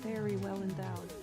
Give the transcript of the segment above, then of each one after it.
very well endowed.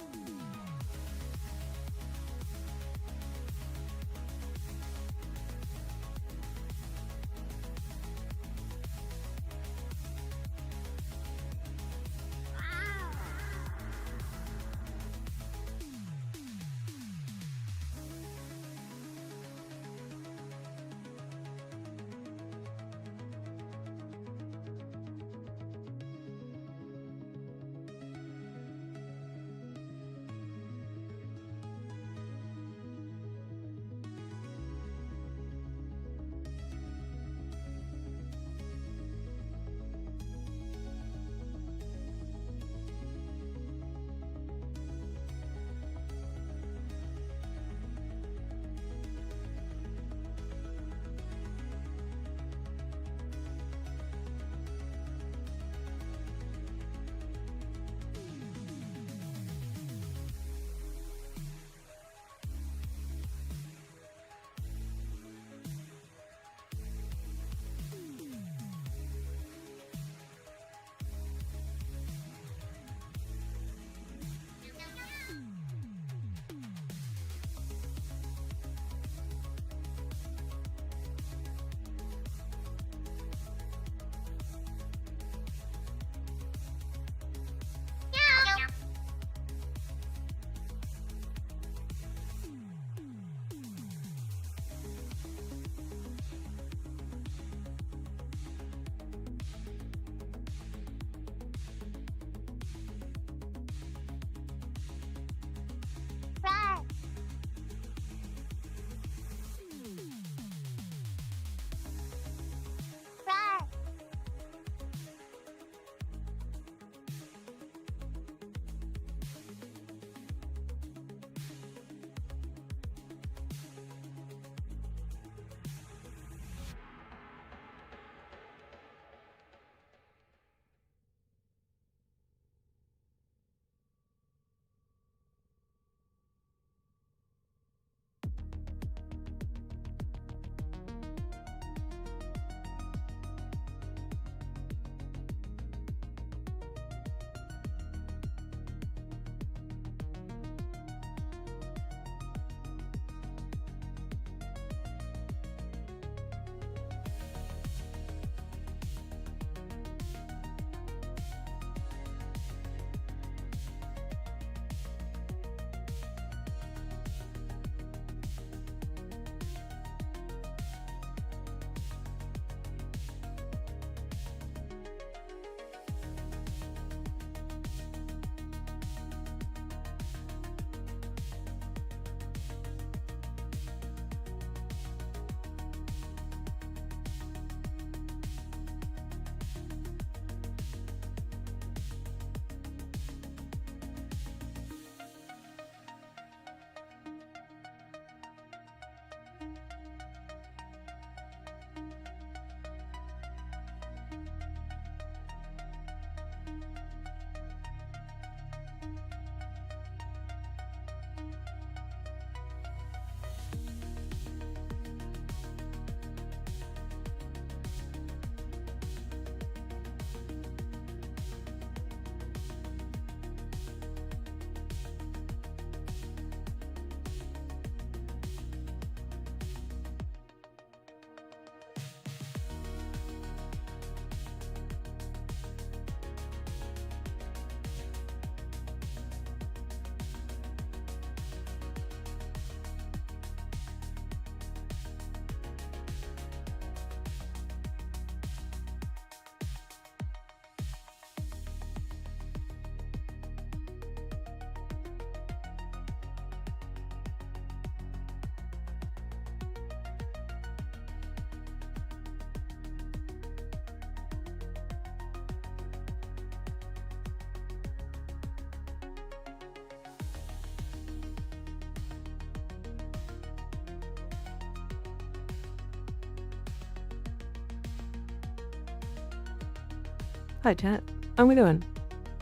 Hi, chat. How we doing?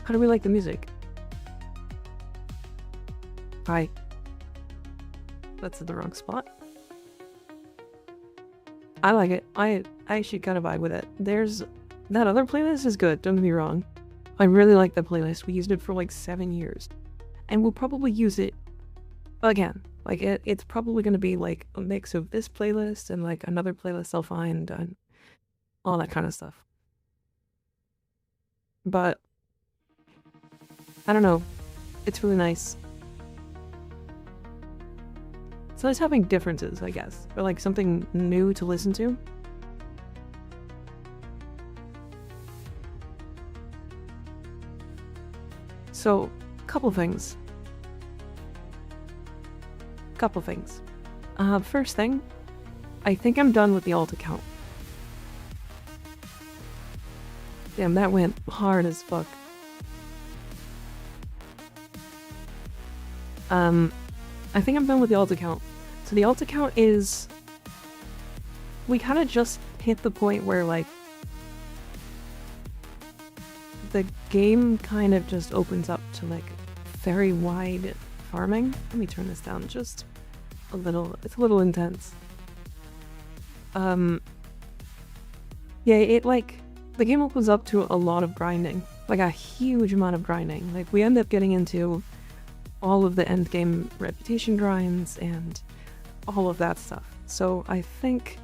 How do we like the music? Hi. That's in the wrong spot. I like it. I actually kind of vibe with it. There's... that other playlist is good, don't get me wrong. I really like that playlist. We used it for like 7 years. And we'll probably use it again. Like it's probably going to be like a mix of this playlist and like another playlist I'll find and all that kind of stuff. But I don't know. It's really nice. It's nice having differences, I guess, or like something new to listen to. So, couple things. First thing, I think I'm done with the alt account. Damn, that went hard as fuck. I think I'm done with the alt account. So the alt account is... We kind of just hit the point where, like, the game kind of just opens up to, like, very wide farming. Let me turn this down just a little. It's a little intense. Yeah, it, like, the game opens up to a lot of grinding. Like, a huge amount of grinding. Like, we end up getting into all of the end game reputation grinds and all of that stuff. So I think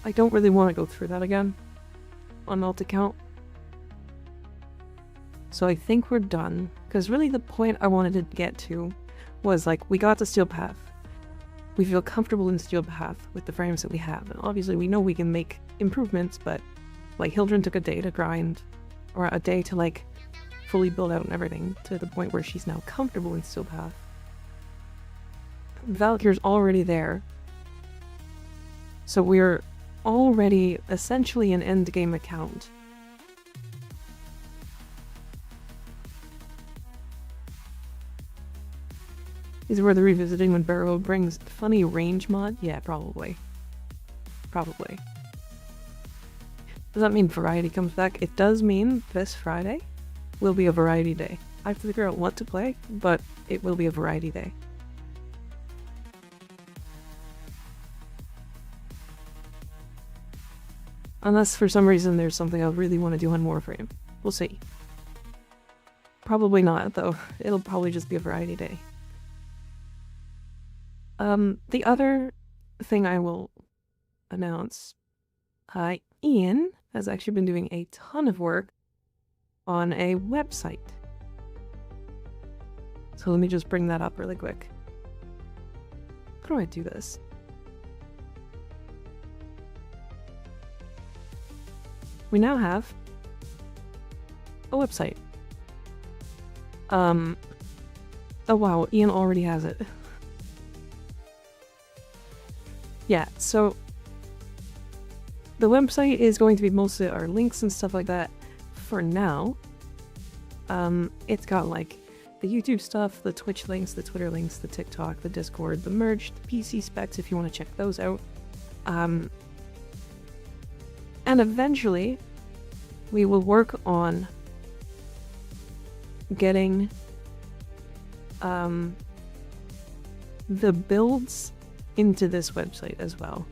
I don't really want to go through that again on alt account. So I think we're done, because really the point I wanted to get to was, like, we got to Steel Path. We feel comfortable in Steel Path with the frames that we have, and obviously we know we can make improvements, but like Hildren took a day to grind, or a day to like fully build out and everything, to the point where she's now comfortable in Steel Path. Valkyr's already there, so we're already essentially an endgame account. Is worth revisiting when Barrow brings funny range mod? Yeah, probably. Probably. Does that mean variety comes back? It does mean this Friday will be a variety day. I have to figure out what to play, but it will be a variety day. Unless for some reason there's something I really want to do on Warframe. We'll see. Probably not, though. It'll probably just be a variety day. The other thing I will announce, Ian has actually been doing a ton of work on a website. So let me just bring that up really quick. How do I do this? We now have a website. Oh wow, Ian already has it. Yeah, so the website is going to be mostly our links and stuff like that for now. It's got like the YouTube stuff, the Twitch links, the Twitter links, the TikTok, the Discord, the merch, the PC specs if you want to check those out. And eventually we will work on getting the builds into this website as well.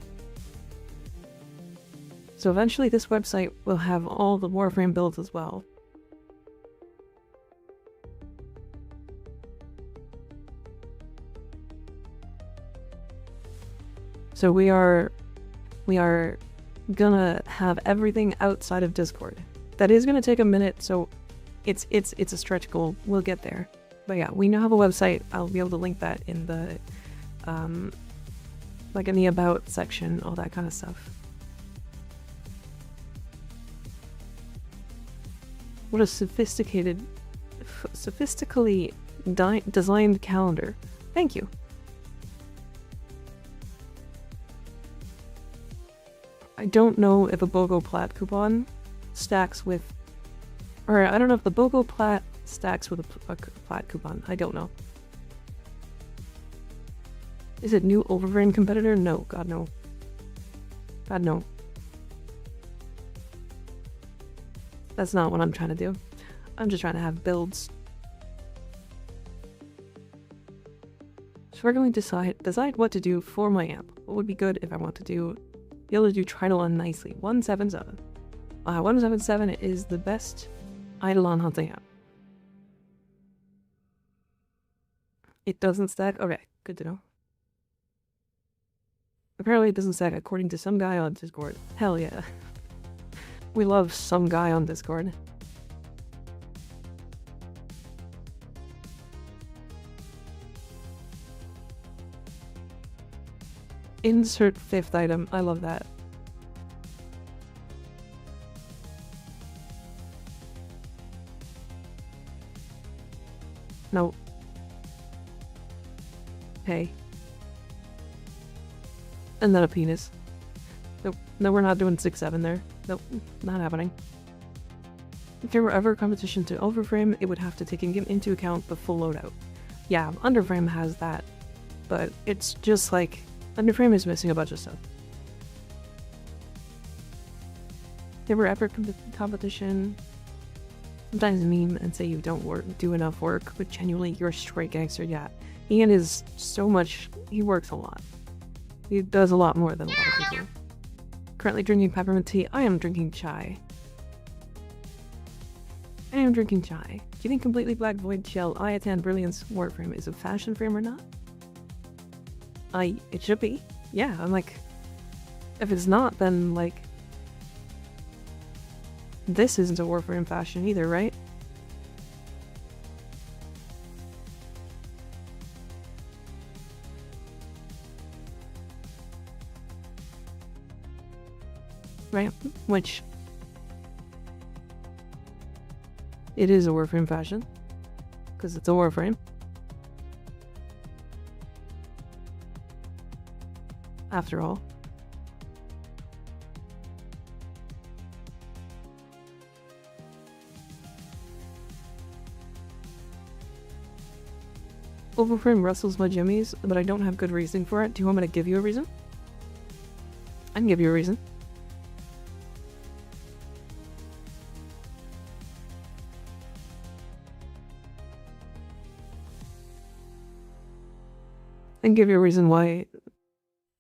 So eventually this website will have all the Warframe builds as well. So we are gonna have everything outside of Discord. That is gonna take a minute, so it's a stretch goal. We'll get there. But yeah, we now have a website. I'll be able to link that in the like in the about section, all that kind of stuff. What a sophistically designed calendar. Thank you. I don't know if a BOGO Plat coupon stacks with, or I don't know if the BOGO Plat stacks with a Plat coupon. I don't know. Is it new Overframe competitor? No, God no. God no. That's not what I'm trying to do. I'm just trying to have builds. So we're going to decide what to do for my amp. What would be good if I want to be able to do Tridal on nicely. 177. 177 is the best Eidolon hunting app. It doesn't stack? Okay, good to know. Apparently it doesn't stack according to some guy on Discord. Hell yeah. We love some guy on Discord. Insert 5th item. I love that. No. Hey. And then a penis. Nope. No, we're not doing 6-7 there. Nope. Not happening. If there were ever a competition to Warframe, it would have to take into account the full loadout. Yeah, Underframe has that. But it's just like... Underframe is missing a bunch of stuff. If there were ever a competition... Sometimes meme and say you don't do enough work, but genuinely you're a straight gangster. Yeah, Ian is so much. He works a lot. He does a lot more than a lot of people. Currently drinking peppermint tea. I am drinking chai. I am drinking chai. Do you think completely black void shell I-10 brilliance Warframe is a fashion frame or not? It should be. Yeah, I'm like, if it's not, then like. This isn't a Warframe fashion either, right? Right? Which... It is a Warframe fashion. Because it's a Warframe. After all. Overframe rustles my jimmies, but I don't have good reasoning for it. Do you want me to give you a reason? I can give you a reason. I can give you a reason why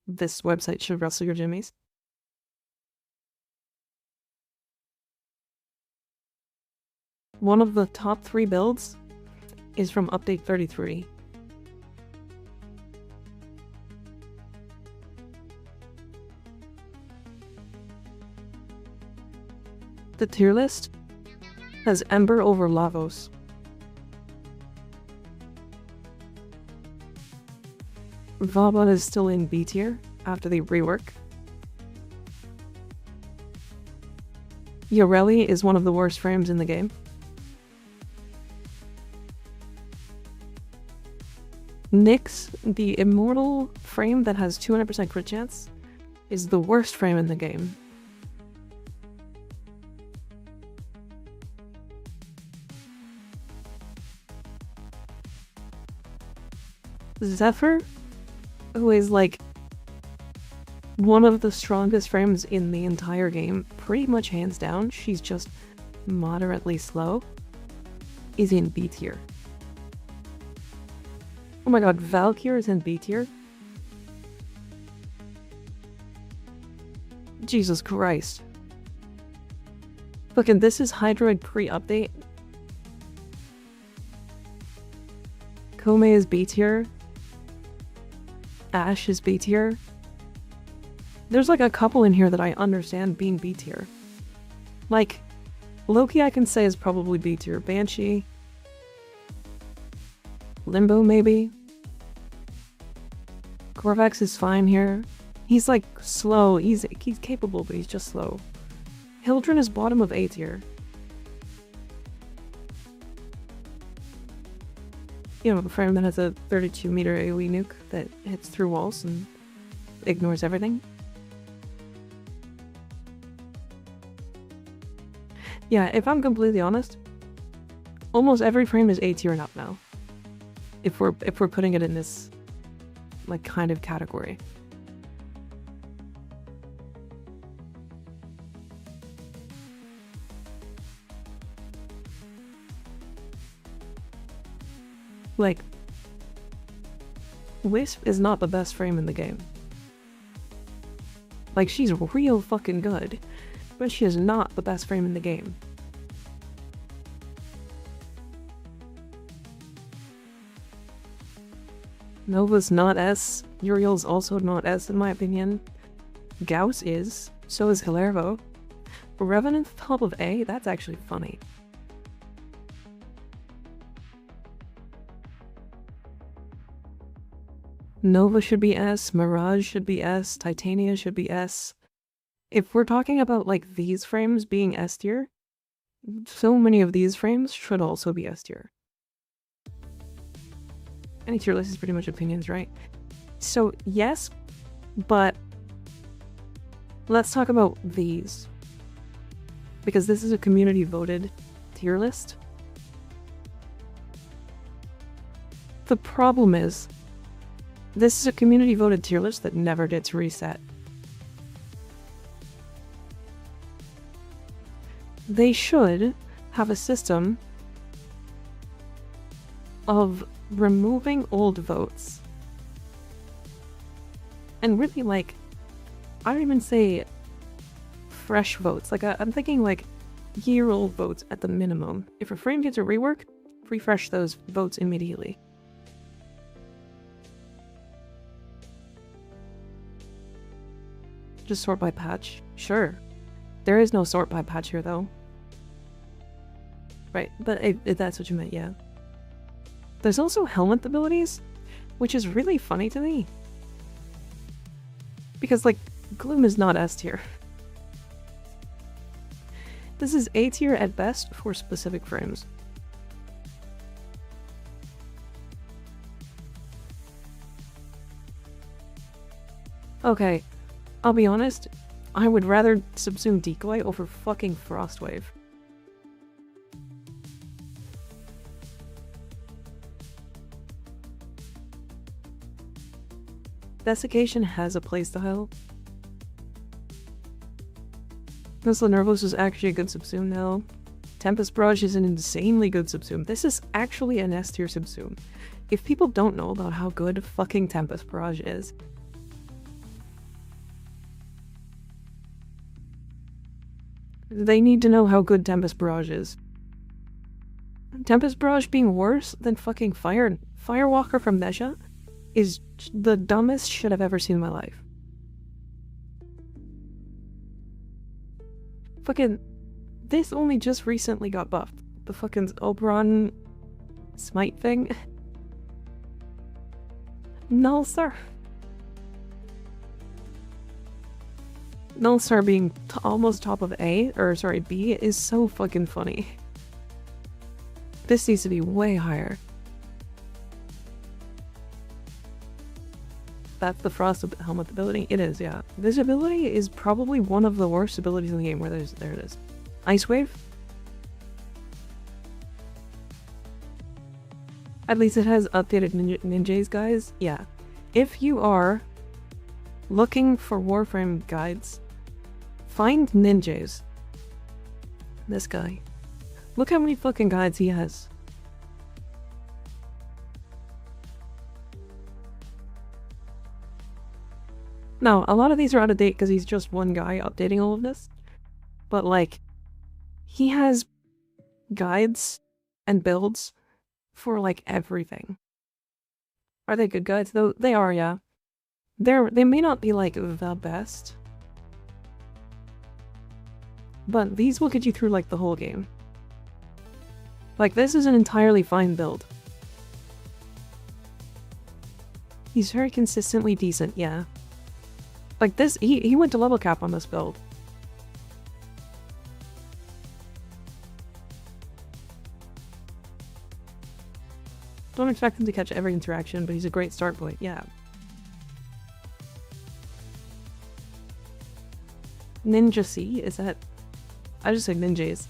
this website should rustle your jimmies. One of the top 3 builds is from update 33. The tier list has Ember over Lavos. Vauban is still in B tier after the rework. Yoreli is one of the worst frames in the game. Nyx, the immortal frame that has 200% crit chance, is the worst frame in the game. Zephyr, who is like one of the strongest frames in the entire game, pretty much hands down, she's just moderately slow, is in B tier. Oh my god, Valkyr is in B tier? Jesus Christ. Look, and this is Hydroid pre-update. Kome is B tier. Ashe is B tier. There's like a couple in here that I understand being B tier. Like, Loki I can say is probably B tier. Banshee. Limbo maybe. Korvax is fine here. He's like slow. He's capable, but he's just slow. Hildren is bottom of A tier. You know, a frame that has a 32-meter AoE nuke that hits through walls and ignores everything. Yeah, if I'm completely honest, almost every frame is A tier and up now. If we're putting it in this like kind of category. Like, Wisp is not the best frame in the game. Like, she's real fucking good. but she is not the best frame in the game. Nova's not S. Uriel's also not S in my opinion. Gauss is. So is Hilarvo. Revenant's top of A? That's actually funny. Nova should be S. Mirage should be S. Titania should be S. If we're talking about like these frames being S tier, so many of these frames should also be S tier. Any tier list is pretty much opinions, right? So yes, but let's talk about these. Because this is a community voted tier list. The problem is, this is a community voted tier list that never gets reset. They should have a system of removing old votes. And really, like, I don't even say fresh votes. Like, I'm thinking like year-old votes at the minimum. If a frame gets a rework, refresh those votes immediately. Just sort by patch? Sure. There is no sort by patch here, though. Right, but if that's what you meant, yeah. There's also helmet abilities, which is really funny to me. Because, like, Gloom is not S tier. This is A tier at best for specific frames. Okay, I'll be honest, I would rather subsume Decoy over fucking Frostwave. Desiccation has a playstyle. Tesla Nervos is actually a good subsume now. Tempest Barrage is an insanely good subsume. This is actually an S tier subsume. If people don't know about how good fucking Tempest Barrage is, they need to know how good Tempest Barrage is. Tempest Barrage being worse than fucking Firewalker from Nesha is the dumbest shit I've ever seen in my life. Fucking, this only just recently got buffed. The fucking Oberon smite thing. No, sir. Nullstar being almost top of A, or sorry, B, is so fucking funny. This needs to be way higher. That's the Frost Helmet ability? It is, yeah. This ability is probably one of the worst abilities in the game, where there it is. Ice Wave? At least it has updated ninjas, guys. Yeah. If you are looking for Warframe guides, find ninjas. This guy. Look how many fucking guides he has. Now, a lot of these are out of date because he's just one guy updating all of this. But, like, he has guides and builds for, like, everything. Are they good guides, though? They are, yeah. They may not be, like, the best. But these will get you through, like, the whole game. Like, this is an entirely fine build. He's very consistently decent, yeah. Like this, he went to level cap on this build. Don't expect him to catch every interaction, but he's a great start point, yeah. Ninja C? Is that... I just said ninjas.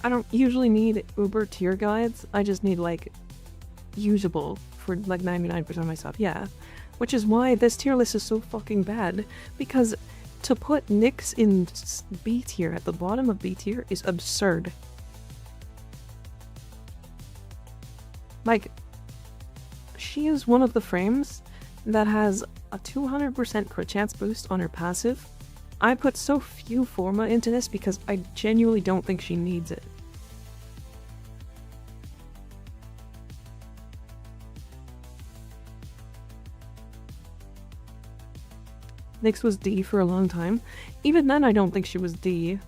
I don't usually need uber tier guides, I just need like usable for like 99% of my stuff, yeah. Which is why this tier list is so fucking bad, because to put Nyx in B tier at the bottom of B tier is absurd. Like, she is one of the frames that has a 200% crit chance boost on her passive. I put so few Forma into this because I genuinely don't think she needs it. Nyx was D for a long time. Even then, I don't think she was D.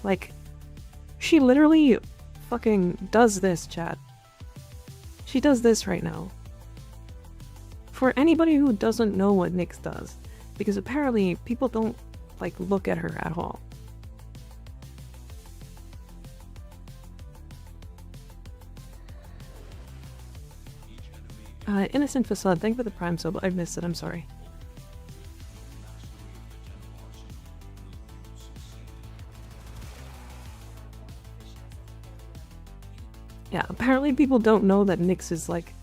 Like, she literally fucking does this, chat. She does this right now. For anybody who doesn't know what Nyx does, because apparently people don't, like, look at her at all. Innocent Facade, thank you for the Prime sub. I missed it, I'm sorry. Yeah, apparently people don't know that Nyx is, like,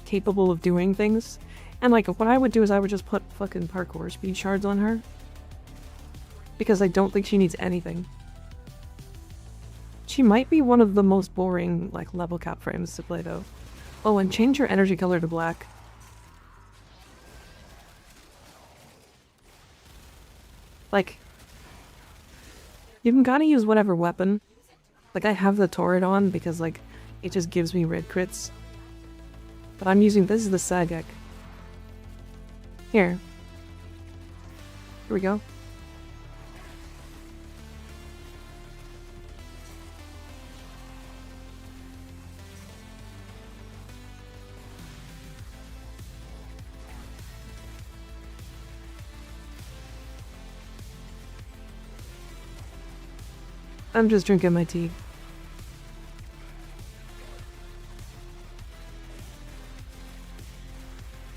capable of doing things. And, like, what I would do is I would just put fucking parkour speed shards on her. Because I don't think she needs anything. She might be one of the most boring, like, level cap frames to play, though. Oh, and change your energy color to black. Like, you can kinda use whatever weapon. Like, I have the turret on because, like, it just gives me red crits. But I'm using, this is the Sagek. Here. Here we go. I'm just drinking my tea.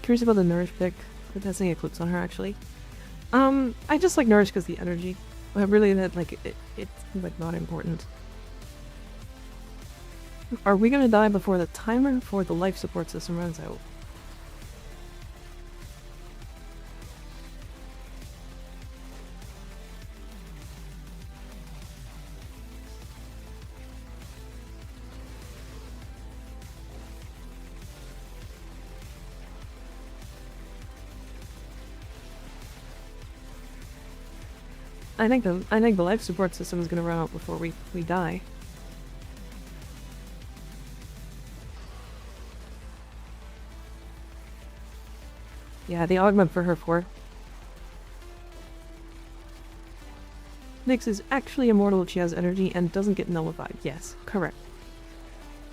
Curious about the Nourish pick. We're testing Eclipse on her, actually. I just like Nourish because the energy. But really, that, like, it's, like, not important. Are we gonna die before the timer for the life support system runs out? I think the life support system is gonna run out before we die. Yeah, the augment for her 4. Nyx is actually immortal if she has energy and doesn't get nullified. Yes, correct.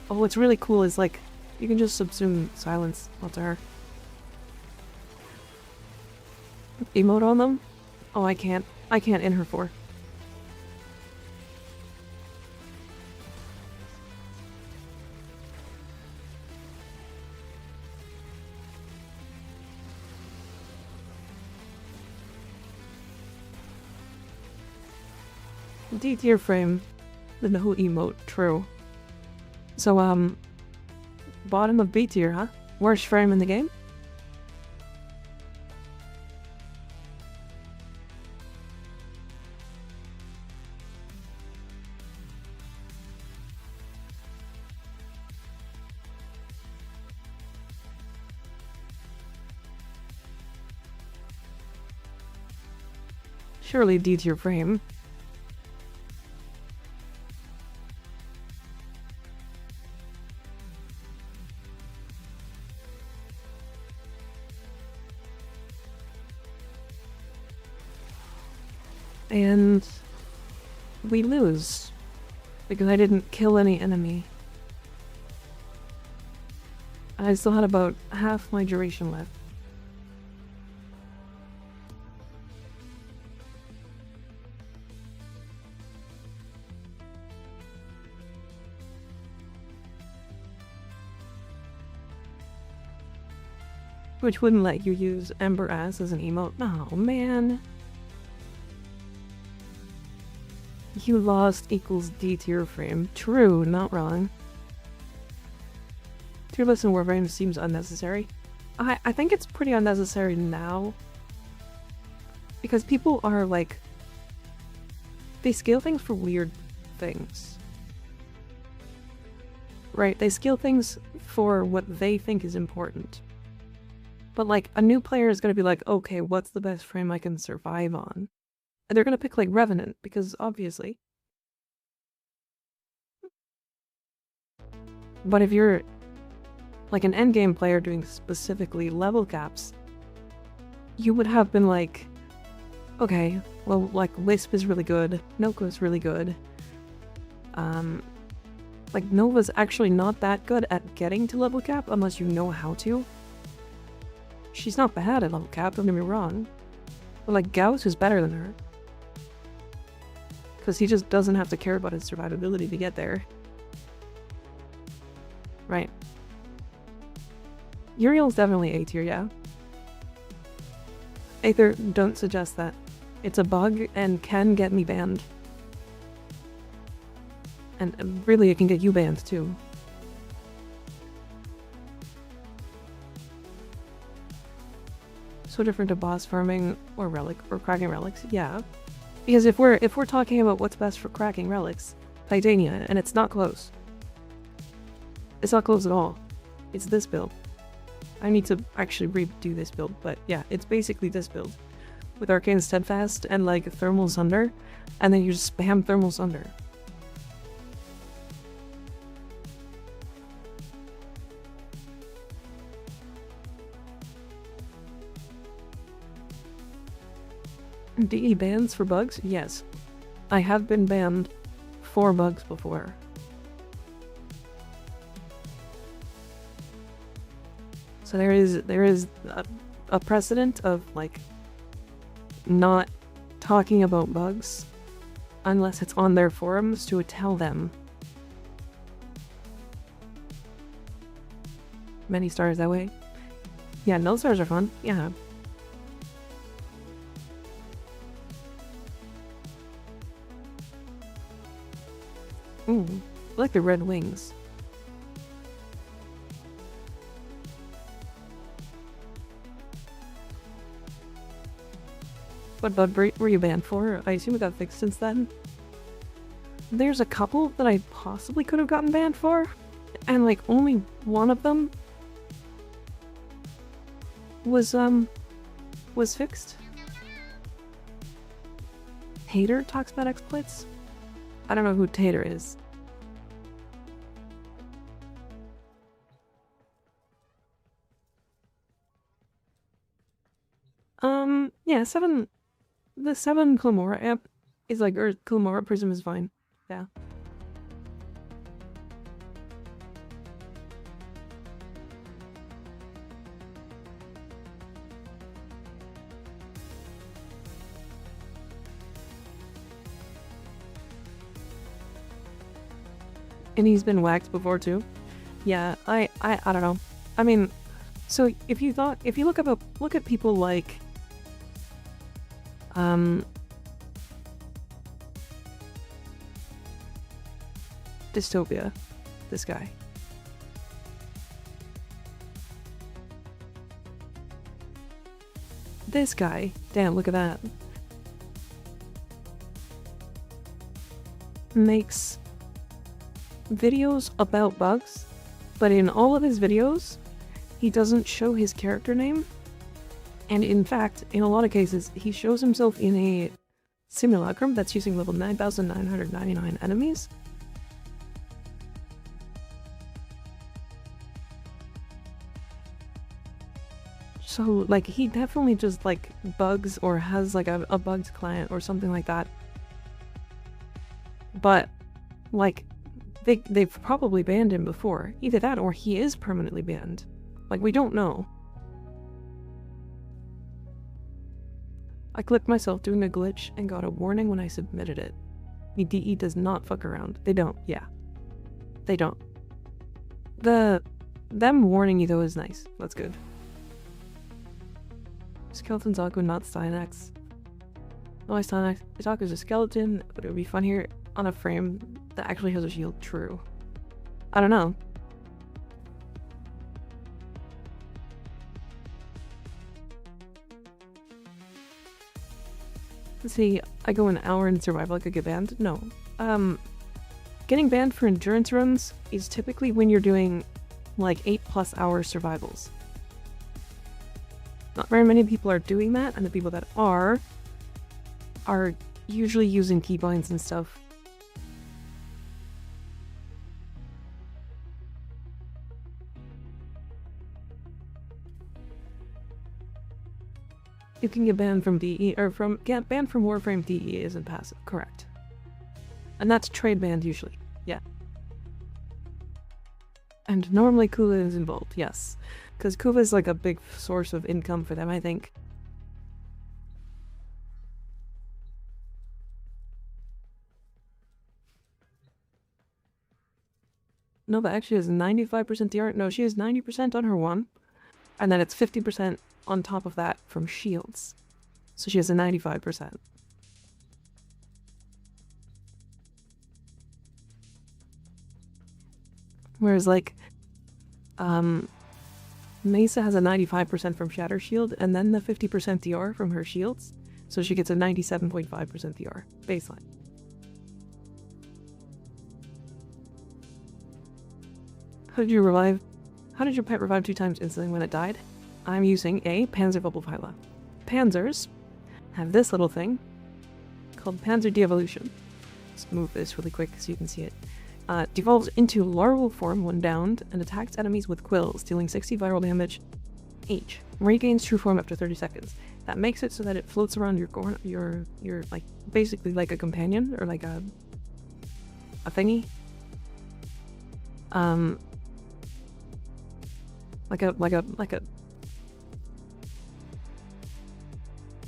Oh, what's really cool is, like, you can just subsume silence onto her. Emote on them? Oh, I can't. I can't in her 4. D tier frame. The no emote. True. So, bottom of B tier, huh? Worst frame in the game? Surely D tier frame. And we lose because I didn't kill any enemy. I still had about half my duration left. Which wouldn't let you use Ember Ass as an emote. Oh, man. You lost equals D tier frame. True, not wrong. Tier list in Warframe seems unnecessary. I think it's pretty unnecessary now. Because people are like... they scale things for weird things. Right? They scale things for what they think is important. But like a new player is gonna be like, okay, what's the best frame I can survive on? And they're gonna pick like Revenant because obviously. But if you're like an endgame player doing specifically level caps, you would have been like, okay, well, like Wisp is really good, Noko is really good. Like Nova's actually not that good at getting to level cap unless you know how to. She's not bad at level cap, don't get me wrong. But like Gauss is better than her. Because he just doesn't have to care about his survivability to get there. Right. Uriel's definitely A tier, yeah. Aether, don't suggest that. It's a bug and can get me banned. And really, it can get you banned too. So different to boss farming or relic or cracking relics, yeah. Because if we're talking about what's best for cracking relics, Titania, and it's not close. It's not close at all. It's this build. I need to actually redo this build, but yeah, it's basically this build. With Arcane Steadfast and like Thermal Sunder, and then you just spam Thermal Sunder. DE bans for bugs? Yes. I have been banned for bugs before. So there is a precedent of like not talking about bugs unless it's on their forums to tell them. Many stars that way. Yeah, null stars are fun. Yeah. Ooh, I like the red wings. What bug were you banned for? I assume it got fixed since then. There's a couple that I possibly could have gotten banned for, and like only one of them was fixed. Tater talks about exploits? I don't know who Tater is. Yeah, the 7 Clamora amp is like, or Clamora Prism is fine. Yeah. And he's been whacked before too. Yeah, I don't know. I mean, so if you look at people like Dystopia, this guy. This guy, damn, look at that. Makes videos about bugs, but in all of his videos, he doesn't show his character name. And in fact, in a lot of cases, he shows himself in a simulacrum that's using level 9,999 enemies. So, like, he definitely just, like, bugs or has, like, a bugged client or something like that. But, like, they've probably banned him before. Either that or he is permanently banned. Like, we don't know. I clipped myself doing a glitch and got a warning when I submitted it. The DE does not fuck around. They don't, yeah. They don't. Them warning you though is nice. That's good. Skeleton Zaku, not Stynax. No, Stynax. Zaku's a skeleton, but it would be funnier on a frame that actually has a shield. True. I don't know. Let's see, I go an hour in survival, I could get banned? No. Getting banned for endurance runs is typically when you're doing like 8+ hour survivals. Not very many people are doing that, and the people that are usually using keybinds and stuff. You can get banned from DE, or get banned from Warframe. DE isn't passive, correct. And that's trade banned usually, yeah. And normally Kula is involved, yes. Because Kula is like a big source of income for them, I think. No, but actually has 95% DR. No, she has 90% on her one. And then it's 50% on top of that from shields. So she has a 95%. Whereas like, Mesa has a 95% from Shatter Shield, and then the 50% DR from her shields. So she gets a 97.5% DR baseline. How did your pet revive 2 times instantly when it died? I'm using a Panzer Bubblefila. Panzers have this little thing called Panzer De-Evolution. Let's move this really quick so you can see it. Devolves into larval form when downed and attacks enemies with quills, dealing 60 viral damage each. Regains true form after 30 seconds. That makes it so that it floats around your like basically like a companion or like a thingy.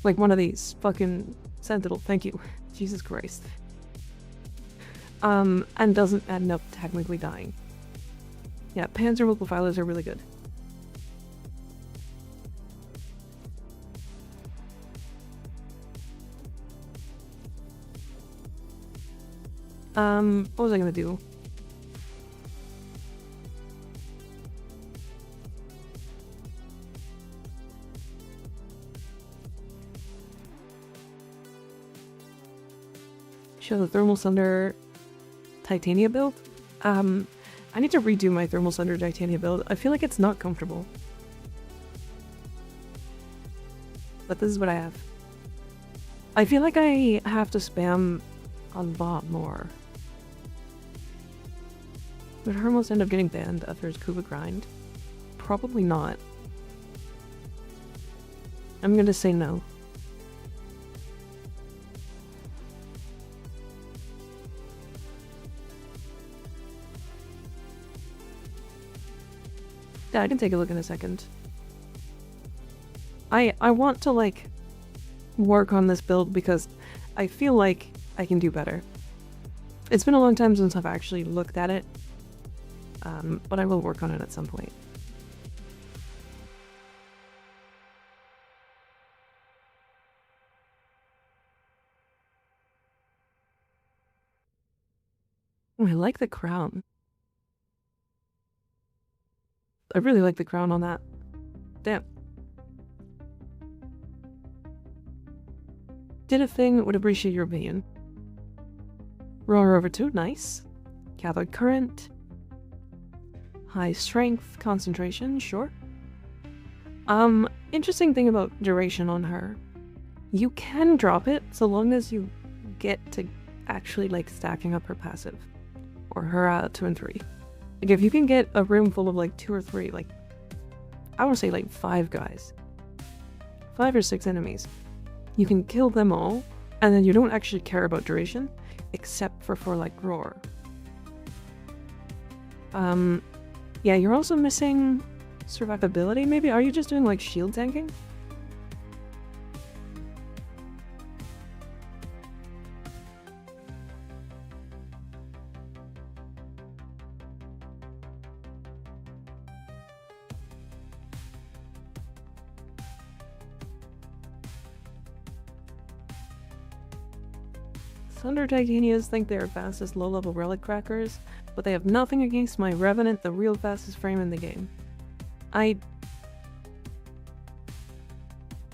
Like one of these fucking sentinel. Thank you, Jesus Christ. And doesn't end up technically dying. Yeah, Panzer Bubblefilers are really good. What was I gonna do? Show the Thermal Sunder Titania build? I need to redo my Thermal Sunder Titania build. I feel like it's not comfortable. But this is what I have. I feel like I have to spam a lot more. Would Hermos end up getting banned after his Kuba grind? Probably not. I'm gonna say no. Yeah, I can take a look in a second. I want to, like, work on this build because I feel like I can do better. It's been a long time since I've actually looked at it, but I will work on it at some point. Oh, I like the crown. I really like the crown on that. Damn. Did a thing, would appreciate your opinion. Roar over 2, nice. Cathode current. High strength, concentration, sure. Interesting thing about duration on her. You can drop it so long as you get to actually like stacking up her passive. Or her 2 and 3. Like if you can get a room full of like 2 or 3, like I want to say like 5 guys. 5 or 6 enemies. You can kill them all, and then you don't actually care about duration, except for like roar. Yeah, you're also missing survivability, maybe? Are you just doing like shield tanking? Thunder Titanias think they're fastest low-level relic crackers, but they have nothing against my Revenant, the real fastest frame in the game. I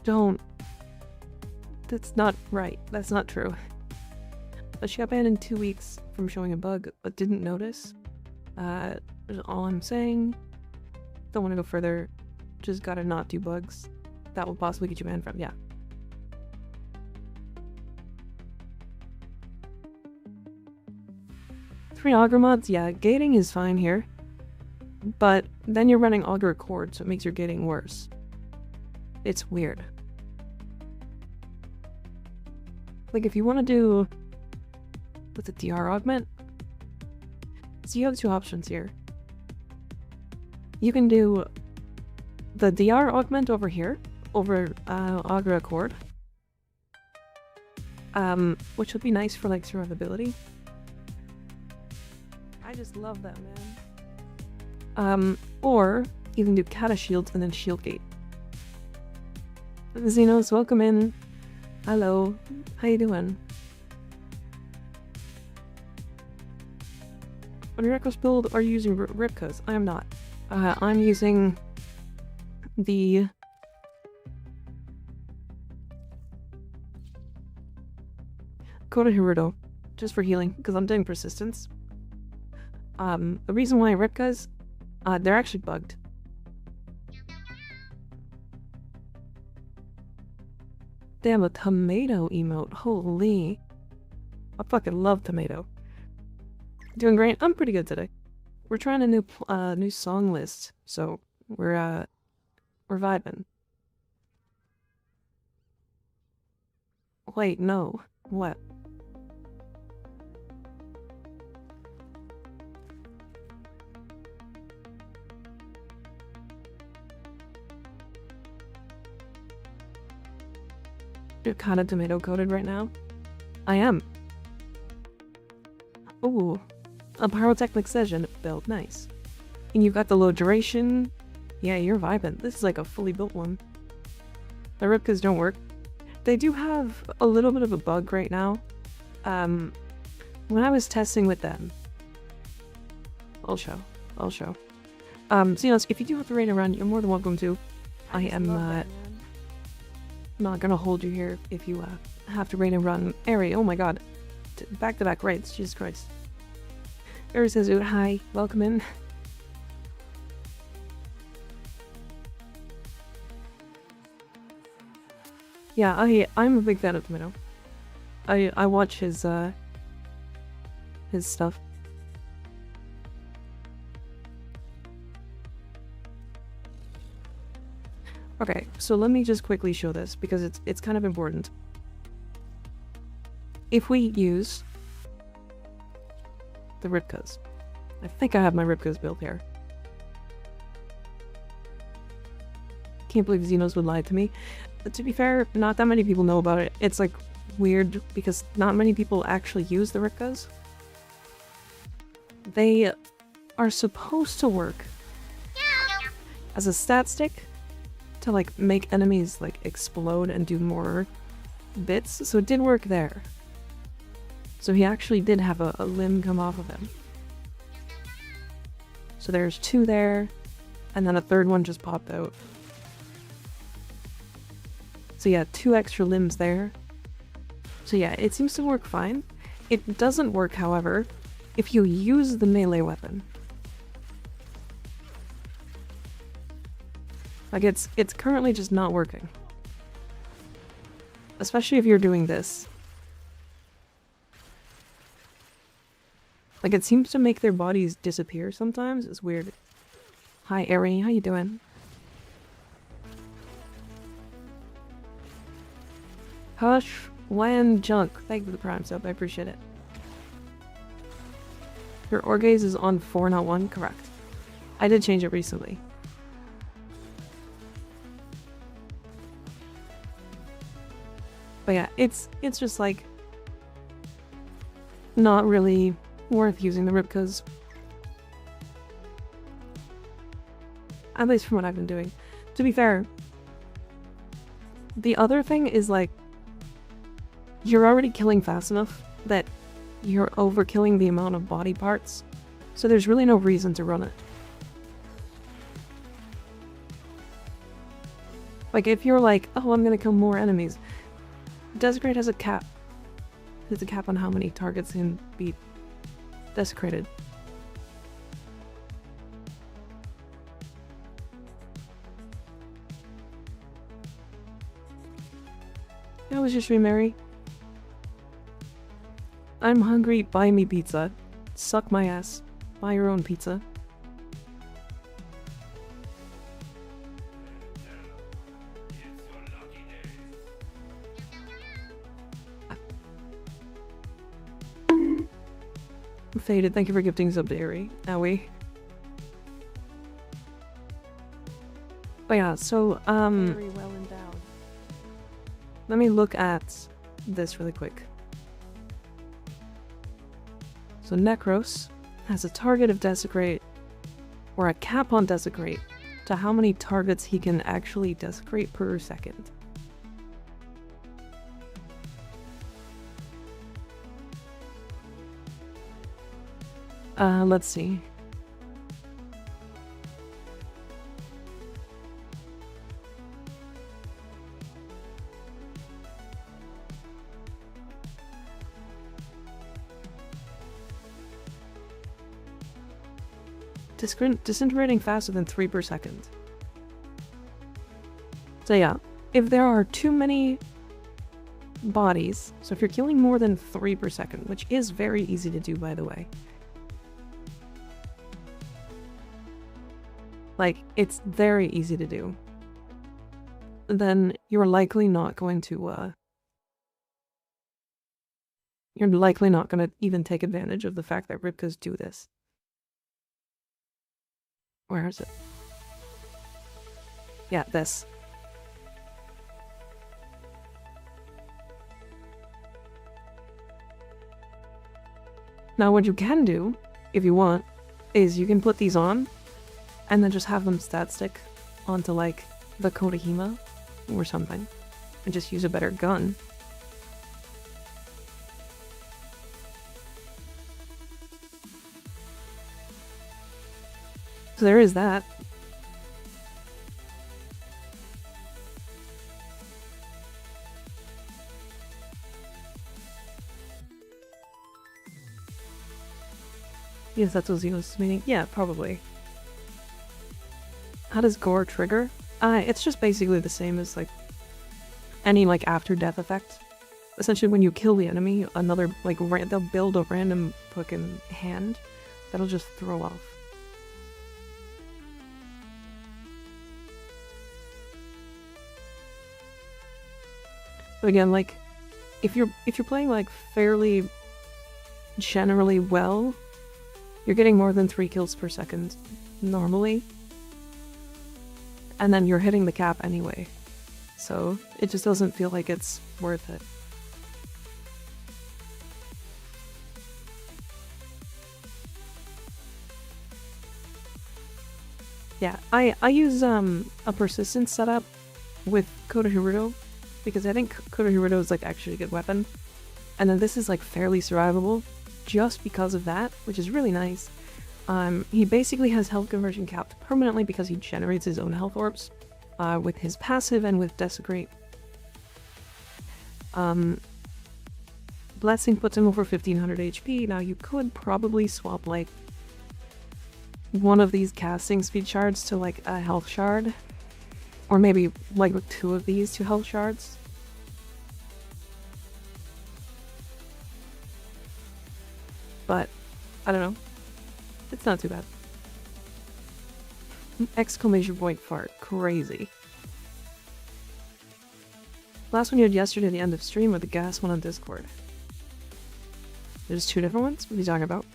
don't... That's not right. That's not true. But she got banned in 2 weeks from showing a bug, but didn't notice. That's all I'm saying. Don't want to go further. Just gotta not do bugs. that will possibly get you banned from, yeah. Three auger mods, yeah, gating is fine here. But then you're running auger accord, so it makes your gating worse. It's weird. Like if you want to do with the DR augment, so you have two options here. You can do the DR augment over here, over auger accord, which would be nice for like survivability. I just love that, man. Or you can do Kata shields and then shield gate. Xenos, welcome in. Hello, how you doing? On your Echoes build, are you using Ripkas? I am not. I'm using the Koda Hirudo, just for healing, because I'm doing persistence. The reason why Ripkas, they're actually bugged. They have a tomato emote. Holy. I fucking love tomato. Doing great. I'm pretty good today. We're trying a new song list, so we're vibing. Wait, no. What? You're kind of tomato coated right now. I am. Ooh, a pyrotechnic session build, nice. And you've got the low duration. Yeah, you're vibing. This is like a fully built one. The Ripkas don't work. They do have a little bit of a bug right now. When I was testing with them, I'll show. So you know, if you do have to raid and run, you're more than welcome to. I am not gonna hold you here if you have to raid and run. Ari, oh my god. Back-to-back raids, Jesus Christ. Ari says, hi, welcome in. Yeah, I'm a big fan of Tomato. I watch his stuff. Okay, so let me just quickly show this because it's kind of important. If we use the Ripkas, I think I have my Ripkas built here. Can't believe Xenos would lie to me. But to be fair, not that many people know about it. It's like weird because not many people actually use the Ripkas. They are supposed to work as a stat stick to like make enemies like explode and do more bits, so it did work there. So he actually did have a limb come off of him. So there's two there, and then a third one just popped out. So yeah, 2 extra limbs there. So yeah, it seems to work fine. It doesn't work, however, if you use the melee weapon. Like it's currently just not working. Especially if you're doing this. Like it seems to make their bodies disappear sometimes. It's weird. Hi Ari, how you doing? Hush, Land Junk. Thank you for the prime sub, I appreciate it. Your Orgaze is on 4, not 1? Correct. I did change it recently. But yeah, it's just like not really worth using the Ripkas. At least from what I've been doing. To be fair, the other thing is like you're already killing fast enough that you're overkilling the amount of body parts, so there's really no reason to run it. Like if you're like, oh, I'm gonna kill more enemies, Desecrate has a cap. There's a cap on how many targets can be desecrated. That was just Mary. I'm hungry, buy me pizza. Suck my ass. Buy your own pizza. Faded, thank you for gifting sub to Ari. Owie. But yeah, so, Very well endowed. let me look at this really quick. So Necros has a target of Desecrate, or a cap on Desecrate, to how many targets he can actually Desecrate per second. Let's see. Disintegrating faster than 3 per second. So yeah, if there are too many bodies, so if you're killing more than 3 per second, which is very easy to do by the way. Like, it's very easy to do. Then you're likely not going to, you're likely not going to even take advantage of the fact that Ripkas do this. Where is it? Yeah, this. Now what you can do, if you want, is you can put these on, and then just have them stat stick onto like the Kodahima or something, and just use a better gun. So there is that. Yes, that's what Zenos is meaning. Yeah, probably. How does gore trigger? It's just basically the same as like any like after death effect. Essentially, when you kill the enemy, another like they'll build a random fucking hand that'll just throw off. But again, like if you're playing like fairly generally well, you're getting more than 3 kills per second normally. And then you're hitting the cap anyway. So it just doesn't feel like it's worth it. Yeah, I use a persistence setup with Kodahirudo because I think Kodahirudo is like actually a good weapon. And then this is like fairly survivable just because of that, which is really nice. He basically has health conversion capped permanently because he generates his own health orbs with his passive and with Desecrate. Blessing puts him over 1500 HP. Now you could probably swap like one of these casting speed shards to like a health shard, or maybe like 2 of these to health shards. But I don't know. It's not too bad. Exclamation point fart. Crazy. Last one you had yesterday at the end of stream or the gas one on Discord? There's 2 different ones? What are you talking about?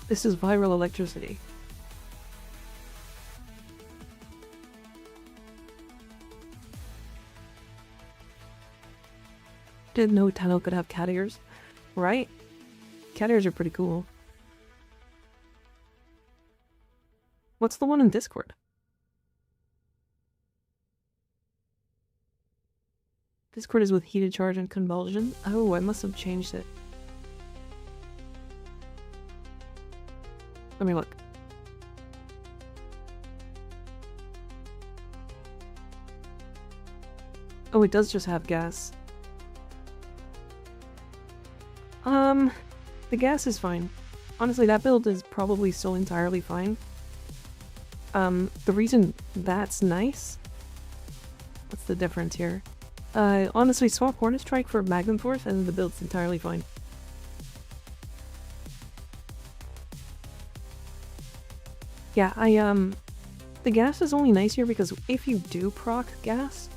This is viral electricity. Didn't know Tenno could have cat ears. Right? Cat ears are pretty cool. What's the one in Discord? Discord is with heated charge and convulsion. Oh, I must have changed it. Let me look. Oh, it does just have gas. The gas is fine. Honestly, that build is probably still entirely fine. The reason that's nice... What's the difference here? Honestly, swap Hornet Strike for Magnum Force and the build's entirely fine. Yeah, the gas is only nice here because if you do proc gas,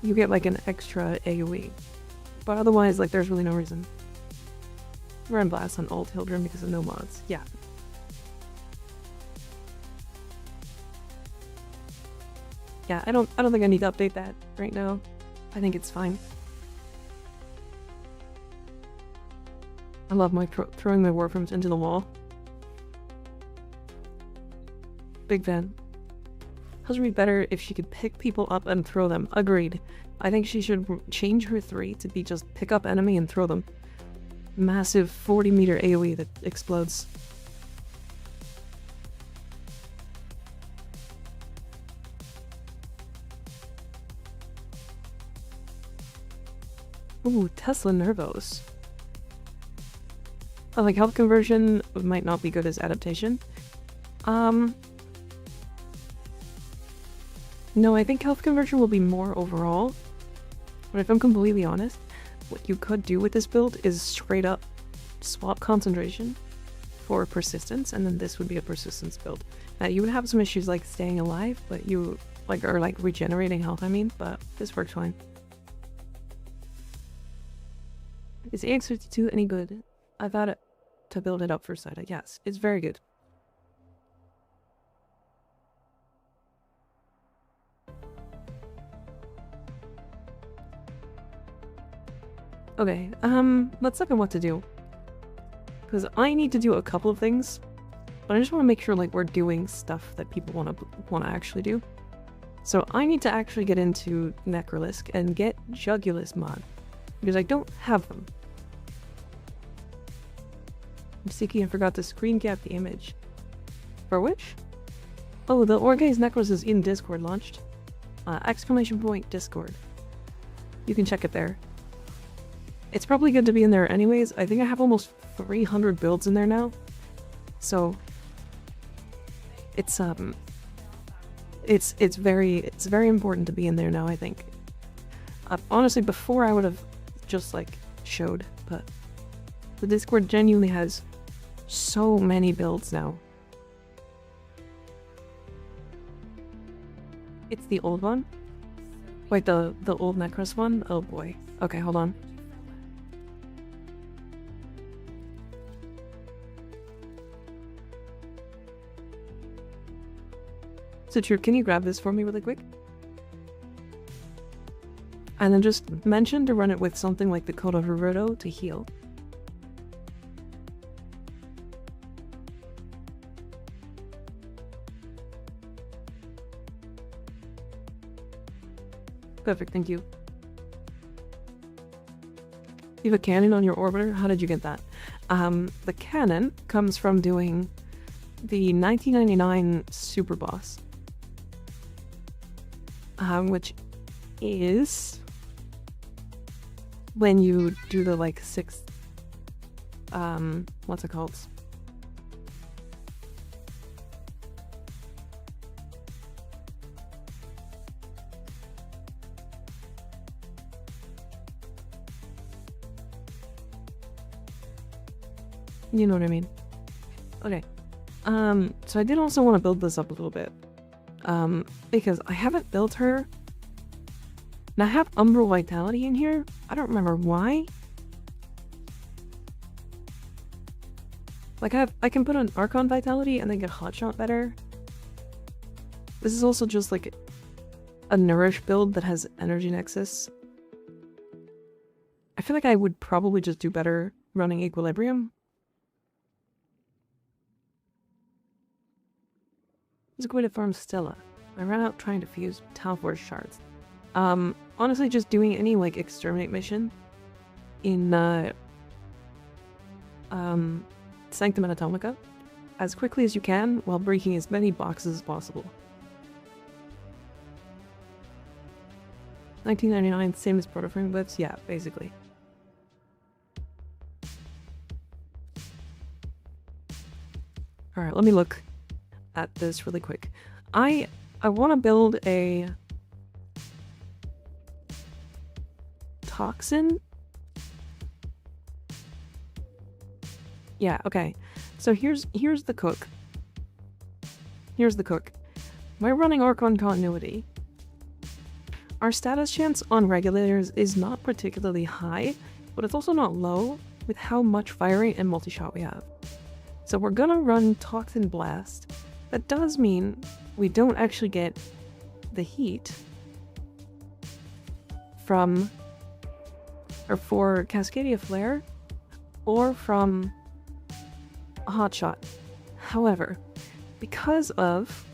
you get like an extra AoE. But otherwise, like, there's really no reason. Run Blast on Alt Hildren because of no mods. Yeah. Yeah, I don't think I need to update that right now. I think it's fine. I love my throwing my Warframes into the wall. Big fan. Hers would be better if she could pick people up and throw them. Agreed. I think she should change her 3 to be just pick up enemy and throw them. Massive 40-meter AoE that explodes. Ooh, Tesla Nervos. I like health conversion might not be good as adaptation. No, I think health conversion will be more overall. But if I'm completely honest, what you could do with this build is straight up swap concentration for persistence, and then this would be a persistence build. Now, you would have some issues like staying alive, but you or regenerating health, I mean, but this works fine. Is AX52 any good? I thought it to build it up for Sida. Yes, it's very good. Okay, let's look at what to do. Because I need to do a couple of things, but I just want to make sure like we're doing stuff that people want to actually do. So I need to actually get into Necrolisc and get Jugulus mod, because I don't have them. I'm sticky and forgot to screen cap the image. For which? Oh, the Orgaze Necros is in Discord launched. Exclamation point Discord. You can check it there. It's probably good to be in there anyways. I think I have almost 300 builds in there now. So it's very important to be in there now, I think. Honestly, before I would have just like showed, but the Discord genuinely has so many builds now. It's the old one? Wait, the old Necros one? Oh boy. Okay, hold on. So True, can you grab this for me really quick? And then just mention to run it with something like the Code of Roberto to heal. Perfect, thank you. You have a cannon on your orbiter? How did you get that? The cannon comes from doing the 1999 Super Boss. Which is when you do the like 6th, what's it called? You know what I mean? Okay. So I did also want to build this up a little bit. Because I haven't built her. And I have Umbral Vitality in here. I don't remember why. Like I can put on Archon Vitality and then get Hotshot better. This is also just like a Nourish build that has Energy Nexus. I feel like I would probably just do better running Equilibrium. Let's go to farm Stella. I ran out trying to fuse Tau Force shards. Honestly, just doing any like exterminate mission in Sanctum Anatomica as quickly as you can while breaking as many boxes as possible. 1999, same as Protoframe whips? Yeah, basically. Alright, let me look at this really quick. I want to build a toxin. Yeah, okay. So here's the cook. Here's the cook. We're running Archon continuity. Our status chance on regulators is not particularly high, but it's also not low with how much firing and multi-shot we have. So we're gonna run Toxin Blast. That does mean we don't actually get the heat from or for Cascadia Flare or from a hot shot. However, because of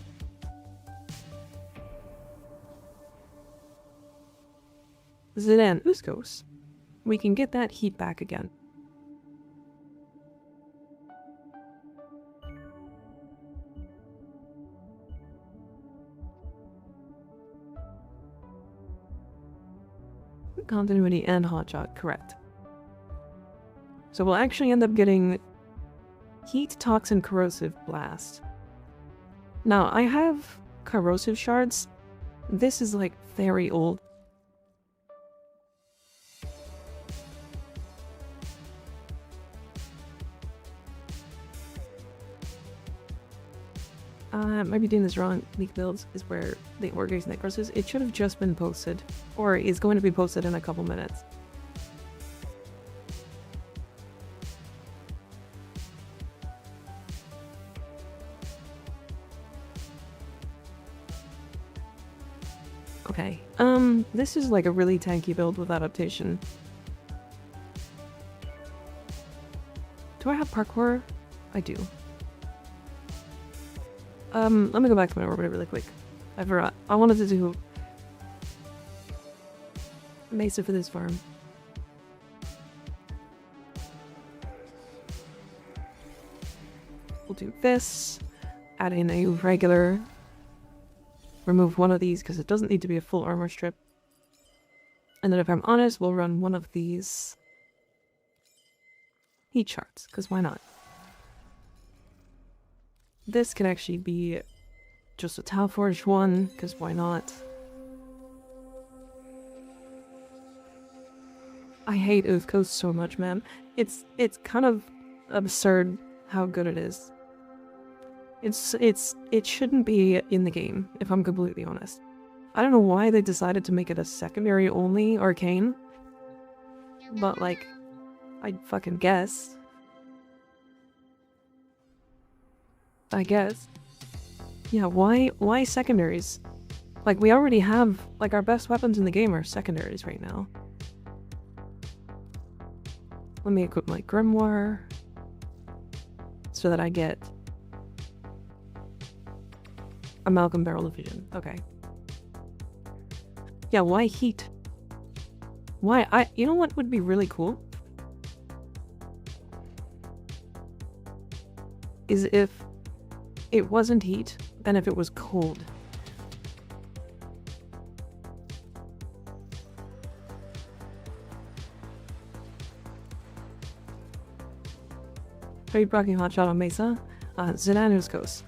Zidane Uskos, we can get that heat back again. Continuity and hotshot, correct. So we'll actually end up getting Heat, Toxin, Corrosive Blast. Now, I have Corrosive Shards. This is like very old. I might be doing this wrong. Leak builds is where the Orgag's Necros is. It should have just been posted, or is going to be posted in a couple minutes. Okay, this is like a really tanky build with adaptation. Do I have parkour? I do. Let me go back to my orbiter really quick. I forgot. I wanted to do Mesa for this farm. We'll do this. Add in a regular. Remove one of these because it doesn't need to be a full armor strip. And then if I'm honest, we'll run one of these heat charts, because why not? This can actually be just a Tau Forge one, because why not? I hate Uthkos so much, man. It's kind of absurd how good it is. It shouldn't be in the game, if I'm completely honest. I don't know why they decided to make it a secondary only arcane. But like, I'd fucking guess. I guess. Yeah, why secondaries? Like, we already have, like, our best weapons in the game are secondaries right now. Let me equip my Grimoire so that I get Amalgam Barrel of Vision. Okay. Yeah, why heat? Why? You know what would be really cool? Is if it wasn't heat, then if it was cold. Are you blocking hotshot on Mesa? Zidane Uskos.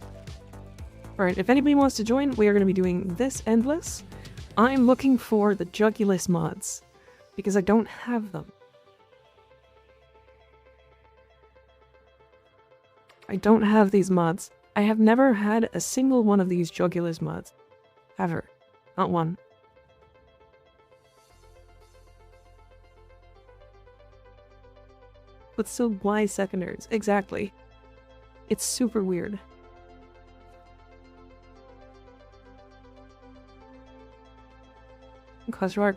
Alright, if anybody wants to join, we are going to be doing this endless. I'm looking for the Jugulus mods, because I don't have them. I don't have these mods. I have never had a single one of these Jugulus mods. Ever. Not one. But still, why secondaries? Exactly. It's super weird. Quasark.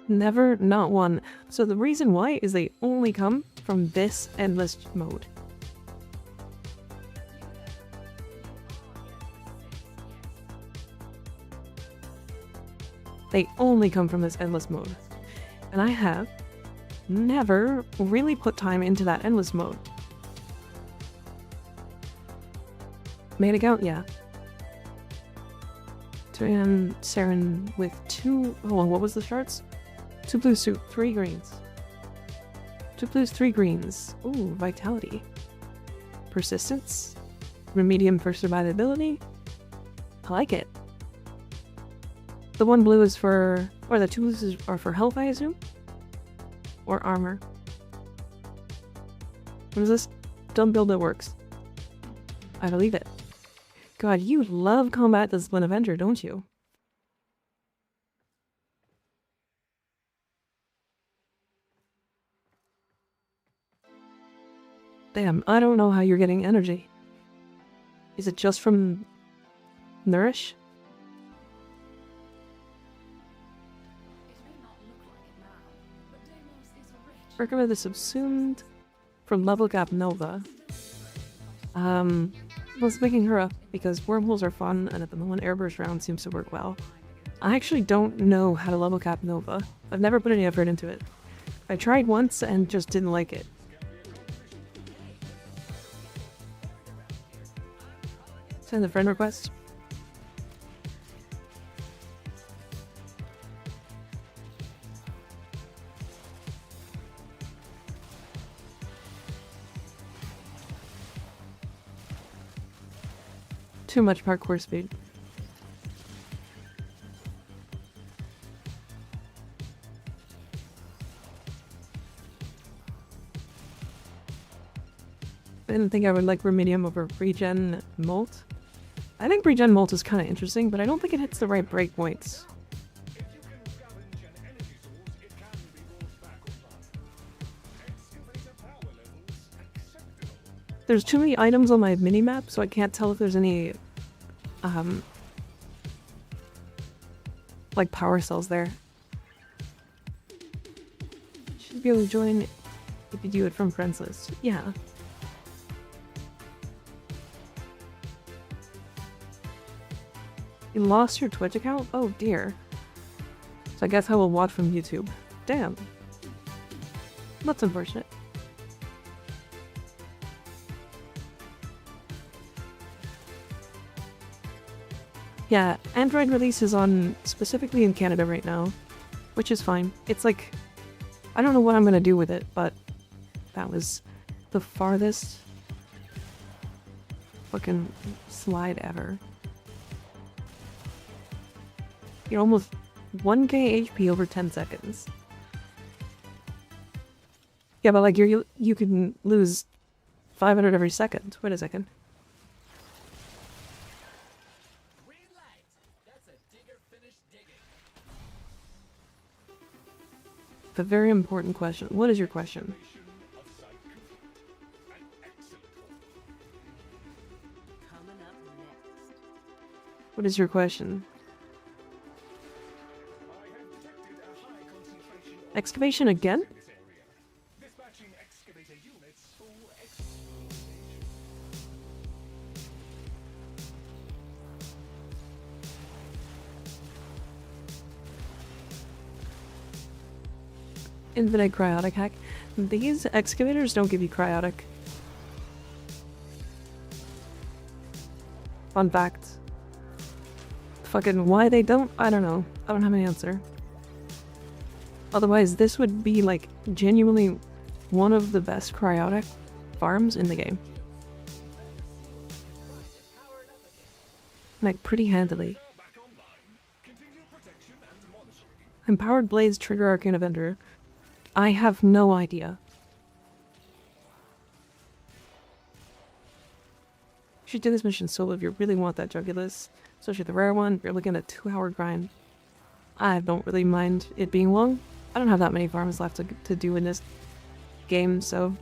Never, not one. So the reason why is they only come from this endless mode. They only come from this endless mode. And I have never really put time into that endless mode. Main account? Yeah. And Saren with 2... Oh, what was the shards? 2 blues, 3 greens. 2 blues, 3 greens. Ooh, vitality. persistence, medium for survivability. I like it. The one blue is for, or the two blues are for health, I assume? Or armor. What is this? Dumb build that works. I believe it. God, you love combat discipline Avenger, don't you? Damn, I don't know how you're getting energy. Is it just from Nourish? Recommend the subsumed from Level Gap Nova. Let's making her up because wormholes are fun, and at the moment Airburst round seems to work well. I actually don't know how to level cap Nova. I've never put any effort into it. I tried once and just didn't like it. Send a friend request. Too much parkour speed. I didn't think I would like Remedium over Regen Molt. I think Regen Molt is kind of interesting, but I don't think it hits the right breakpoints. There's too many items on my minimap, so I can't tell if there's any, like power cells there. Should be able to join if you do it from friends list. Yeah. You lost your Twitch account? Oh dear. So I guess I will watch from YouTube. Damn. That's unfortunate. Yeah, Android release is on specifically in Canada right now, which is fine. It's like, I don't know what I'm gonna do with it, but that was the farthest fucking slide ever. You're almost 1k HP over 10 seconds. Yeah, but like you can lose 500 every second. Wait a second. A very important question. What is your question? What is your question? Excavation again? Infinite cryotic hack. These excavators don't give you cryotic. Fun fact. Fucking why they don't, I don't know. I don't have an answer. Otherwise, this would be like genuinely one of the best cryotic farms in the game. Like pretty handily. Empowered Blades trigger Arcane Avenger. I have no idea. You should do this mission solo if you really want that Jugulus. Especially the rare one, you're looking at a 2-hour grind. I don't really mind it being long. I don't have that many farms left to do in this game, so...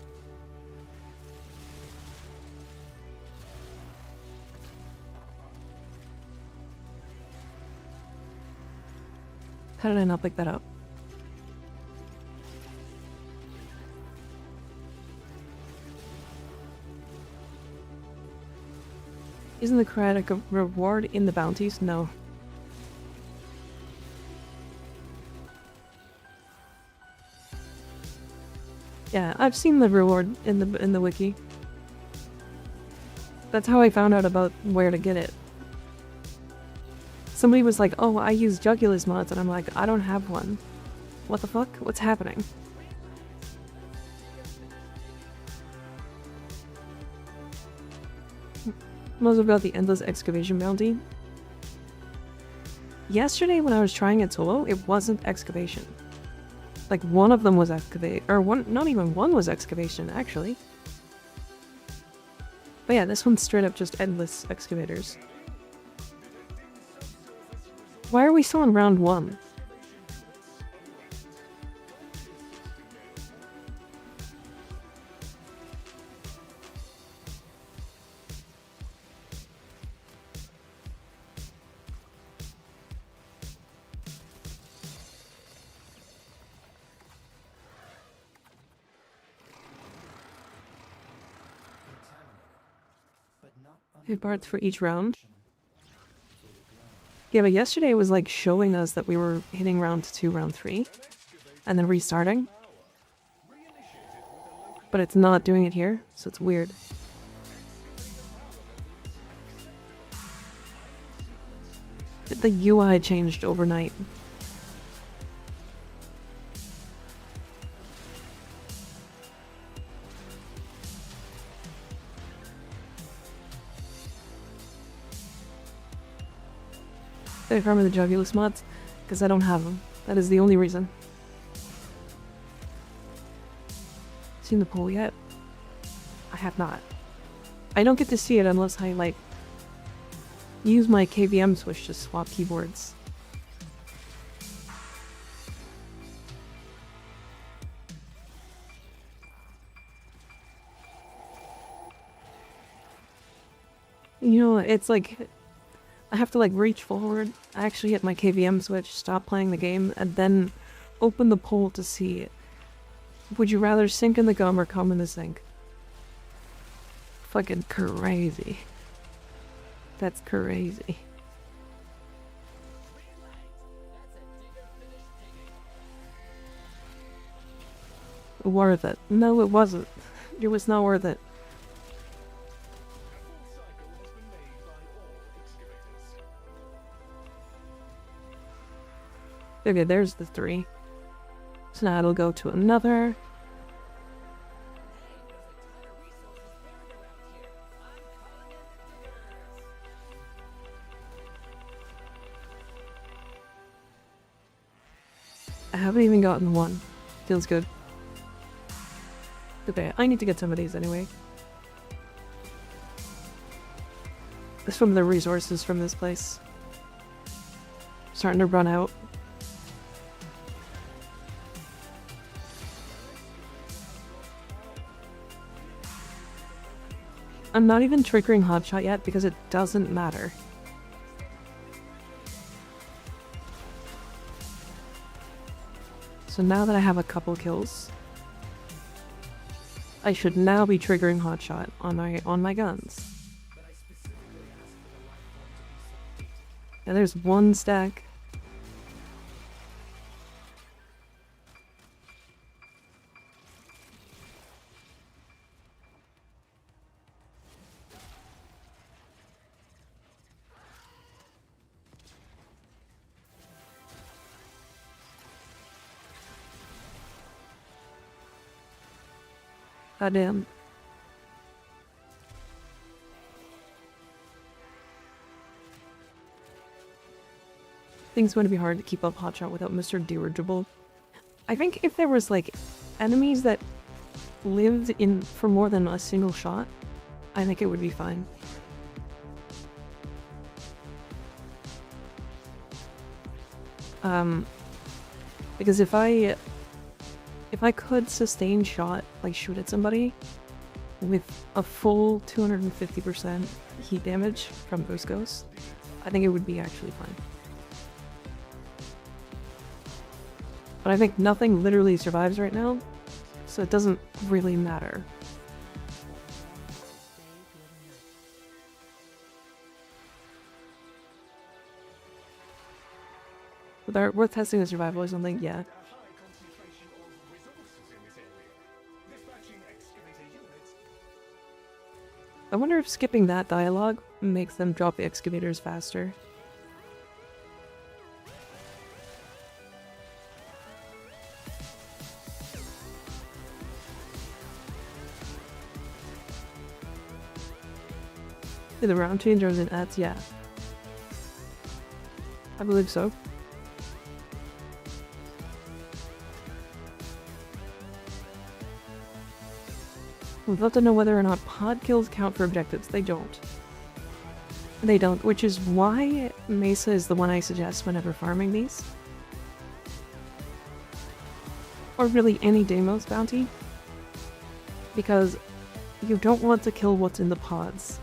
How did I not pick that up? Isn't the cryotic a reward in the bounties? No. Yeah, I've seen the reward in the wiki. That's how I found out about where to get it. Somebody was like, "Oh, I use Jugulus mods," and I'm like, "I don't have one. What the fuck? What's happening?" most about the endless excavation bounty. Yesterday when I was trying it solo, it wasn't excavation. Like one of them was excavate, or one, not even one was excavation actually. But yeah, this one's straight up just endless excavators. Why are we still in round 1? Hit parts for each round. Yeah, but yesterday it was like showing us that we were hitting round 2, round 3, and then restarting. But it's not doing it here, so it's weird. The UI changed overnight. I farm the Jugulus mods because I don't have them. That is the only reason. Seen the poll yet? I have not. I don't get to see it unless I like use my KVM switch to swap keyboards. You know, it's like I have to like reach forward, actually hit my KVM switch, stop playing the game, and then open the poll to see it. Would you rather sink in the gum or come in the sink? Fucking crazy. That's crazy. Worth it. No, it wasn't. It was not worth it. Okay, there's the 3. So now it'll go to another. I haven't even gotten one. Feels good. Okay, I need to get some of these anyway. It's from the resources from this place. Starting to run out. I'm not even triggering Hotshot yet because it doesn't matter. So now that I have a couple kills, I should now be triggering Hotshot on my guns. And there's one stack. Goddamn. Things going to be hard to keep up Hotshot without Mr. Dirigible. I think if there was like enemies that lived in for more than a single shot, I think it would be fine. Because if I could sustain shot, like shoot at somebody with a full 250% heat damage from Boost Ghost, I think it would be actually fine. But I think nothing literally survives right now, so it doesn't really matter. But worth testing the survival or something, yeah. I wonder if skipping that dialogue makes them drop the excavators faster. The round changers in ads, yeah. I believe so. We'd love to know whether or not pod kills count for objectives. They don't. They don't, which is why Mesa is the one I suggest whenever farming these. Or really any Deimos bounty. Because you don't want to kill what's in the pods.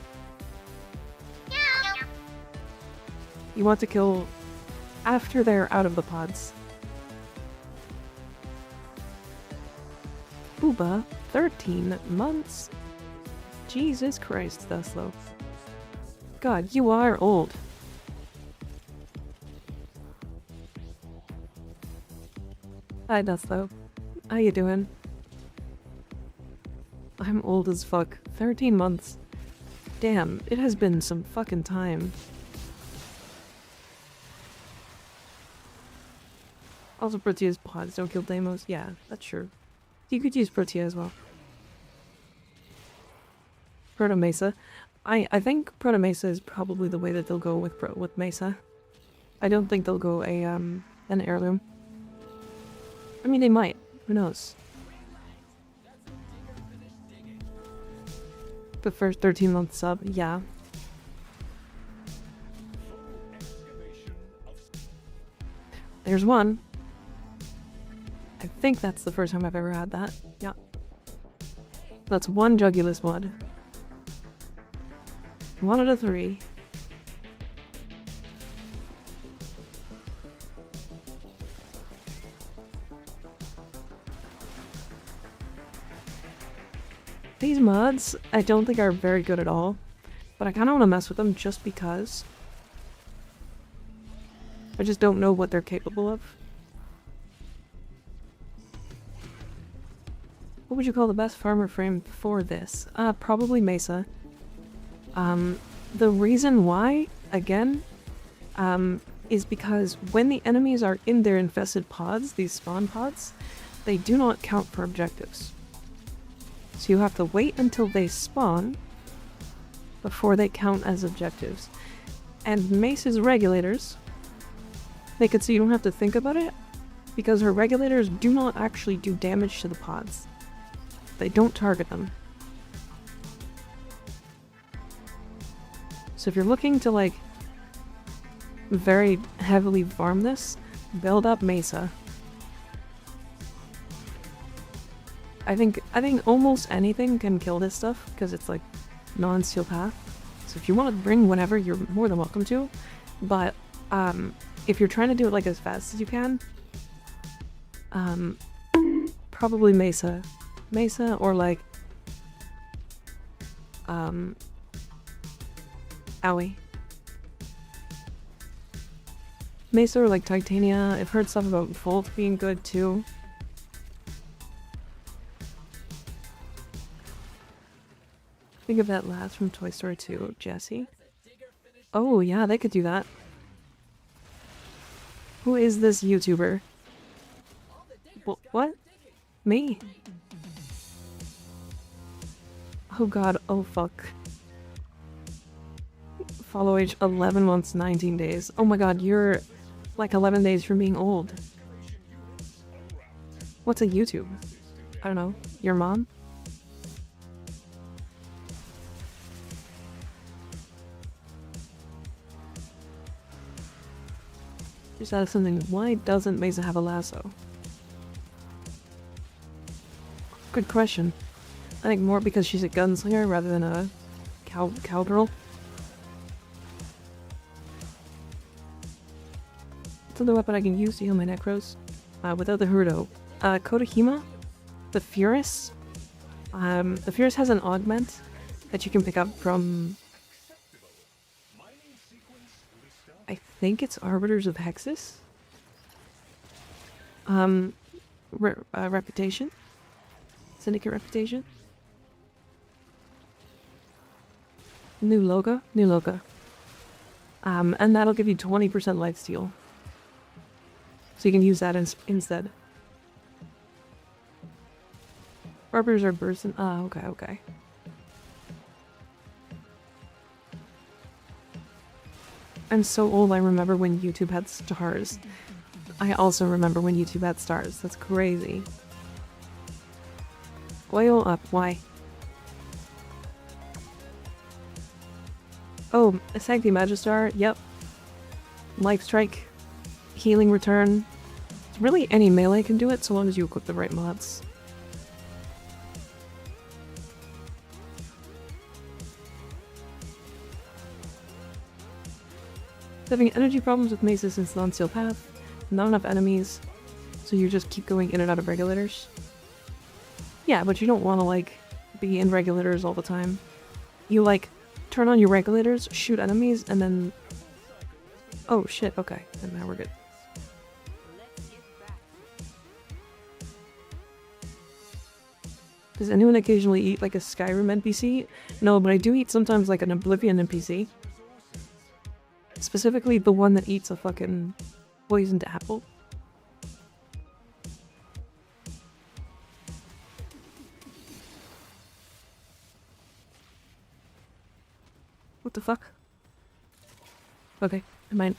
You want to kill after they're out of the pods. Booba, 13 months? Jesus Christ, that's slow. God, you are old. Hi, Duslo. How you doing? I'm old as fuck. 13 months. Damn, it has been some fucking time. Also, Protea's pods don't kill Deimos. Yeah, that's true. You could use Protea as well. Proto Mesa. I think Proto Mesa is probably the way that they'll go with Mesa. I don't think they'll go an heirloom. I mean, they might. Who knows? The first 13-month sub, yeah. There's one. I think that's the first time I've ever had that. Yeah. That's one Jugulus mod. 1 out of 3. These mods, I don't think are very good at all, but I kind of want to mess with them just because. I just don't know what they're capable of. What would you call the best farmer frame for this? Probably Mesa. The reason why, again, is because when the enemies are in their infested pods, these spawn pods, they do not count for objectives. So you have to wait until they spawn before they count as objectives. And Mace's regulators make it so you don't have to think about it, because her regulators do not actually do damage to the pods. They don't target them. So if you're looking to, like, very heavily farm this, build up Mesa. I think almost anything can kill this stuff, because it's, like, non-steel path. So if you want to bring whatever, you're more than welcome to. But, if you're trying to do it, like, as fast as you can, probably Mesa. Mesa, or, like, Owie. Mesa or, like, Titania. I've heard stuff about Volt being good, too. Think of that last from Toy Story 2, Jessie. Oh, yeah, they could do that. Who is this YouTuber? What? Me? Oh god, oh fuck. Follow age 11 months, 19 days. Oh my god, you're like 11 days from being old. What's a YouTube? I don't know. Your mom? Just out of something, why doesn't Mesa have a lasso? Good question. I think more because she's a gunslinger rather than a cowgirl. What's another weapon I can use to heal my necros? Without the Hurdo. Kodahima? The Furus? The Furus has an augment that you can pick up from... I think it's Arbiters of Hexus? Reputation? Syndicate Reputation? New logo? New logo. And that'll give you 20% lifesteal. So you can use that instead. Arbiters are bursting. Ah, okay, okay. I'm so old, I remember when YouTube had stars. I also remember when YouTube had stars. That's crazy. Oil up, why? Oh, a Sancti Magistar, yep. Life Strike. Healing Return. Really, any melee can do it, so long as you equip the right mods. Having energy problems with Maces since non-steel path, not enough enemies, so you just keep going in and out of regulators. Yeah, but you don't want to, like, be in regulators all the time. You, like, turn on your regulators, shoot enemies, and then... Oh, shit, okay. And now we're good. Does anyone occasionally eat, like, a Skyrim NPC? No, but I do eat sometimes, like, an Oblivion NPC. Specifically the one that eats a fucking poisoned apple. What the fuck? Okay, I might...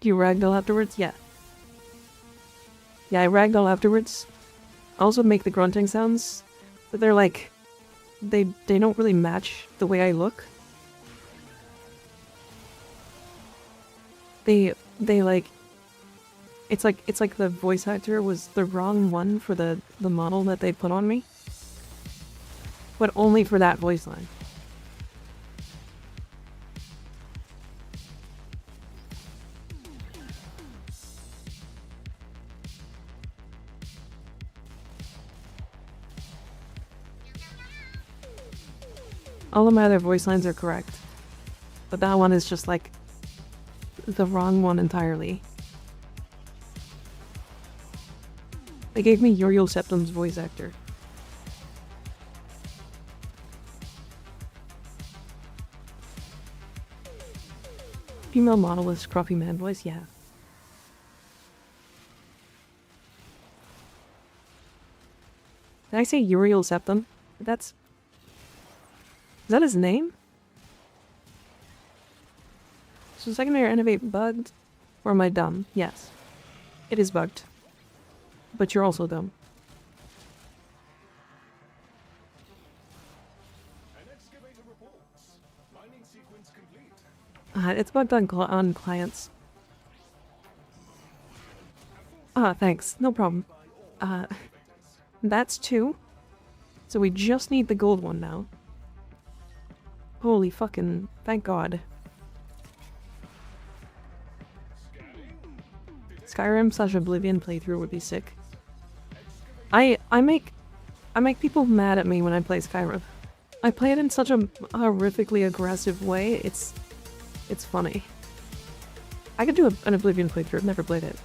Do you ragdoll afterwards? Yeah. Yeah, I ragdoll afterwards. I also make the grunting sounds, but they're like... They don't really match the way I look. They like... It's like the voice actor was the wrong one for the model that they put on me. But only for that voice line. All of my other voice lines are correct. But that one is just like the wrong one entirely. They gave me Uriel Septim's voice actor. Female model with scruffy man voice, yeah. Did I say Uriel Septim? That's... Is that his name? So secondary innovate bugged? Or am I dumb? Yes. It is bugged. But you're also dumb. It's bugged on clients. Thanks. No problem. That's 2. So we just need the gold one now. Holy fucking... Thank God. Skyrim / Oblivion playthrough would be sick. I make people mad at me when I play Skyrim. I play it in such a horrifically aggressive way, it's funny. I could do an Oblivion playthrough, I've never played it.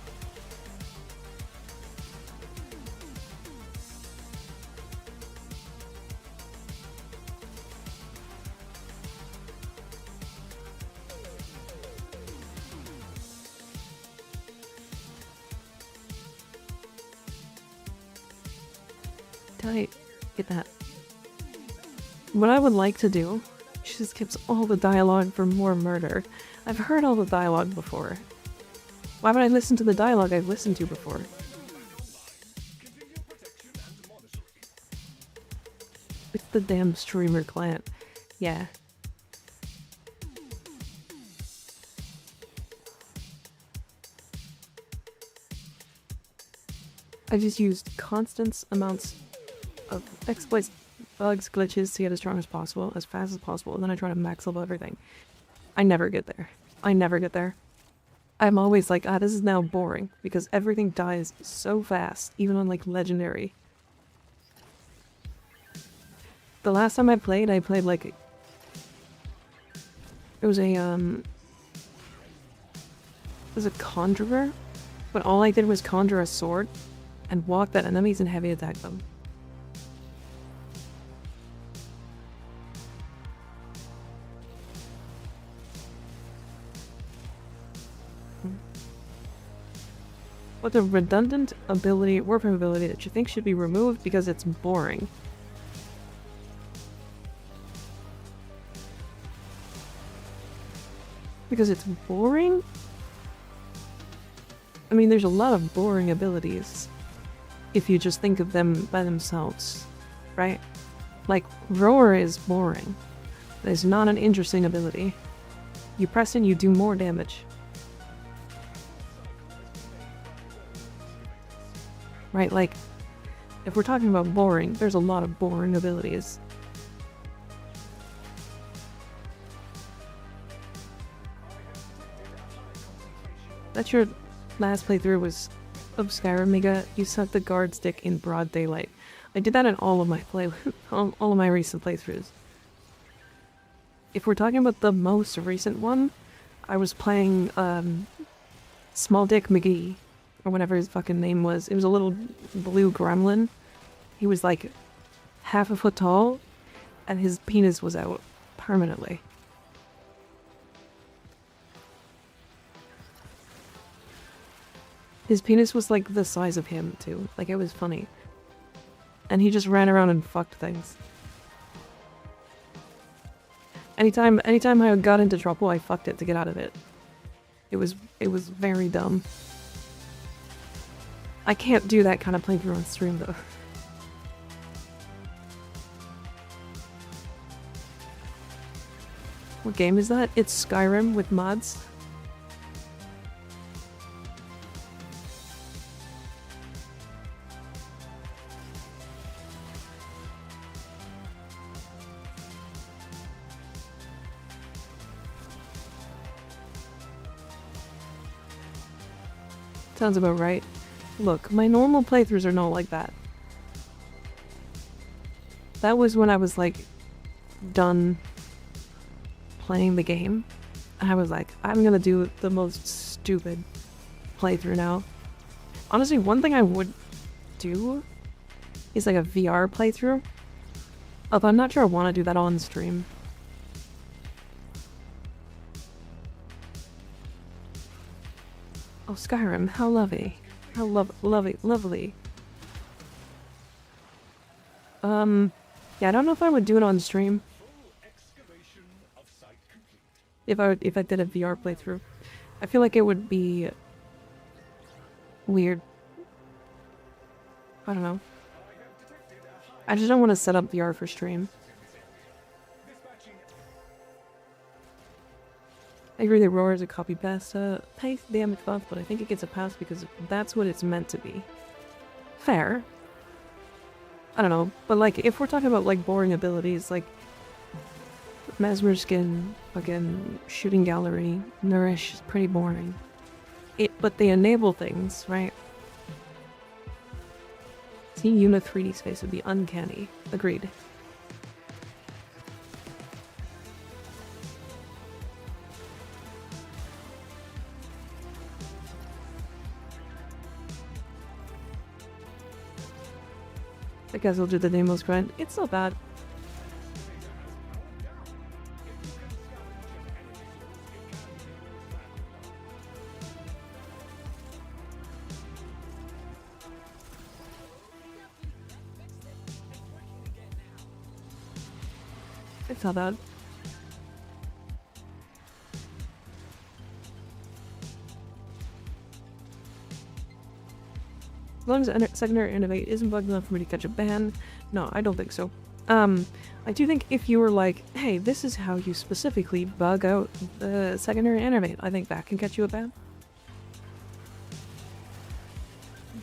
Tight. Get that. What I would like to do, she just skips all the dialogue for more murder. I've heard all the dialogue before. Why would I listen to the dialogue I've listened to before? It's the damn streamer client. Yeah. I just used constant amounts of exploits, bugs, glitches to get as strong as possible, as fast as possible, and then I try to max level everything. I never get there. I never get there. I'm always like, this is now boring, because everything dies so fast, even on, like, legendary. The last time I played like... It was a, It was a conjurer, but all I did was conjure a sword, and walk at enemies and heavy attack them. What's a redundant ability, Warframe ability that you think should be removed because it's boring? Because it's boring? I mean, there's a lot of boring abilities if you just think of them by themselves, right? Like, Roar is boring. It's not an interesting ability. You press in, you do more damage. Right, like, if we're talking about boring, there's a lot of boring abilities. That's your last playthrough was of Skyrim, Mega. You sucked the guard stick in broad daylight. I did that in all of my all of my recent playthroughs. If we're talking about the most recent one, I was playing Small Dick McGee, or whatever his fucking name was. It was a little blue gremlin. He was like half a foot tall, and his penis was out permanently. His penis was like the size of him too. Like, it was funny. And he just ran around and fucked things. Anytime I got into trouble, I fucked it to get out of it. It was very dumb. I can't do that kind of playthrough on stream though. What game is that? It's Skyrim with mods. Sounds about right. Look, my normal playthroughs are not like that. That was when I was like done playing the game. And I was like, I'm gonna do the most stupid playthrough now. Honestly, one thing I would do is like a VR playthrough. Although I'm not sure I want to do that on stream. Oh, Skyrim, how lovely. How lovely. Yeah, I don't know if I would do it on stream. If I did a VR playthrough. I feel like it would be weird. I don't know. I just don't want to set up VR for stream. I agree that Roar is a copy paste damage buff, but I think it gets a pass because that's what it's meant to be. Fair. I don't know, but like, if we're talking about like boring abilities, like Mesmer Skin, fucking Shooting Gallery, Nourish is pretty boring. But they enable things, right? Seeing Yuna 3D space would be uncanny. Agreed. I guess I'll do the Deimos grind. It's not bad. It's not bad. As long as secondary innovate isn't bugged enough for me to catch a ban. No, I don't think so. I do think if you were like, hey, this is how you specifically bug out the secondary innovate, I think that can catch you a ban.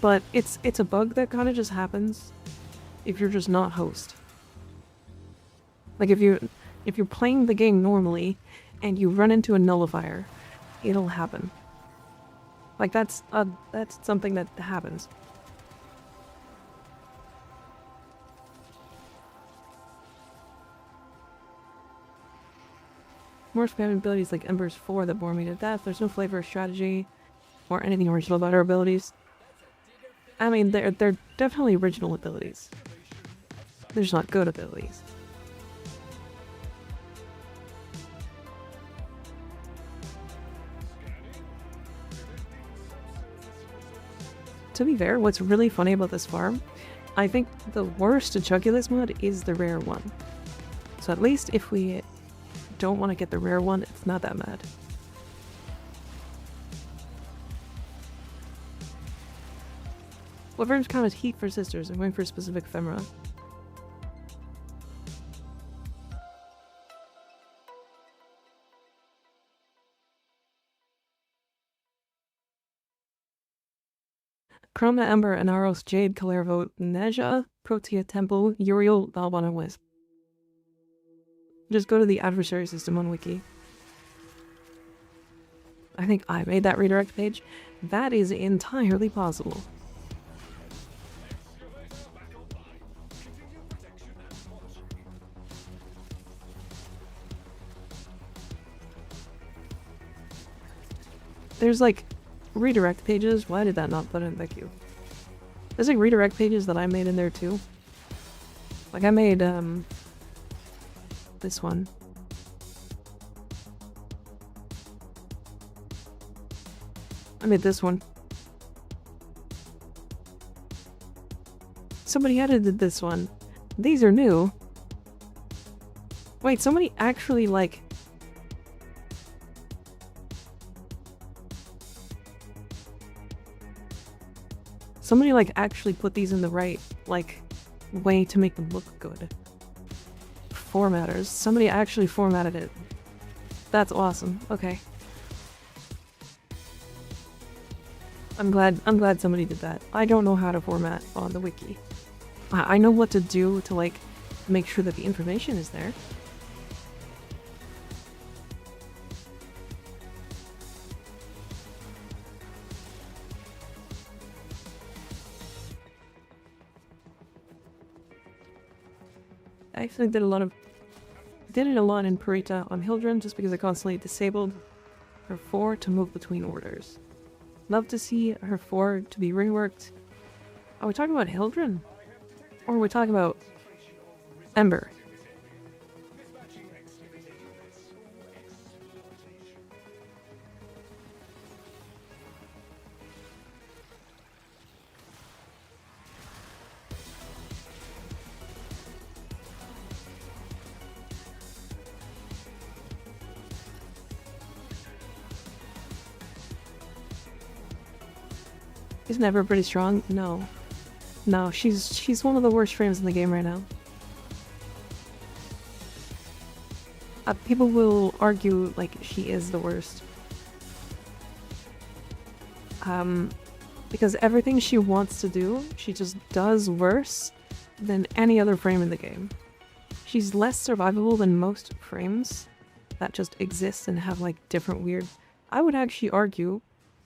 But it's a bug that kind of just happens if you're just not host. Like if you're playing the game normally and you run into a nullifier, it'll happen. Like that's something that happens. More spamming abilities like Embers 4 that bore me to death. There's no flavor or strategy or anything original about our abilities. I mean, they're definitely original abilities. They're just not good abilities. To be fair, what's really funny about this farm, I think the worst Chunkulus mod is the rare one. So at least if we don't want to get the rare one, it's not that bad. What frames count as heat for sisters? I'm going for a specific ephemera. Chroma Ember, Anaros, Jade, Kalervo, Neja, Protea Temple, Uriel, Balbana Wisp. Just go to the adversary system on Wiki. I think I made that redirect page. That is entirely possible. There's like redirect pages. Why did that not put in? Thank you. There's like redirect pages that I made in there too. Like I made this one. I made this one. Somebody edited this one. These are new. Wait, somebody actually like... Somebody like actually put these in the right like way to make them look good. Formatters. Somebody actually formatted it. That's awesome. Okay. I'm glad somebody did that. I don't know how to format on the wiki. I know what to do to like make sure that the information is there. I actually did it a lot in Purita on Hildren just because I constantly disabled her 4 to move between orders. Love to see her 4 to be reworked. Are we talking about Hildren? Or are we talking about Ember? Isn't Ember pretty strong? No. No, she's one of the worst frames in the game right now. People will argue like she is the worst. Because everything she wants to do, she just does worse than any other frame in the game. She's less survivable than most frames that just exist and have like different weird... I would actually argue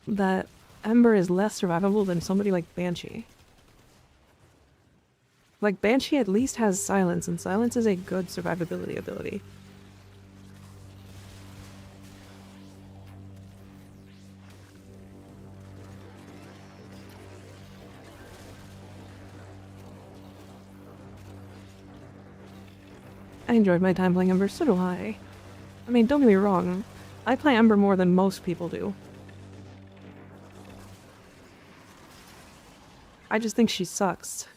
that Ember is less survivable than somebody like Banshee. Like, Banshee at least has Silence, and Silence is a good survivability ability. I enjoyed my time playing Ember, so do I. I mean, don't get me wrong, I play Ember more than most people do. I just think she sucks.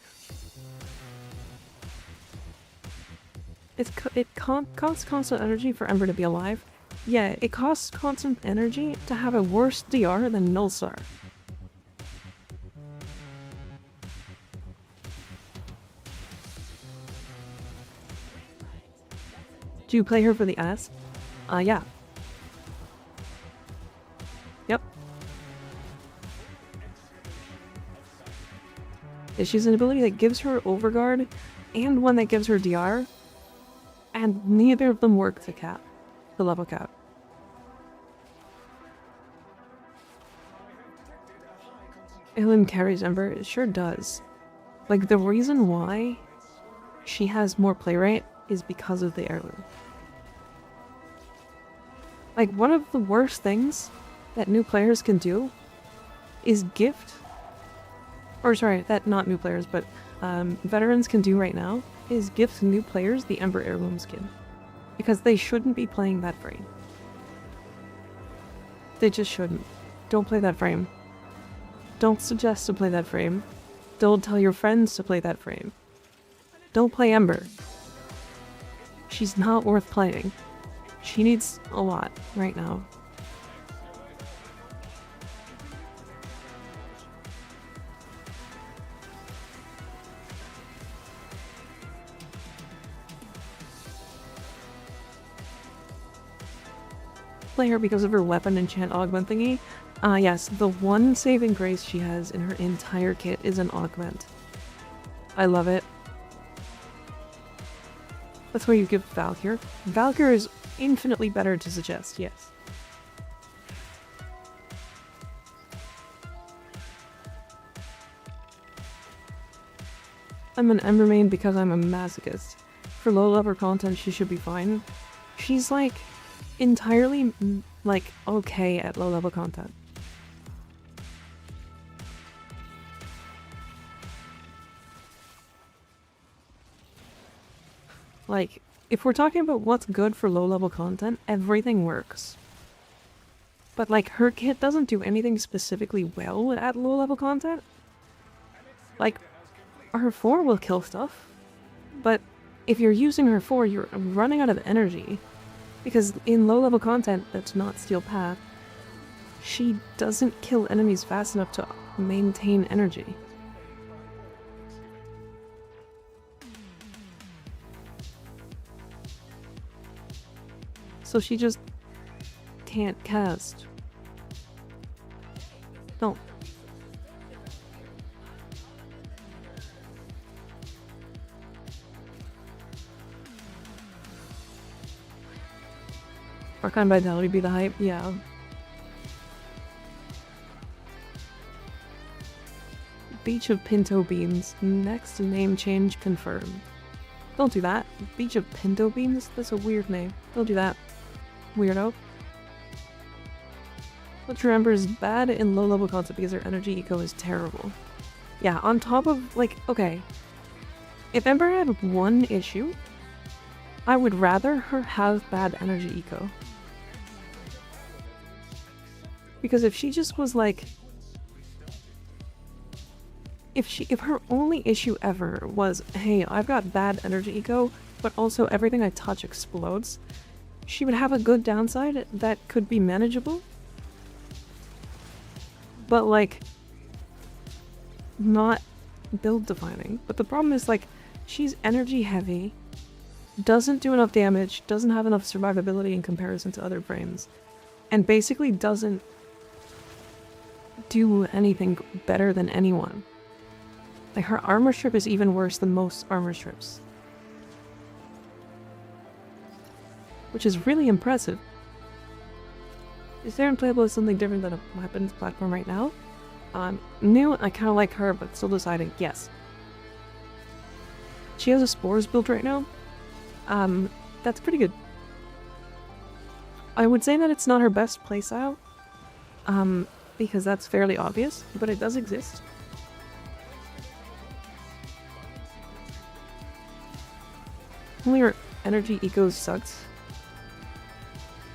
It costs constant energy for Ember to be alive. Yeah, it costs constant energy to have a worse DR than Nullstar. Do you play her for the ass? Yeah. Yep. She's an ability that gives her Overguard, and one that gives her DR, and neither of them work to level cap. Ilin carries Ember, it sure does. Like, the reason why she has more play rate is because of the heirloom. Like, one of the worst things that new players can do is gift... Or sorry, that not new players, but veterans can do right now is gift new players the Ember Heirloom skin. Because they shouldn't be playing that frame. They just shouldn't. Don't play that frame. Don't suggest to play that frame. Don't tell your friends to play that frame. Don't play Ember. She's not worth playing. She needs a lot right now. play her because of her weapon enchant augment thingy. Yes, the one saving grace she has in her entire kit is an augment. I love it. That's why you give Valkyr. Valkyr is infinitely better to suggest, yes. I'm an Ember main because I'm a masochist. For low level content, she should be fine. She's like entirely like okay at low level content. Like, if we're talking about what's good for low level content, everything works. But like, her kit doesn't do anything specifically well at low level content. Like, her 4 will kill stuff, but if you're using her 4, you're running out of energy. Because in low level content that's not Steel Path, she doesn't kill enemies fast enough to maintain energy. So she just can't cast. No. Archon Vitality be the hype? Yeah. Beach of Pinto Beans. Next name change confirmed. Don't do that. Beach of Pinto Beans? That's a weird name. Don't do that. Weirdo. But remember is bad in low level content because her energy eco is terrible. Yeah, on top of, like, okay. If Ember had one issue, I would rather her have bad energy eco. Because if she just was like, if her only issue ever was, hey, I've got bad energy eco, but also everything I touch explodes, she would have a good downside that could be manageable. But like, not build defining. But the problem is like, she's energy heavy, doesn't do enough damage, doesn't have enough survivability in comparison to other frames, and basically doesn't do anything better than anyone. Like, her armor strip is even worse than most armor strips. Which is really impressive. Is there unplayable something different than a weapons platform right now? New, I kind of like her, but still deciding, yes. She has a Spores build right now. That's pretty good. I would say that it's not her best playstyle, because that's fairly obvious, but it does exist. Only her energy eco sucks.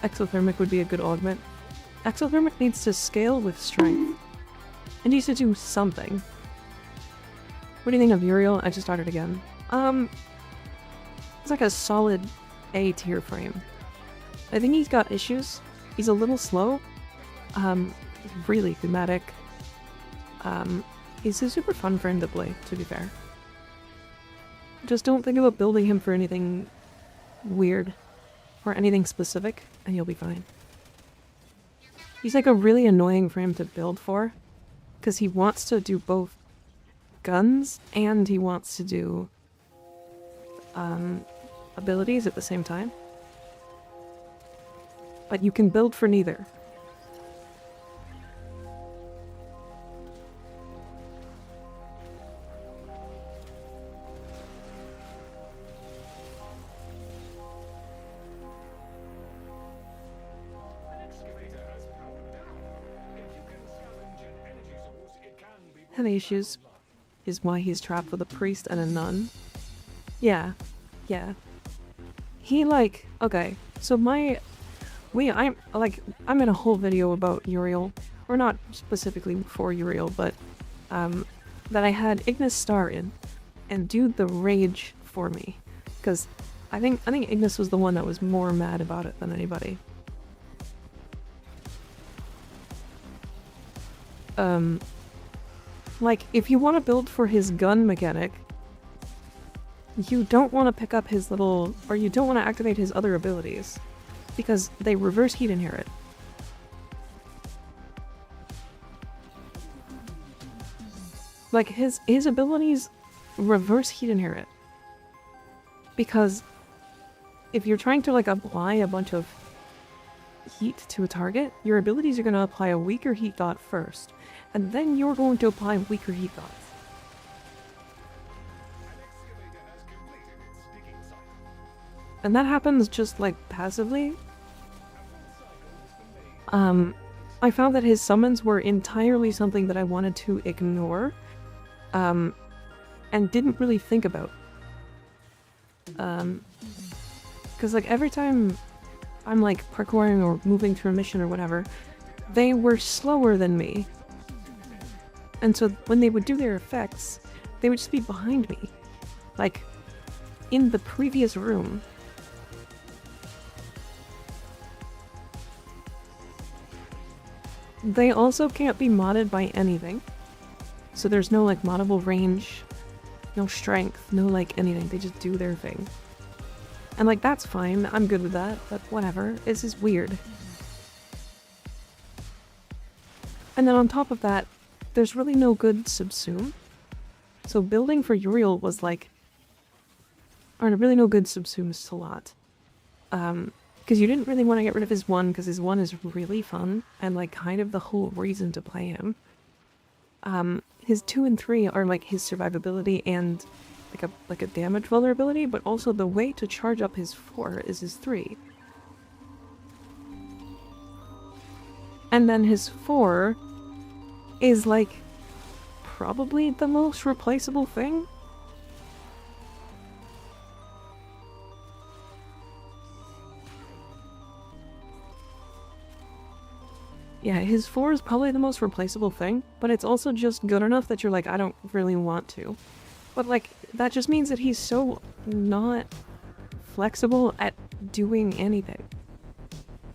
Exothermic would be a good augment. Exothermic needs to scale with strength. It needs to do something. What do you think of Uriel? I just started again. It's like a solid A tier frame. I think he's got issues. He's a little slow. He's really thematic. He's a super fun frame to play, to be fair. Just don't think about building him for anything weird or anything specific, and you'll be fine. He's like a really annoying frame to build for, because he wants to do both guns and he wants to do abilities at the same time. But you can build for neither. Have issues is why he's trapped with a priest and a nun. Yeah. He like, okay, so I'm in a whole video about Uriel, or not specifically for Uriel, but that I had Ignis Star in and do the rage for me, because I think Ignis was the one that was more mad about it than anybody. Like, if you want to build for his gun mechanic, you don't want to pick up his little, or you don't want to activate his other abilities. because they reverse heat inherit. Like, his abilities reverse heat inherit. Because if you're trying to, like, apply a bunch of heat to a target, your abilities are going to apply a weaker heat dot first, and then you're going to apply weaker heat dots. And that happens just, like, passively. I found that his summons were entirely something that I wanted to ignore, and didn't really think about. Because, like, every time I'm, like, parkouring or moving through a mission or whatever, they were slower than me. And so when they would do their effects, they would just be behind me. Like, in the previous room. They also can't be modded by anything. So there's no, like, moddable range, no strength, no, like, anything. They just do their thing. And, like, that's fine. I'm good with that, but whatever. It's just weird. And then on top of that, there's really no good subsume. So building for Uriel was, like... Or really no good subsume Salat. Because you didn't really want to get rid of his 1, because his 1 is really fun, and, like, kind of the whole reason to play him. His 2 and 3 are, like, his survivability and like a damage vulnerability, but also the way to charge up his 4 is his 3. And then his 4 is, like, probably the most replaceable thing. Yeah, his 4 is probably the most replaceable thing, but it's also just good enough that you're like, I don't really want to. But, like, that just means that he's so not flexible at doing anything.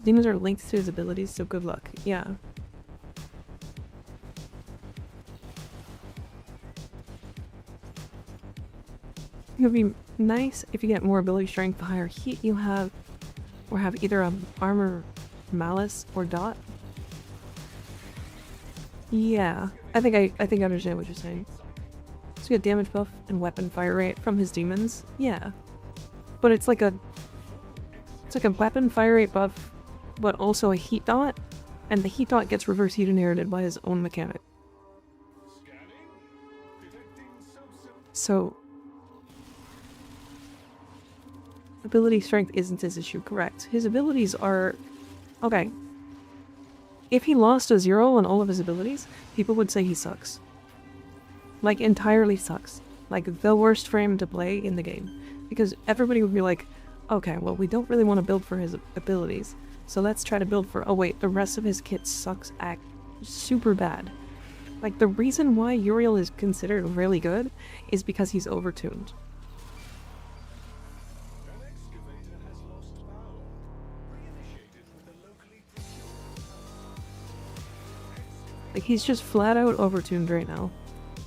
Demons are linked to his abilities, so good luck. Yeah. It would be nice if you get more ability strength the higher heat you have, or have either a armor malice or dot. Yeah, I think I understand what you're saying. So you get damage buff and weapon fire rate from his demons. Yeah. But it's like a weapon fire rate buff, but also a heat dot, and the heat dot gets reverse heat inherited by his own mechanic. So ability strength isn't his issue, correct. His abilities are okay. If he lost a 0 on all of his abilities, people would say he sucks. Like, entirely sucks. Like, the worst frame to play in the game. Because everybody would be like, okay, well, we don't really want to build for his abilities, so let's try to build for, oh wait, the rest of his kit sucks super bad. Like, the reason why Uriel is considered really good is because he's overtuned. Like, he's just flat out overtuned right now.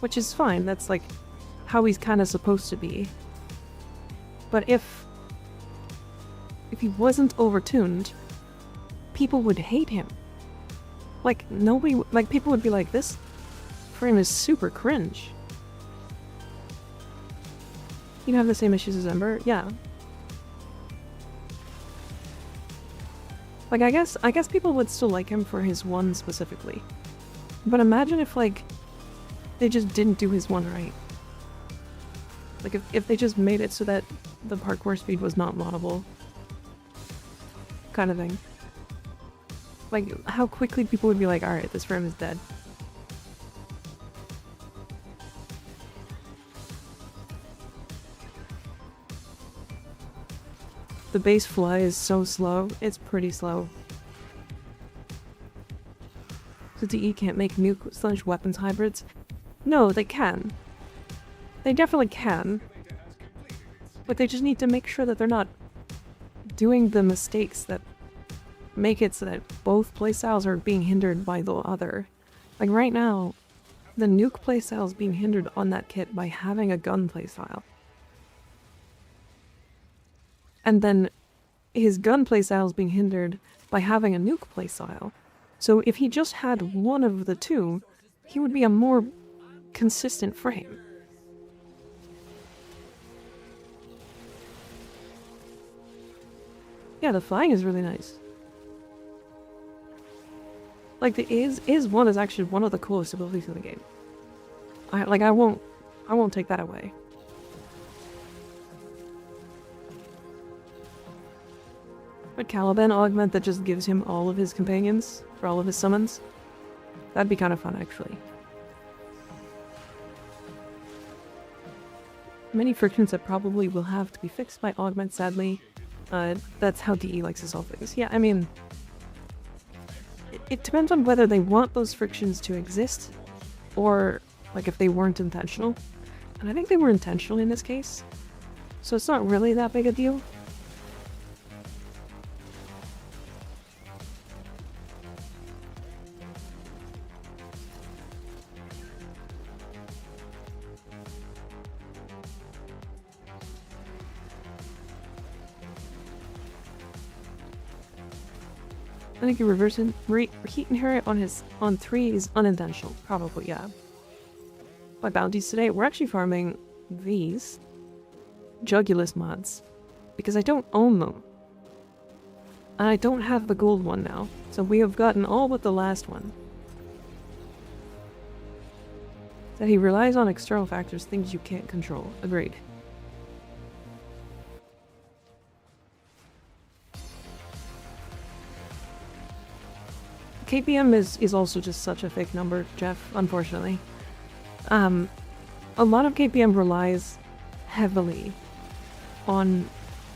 Which is fine, that's like how he's kind of supposed to be. But if he wasn't overtuned, people would hate him. Like, nobody, like, people would be like, this frame is super cringe. You'd have the same issues as Ember, yeah. Like, I guess people would still like him for his 1 specifically. But imagine if, like, they just didn't do his 1 right. Like, if they just made it so that the parkour speed was not moddable. Kind of thing. Like, how quickly people would be like, alright, this frame is dead. The base fly is so slow, it's pretty slow. So DE can't make nuke/weapons hybrids? No, they can. They definitely can. But they just need to make sure that they're not doing the mistakes that make it so that both playstyles are being hindered by the other. Like right now, the nuke playstyle is being hindered on that kit by having a gun playstyle. And then his gun playstyle is being hindered by having a nuke playstyle. So if he just had one of the two, he would be a more consistent frame. Yeah, the flying is really nice. Like, the is one is actually one of the coolest abilities in the game. I won't take that away. But Caliban augment that just gives him all of his companions for all of his summons? That'd be kind of fun, actually. Many frictions that probably will have to be fixed by augment, sadly. That's how DE likes to solve things. Yeah, I mean, it depends on whether they want those frictions to exist, or like if they weren't intentional. And I think they were intentional in this case, so it's not really that big a deal. I think you're reversing heat inherit on 3 is unintentional. Probably, yeah. My bounties today, we're actually farming these Jugulus mods because I don't own them. And I don't have the gold one now, so we have gotten all but the last one. That he relies on external factors, things you can't control. Agreed. KPM is also just such a fake number, Jeff, unfortunately. A lot of KPM relies heavily on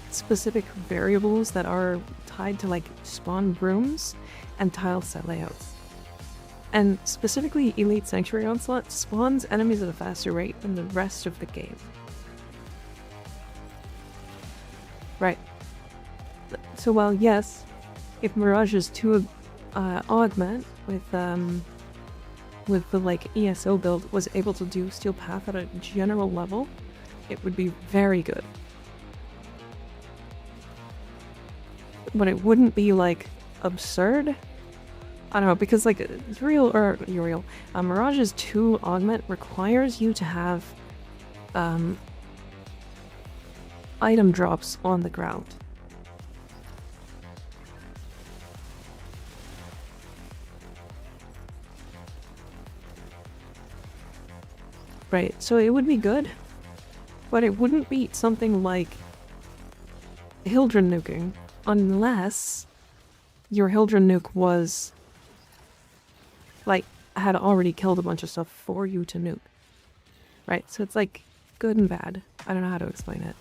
specific variables that are tied to like spawn rooms and tile set layouts. And specifically Elite Sanctuary Onslaught spawns enemies at a faster rate than the rest of the game. Right. So while yes, if Mirage's 2 augment with the like ESO build was able to do Steel Path at a general level, it would be very good. But it wouldn't be like absurd. I don't know, because like Mirage's 2 augment requires you to have item drops on the ground. Right, so it would be good, but it wouldn't beat something like Hildren nuking, unless your Hildren nuke was, like, had already killed a bunch of stuff for you to nuke. Right, so it's like good and bad. I don't know how to explain it.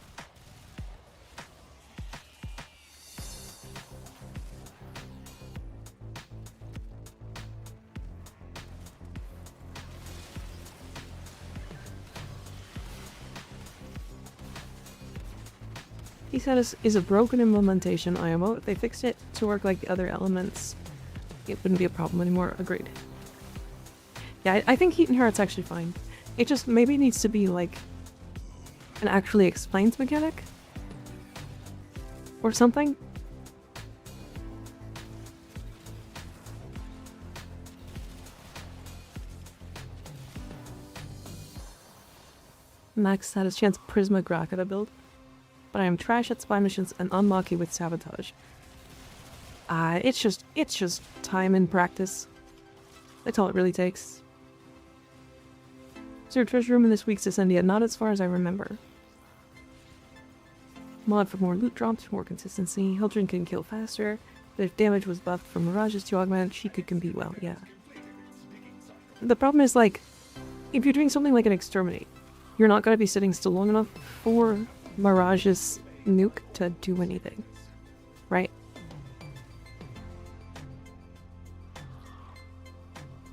He said is a broken implementation IMO. If they fixed it to work like the other elements, it wouldn't be a problem anymore. Agreed. Yeah, I think Heat Inherit's actually fine. It just maybe needs to be like an actually explained mechanic or something. Max had his chance Prisma Grakata build, but I am trash at spy missions and unlucky with sabotage. It's just time and practice. That's all it really takes. Is there a treasure room in this week's Ascendia? Not as far as I remember. Mod for more loot drops, more consistency. Hildren can kill faster, but if damage was buffed from Mirage's 2 augment, she could compete well, yeah. The problem is, like, if you're doing something like an exterminate, you're not going to be sitting still long enough for Mirage's nuke to do anything, right?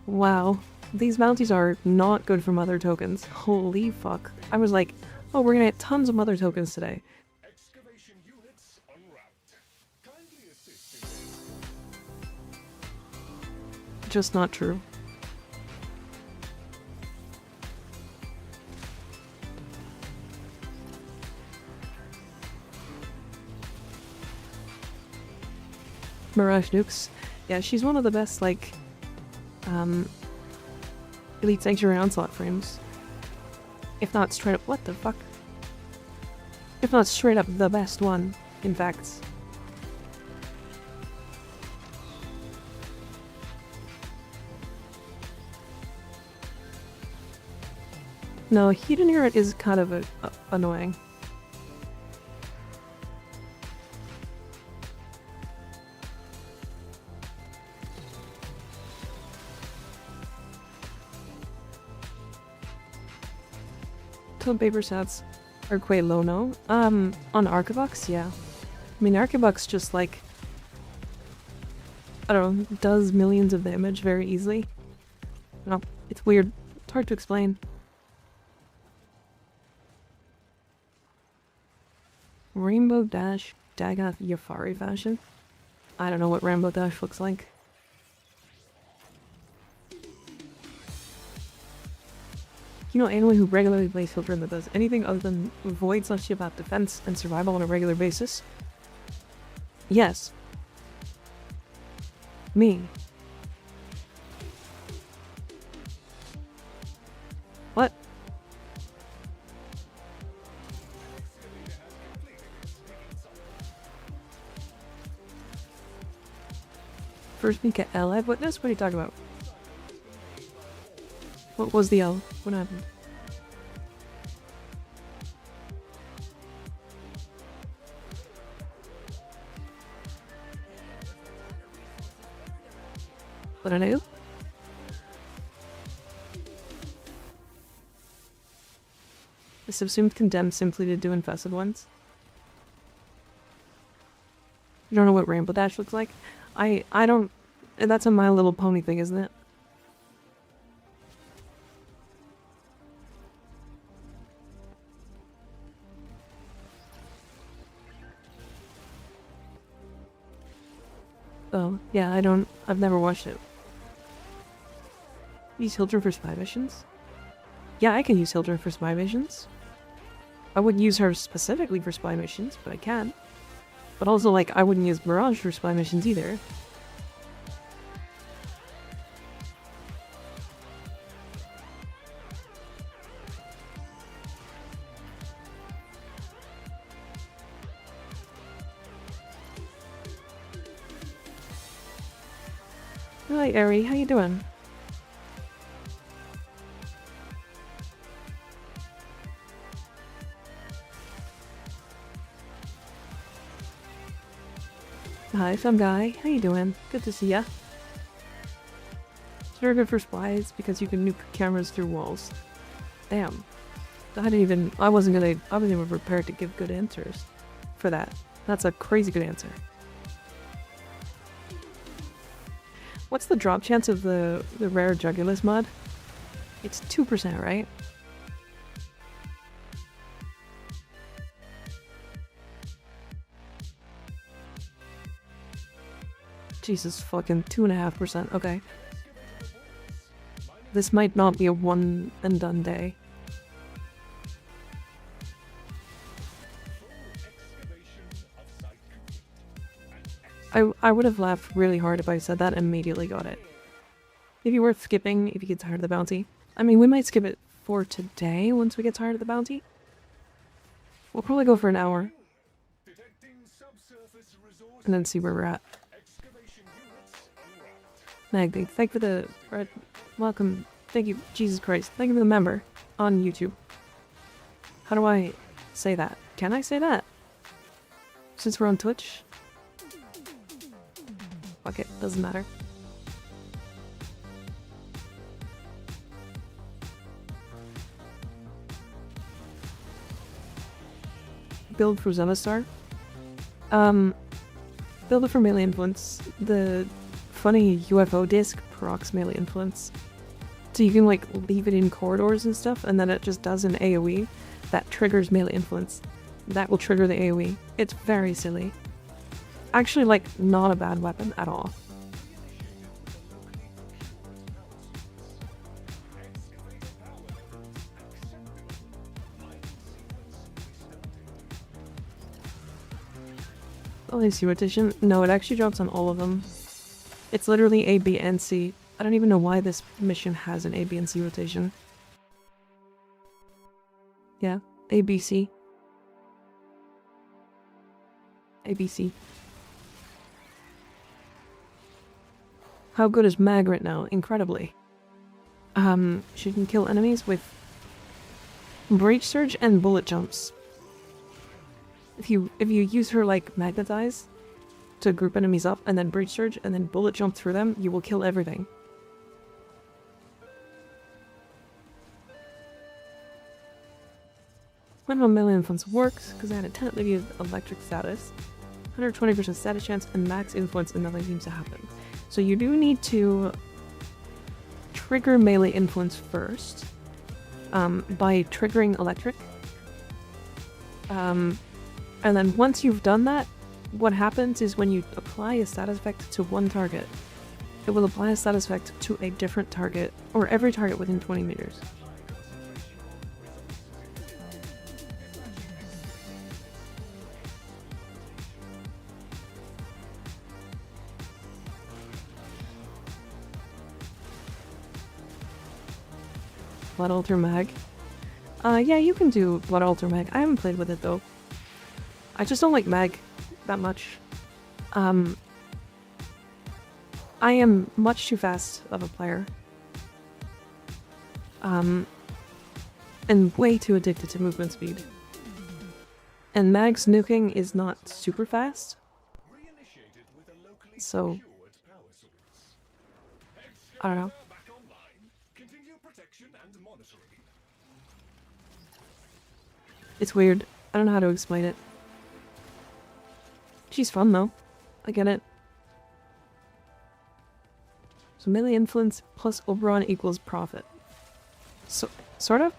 Wow, these bounties are not good for mother tokens. Holy fuck. I was like, oh, we're gonna get tons of mother tokens today. Just not true. Mirage Nukes. Yeah, she's one of the best, like, Elite Sanctuary Onslaught frames. If not straight up, what the fuck? If not straight up the best one, in fact. No, Hidden Urine is kind of annoying. Toilet paper stats are quite low now. On Archivox, yeah. I mean, Archivox just, like, I don't know, does millions of damage very easily. No, it's weird. It's hard to explain. Rainbow Dash Dagoth Yafari fashion? I don't know what Rainbow Dash looks like. You know anyone who regularly plays Soulframe that does anything other than void/about defense and survival on a regular basis? Yes. Me. What? First Mika L I've witnessed? What are you talking about? What was the L? What happened? What did I do? I subsumed condemned simply to do infested ones. You don't know what Rainbow Dash looks like? I don't... That's a My Little Pony thing, isn't it? Oh, yeah, I've never watched it. Use Hildren for spy missions? Yeah, I can use Hildren for spy missions. I wouldn't use her specifically for spy missions, but I can. But also, like, I wouldn't use Mirage for spy missions either. Hi, Ari. How you doing? Hi, some guy. How you doing? Good to see ya. It's very good for spies because you can nuke cameras through walls. Damn. I wasn't even prepared to give good answers for that. That's a crazy good answer. What's the drop chance of the rare Jugulus mod? It's 2%, right? Jesus, fucking 2.5%. Okay. This might not be a one and done day. I would have laughed really hard if I said that and immediately got it. Maybe worth skipping if you get tired of the bounty. I mean, we might skip it for today once we get tired of the bounty. We'll probably go for an hour. And then see where we're at. Magdi, thank you for the red. Welcome. Thank you, Jesus Christ. Thank you for the member on YouTube. How do I say that? Can I say that? Since we're on Twitch? Fuck it, doesn't matter. Build for Zemastar? Build it for melee influence. The funny UFO disc procs melee influence. So you can like leave it in corridors and stuff and then it just does an AoE that triggers melee influence. That will trigger the AoE. It's very silly. Actually, like, not a bad weapon at all. AC rotation? No, it actually drops on all of them. It's literally A, B, and C. I don't even know why this mission has an A, B, and C rotation. Yeah, A, B, C. A, B, C. How good is Mag right now? Incredibly. She can kill enemies with Breach Surge and Bullet Jumps. If you use her like Magnetize to group enemies up and then Breach Surge and then Bullet Jump through them, you will kill everything. When a melee influence works, because I had a tentatively used electric status, 120% status chance and max influence and nothing seems to happen. So you do need to trigger melee influence first by triggering electric. And then once you've done that, what happens is when you apply a status effect to one target, it will apply a status effect to a different target, or every target within 20 meters. Blood Altar Mag. Yeah, you can do Blood Altar Mag. I haven't played with it though. I just don't like Mag that much. I am much too fast of a player. And way too addicted to movement speed. And Mag's nuking is not super fast. So, I don't know. It's weird. I don't know how to explain it. She's fun though. I get it. So melee influence plus Oberon equals profit. So, sort of?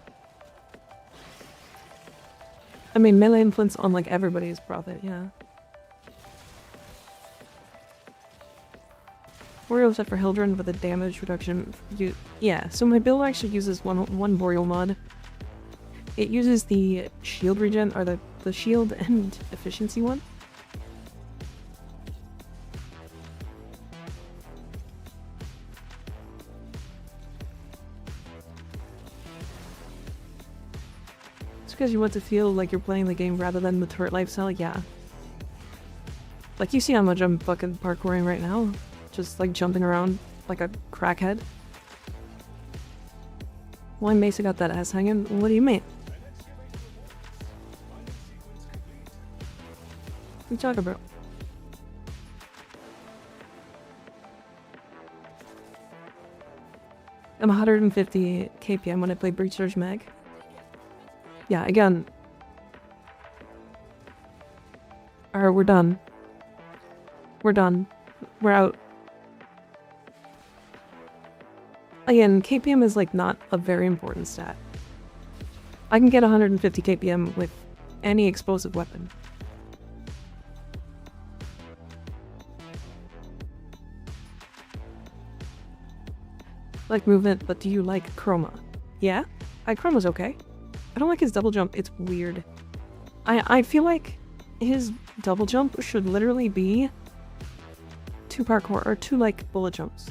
I mean, melee influence on like everybody is profit, yeah. Boreal set for Hildren with a damage reduction. Yeah, so my build actually uses one Boreal mod. It uses the shield regen, or the shield and efficiency one. It's because you want to feel like you're playing the game rather than the turret lifestyle, yeah. Like, you see how much I'm fucking parkouring right now? Just like jumping around like a crackhead. Why Mesa got that ass hanging? What do you mean? What are you talking about? I'm 150 KPM when I play Breach Surge Mag. Yeah, again. Alright, we're done. We're done. We're out. Again, KPM is like not a very important stat. I can get 150 KPM with any explosive weapon. Like movement, but do you like Chroma? Yeah? Chroma's okay. I don't like his double jump, it's weird. I feel like his double jump should literally be 2 parkour, or 2 like bullet jumps.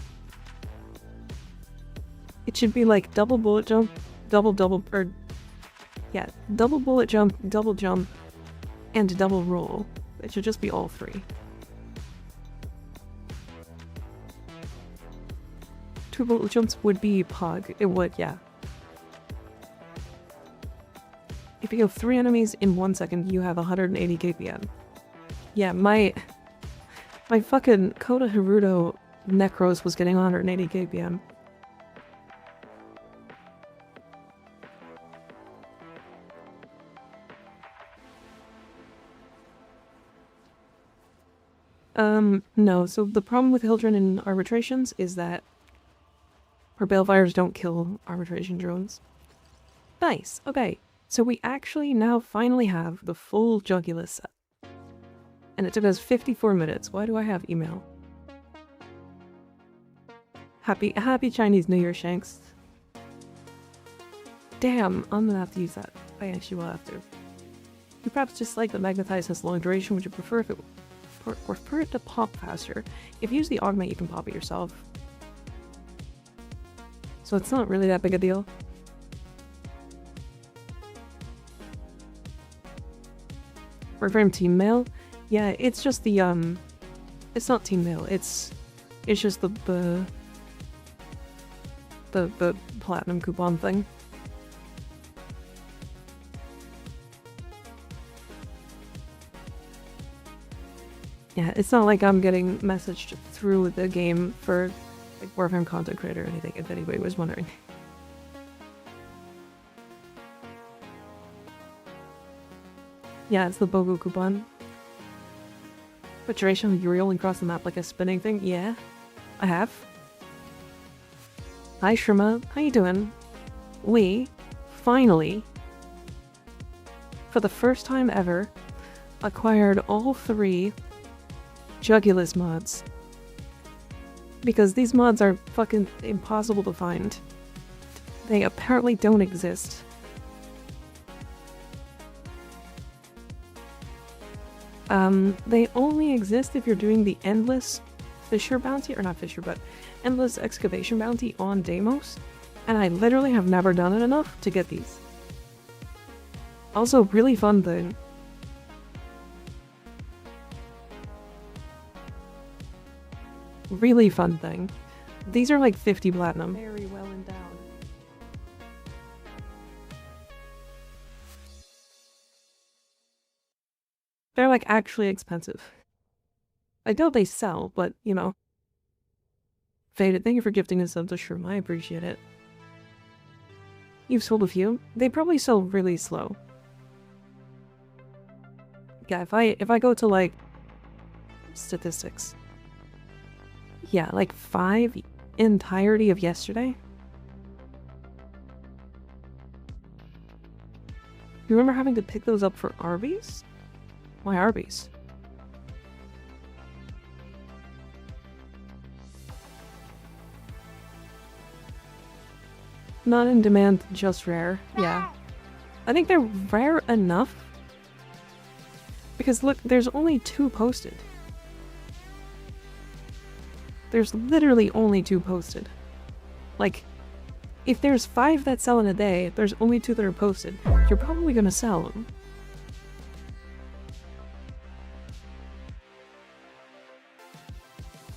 It should be like double bullet jump, double, or yeah, double bullet jump, and double roll. It should just be all 3. 2 bullet jumps would be Pog. It would, yeah. If you kill 3 enemies in 1 second, you have 180 KPM. Yeah, my fucking Kota Hirudo Necros was getting 180 KPM. No, so the problem with Hildren in arbitrations is that her Balefires don't kill arbitration drones. Nice, okay. So we actually now finally have the full Jugular set. And it took us 54 minutes. Why do I have email? Happy Chinese New Year, Shanks. Damn, I'm gonna have to use that. I actually will have to. You perhaps dislike that Magnetize has long duration. Would you prefer if it or for it to pop faster. If you use the augment, you can pop it yourself. So it's not really that big a deal. Warframe team mail? Yeah, it's just the it's not team mail, it's just the platinum coupon thing. Yeah, it's not like I'm getting messaged through the game for like Warframe content creator or anything, if anybody was wondering. Yeah, it's the BOGO coupon. But duration, you rolling across the map like a spinning thing? Yeah, I have. Hi Shrima, how you doing? We, finally, for the first time ever, acquired all 3 Jugulis mods. Because these mods are fucking impossible to find. They apparently don't exist. They only exist if you're doing the endless Fisher bounty, or not Fisher, but endless excavation bounty on Deimos, and I literally have never done it enough to get these. Also, really fun thing. Really fun thing. These are like 50 platinum. Very well endowed. They're like actually expensive. I doubt they sell, but you know. Faded, thank you for gifting us up to Shroom. I appreciate it. You've sold a few? They probably sell really slow. Yeah, if I go to like statistics. Yeah, like 5 entirety of yesterday. You remember having to pick those up for Arby's? Why Arby's? Not in demand, just rare. Yeah. I think they're rare enough. Because look, there's only 2 posted. There's literally only 2 posted. Like, if there's 5 that sell in a day, there's only 2 that are posted. You're probably gonna sell them.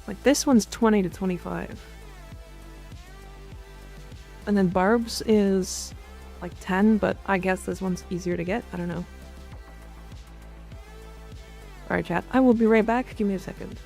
Like, this one's 20 to 25. And then Barb's is like 10, but I guess this one's easier to get. I don't know. Alright, chat. I will be right back. Give me a second.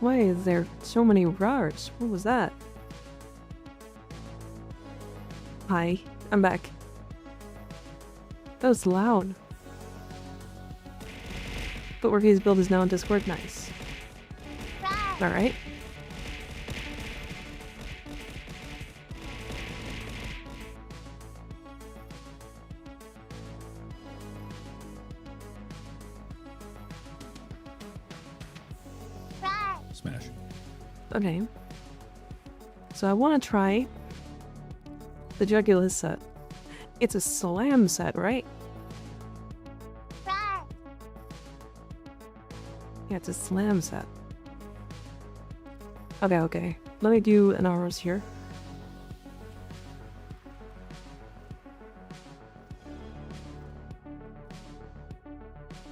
Why is there so many rars? What was that? Hi, I'm back. That was loud. But Warframe's build is now on Discord. Nice. Alright. Smash. Okay. So I want to try the Jugular set. It's a slam set, right? Yeah, it's a slam set. Okay. Let me do an Auros here.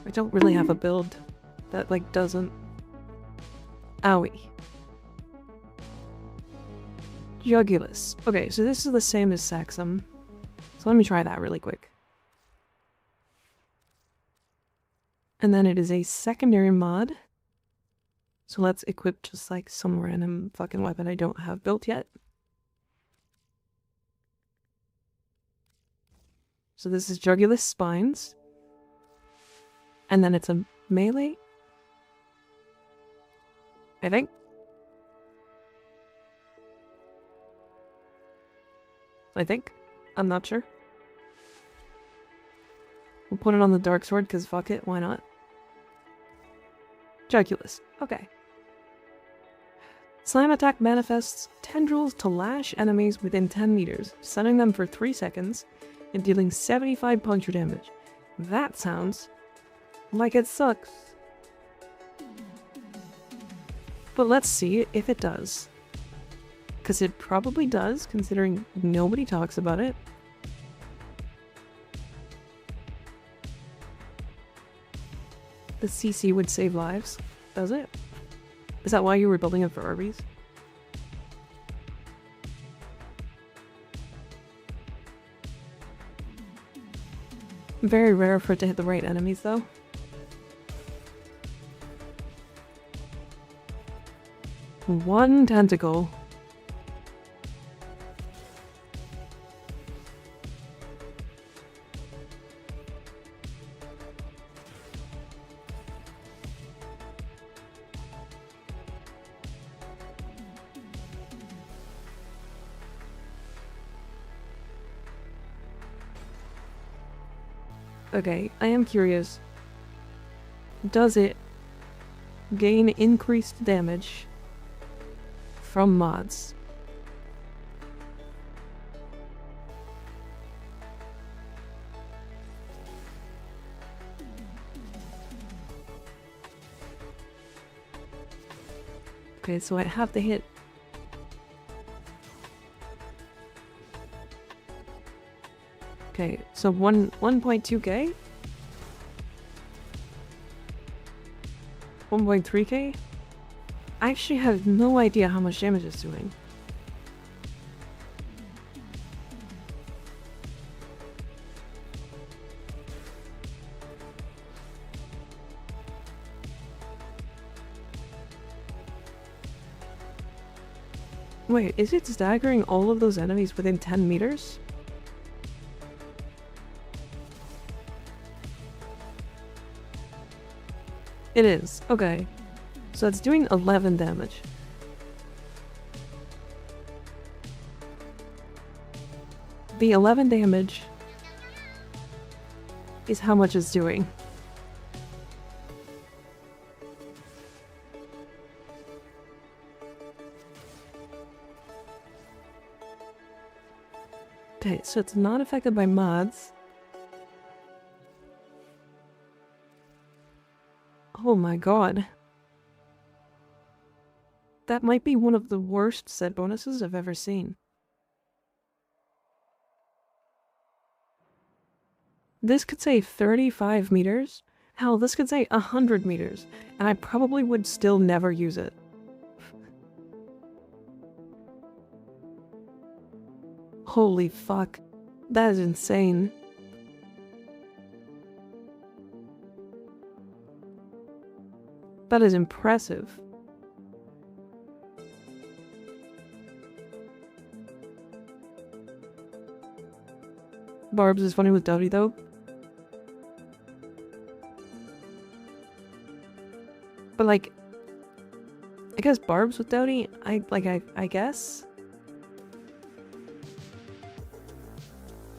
I don't really have a build that, like, doesn't... Owie. Jugulus. Okay, so this is the same as Saxum. So let me try that really quick. And then it is a secondary mod. So let's equip just like some random fucking weapon I don't have built yet. So this is Jugulus Spines. And then it's a melee. I think. I'm not sure. We'll put it on the Dark Sword because fuck it, why not? Jugulus. Okay. Slam attack manifests tendrils to lash enemies within 10 meters, stunning them for 3 seconds and dealing 75 puncture damage. That sounds like it sucks. But let's see if it does. Because it probably does, considering nobody talks about it. The CC would save lives. Does it? Is that why you were building it for Arby's? Very rare for it to hit the right enemies, though. One tentacle. Okay, I am curious. Does it gain increased damage from mods? Okay, so I have to hit... Okay, so 1.2k? 1.3k? I actually have no idea how much damage it's doing. Wait, is it staggering all of those enemies within 10 meters? It is. Okay. So it's doing 11 damage. The 11 damage is how much it's doing. Okay, so it's not affected by mods. Oh my god. That might be one of the worst set bonuses I've ever seen. This could say 35 meters. Hell, this could say 100 meters. And I probably would still never use it. Holy fuck. That is insane. That is impressive. Barbs is funny with Dodie though. But like, I guess Barbs with Dodie, I guess.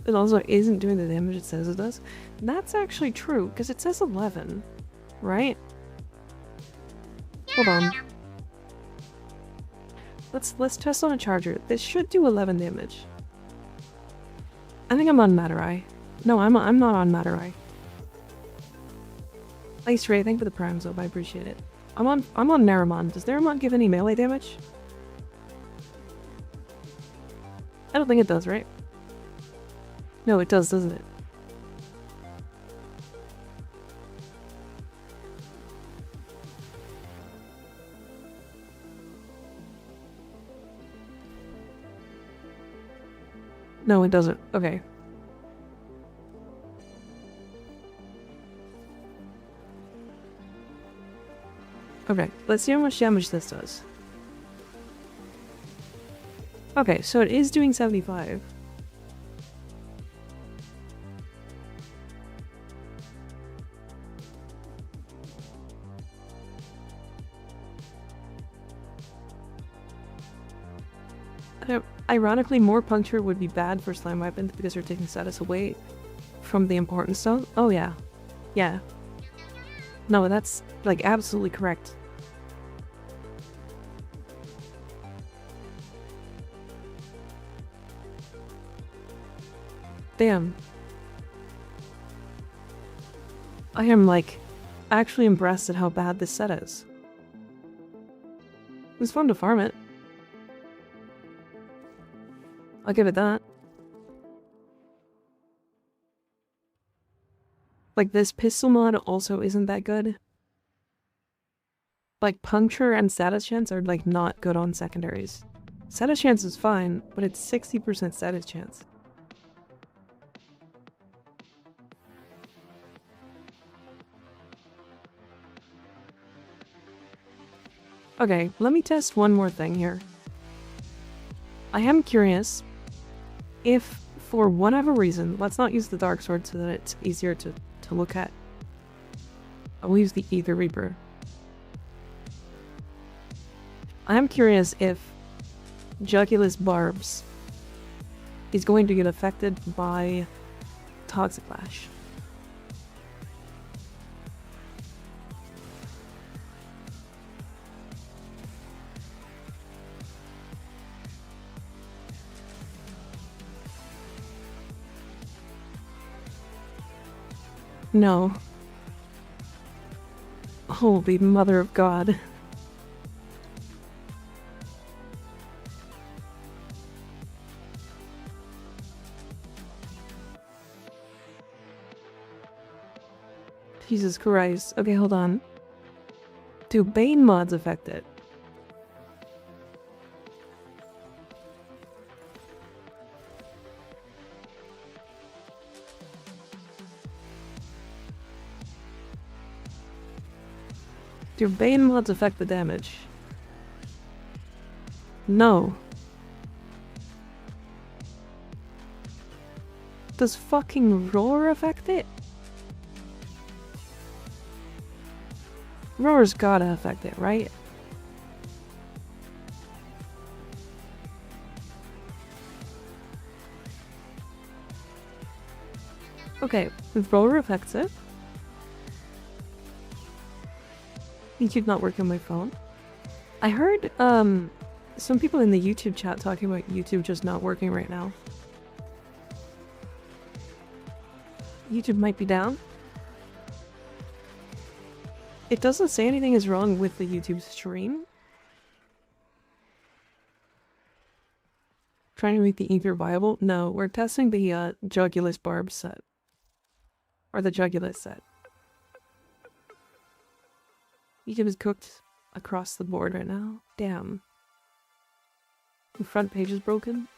It also isn't doing the damage it says it does. And that's actually true, because it says 11, right? Hold on. Let's test on a charger. This should do 11 damage. I think I'm on Matarai. No, I'm not on Matarai. Thanks, Ray. Thank you for the prime Zob. I appreciate it. I'm on Naramon. Does Naramon give any melee damage? I don't think it does, right? No, it does, doesn't it? No, it doesn't. Okay. Okay, let's see how much damage this does. Okay, so it is doing 75. Ironically, more puncture would be bad for slime weapons because they're taking status away from the important stuff. Oh yeah. Yeah. No, that's like absolutely correct. Damn. I am like actually impressed at how bad this set is. It was fun to farm it. I'll give it that. Like, this pistol mod also isn't that good. Like, puncture and status chance are, like, not good on secondaries. Status chance is fine, but it's 60% status chance. Okay, let me test one more thing here. I am curious if, for whatever reason, let's not use the Dark Sword so that it's easier to look at. I'll use the Ether Reaper. I am curious if Jugulus Barbs is going to get affected by Toxic Lash. No. Holy Mother of God. Jesus Christ. Okay, hold on. Do Bane mods affect it? Do Bane mods affect the damage? No. Does fucking Roar affect it? Roar's gotta affect it, right? Okay, if Roar affects it. YouTube not working on my phone. I heard some people in the YouTube chat talking about YouTube just not working right now. YouTube might be down. It doesn't say anything is wrong with the YouTube stream. Trying to make the Ether viable? No, we're testing the Jugulus Barb set. Or the Jugulus set. YouTube is cooked across the board right now. Damn. The front page is broken.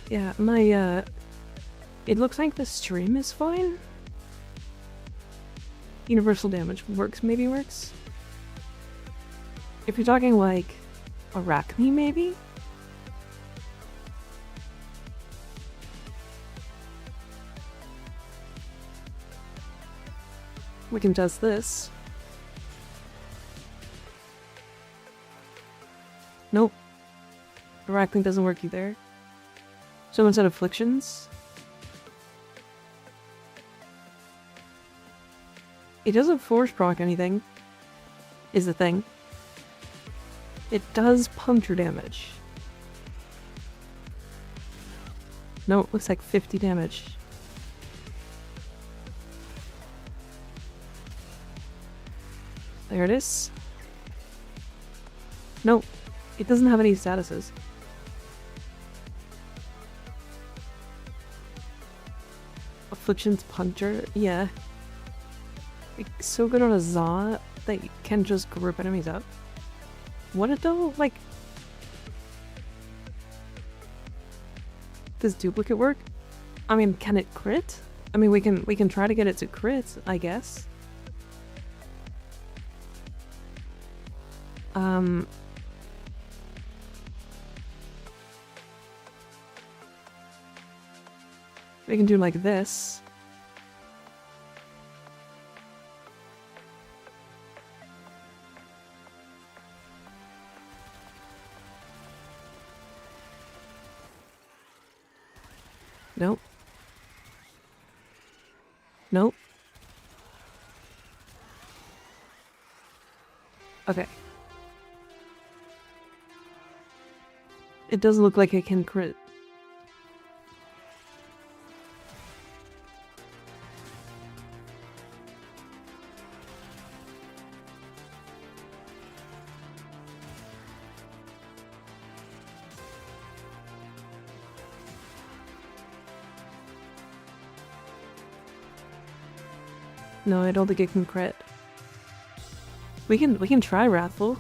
Yeah, my It looks like the stream is fine. Universal damage works, maybe works. If you're talking like Arachne, maybe? We can test this. Nope. Arachne doesn't work either. Someone said afflictions. It doesn't force proc anything, is the thing. It does puncture damage. No, it looks like 50 damage. There it is. No, it doesn't have any statuses. Afflictions puncture, yeah. It's so good on a Za that you can just group enemies up. What it though? Like, does duplicate work? I mean, can it crit? I mean, we can try to get it to crit, I guess. We can do like this. Nope. Nope. Okay. It does look like it can crit. No, I don't think it can crit. We can try Wrathful.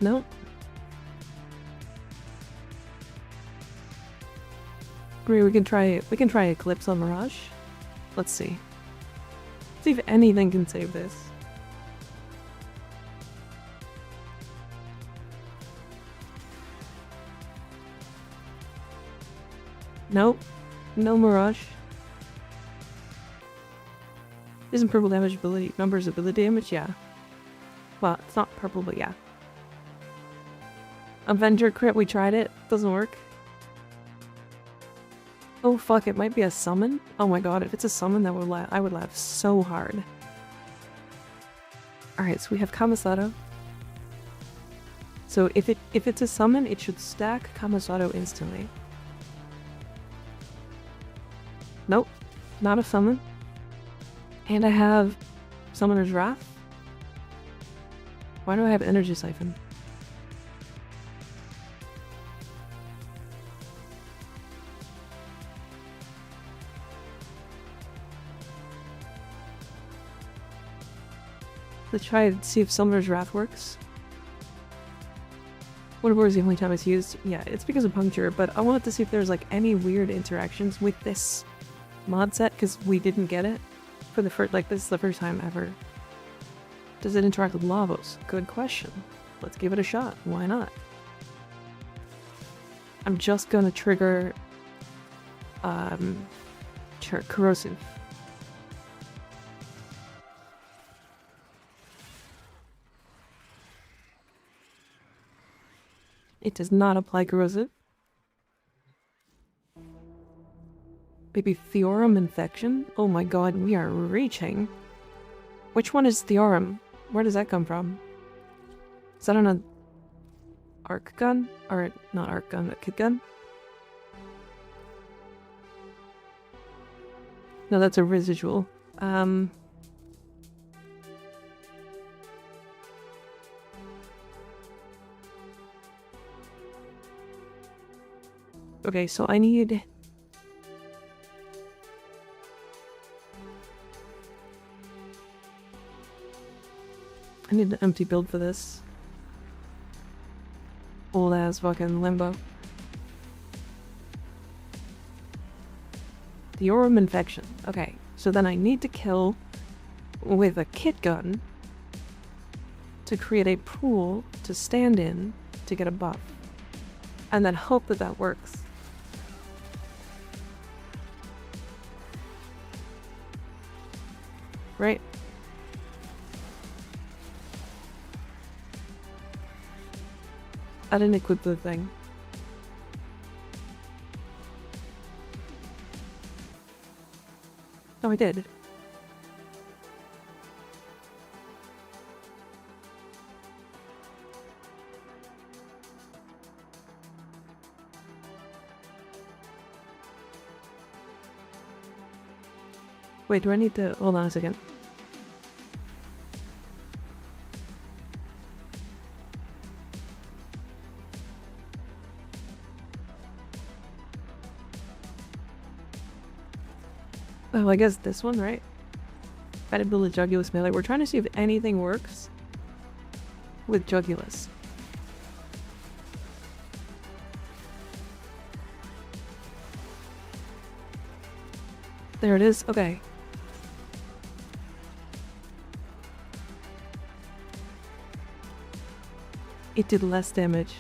Nope. Great, we can try Eclipse on Mirage. Let's see. See if anything can save this. Nope. No Mirage. Isn't purple damage ability numbers ability damage? Yeah. Well, it's not purple, but yeah. Avenger crit, we tried it. Doesn't work. Oh fuck, it might be a summon? Oh my god, if it's a summon, that would I would laugh so hard. Alright, so we have Kamisato. So if it's a summon, it should stack Kamisato instantly. Nope, not a summon. And I have Summoner's Wrath. Why do I have Energy Siphon? Let's try and see if Summoner's Wrath works. Whatever is the only time it's used. Yeah, it's because of puncture, but I wanted to see if there's like any weird interactions with this mod set, because we didn't get it for the first, like this is the first time ever. Does it interact with Lavos? Good question. Let's give it a shot. Why not? I'm just gonna trigger Corrosive. It does not apply Corrosive. Maybe Theorem Infection? Oh my god, we are reaching. Which one is Theorem? Where does that come from? Is that on a arc gun? Or not arc gun, a kit gun? No, that's a residual. Okay, so I need... need an empty build for this. Old ass fucking limbo. The Aurum infection. Okay, so then I need to kill with a kit gun to create a pool to stand in to get a buff. And then hope that that works. Right? I didn't equip the thing. No, I did. Wait, do I need to... Hold on a second. Oh, I guess this one, right? Gotta build a Jugulus melee. We're trying to see if anything works with Jugulus. There it is. Okay. It did less damage.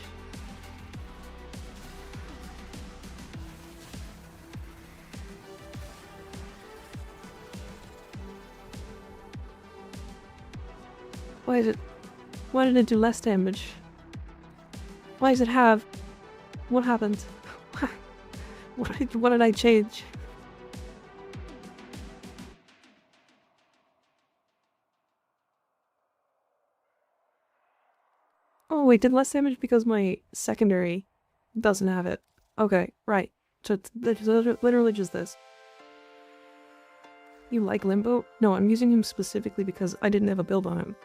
Why did it do less damage? Why does it have... What happened? What did I change? Oh wait, did less damage because my secondary doesn't have it. Okay, right. So it's literally just this. You like Limbo? No, I'm using him specifically because I didn't have a build on him.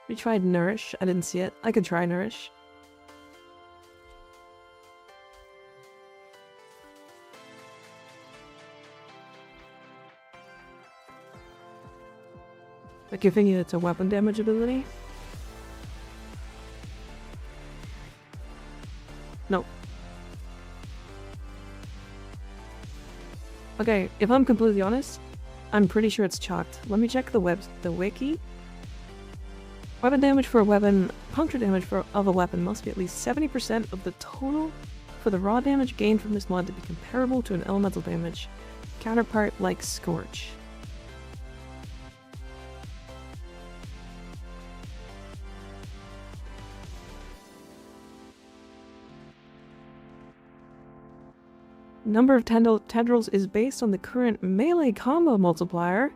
We tried Nourish. I didn't see it. I could try Nourish. Like, you're thinking it's a weapon damage ability? No. Okay, if I'm completely honest, I'm pretty sure it's chalked. Let me check the wiki. Weapon damage for a weapon, puncture damage of a weapon must be at least 70% of the total for the raw damage gained from this mod to be comparable to an elemental damage counterpart like Scorch. Number of tendrils is based on the current melee combo multiplier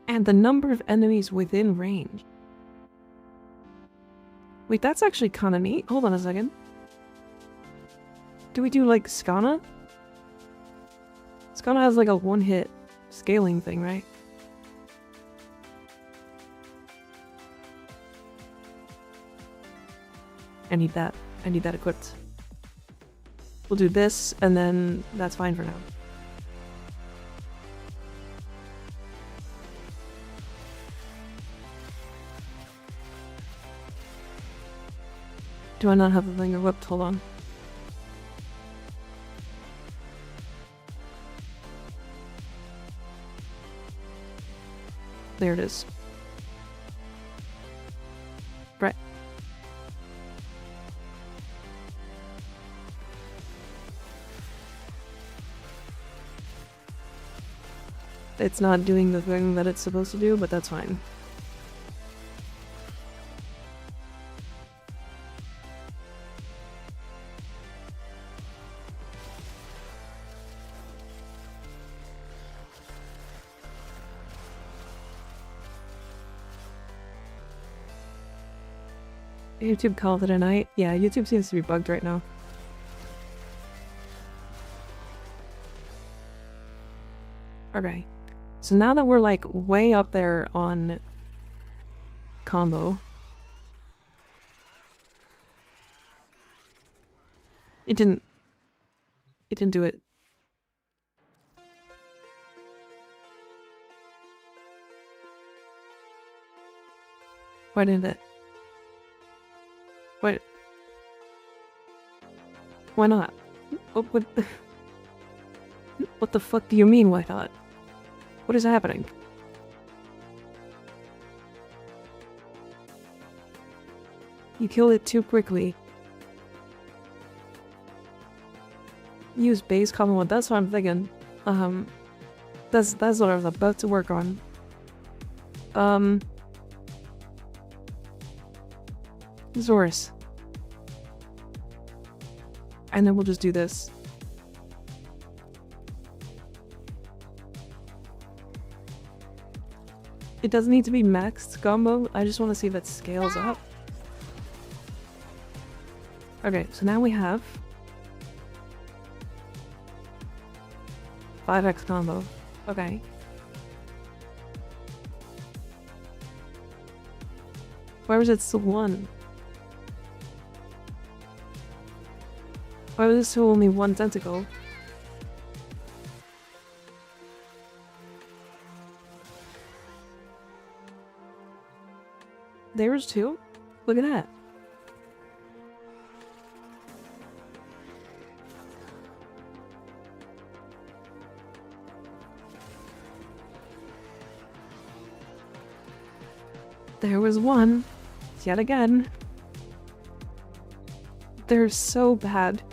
and the number of enemies within range. Wait, that's actually kind of neat. Hold on a second. Do we do like Skana? Skana has like a one-hit scaling thing, right? I need that. I need that equipped. We'll do this, and then that's fine for now. Do I not have the thing equipped? Hold on. There it is. Right. It's not doing the thing that it's supposed to do, but that's fine. YouTube called it a night. Yeah, YouTube seems to be bugged right now. Okay. So now that we're like way up there on combo, it didn't It didn't do it. Why didn't it? Wait. Why not? What the fuck do you mean, why not? What is happening? You killed it too quickly. Use base common one. That's what I'm thinking. That's what I was about to work on. Zorus. And then we'll just do this. It doesn't need to be maxed combo. I just want to see if it scales up. Okay, so now we have 5x combo. Okay. Why was it still 1? Why was there still only 1 tentacle? There was 2? Look at that. There was 1. Yet again. They're so bad.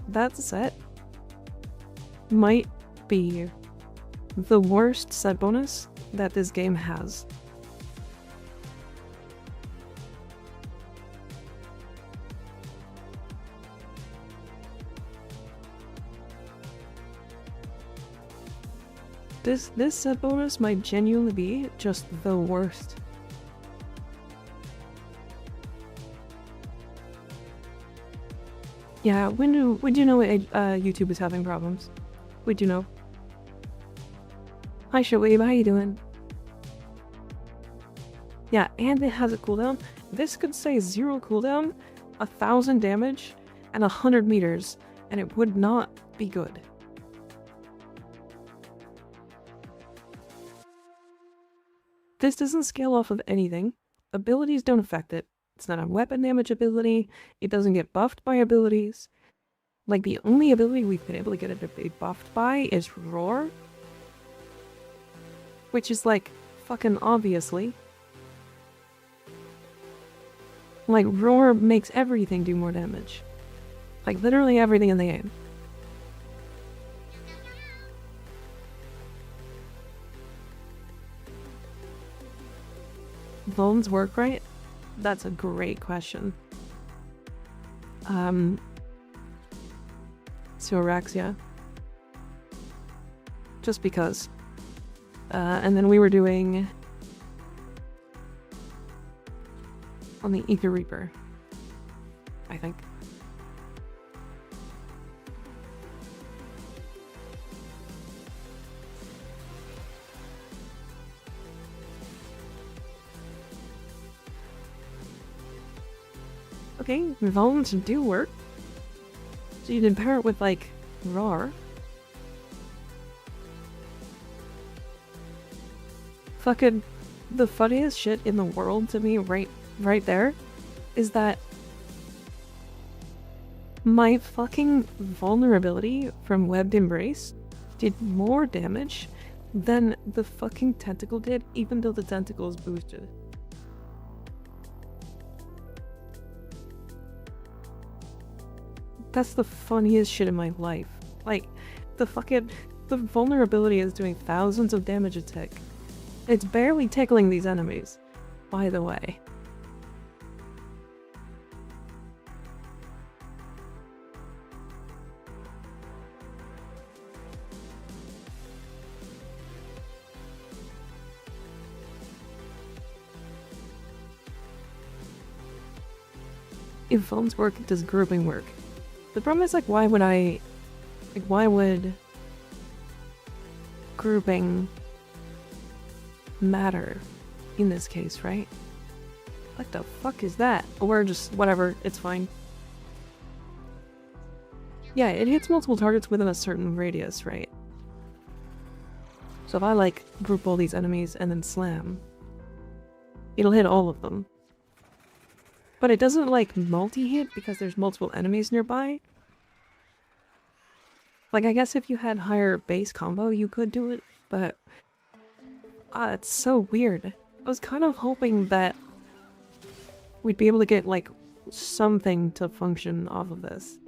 That set might be the worst set bonus that this game has. This set bonus might genuinely be just the worst. Yeah, when do you know YouTube is having problems? Would you know? Hi Shoaib, how you doing? Yeah, and it has a cooldown. This could say 0 cooldown, 1000 damage, and 100 meters, and it would not be good. This doesn't scale off of anything. Abilities don't affect it. It's not a weapon damage ability. It doesn't get buffed by abilities. Like, the only ability we've been able to get it to be buffed by is Roar. Which is, like, fucking obviously. Like, Roar makes everything do more damage. Like, literally everything in the game. Vulns work right? That's a great question. Aurexia. Just because. And then we were doing on the MikaRiver, I think. Okay, Vulns do work. So you can pair it with, like, Roar. Fucking the funniest shit in the world to me right there is that my fucking vulnerability from Webbed Embrace did more damage than the fucking tentacle did, even though the tentacle is boosted. That's the funniest shit in my life. Like, the vulnerability is doing thousands of damage a tick. It's barely tickling these enemies, by the way. If phones work, does grouping work? The problem is, like, why would grouping matter? in this case, right? What the fuck is that? Or just whatever, it's fine. Yeah, it hits multiple targets within a certain radius, right? So if I like group all these enemies and then slam, it'll hit all of them. But it doesn't like multi-hit because there's multiple enemies nearby. Like, I guess if you had higher base combo, you could do it, but it's so weird. I was kind of hoping that we'd be able to get like something to function off of this.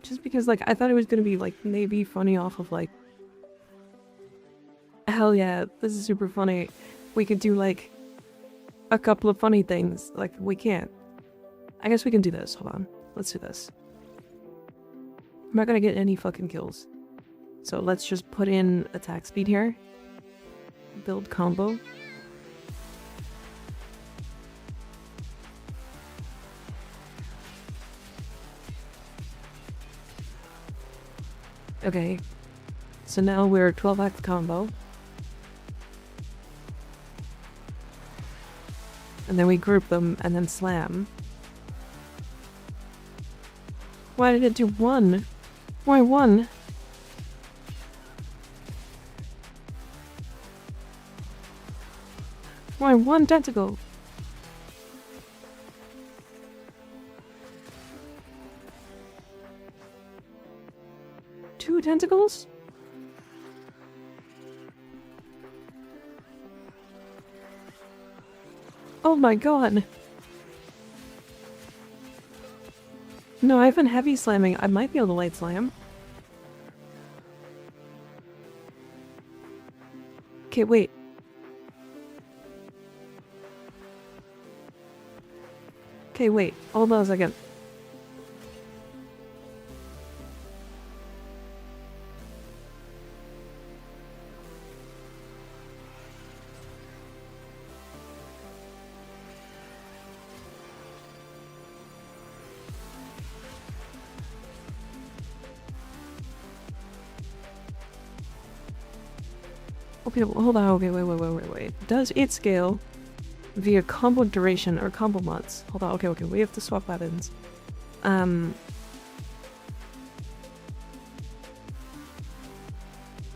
Just because like I thought it was gonna be like maybe funny off of like, hell yeah, this is super funny. We could do like a couple of funny things. Like, we can't. I guess we can do this. Hold on. Let's do this. I'm not gonna get any fucking kills. So let's just put in attack speed here. Build combo. Okay. So now we're 12x combo. And then we group them and then slam. Why did it do 1? Why 1? Why 1 tentacle? Two tentacles? Oh my god. No, I've been heavy slamming. I might be able to light slam. Okay, wait. Okay, wait. Hold on a second. Okay, hold on. Okay, wait. Does it scale via combo duration or combo mods? Hold on. Okay. We have to swap weapons.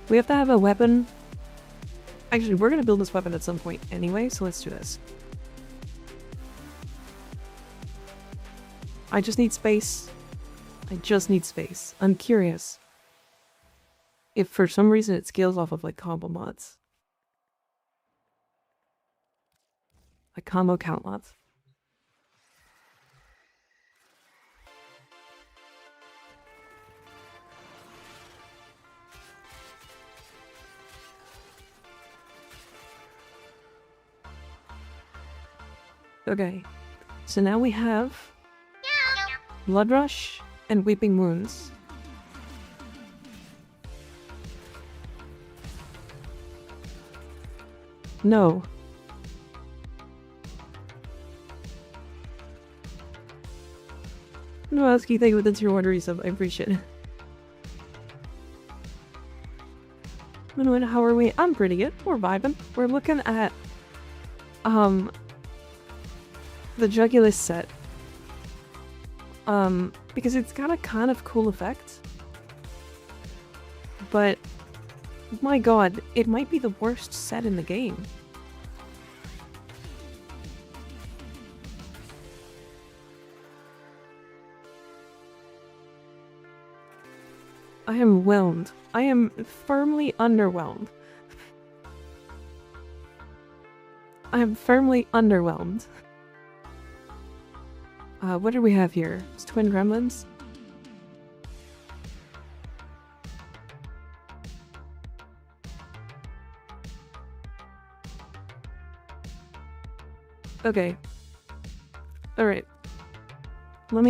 We have to have a weapon. Actually, we're gonna build this weapon at some point anyway, so let's do this. I just need space. I'm curious if for some reason it scales off of like combo mods. Like combo count mods. Okay, so now we have Blood Rush and Weeping Wounds. No. No, Asky, thank you for the tier 1 resub. I appreciate it. How are we? I'm pretty good. We're vibing. We're looking at the Jugulus set. Because it's got a kind of cool effect. But my god, it might be the worst set in the game. I am whelmed. I am firmly underwhelmed. I am firmly underwhelmed. What do we have here? It's twin gremlins. Okay. Alright. We're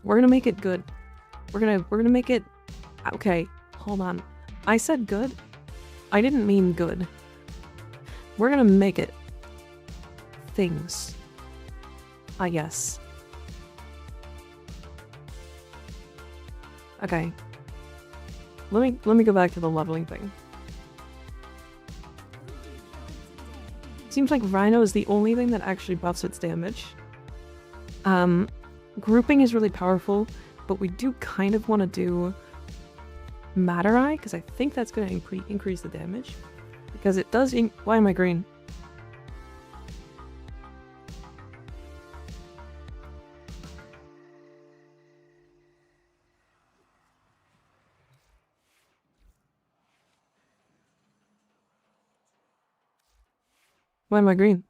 gonna make it good. We're gonna make it... Okay, hold on. I said good? I didn't mean good. We're gonna make it... things. Yes. Okay. Let me go back to the leveling thing. Seems like Rhino is the only thing that actually buffs its damage. Grouping is really powerful, but we do kind of want to do MikaRiveRNya, because I think that's going to increase the damage. Because it does why am I green? Why am I green?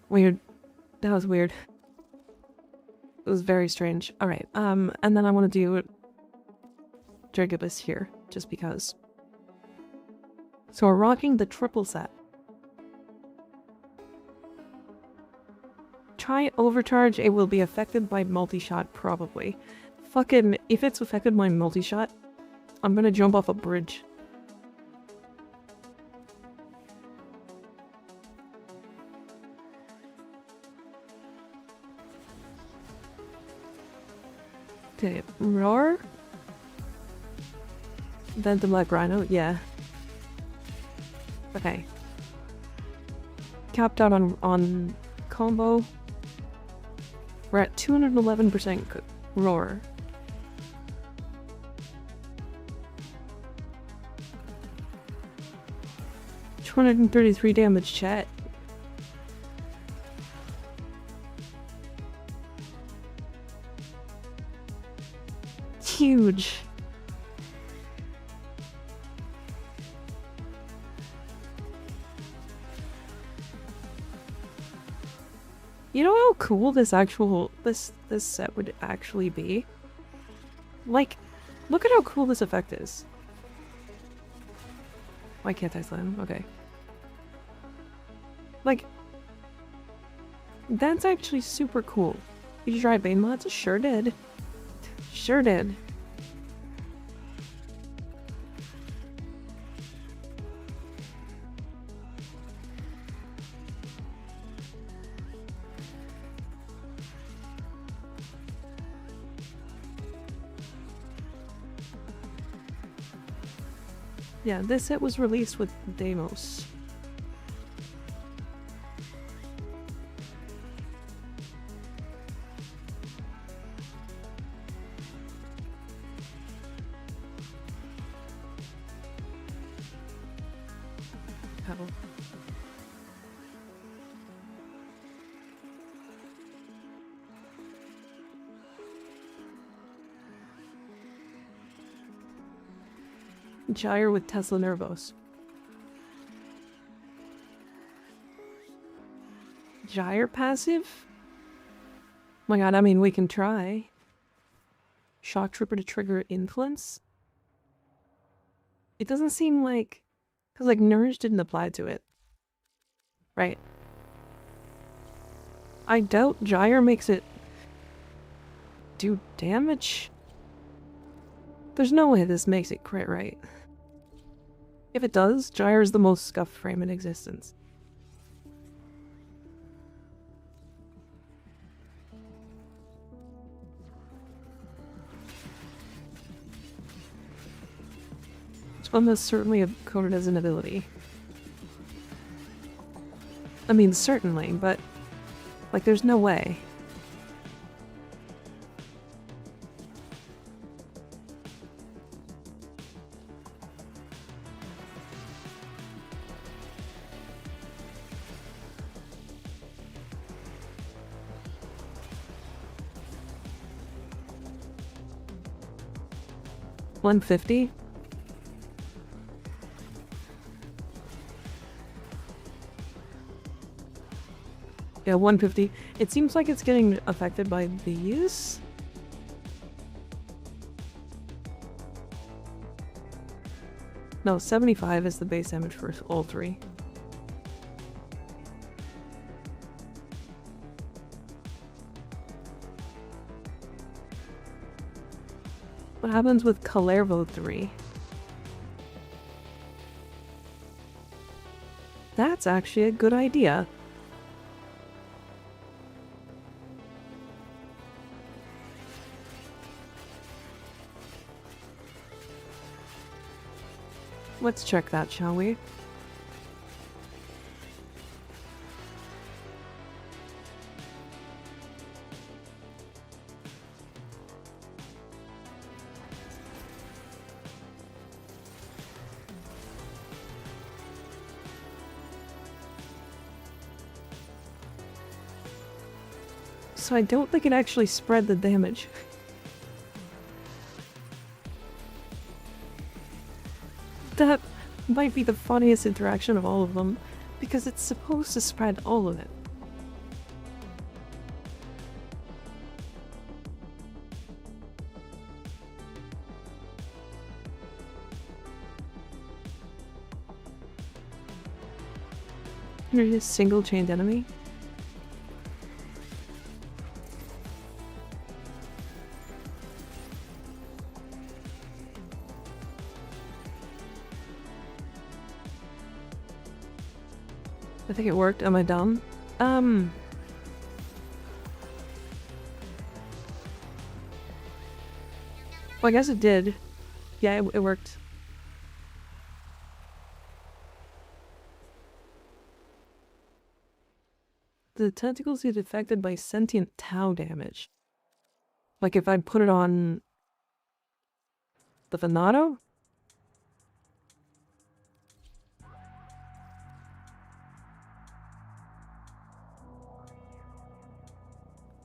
Weird. That was weird. It was very strange. Alright, and then I want to do Dragibus here, just because. So we're rocking the triple set. Try overcharge, it will be affected by multi-shot, probably. Fucking, if it's affected by multi-shot, I'm gonna jump off a bridge. Okay, roar? Then the Black Rhino, yeah. Okay. Capped out on combo. We're at 211% roar. $233 damage, chat. Huge. You know how cool this set would actually be? Like, look at how cool this effect is. Why can't I slam? Okay. Like, that's actually super cool. Did you try Bane mods? Sure did. Sure did. Yeah, this set was released with Deimos. Oh. Gyre with Tesla Nervos. Gyre passive? Oh my god, I mean, we can try. Shock Trooper to trigger Influence? It doesn't seem like... Because, like, Nourish didn't apply to it. Right. I doubt Gyre makes it... do damage? There's no way this makes it crit, right? If it does, Gyre is the most scuffed frame in existence. This one is certainly coded as an ability. I mean, certainly, but... like, there's no way. $150? Yeah, $150. It seems like it's getting affected by these. No, 75 is the base damage for all three. What happens with Kalervo 3? That's actually a good idea. Let's check that, shall we? So I don't think it actually spread the damage. That might be the funniest interaction of all of them, because it's supposed to spread all of it. You're just a single chained enemy? I think it worked. Am I dumb? Well, I guess it did. Yeah, it worked. The tentacles get affected by sentient Tau damage. Like if I put it on the Venato?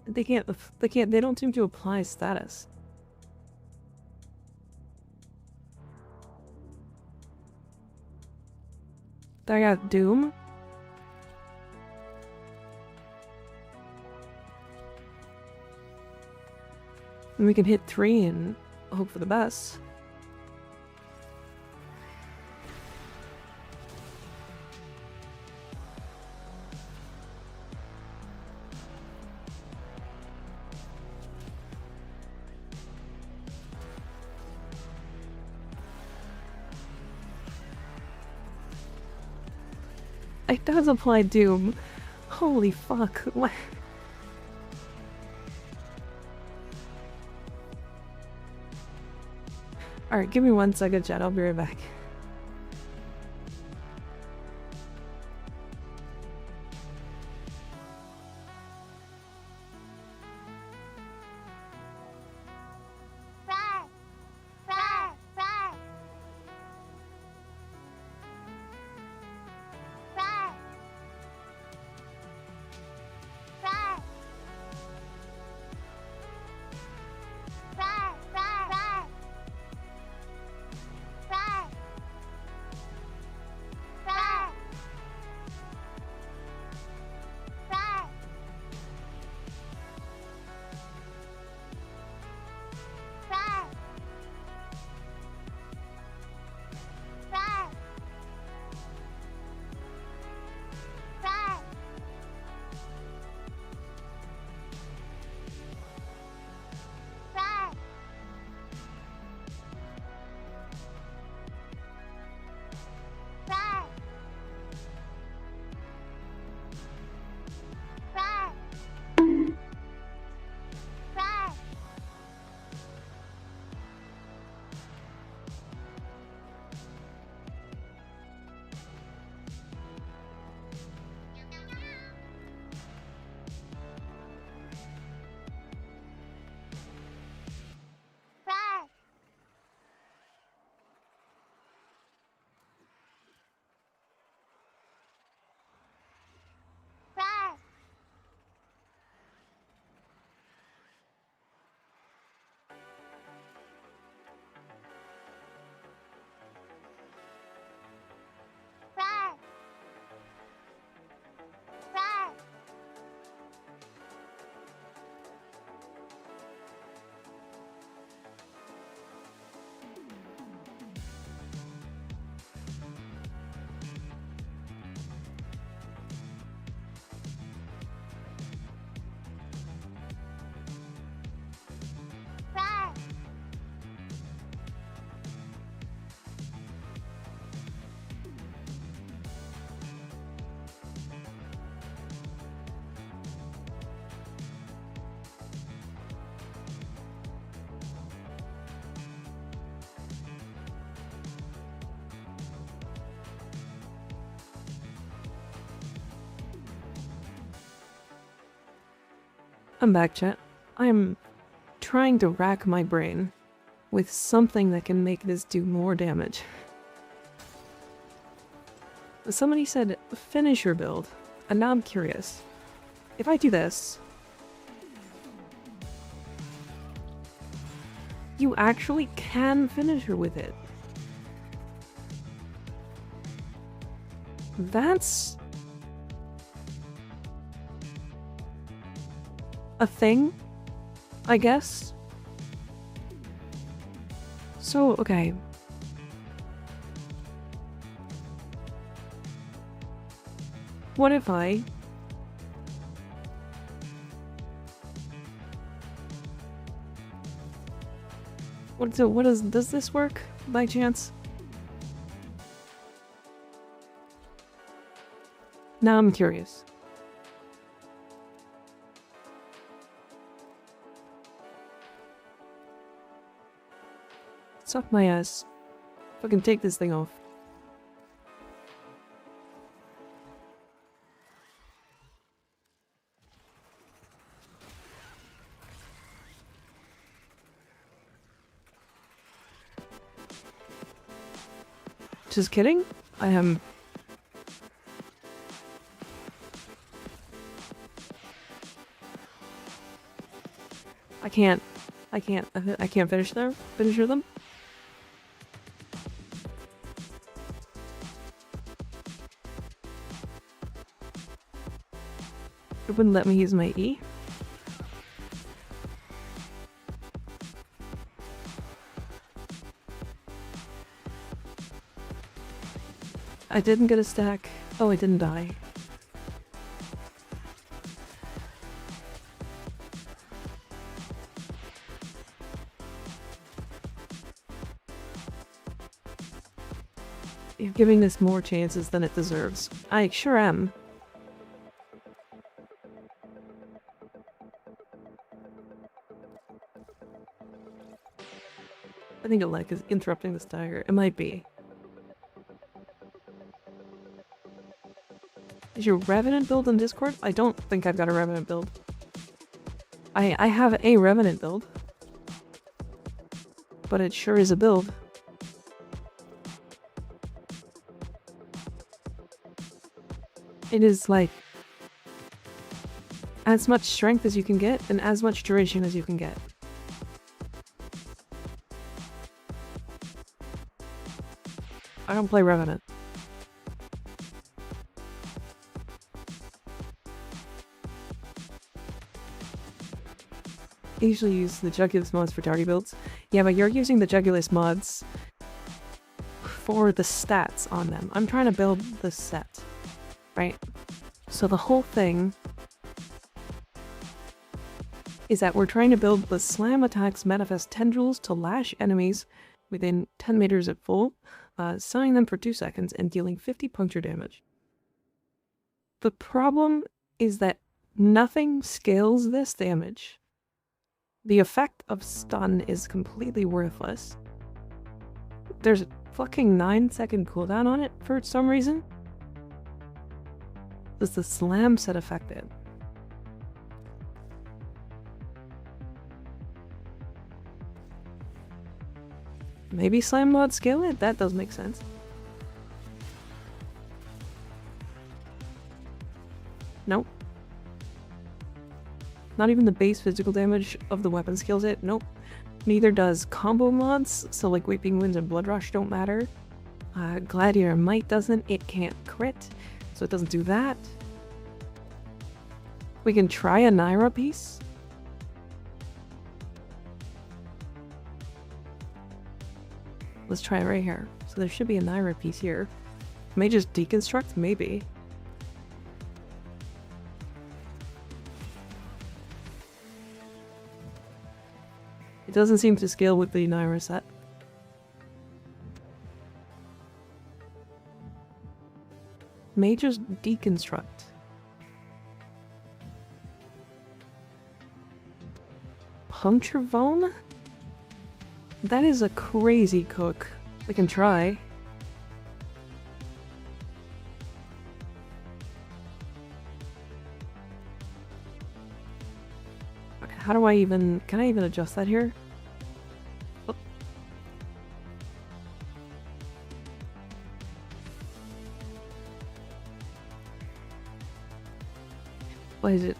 They don't seem to apply status. I got Doom. And we can hit 3 and hope for the best. It does apply Doom. Holy fuck. What? Alright, give me 1 second, chat. I'll be right back. I'm back, chat. I'm trying to rack my brain with something that can make this do more damage. Somebody said finish your build, and now I'm curious. If I do this, you actually can finish her with it. That's a thing, I guess. So, okay. What if I does this work by chance? Now I'm curious. Suck my ass. Fucking take this thing off. Just kidding? I am... I can't finish them? Finish them? It wouldn't let me use my E. I didn't get a stack. Oh, I didn't die. You're giving this more chances than it deserves. I sure am. I think a lag is interrupting this tiger. It might be. Is your Revenant build in Discord? I don't think I've got a Revenant build. I have a Revenant build. But it sure is a build. It is like as much strength as you can get and as much duration as you can get. I don't play Revenant. I usually use the Jugulus mods for target builds. Yeah, but you're using the Jugulus mods for the stats on them. I'm trying to build the set, right? So the whole thing is that we're trying to build the slam attacks manifest tendrils to lash enemies within 10 meters at full, stunning them for 2 seconds and dealing 50 puncture damage. The problem is that nothing scales this damage. The effect of stun is completely worthless. There's a fucking 9-second cooldown on it for some reason. Does the slam set affect it? Maybe slam mod scale it? That does make sense. Nope. Not even the base physical damage of the weapon scales it. Nope. Neither does combo mods, so like Weeping Winds and Blood Rush don't matter. Gladiator Might doesn't. It can't crit, so it doesn't do that. We can try a Naira piece. Let's try it right here. So there should be a Naira piece here. May just deconstruct? Maybe. It doesn't seem to scale with the Naira set. May just deconstruct. Puncture Bone? That is a crazy cook. We can try. How do I even... Can I even adjust that here? Oh. What is it?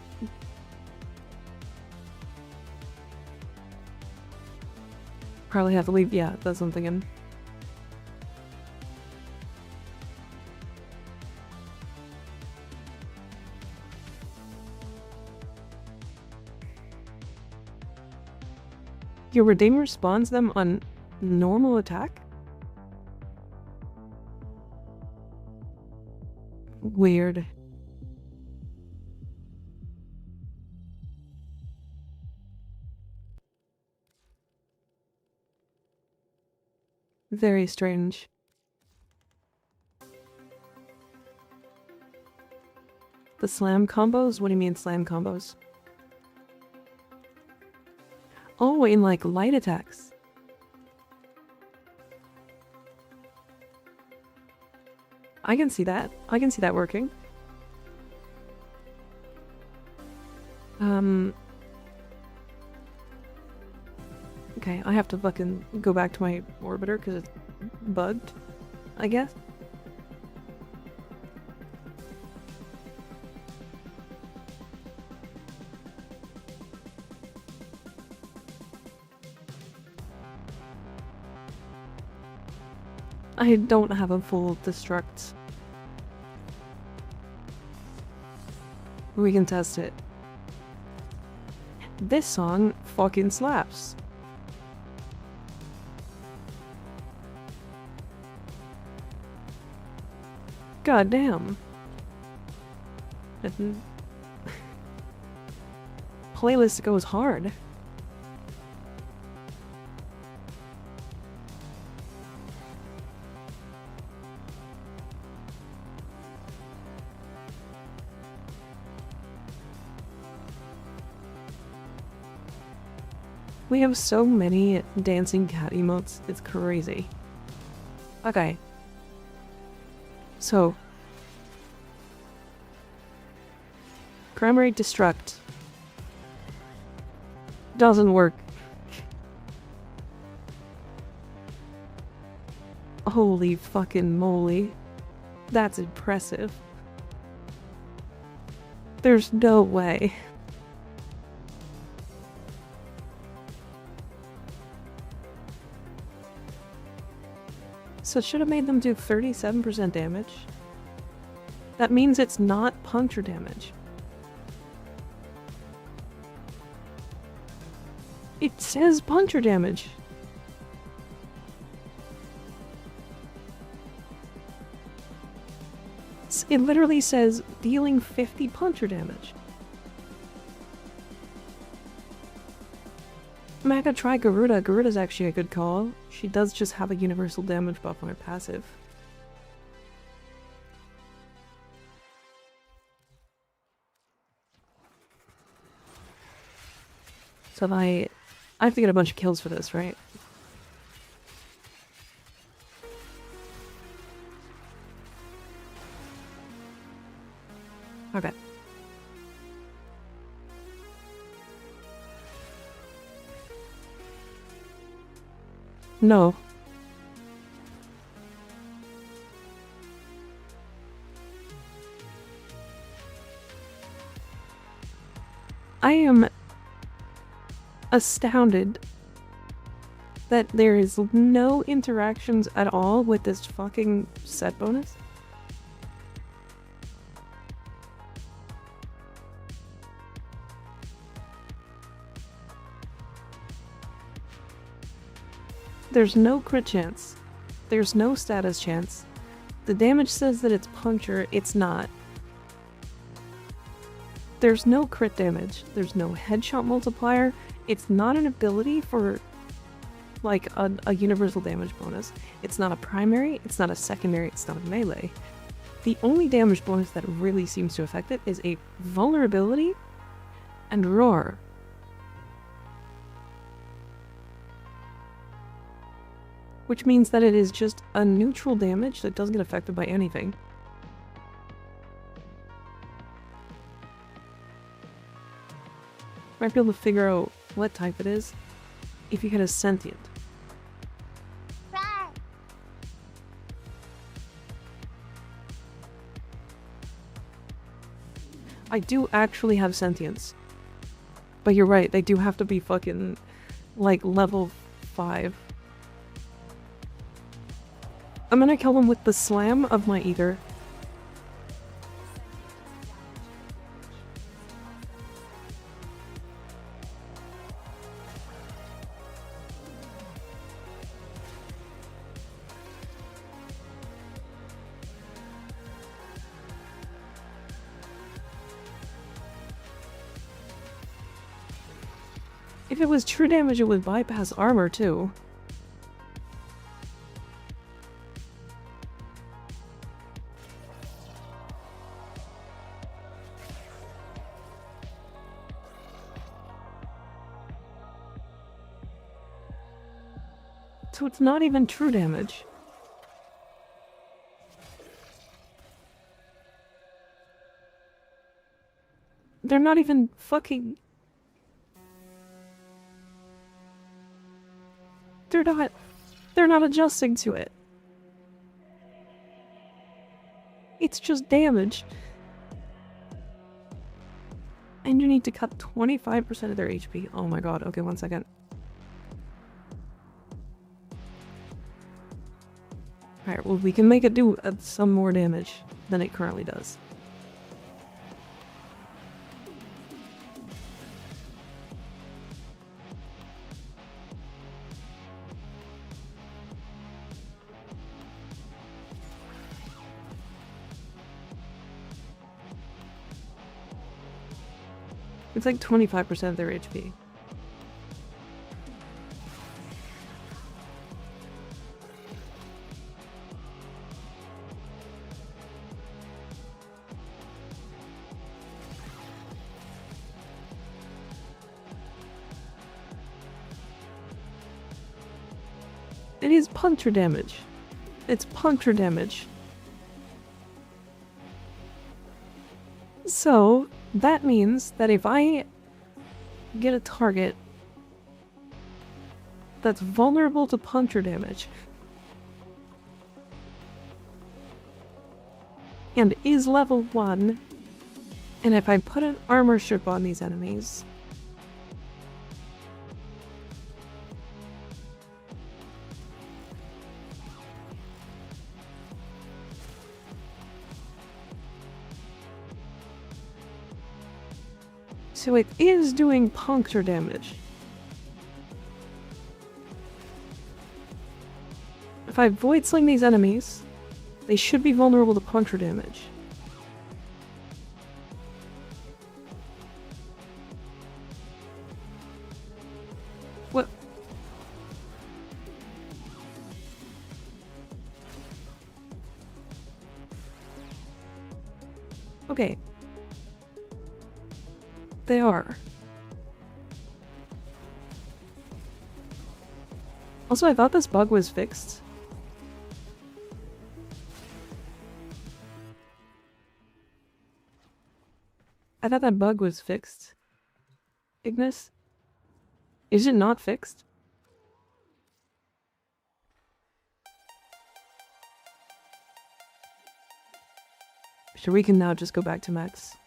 Probably have to leave. Yeah, that's what I'm thinking. Your Redeemer spawns them on normal attack? Weird. Very strange. The slam combos? What do you mean slam combos? Oh, in like light attacks. I can see that. I can see that working. Okay, I have to fucking go back to my orbiter because it's bugged, I guess. I don't have a full destruct. We can test it. This song fucking slaps. God damn. Playlist goes hard. We have so many dancing cat emotes, it's crazy. Okay. So. Primary destruct. Doesn't work. Holy fucking moly. That's impressive. There's no way. So it should have made them do 37% damage. That means it's not puncture damage. It says puncture damage. It literally says dealing 50 puncture damage. Mega, try Garuda. Garuda's actually a good call. She does just have a universal damage buff on her passive. So if I have to get a bunch of kills for this, right? Okay. No. I am astounded that there is no interactions at all with this fucking set bonus. There's no crit chance. There's no status chance. The damage says that it's puncture, it's not. There's no crit damage. There's no headshot multiplier. It's not an ability for like a universal damage bonus. It's not a primary, it's not a secondary, it's not a melee. The only damage bonus that really seems to affect it is a vulnerability and roar. Which means that it is just a neutral damage that doesn't get affected by anything. Might be able to figure out what type it is if you hit a sentient. I do actually have sentience. But you're right, they do have to be fucking, like, level 5. I'm gonna kill them with the slam of my ether. If it was true damage, it would bypass armor, too. So it's not even true damage. They're not even fucking... They're not adjusting to it. It's just damage. And you need to cut 25% of their HP. Oh my god, okay, 1 second. Alright, well we can make it do some more damage than it currently does. It's like 25% of their HP. It is puncture damage. It's puncture damage. So, that means that if I get a target that's vulnerable to puncture damage and is level 1, and if I put an armor strip on these enemies, so it is doing puncture damage. If I void sling these enemies, they should be vulnerable to puncture damage. What? Okay. They are. Also, I thought this bug was fixed. I thought that bug was fixed. Ignis? Is it not fixed? Sure, we can now just go back to Max.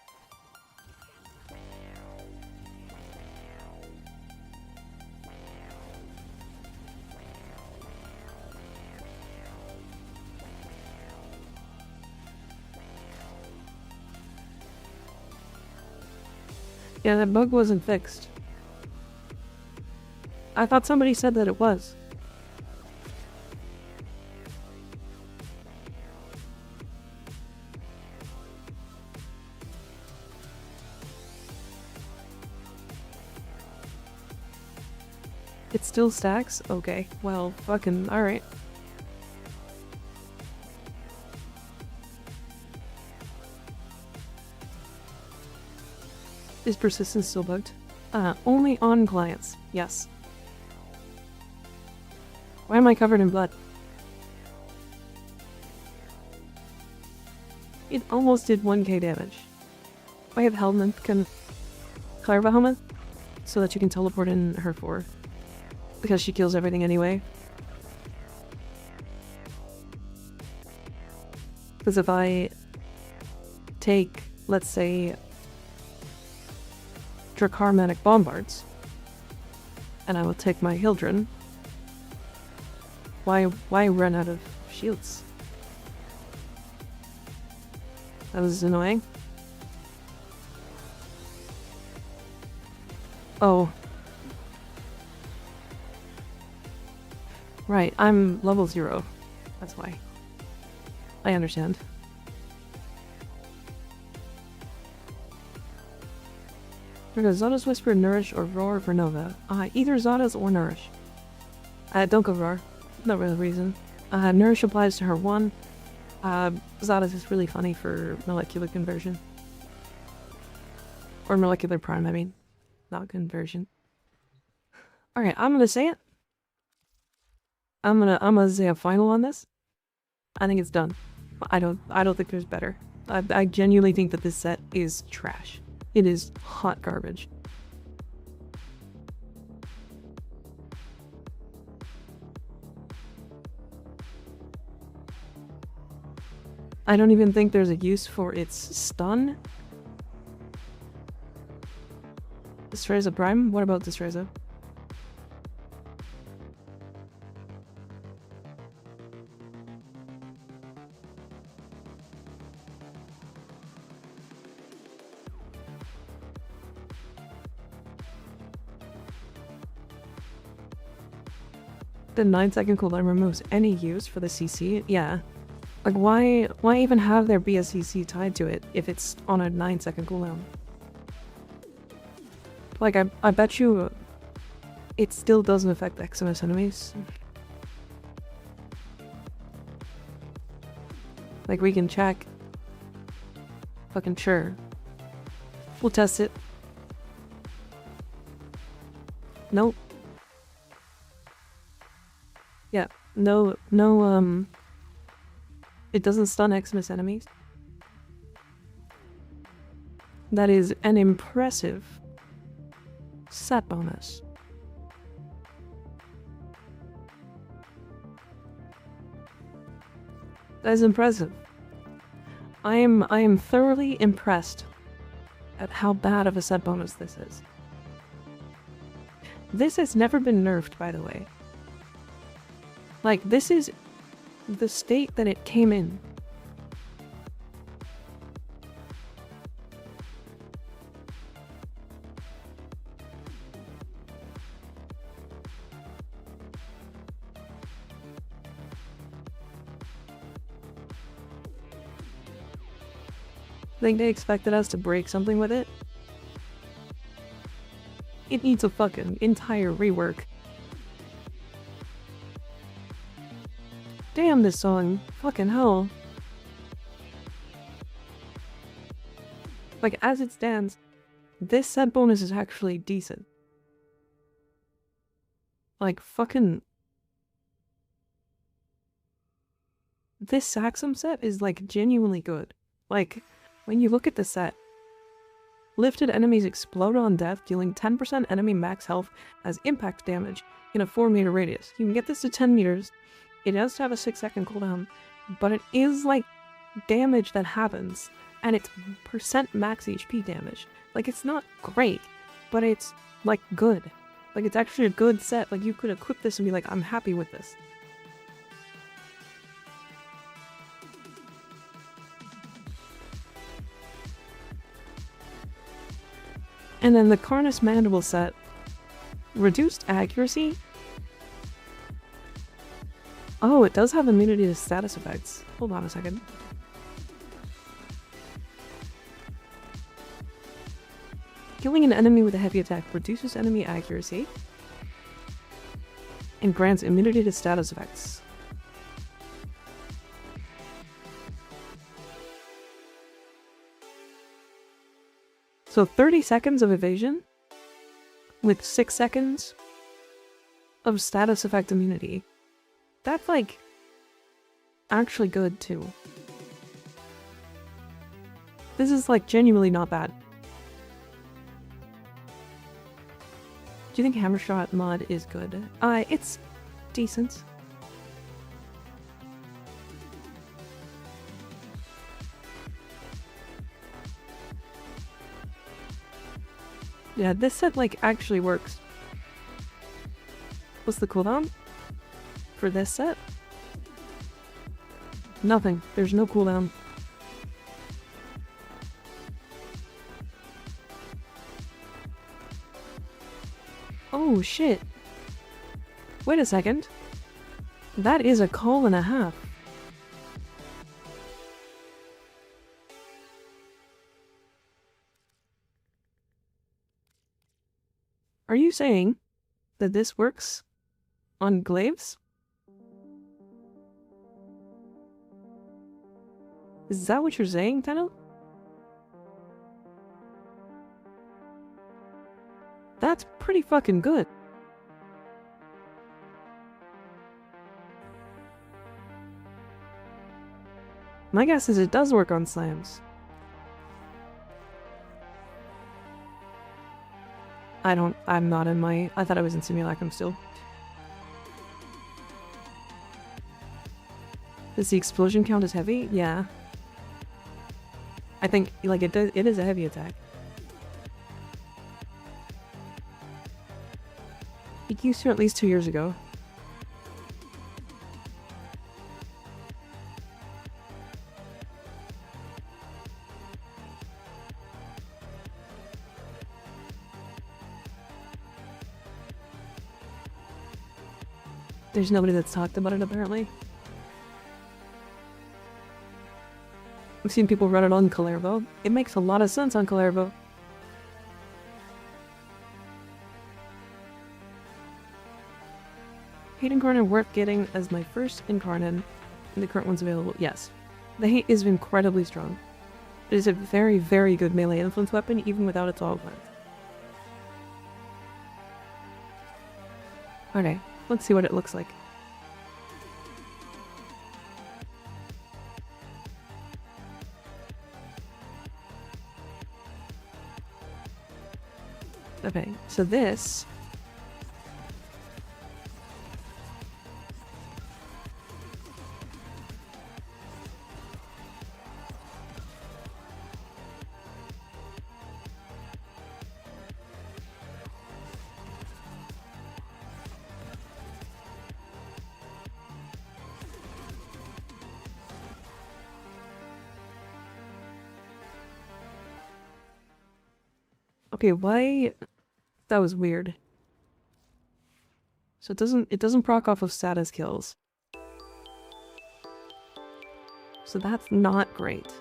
Yeah, that bug wasn't fixed. I thought somebody said that it was. It still stacks? Okay, well, fucking, alright. Is persistence still bugged? Only on clients, yes. Why am I covered in blood? It almost did 1k damage. I have helmet, can Clarva helmet? so that you can teleport in her 4. Because she kills everything anyway. Because if I take, let's say, Dracarmatic Bombards, and I will take my Hildren, why run out of shields? That was annoying. Oh. Right, I'm level 0. That's why. I understand. There goes Zada's Whisper, Nourish, or Roar for Nova. Either Zada's or Nourish. Don't go Roar. No real reason. Nourish applies to her 1. Zada's is really funny for molecular conversion. Or molecular prime, I mean. Not conversion. Alright, I'm gonna say it. I'm gonna say a final on this. I think it's done. I don't think there's better. I genuinely think that this set is trash. It is hot garbage. I don't even think there's a use for its stun. Destreza Prime? What about Destreza? The 9-second cooldown removes any use for the CC? Yeah. Like, why even have there be a CC tied to it if it's on a 9-second cooldown? Like, I bet you it still doesn't affect XMS enemies. Like, we can check. Fucking sure. We'll test it. Nope. Yeah, no, it doesn't stun XMS enemies. That is an impressive set bonus. That is impressive. I am thoroughly impressed at how bad of a set bonus this is. This has never been nerfed, by the way. Like, this is the state that it came in. Think they expected us to break something with it? It needs a fucking entire rework. Damn, this song. Fucking hell. Like, as it stands, this set bonus is actually decent. Like, fucking... This Saxum set is, like, genuinely good. Like, when you look at the set, lifted enemies explode on death, dealing 10% enemy max health as impact damage in a 4-meter radius. You can get this to 10 meters. It does have a 6-second cooldown, but it is, like, damage that happens, and it's percent max HP damage. Like, it's not great, but it's, like, good. Like, it's actually a good set. Like, you could equip this and be like, I'm happy with this. And then the Carnus Mandible set. Reduced accuracy? Oh, it does have immunity to status effects. Hold on a second. Killing an enemy with a heavy attack reduces enemy accuracy and grants immunity to status effects. So 30 seconds of evasion with 6 seconds of status effect immunity. That's, like, actually good, too. This is, like, genuinely not bad. Do you think Hammershot mod is good? It's decent. Yeah, this set, like, actually works. What's the cooldown for this set? Nothing. There's no cooldown. Oh, shit. Wait a second. That is a call and a half. Are you saying that this works on glaives? Is that what you're saying, Tenno? That's pretty fucking good. My guess is it does work on slams. I'm not in my... I thought I was in Simulacrum still. Does the explosion count as heavy? Yeah. I think, like, it is a heavy attack. It used to at least 2 years ago. There's nobody that's talked about it, apparently. I've seen people run it on Kalervo. It makes a lot of sense on Kalervo. Hate Incarnate worth getting as my first Incarnate, and the current one's available. Yes. The Hate is incredibly strong. It is a very, very good melee influence weapon, even without its augment. Okay, let's see what it looks like. Okay, so this... Okay, why? That was weird. So it doesn't proc off of status kills. So that's not great.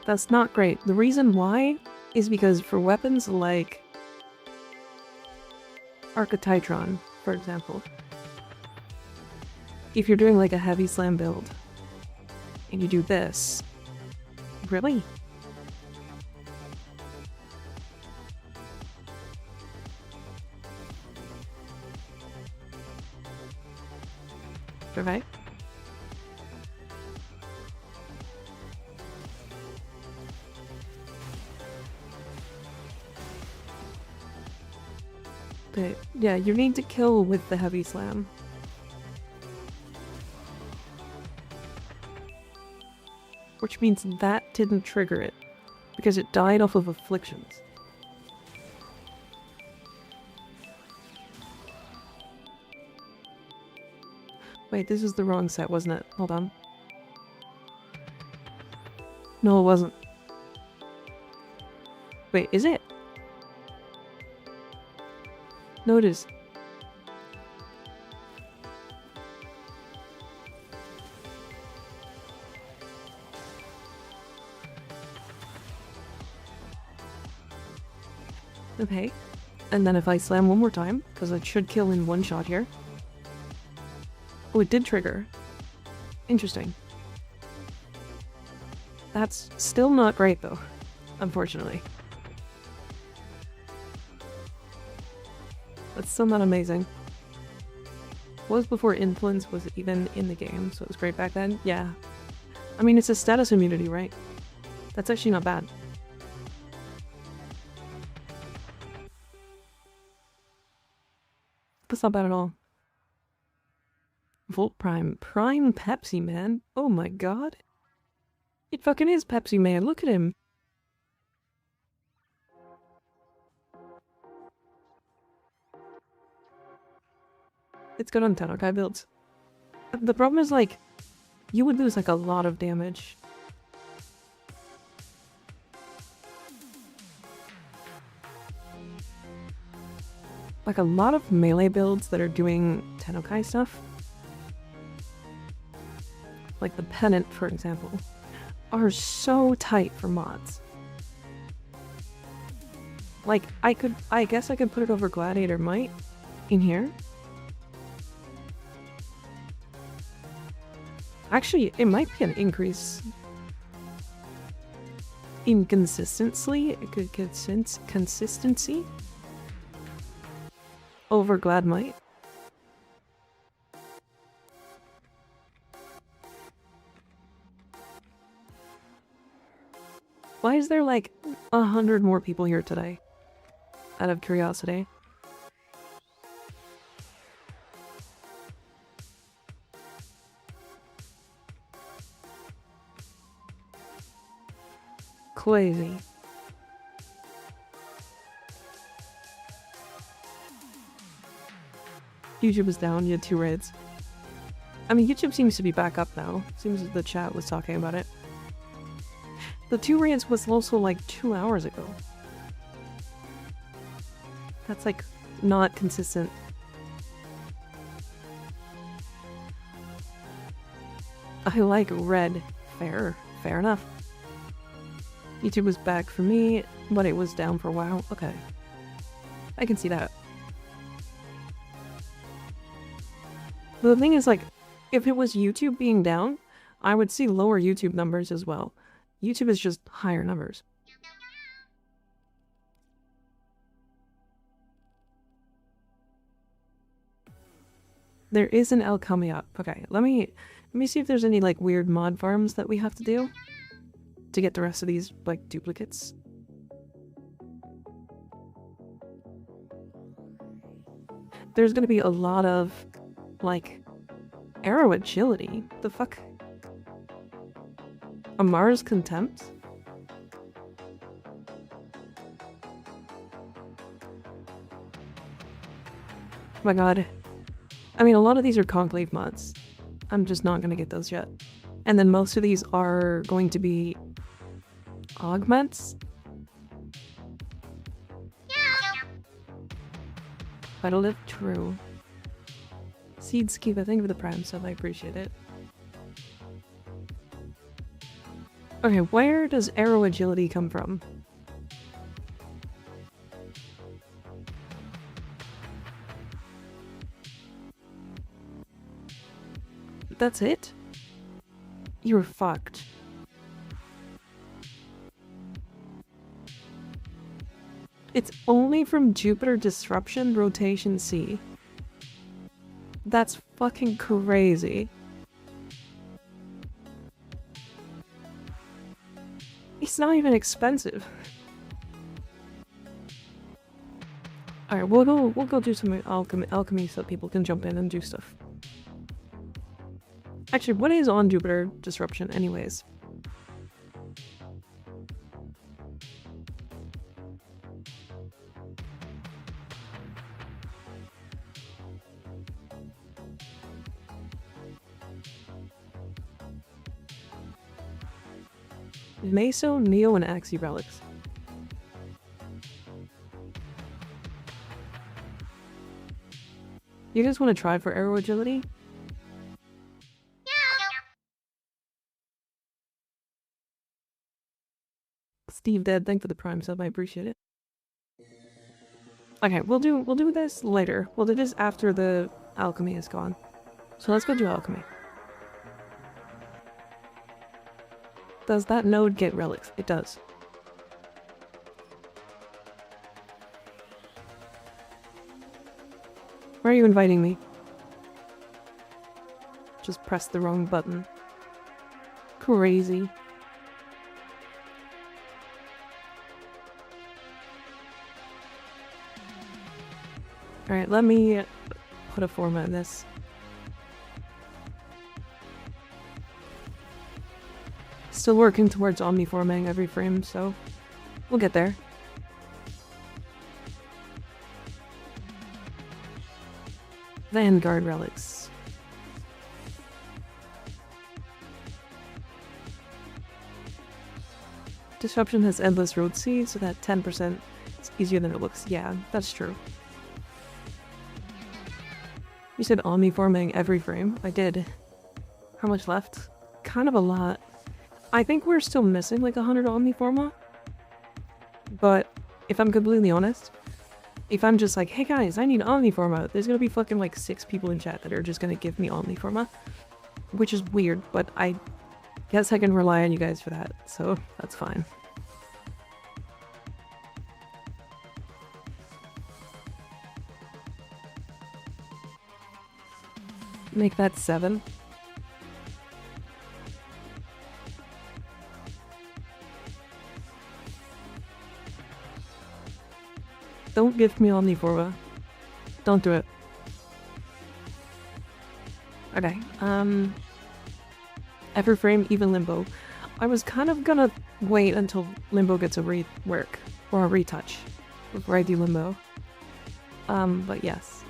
That's not great. The reason why is because for weapons like Archititron, for example, if you're doing like a heavy slam build and you do this, really? Okay. But yeah, you need to kill with the heavy slam. Which means that didn't trigger it, because it died off of afflictions. Wait, this is the wrong set, wasn't it? Hold on. No, it wasn't. Wait, is it? No, it is. Okay. And then if I slam one more time, because it should kill in one shot here. Oh, it did trigger. Interesting. That's still not great, though, unfortunately. That's still not amazing. Was before Influence was even in the game, so it was great back then. Yeah. I mean, it's a status immunity, right? That's actually not bad. That's not bad at all. Volt Prime. Prime Pepsi Man. Oh my god. It fucking is Pepsi Man. Look at him. It's good on Tennokai builds. The problem is, like, you would lose, like, a lot of damage. Like, a lot of melee builds that are doing Tennokai stuff, like the Pennant, for example, are so tight for mods. Like, I guess I could put it over Gladiator Might in here. Actually, it might be an increase in consistency over Glad Might. Why is there like 100 more people here today? Out of curiosity. Crazy. YouTube is down, you had 2 raids. I mean, YouTube seems to be back up now. Seems the chat was talking about it. The 2 raids was also like 2 hours ago. That's like not consistent. I like red. Fair enough. YouTube was back for me, but it was down for a while. Okay. I can see that. But the thing is, like, if it was YouTube being down, I would see lower YouTube numbers as well. YouTube is just higher numbers. There is an alchemy up. Okay, let me see if there's any like weird mod farms that we have to do to get the rest of these like duplicates. There's gonna be a lot of like arrow agility. The fuck? A Mars Contempt? Oh my god. I mean, a lot of these are Conclave mods. I'm just not gonna get those yet. And then most of these are going to be augments. Vital Lift, true. Seed Skiva, thank you for the prime sub, I appreciate it. Okay, where does arrow agility come from? That's it? You're fucked. It's only from Jupiter Disruption Rotation C. That's fucking crazy. It's not even expensive. Alright, we'll go do some alchemy so people can jump in and do stuff. Actually, what is on Jupiter Disruption anyways? Meso, Neo, and Axie relics. You guys want to try for arrow agility? Steve Dead, thank for the prime sub, I appreciate it. Okay, we'll do this later. We'll do this after the alchemy is gone. So let's go do alchemy. Does that node get relics? It does. Why are you inviting me? Just press the wrong button. Crazy. Alright, let me put a format in this. Still working towards omniforming every frame, so we'll get there. Vanguard relics. Disruption has endless road C, so that 10% is easier than it looks. Yeah, that's true. You said omniforming every frame. I did. How much left? Kind of a lot. I think we're still missing like 100 omniforma. But if I'm completely honest, if I'm just like, hey guys, I need omniforma, there's gonna be fucking like 6 people in chat that are just gonna give me omniforma. Which is weird, but I guess I can rely on you guys for that, so that's fine. Make that 7. Don't give me omniforma. Don't do it. Okay, every frame, even limbo. I was kind of gonna wait until limbo gets a rework or a retouch before I do limbo. But yes.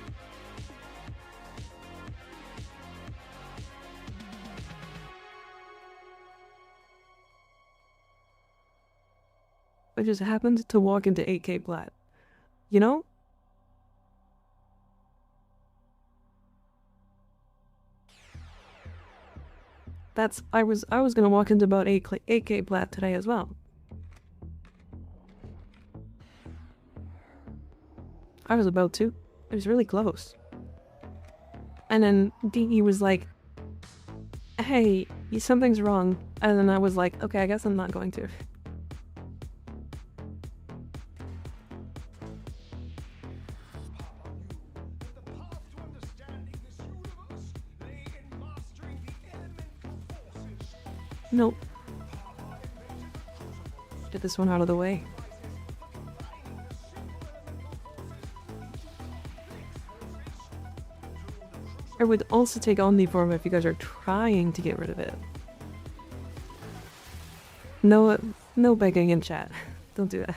I just happened to walk into 8K plat. You know? That's I was gonna walk into about 8K plat today as well. I was about to. It was really close. And then DE was like, hey, something's wrong. And then I was like, okay, I guess I'm not going to. Nope. Get this one out of the way. I would also take omniform if you guys are trying to get rid of it. No begging in chat. Don't do that.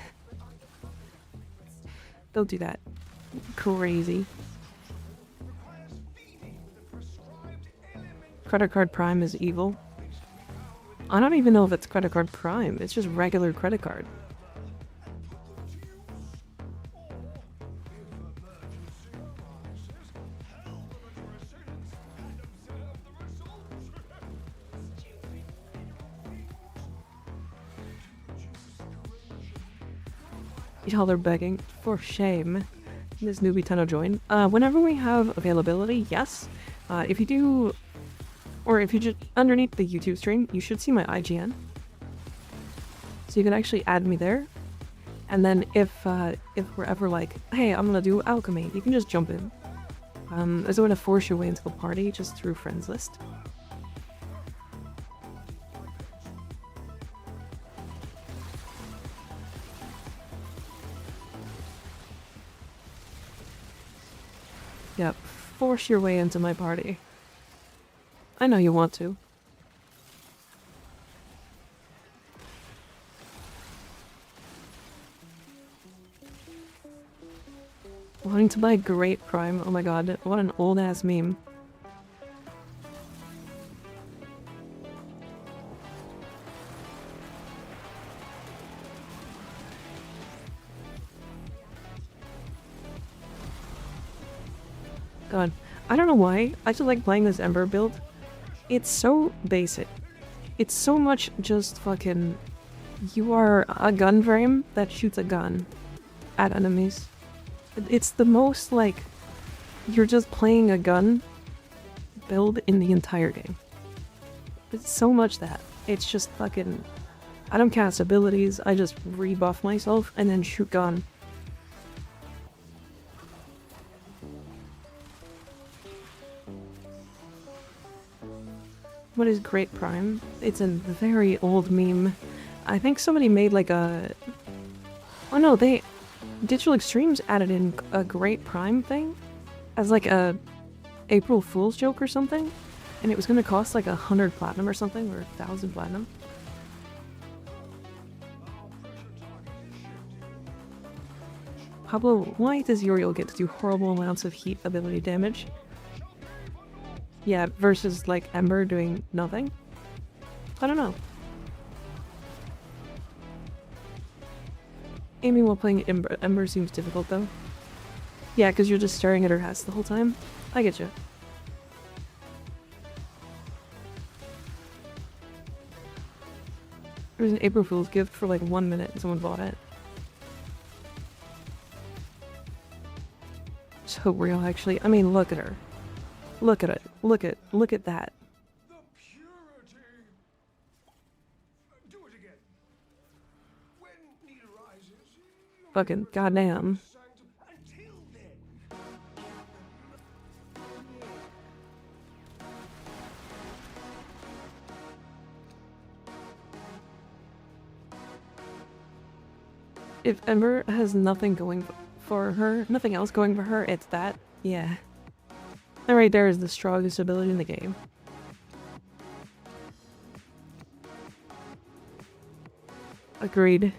Don't do that. Crazy. Credit card prime is evil. I don't even know if it's credit card prime. It's just regular credit card. Y'all are begging. For shame. This newbie 10 join. Whenever we have availability, yes. If you do... Or if you just, underneath the YouTube stream, you should see my IGN. So you can actually add me there. And then if we're ever like, hey, I'm gonna do alchemy, you can just jump in. There's a way to force your way into the party just through friends list. Yep, force your way into my party. I know you want to. Wanting to buy Great Prime. Oh my god, what an old ass meme. God, I don't know why. I just like playing this Ember build. It's so basic. It's so much just fucking... You are a gun frame that shoots a gun at enemies. It's the most, like... You're just playing a gun build in the entire game. It's so much that. It's just fucking... I don't cast abilities, I just rebuff myself and then shoot gun. What is Great Prime? It's a very old meme. I think somebody made like a... Oh no, Digital Extremes added in a Great Prime thing as like a April Fool's joke or something, and it was gonna cost like 100 platinum or something, or 1,000 platinum. Pablo, why does Uriel get to do horrible amounts of heat ability damage? Yeah, versus like Ember doing nothing? I don't know. Aiming while playing Ember seems difficult though. Yeah, because you're just staring at her ass the whole time. I get you. There was an April Fool's gift for like 1 minute and someone bought it. So real, actually. I mean, look at her. Look at it. Look at that. The purity. Do it again. When need arises. Fucking goddamn. Until then. If Ember has nothing going for her, nothing else going for her, it's that. Yeah. That right there is the strongest ability in the game. Agreed.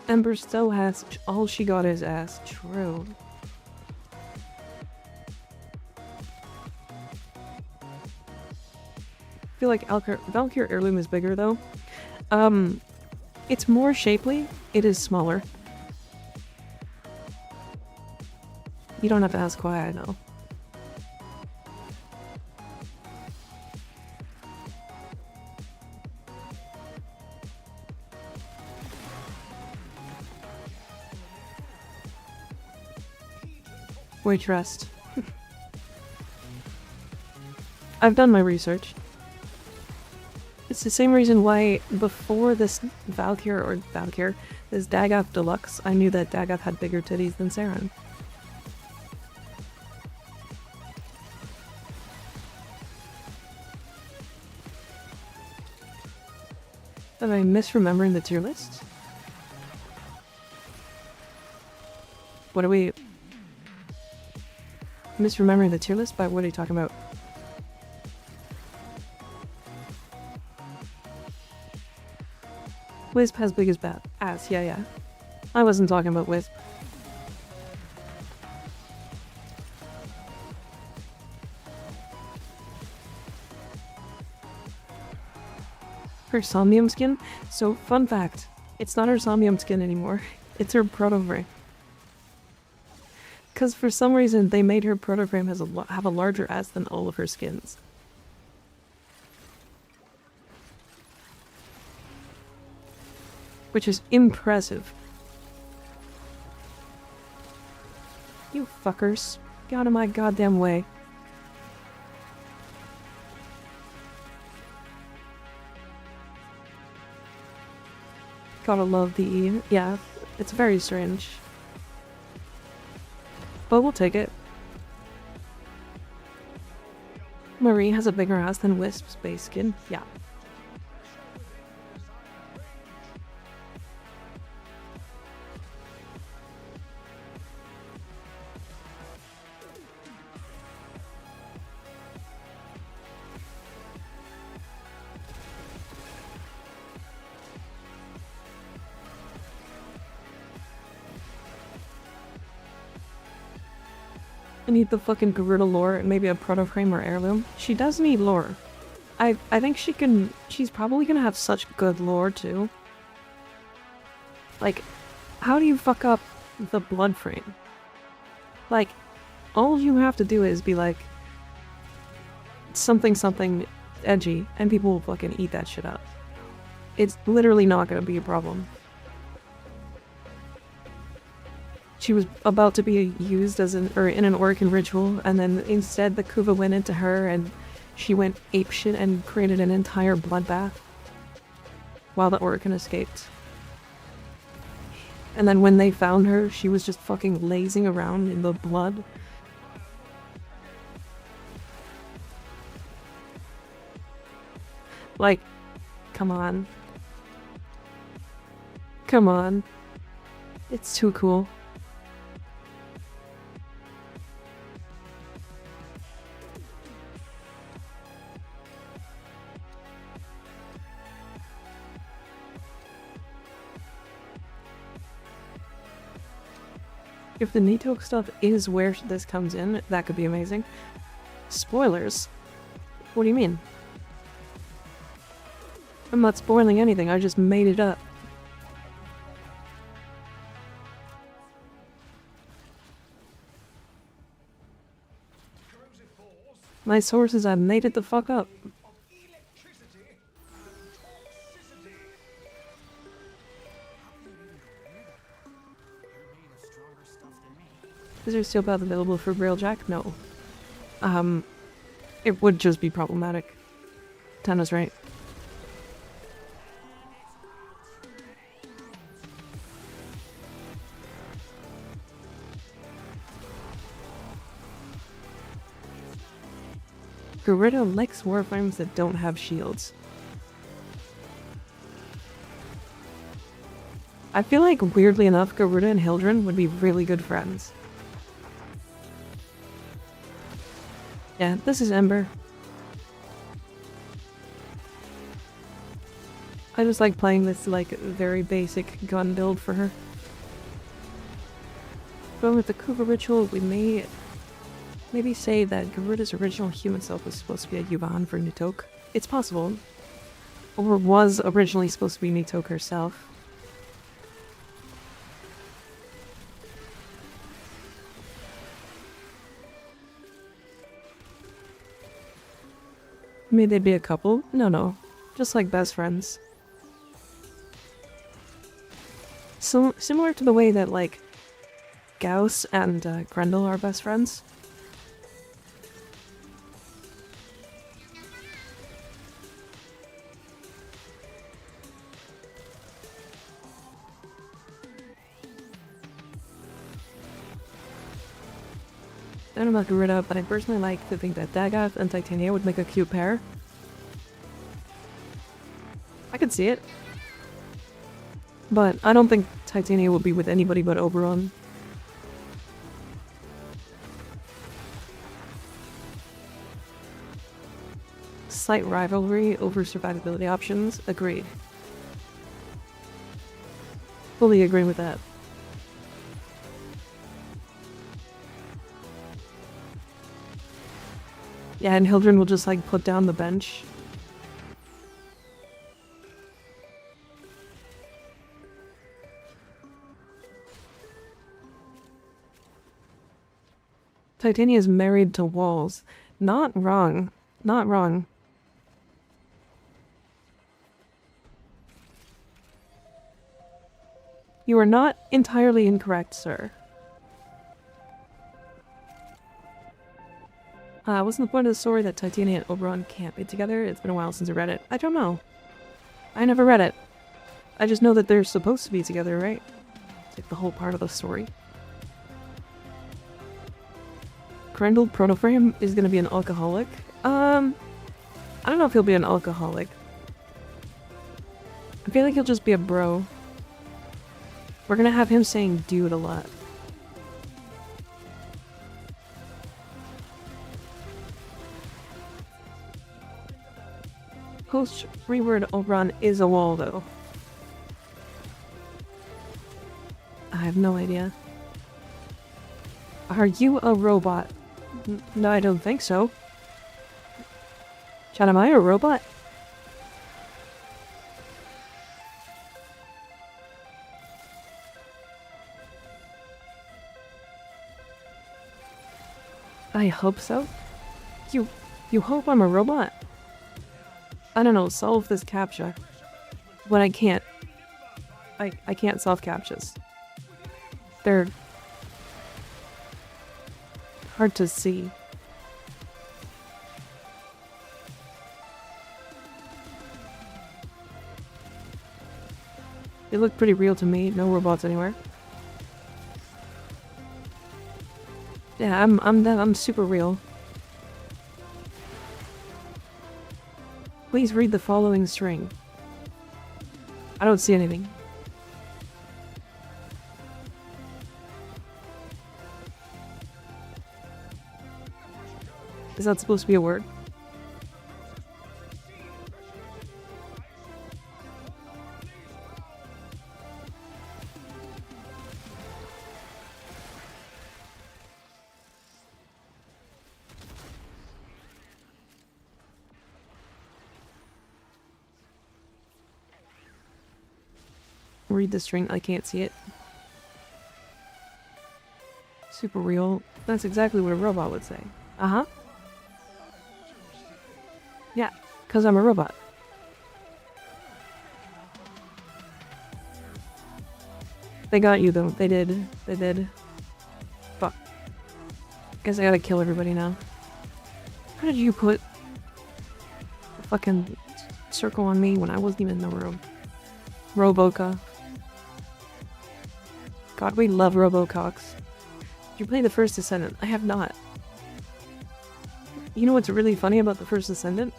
Ember still has all she got is ass. True. I feel like Valkyr Heirloom is bigger though. It's more shapely, it is smaller. You don't have to ask why, I know. Wait, trust. I've done my research. It's the same reason why before this Valkyr, this Dagoth Deluxe, I knew that Dagoth had bigger titties than Saren. Am I misremembering the tier list? What are we... Misremembering the tier list? By what are you talking about? Wisp has big as ass, yeah. I wasn't talking about Wisp. Her Somnium skin? So, fun fact, it's not her Somnium skin anymore. It's her Protoframe. Because for some reason, they made her Protoframe have a larger ass than all of her skins. Which is impressive. You fuckers. Get out of my goddamn way. Gotta love the E. Yeah, it's very strange. But we'll take it. Marie has a bigger ass than Wisp's base skin. Yeah. I need the fucking Garuda lore and maybe a Protoframe or heirloom. She does need lore. I think she's probably gonna have such good lore too. Like, how do you fuck up the blood frame? Like, all you have to do is be like something edgy and people will fucking eat that shit up. It's literally not gonna be a problem. She was about to be used as in an Oricon ritual, and then instead the Kuva went into her and she went apeshit and created an entire bloodbath while the Oricon escaped. And then when they found her, she was just fucking lazing around in the blood. Like, come on. Come on. It's too cool. If the Nitoke stuff is where this comes in, that could be amazing. Spoilers? What do you mean? I'm not spoiling anything, I just made it up. My sources, I made it the fuck up. Is there steel path available for Railjack? No. It would just be problematic. Tana's right. Garuda likes Warframes that don't have shields. I feel like, weirdly enough, Garuda and Hildren would be really good friends. Yeah, this is Ember. I just like playing this, like, very basic gun build for her. Going with the Kuga ritual, we may maybe say that Garuda's original human self was supposed to be a Yuvan for Nitoke. It's possible. Or was originally supposed to be Nitoke herself. Maybe they'd be a couple? No. Just like best friends. So, similar to the way that, like, Gauss and Grendel are best friends. I don't know about Garuda, but I personally like to think that Dagoth and Titania would make a cute pair. I could see it. But I don't think Titania will be with anybody but Oberon. Slight rivalry over survivability options. Agreed. Fully agree with that. Yeah, and Hildren will just, like, put down the bench. Titania is married to walls. Not wrong. Not wrong. You are not entirely incorrect, sir. Wasn't the point of the story that Titania and Oberon can't be together? It's been a while since I read it. I don't know. I never read it. I just know that they're supposed to be together, right? It's like the whole part of the story. Grendel Protoframe is gonna be an alcoholic. I don't know if he'll be an alcoholic. I feel like he'll just be a bro. We're gonna have him saying dude a lot. Post-reword Oberon is a wall, though. I have no idea. Are you a robot? No, I don't think so. Chat, am I a robot? I hope so. You hope I'm a robot? I don't know, solve this captcha. But I can't. I can't solve captchas. They're hard to see. They look pretty real to me. No robots anywhere. Yeah, I'm super real. Please read the following string. I don't see anything. Is that supposed to be a word? read the string. I can't see it. Super real. That's exactly what a robot would say. Uh-huh. Yeah, because I'm a robot. They got you, though. They did. They did. Fuck. Guess I gotta kill everybody now. How did you put a fucking circle on me when I wasn't even in the room? Roboca. God, we love Robococks. Did you play the First Descendant? I have not. You know what's really funny about the First Descendant?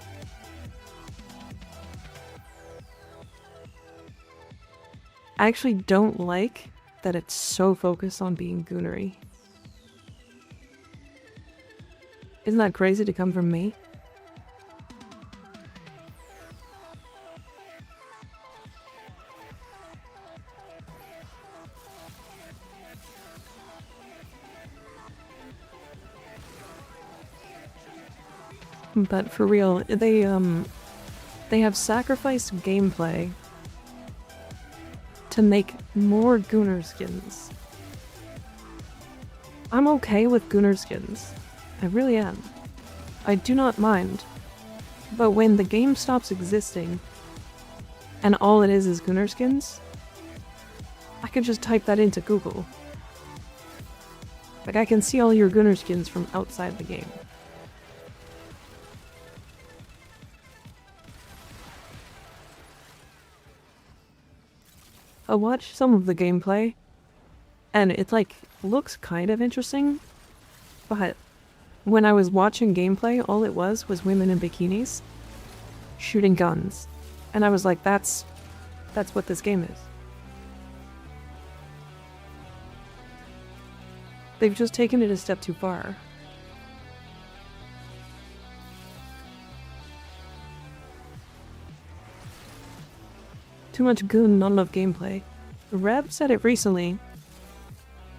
I actually don't like that it's so focused on being goonery. Isn't that crazy to come from me? But for real, they have sacrificed gameplay to make more Gooner skins. I'm okay with Gooner skins. I really am. I do not mind. But when the game stops existing and all it is Gooner skins, I can just type that into Google. Like, I can see all your Gooner skins from outside the game. I watched some of the gameplay, and it, like, looks kind of interesting, but when I was watching gameplay, all it was women in bikinis shooting guns, and I was like, that's what this game is. They've just taken it a step too far. Too much goon, not enough gameplay. Rev said it recently.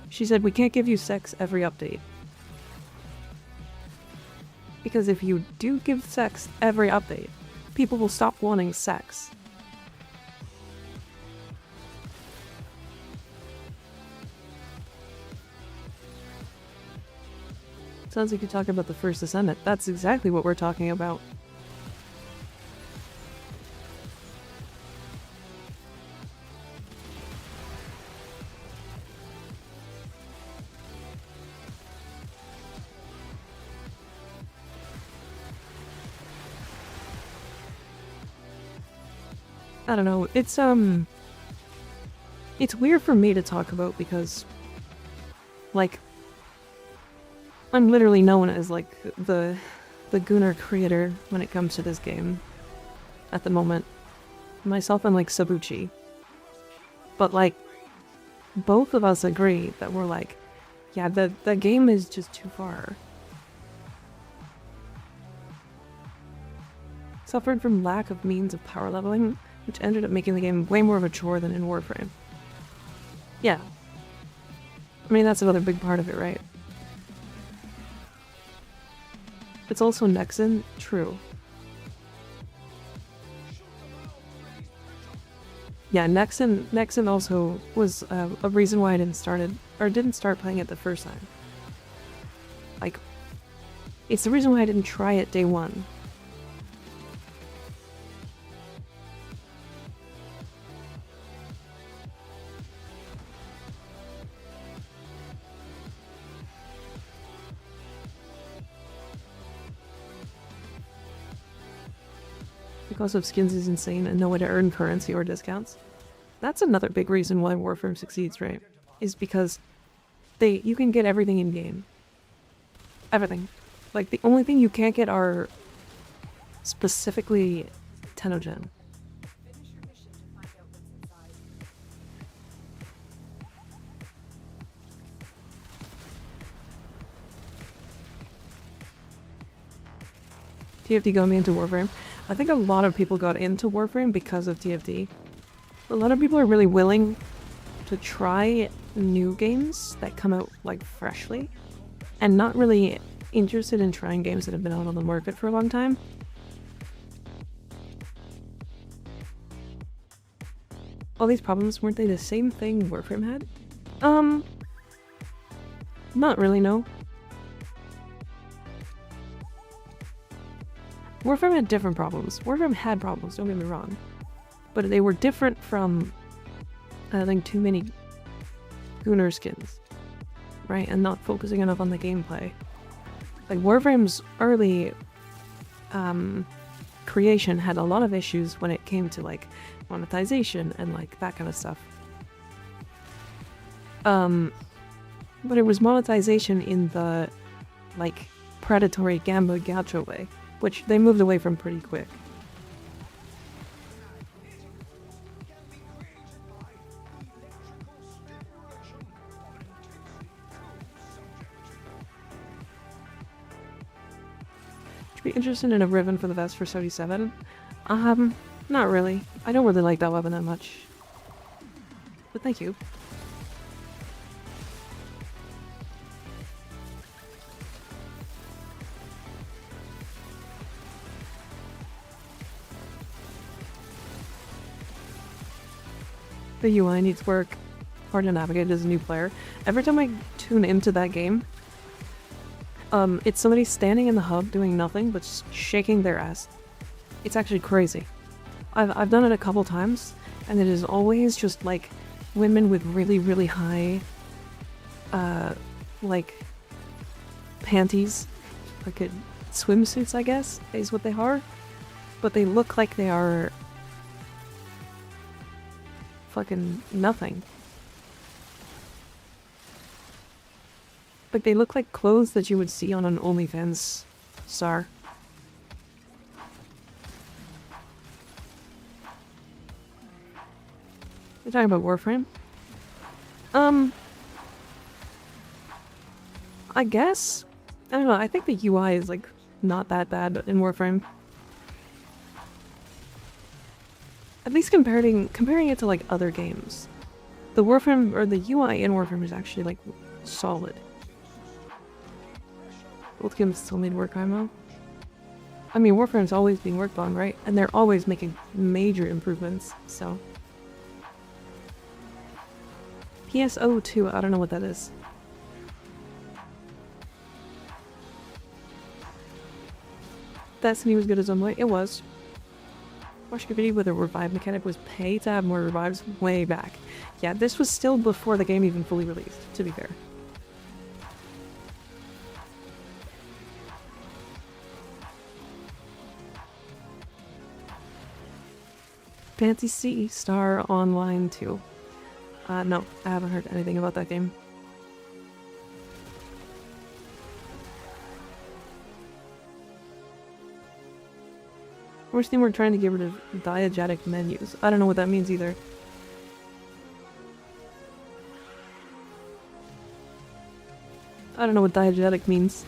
She said, we can't give you sex every update. Because if you do give sex every update, people will stop wanting sex. Sounds like you're talking about the First Descendant. That's exactly what we're talking about. I don't know, it's weird for me to talk about because, like, I'm literally known as, like, the Gooner creator when it comes to this game at the moment. Myself and, like, Sabuchi. But, like, both of us agree that we're like, yeah, the game is just too far. Suffered from lack of means of power leveling, which ended up making the game way more of a chore than in Warframe. Yeah. I mean, that's another big part of it, right? It's also Nexon, true. Yeah, Nexon also was a reason why I didn't start playing it the first time. Like, it's the reason why I didn't try it day one. The cost of skins is insane and no way to earn currency or discounts. That's another big reason why Warframe succeeds, right? Is because you can get everything in game. Everything. Like, the only thing you can't get are specifically Tenogen. TFT got me into Warframe. I think a lot of people got into Warframe because of TFT. A lot of people are really willing to try new games that come out, like, freshly, and not really interested in trying games that have been out on the market for a long time. all these problems, weren't they the same thing Warframe had? Not really, no. Warframe had different problems. Warframe had problems, don't get me wrong. But they were different from, I think, too many Gunnar skins, right? And not focusing enough on the gameplay. Like, Warframe's early creation had a lot of issues when it came to, like, monetization and, like, that kind of stuff. But it was monetization in the, like, predatory Gamba gacha way, which they moved away from pretty quick. Be interested in a ribbon for the vest for 77? Not really. I don't really like that weapon that much. But thank you. The UI needs work. Hard to navigate as a new player. Every time I tune into that game, it's somebody standing in the hub doing nothing but shaking their ass. It's actually crazy. I've done it a couple times, and it is always just like women with really, really high, like, panties. Like swimsuits, I guess, is what they are. But they look like they are fucking nothing. Like, they look like clothes that you would see on an OnlyFans star. You're talking about Warframe? I guess? I don't know, I think the UI is, like, not that bad in Warframe. At least comparing it to, like, other games. The Warframe, or the UI in Warframe is actually, like, solid. Both games still need work, IMO. I mean, Warframe's always being worked on, right? And they're always making major improvements, so. PSO2, I don't know what that is. Destiny was good as Omway. It was. Watched a video where the revive mechanic was pay to have more revives way back. Yeah, this was still before the game even fully released, to be fair. Fantasy Star Online 2. No, I haven't heard anything about that game. Worst thing, we're trying to get rid of diegetic menus. I don't know what that means either. I don't know what diegetic means.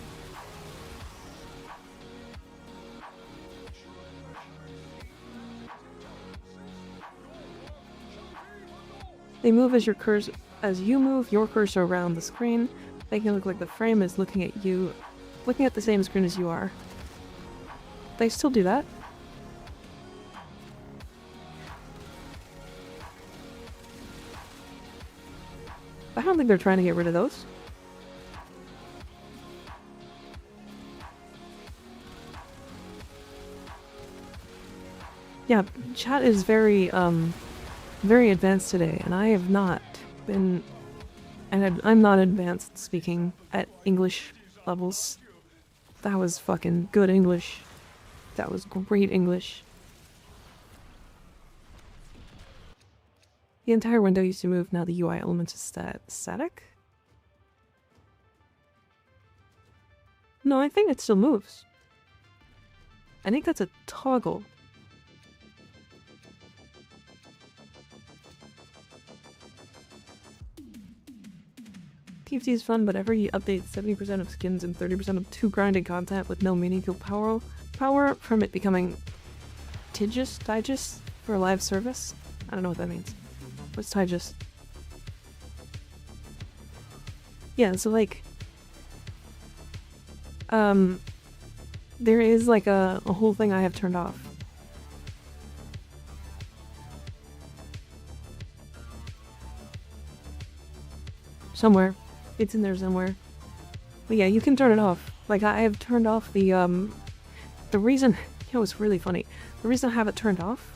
They move as you move your cursor around the screen. They can look like the frame is looking at you, looking at the same screen as you are. They still do that. I don't think they're trying to get rid of those. Yeah, chat is very advanced today, and I have not been, and I'm not advanced speaking at English levels. That was fucking good English. That was great English. The entire window used to move, now the UI element is static? No, I think it still moves. I think that's a toggle. TFT is fun, but every update 70% of skins and 30% of too grinding content with no meaningful power from it becoming digest for a live service? I don't know what that means. What's digest? Yeah, so like there is like a whole thing I have turned off. somewhere. It's in there somewhere. But yeah, you can turn it off. Like, I have turned off the reason, you know, it's really funny. The reason I have it turned off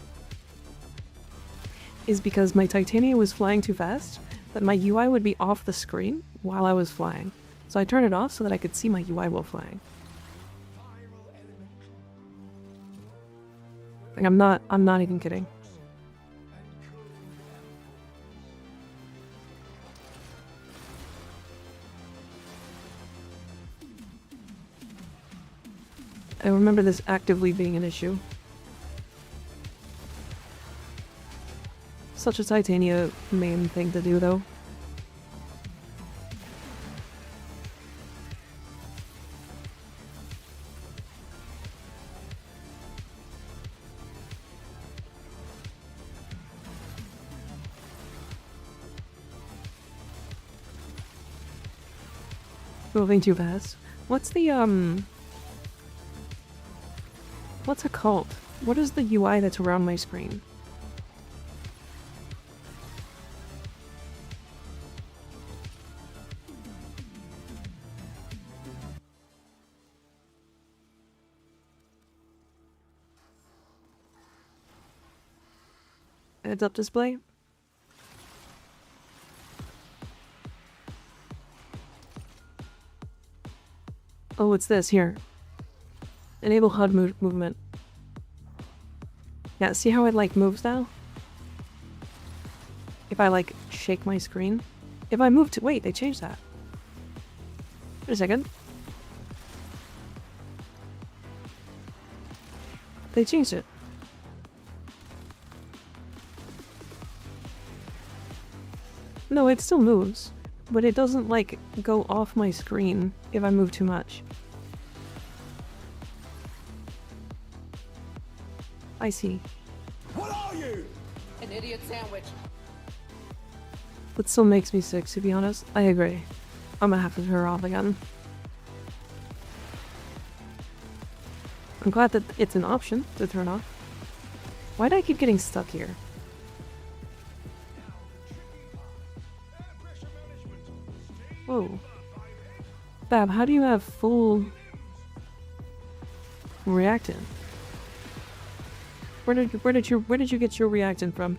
is because my Titania was flying too fast, that my UI would be off the screen while I was flying. So I turned it off so that I could see my UI while flying. Like, I'm not even kidding. I remember this actively being an issue. Such a Titania main thing to do, though. Moving too fast. What's the, what's it called? What is the UI that's around my screen? Heads up display? Oh, it's this, here. Enable HUD movement. Yeah, see how it, like, moves now? If I, like, shake my screen? If I move to- wait, they changed that. Wait a second. They changed it. No, it still moves. But it doesn't, like, go off my screen if I move too much. I see. What are you? An idiot sandwich. But still makes me sick, to be honest. I agree. I'm gonna have to turn her off again. I'm glad that it's an option to turn off. Why do I keep getting stuck here? Whoa. Bab, how do you have full reactant? Where did you get your reactant from?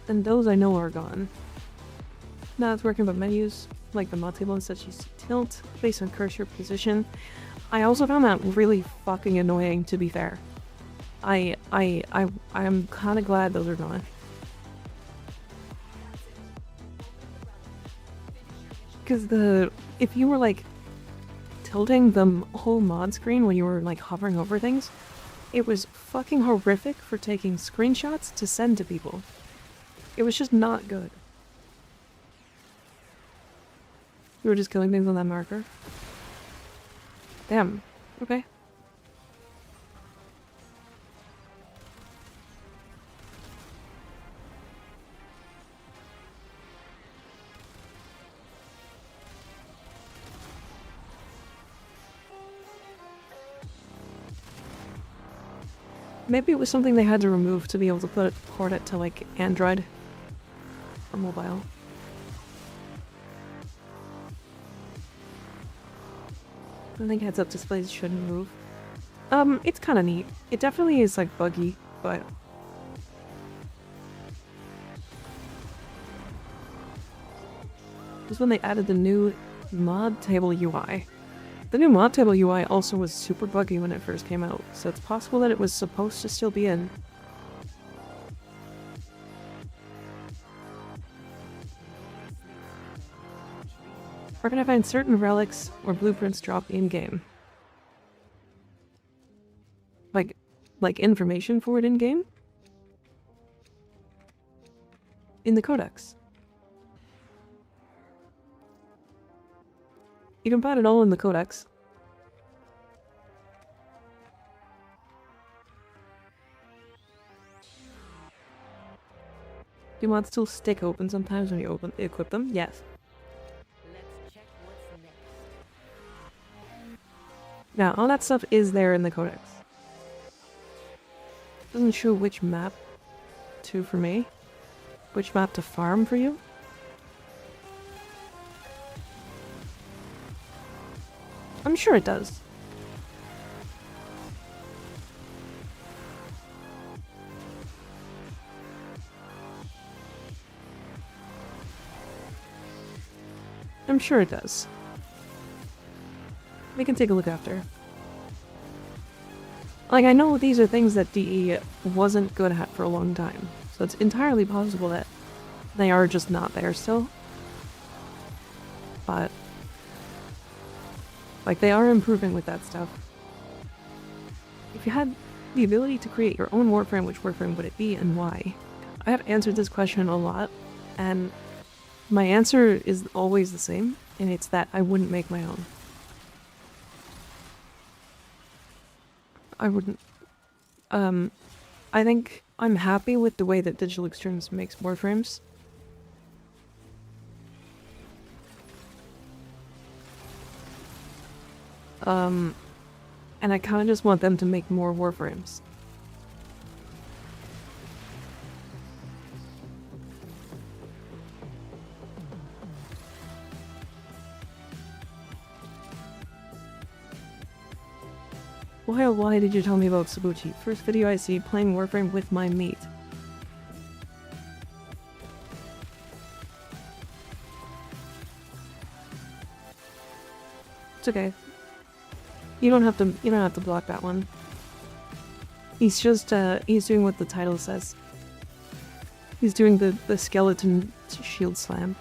And those I know are gone. Now it's working with menus, like the mod table instead you see tilt, based on cursor position. I also found that really fucking annoying, to be fair. I'm kind of glad those are gone. Because if you were like tilting the whole mod screen when you were like hovering over things, it was fucking horrific for taking screenshots to send to people. It was just not good. You were just killing things on that marker. Damn. Okay. Maybe it was something they had to remove to be able to port it to like Android or mobile. I think heads-up displays shouldn't move. It's kind of neat. It definitely is like buggy, but just when they added the new mod table UI. The new mod table UI also was super buggy when it first came out, so it's possible that it was supposed to still be in. Where can I find certain relics or blueprints drop in-game? Like information for it in-game? In the codex. You can find it all in the codex. Do mods still stick open sometimes when you equip them? Yes. Let's check what's next. Now, all that stuff is there in the codex. Doesn't show which map to for me. Which map to farm for you. I'm sure it does. I'm sure it does. We can take a look after. Like, I know these are things that DE wasn't good at for a long time, so it's entirely possible that they are just not there still. But, like, they are improving with that stuff. If you had the ability to create your own Warframe, which Warframe would it be and why? I have answered this question a lot, and my answer is always the same, and it's that I wouldn't make my own. I wouldn't. I think I'm happy with the way that Digital Extremes makes Warframes. And I kind of just want them to make more Warframes. Why oh why did you tell me about Sabuchi? First video I see playing Warframe with my mate. It's okay. You don't have to block that one. He's just he's doing what the title says. He's doing the skeleton shield slam.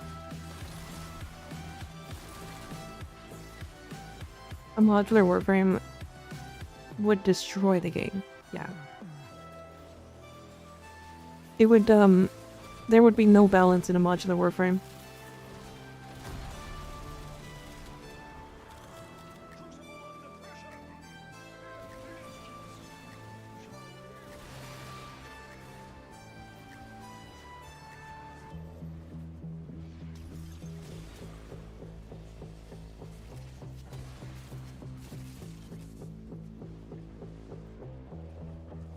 A modular Warframe would destroy the game. Yeah. It would, there would be no balance in a modular Warframe.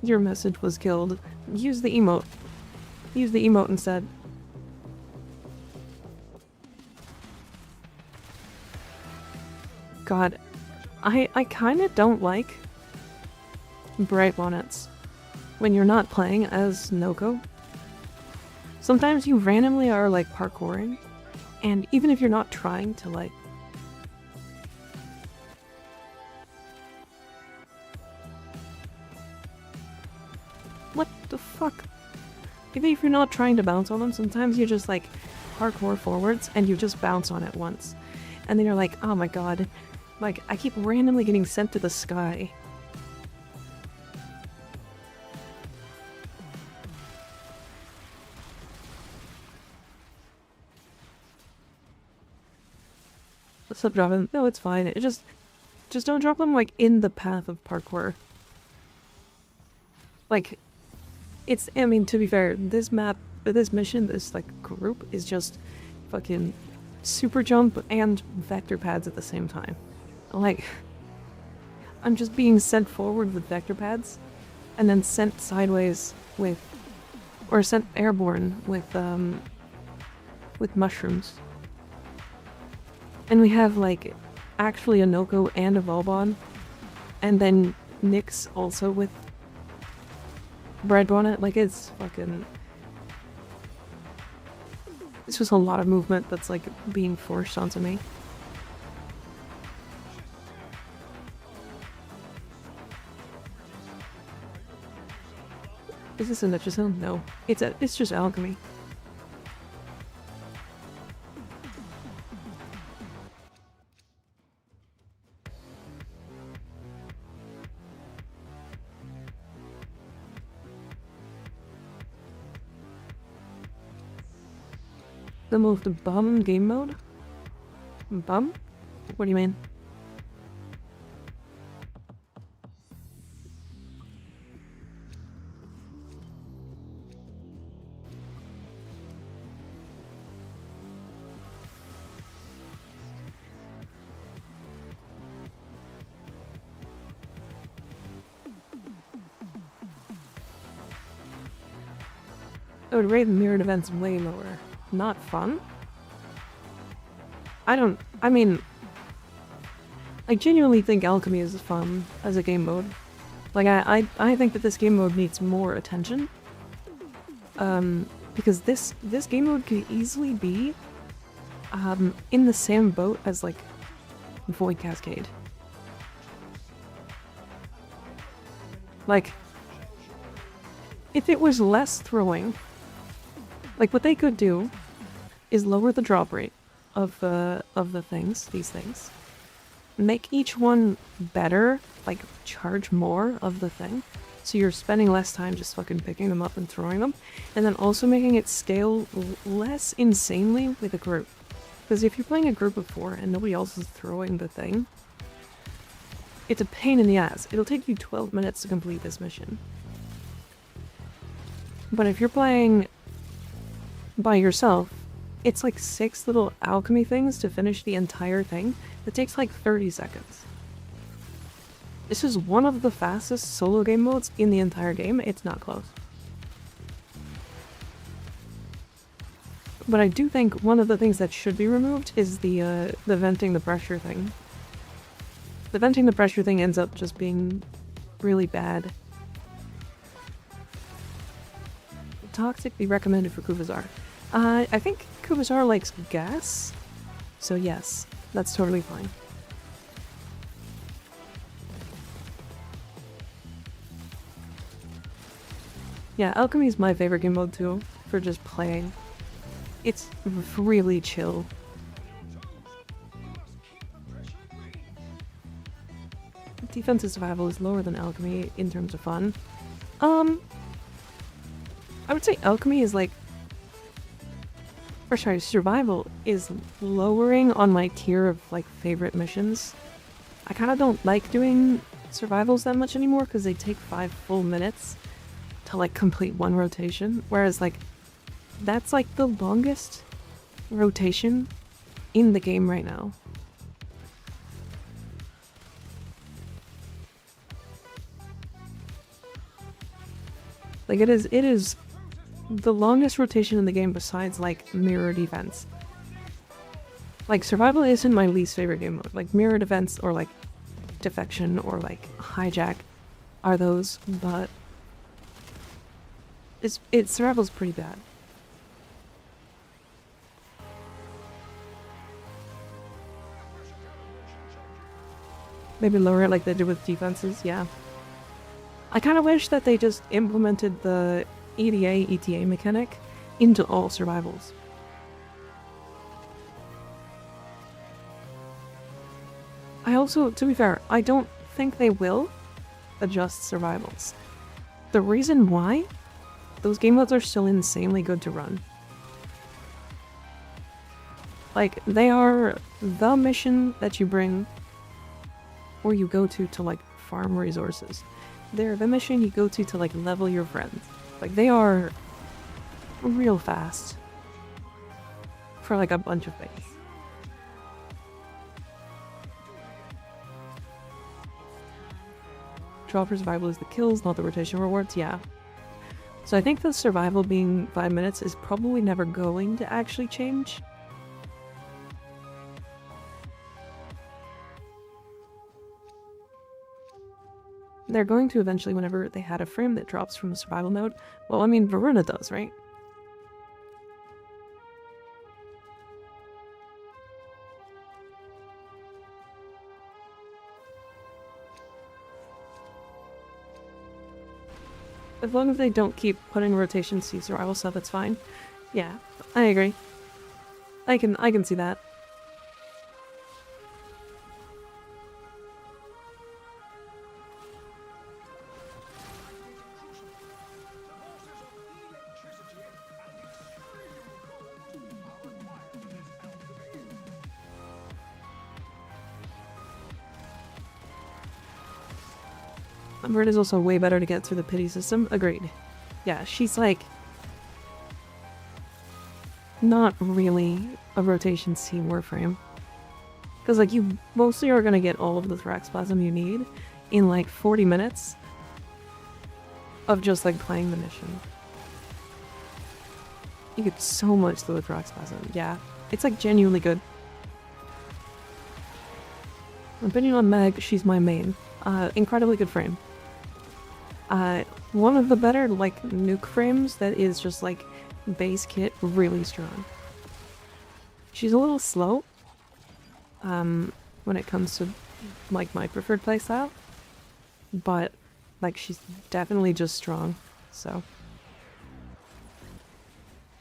Your message was killed. Use the emote. Use the emote instead. God, I kind of don't like bright bonnets when you're not playing as Noko. Sometimes you randomly are like parkouring, and even if you're not trying to like what the fuck? Even if you're not trying to bounce on them, sometimes you just like parkour forwards and you just bounce on it once. And then you're like, oh my god, like I keep randomly getting sent to the sky. What's up, drop them? No, it's fine. It just don't drop them like in the path of parkour. Like, it's, I mean, to be fair, this map, this mission, this, like, group is just fucking super jump and vector pads at the same time. Like, I'm just being sent forward with vector pads, and then sent sideways with, or sent airborne with mushrooms. And we have, like, actually a Noko and a Volbon, and then Nyx also with bread bonnet. Like, it's fucking... It's just a lot of movement that's, like, being forced onto me. Is this a Nitrosil? No. It's just alchemy. The move to bum game mode? Bum? What do you mean? I would rate mirrored events way lower. Not fun? I mean, I genuinely think alchemy is fun as a game mode. Like, I think that this game mode needs more attention. Because this game mode could easily be, in the same boat as, like, Void Cascade. Like, if it was less throwing, like, what they could do is lower the drop rate of these things. Make each one better, like, charge more of the thing, so you're spending less time just fucking picking them up and throwing them, and then also making it scale less insanely with a group. Because if you're playing a group of 4 and nobody else is throwing the thing, it's a pain in the ass. It'll take you 12 minutes to complete this mission. But if you're playing by yourself, it's like 6 little alchemy things to finish the entire thing. It takes like 30 seconds. This is one of the fastest solo game modes in the entire game. It's not close. But I do think one of the things that should be removed is the venting the pressure thing. The venting the pressure thing ends up just being really bad. Toxic be recommended for Kubazar. I think Kubazar likes gas, so yes, that's totally fine. Yeah, alchemy is my favorite game mode too, for just playing. It's really chill. Defensive survival is lower than alchemy in terms of fun. I would say alchemy is like, or sorry, survival is lowering on my tier of like favorite missions. I kind of don't like doing survivals that much anymore because they take 5 full minutes to like complete one rotation, whereas like that's like the longest rotation in the game right now. Like it is the longest rotation in the game besides like mirror defense. Like survival isn't my least favorite game mode. Like mirror defense or like defection or like hijack are those, but survival's pretty bad. Maybe lower it like they did with defenses, yeah. I kind of wish that they just implemented the EDA, ETA mechanic into all survivals. I also, to be fair, I don't think they will adjust survivals. The reason why? Those game modes are still insanely good to run. Like, they are the mission that you bring or you go to like farm resources. They're the mission you go to like level your friends. Like they are real fast for like a bunch of things. Draw for survival is the kills, not the rotation rewards, yeah. So I think the survival being 5 minutes is probably never going to actually change. They're going to eventually whenever they had a frame that drops from the survival mode. Well, I mean, Verona does, right? As long as they don't keep putting rotation C survival stuff, it's fine. Yeah, I agree. I can see that. Bird is also way better to get through the pity system. Agreed. Yeah, she's like not really a rotation C Warframe. Because like you mostly are gonna get all of the Thoraxplasm you need in like 40 minutes of just like playing the mission. You get so much through with Rock Spasm. Yeah, it's like genuinely good. Opinion on Meg, she's my main. Incredibly good frame. One of the better like nuke frames that is just like base kit really strong. She's a little slow when it comes to like my preferred playstyle, but like she's definitely just strong. So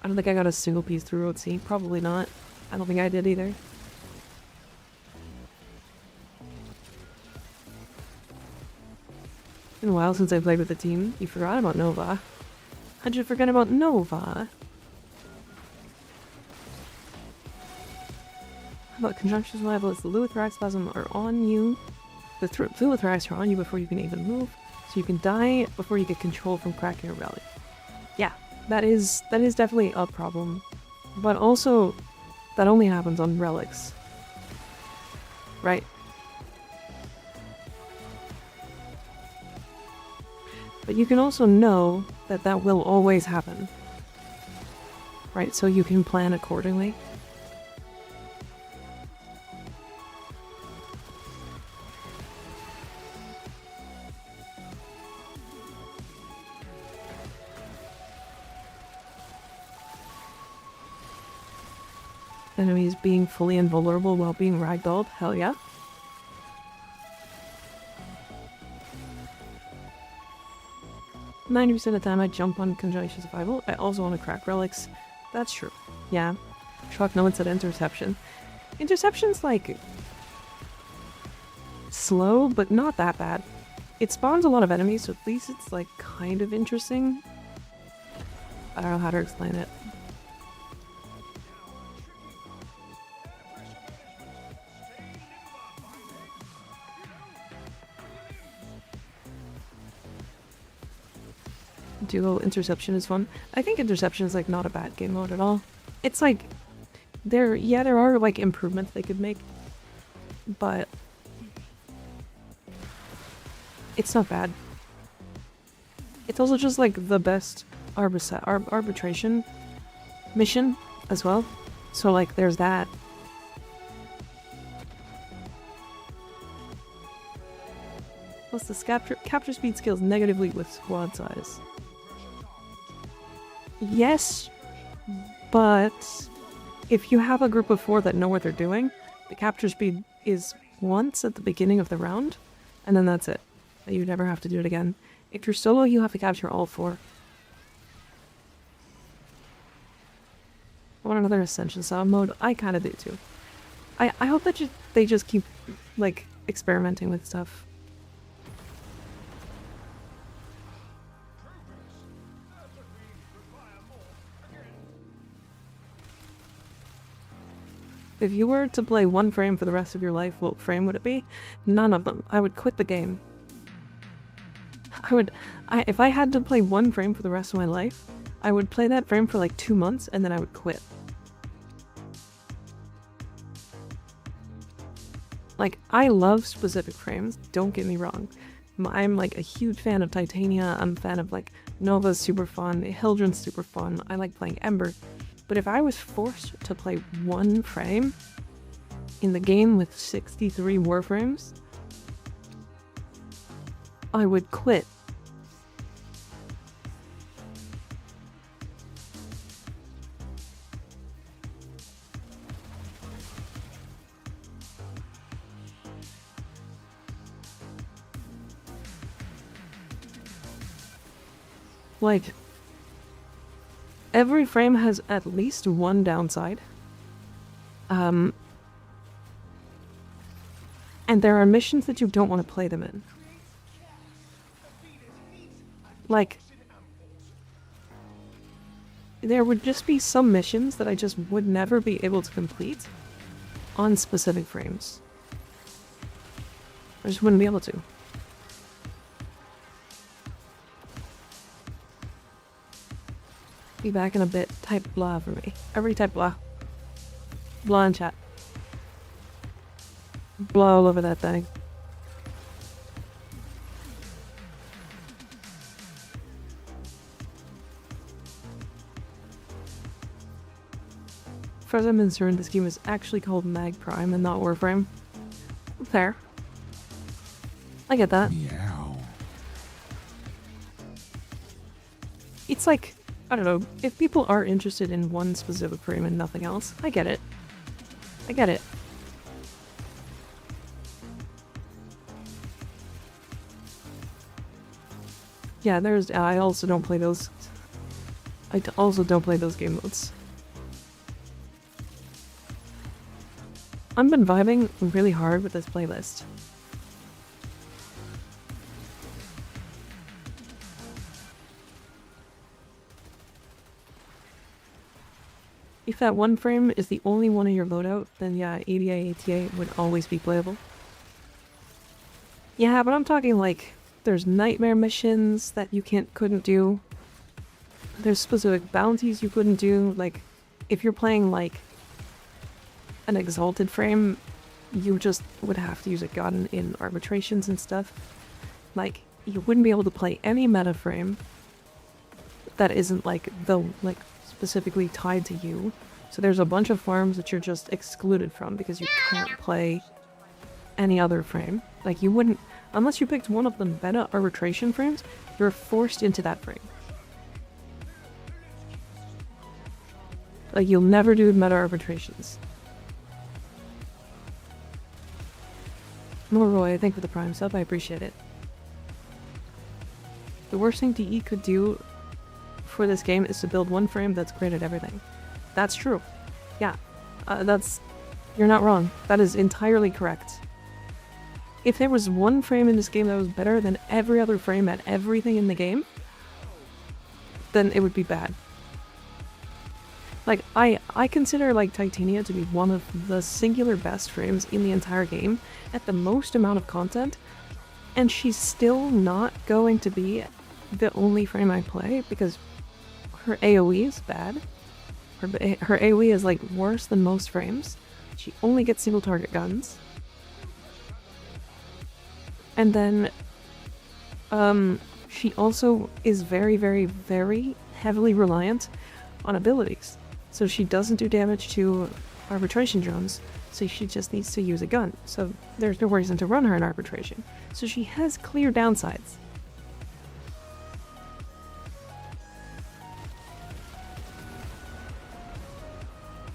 I don't think I got a single piece through OC. Probably not. I don't think I did either. Been a while since I played with the team. You forgot about Nova. How'd you forget about Nova? How about Conjunctions Level? It's the Luithrax Spasm are on you. The Luithrax are on you before you can even move. So you can die before you get control from cracking a relic. Yeah, that is definitely a problem. But also, that only happens on relics. Right? But you can also know that that will always happen. Right, so you can plan accordingly. Enemies being fully invulnerable while being ragdolled? Hell yeah. "90% of the time I jump on Conjunction Survival. I also want to crack relics." That's true. Yeah. Truck, no one said Interception. Interception's like slow, but not that bad. It spawns a lot of enemies, so at least it's like kind of interesting. I don't know how to explain it. Duo Interception is fun. I think Interception is like not a bad game mode at all. It's like there are like improvements they could make, but it's not bad. It's also just like the best arbitration mission as well. So like there's that. Plus the capture speed scales negatively with squad size. Yes, but if you have a group of 4 that know what they're doing, the capture speed is once at the beginning of the round, and then that's it. You never have to do it again. If you're solo, you have to capture all 4. I want another Ascension style mode. I kind of do too. I hope that they just keep like experimenting with stuff. If you were to play one frame for the rest of your life, what frame would it be? None of them. I would quit the game. If I had to play one frame for the rest of my life, I would play that frame for like 2 months and then I would quit. Like, I love specific frames, don't get me wrong. I'm like a huge fan of Titania, I'm a fan of like Nova's super fun, Hildren's super fun, I like playing Ember. But if I was forced to play one frame in the game with 63 Warframes, I would quit. Like, every frame has at least one downside. And there are missions that you don't want to play them in. Like, there would just be some missions that I just would never be able to complete on specific frames. I just wouldn't be able to. Be back in a bit. Type blah for me. Every type blah. Blah in chat. Blah all over that thing. far as I'm concerned, this game is actually called Mag Prime and not Warframe. Fair. I get that. Meow. It's like, I don't know, if people are interested in one specific frame and nothing else, I get it. I get it. Yeah, there's, I also don't play those. Also don't play those game modes. I've been vibing really hard with this playlist. If that one frame is the only one in your loadout, then yeah, ADA would always be playable. Yeah, but I'm talking like, there's nightmare missions that you couldn't do. There's specific bounties you couldn't do. Like, if you're playing like an exalted frame, you just would have to use a gun in arbitrations and stuff. Like, you wouldn't be able to play any meta frame that isn't like specifically tied to you. So there's a bunch of farms that you're just excluded from because you can't play any other frame. Like, you wouldn't, unless you picked one of the meta arbitration frames, you're forced into that frame. Like, you'll never do meta arbitrations. Roy, thank you for the Prime sub, I appreciate it. The worst thing DE could do for this game is to build one frame that's great at everything. That's true. Yeah, you're not wrong. That is entirely correct. If there was one frame in this game that was better than every other frame at everything in the game, then it would be bad. Like, I consider, like, Titania to be one of the singular best frames in the entire game at the most amount of content, and she's still not going to be the only frame I play because her AoE is bad. Her AoE is, like, worse than most frames. She only gets single target guns. And then, she also is very, very, very heavily reliant on abilities. So she doesn't do damage to arbitration drones, so she just needs to use a gun. So there's no reason to run her in arbitration. So she has clear downsides.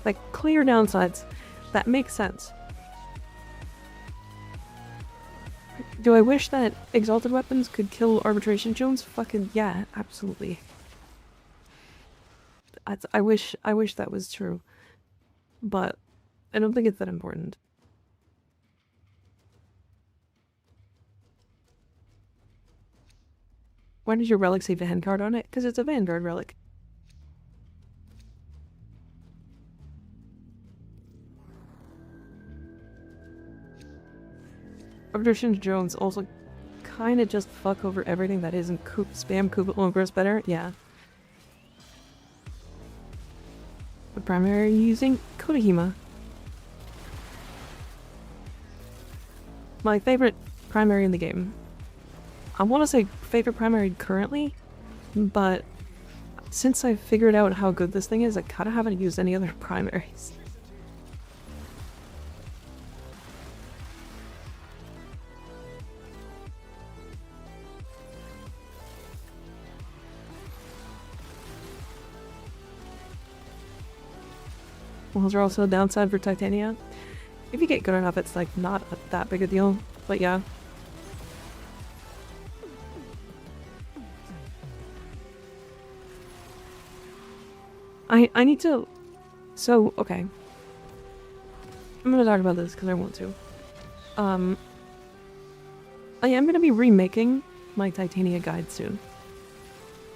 Like, clear downsides. That makes sense. Do I wish that exalted weapons could kill arbitration drones? Fucking yeah, absolutely. I wish that was true, but I don't think it's that important. Why did your relic save a hand card on it? Because it's a Vanguard relic. Arbitration drones also kind of just fuck over everything that isn't spam Kuba Ogres better. Yeah. What primary are you using? Kodahima. My favorite primary in the game. I want to say favorite primary currently, but since I figured out how good this thing is, I kind of haven't used any other primaries. Walls are also a downside for Titania. If you get good enough, it's like not that big a deal, but yeah. I need to... So, okay. I'm gonna talk about this because I want to. I am gonna be remaking my Titania guide soon.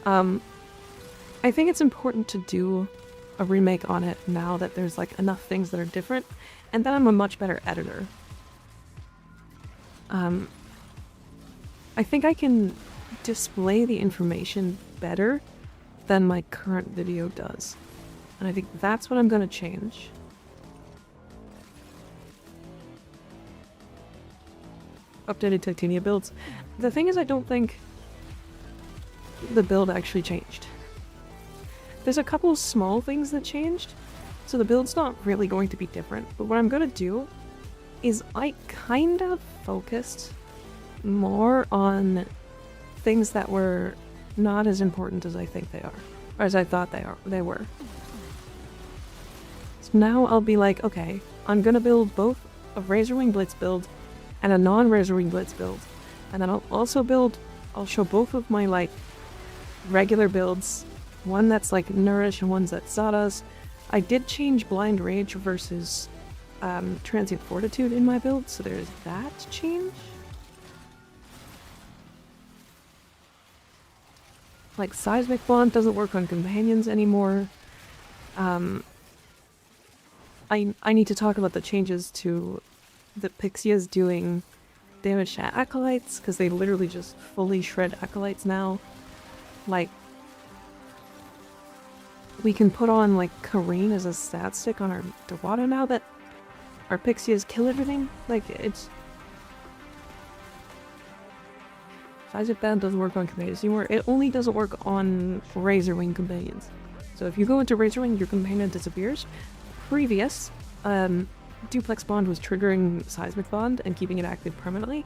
I think it's important to do a remake on it now that there's like enough things that are different, and then I'm a much better editor. I think I can display the information better than my current video does, and I think that's what I'm gonna change. Updated Titania builds. The thing is, I don't think the build actually changed. There's a couple of small things that changed, So the build's not really going to be different, but what I'm gonna do is I kind of focused more on things that were not as important as I think they are, or as I thought they were. So now I'll be like, okay, I'm gonna build both a Razorwing Blitz build and a non-Razorwing Blitz build, and then I'll show both of my like regular builds, one that's like Nourish and one's that's Sawdust. I did change Blind Rage versus Transient Fortitude in my build, so there's that change. Like Seismic Bond doesn't work on companions anymore. I need to talk about the changes to the Pixias doing damage to Acolytes, because they literally just fully shred Acolytes now. Like, we can put on like Kareen as a stat stick on our Dewata now that our Pixias kill everything. Like, it's... Seismic Band doesn't work on companions anymore. It only doesn't work on Razorwing companions. So if you go into Razorwing, your companion disappears. Previous, Duplex Bond was triggering Seismic Bond and keeping it active permanently,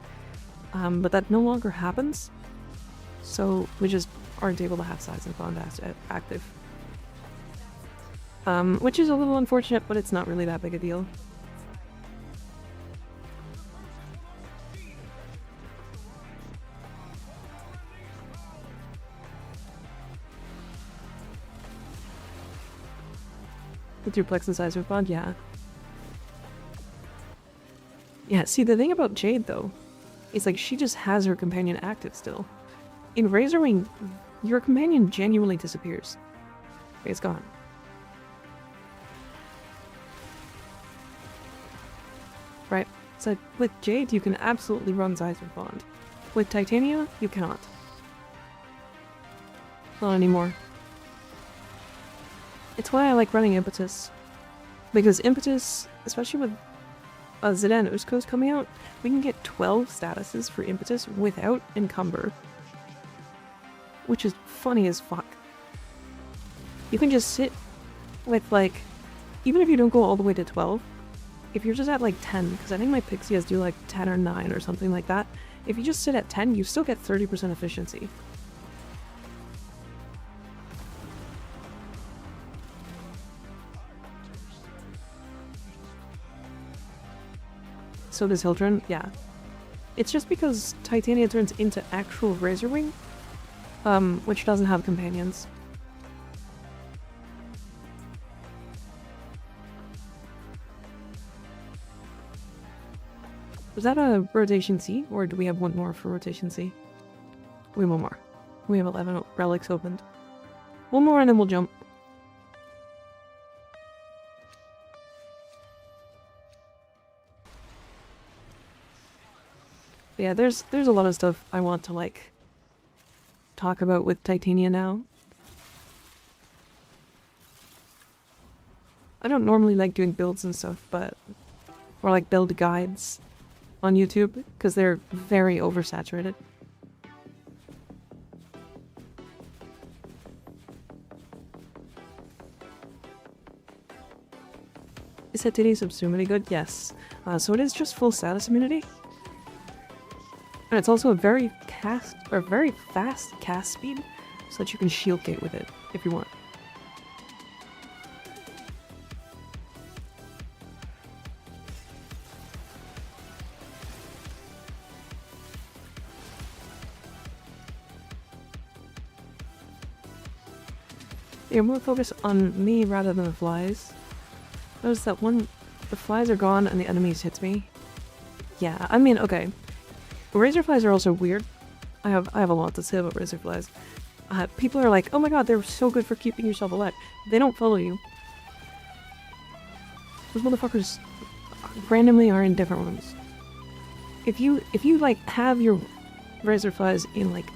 but that no longer happens, so we just aren't able to have Seismic Bond active. Which is a little unfortunate, but it's not really that big a deal. The Duplex and Seismic Bond, yeah. Yeah, see, the thing about Jade, though, is like she just has her companion active still. In Razorwing, your companion genuinely disappears. Okay, it's gone. Right? So with Jade, you can absolutely run Seismic Bond. With Titania, you cannot. Not anymore. It's why I like running Impetus. Because Impetus, especially with Zidane Usko's coming out, we can get 12 statuses for Impetus without Encumber. Which is funny as fuck. You can just sit with like, even if you don't go all the way to 12, if you're just at like 10, because I think my Pixias do like 10 or 9 or something like that, if you just sit at 10, you still get 30% efficiency. So does Hildren, yeah. It's just because Titania turns into actual Razorwing, which doesn't have companions. Was that a rotation C, or do we have one more for rotation C? We have one more. We have 11 relics opened. One more and then we'll jump. But yeah, there's a lot of stuff I want to like talk about with Titania now. I don't normally like doing builds and stuff, but or like build guides on YouTube because they're very oversaturated. Is Hetini subsumity good? Yes. So it is just full status immunity. And it's also a very fast cast speed, so that you can shield gate with it if you want. You're more focused on me rather than the flies. Notice that the flies are gone and the enemies hits me. Yeah, I mean, okay. Razor flies are also weird. I have a lot to say about razor flies. People are like, oh my god, they're so good for keeping yourself alive. They don't follow you. Those motherfuckers randomly are in different rooms. If you like have your razor flies in like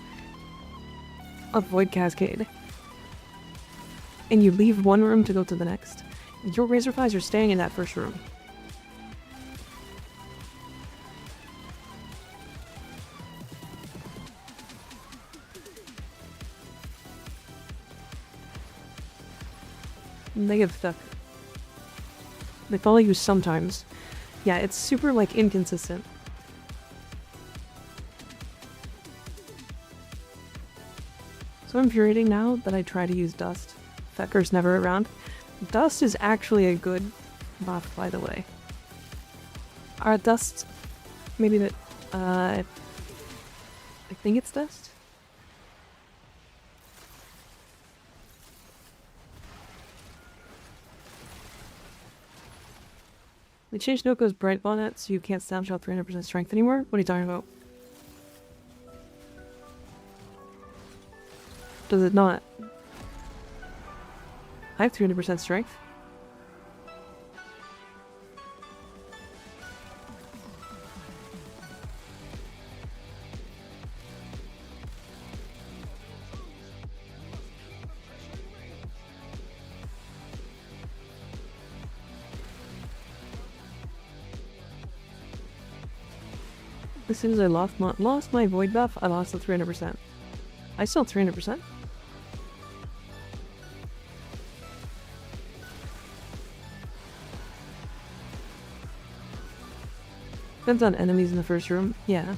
a void cascade and you leave one room to go to the next, your razor flies are staying in that first room. Negative stuff. They follow you sometimes. Yeah, it's super, like, inconsistent. So infuriating now that I try to use Dust. Fecker's never around. Dust is actually a good buff, by the way. Our Dust... Maybe that... I think it's Dust? They changed Noko's Bright Bonnet so you can't snapshot 300% strength anymore? What are you talking about? Does it not? I have 300% strength. As soon as I lost my void buff, I lost the 300%. I still have 300%. Depends on enemies in the first room. Yeah.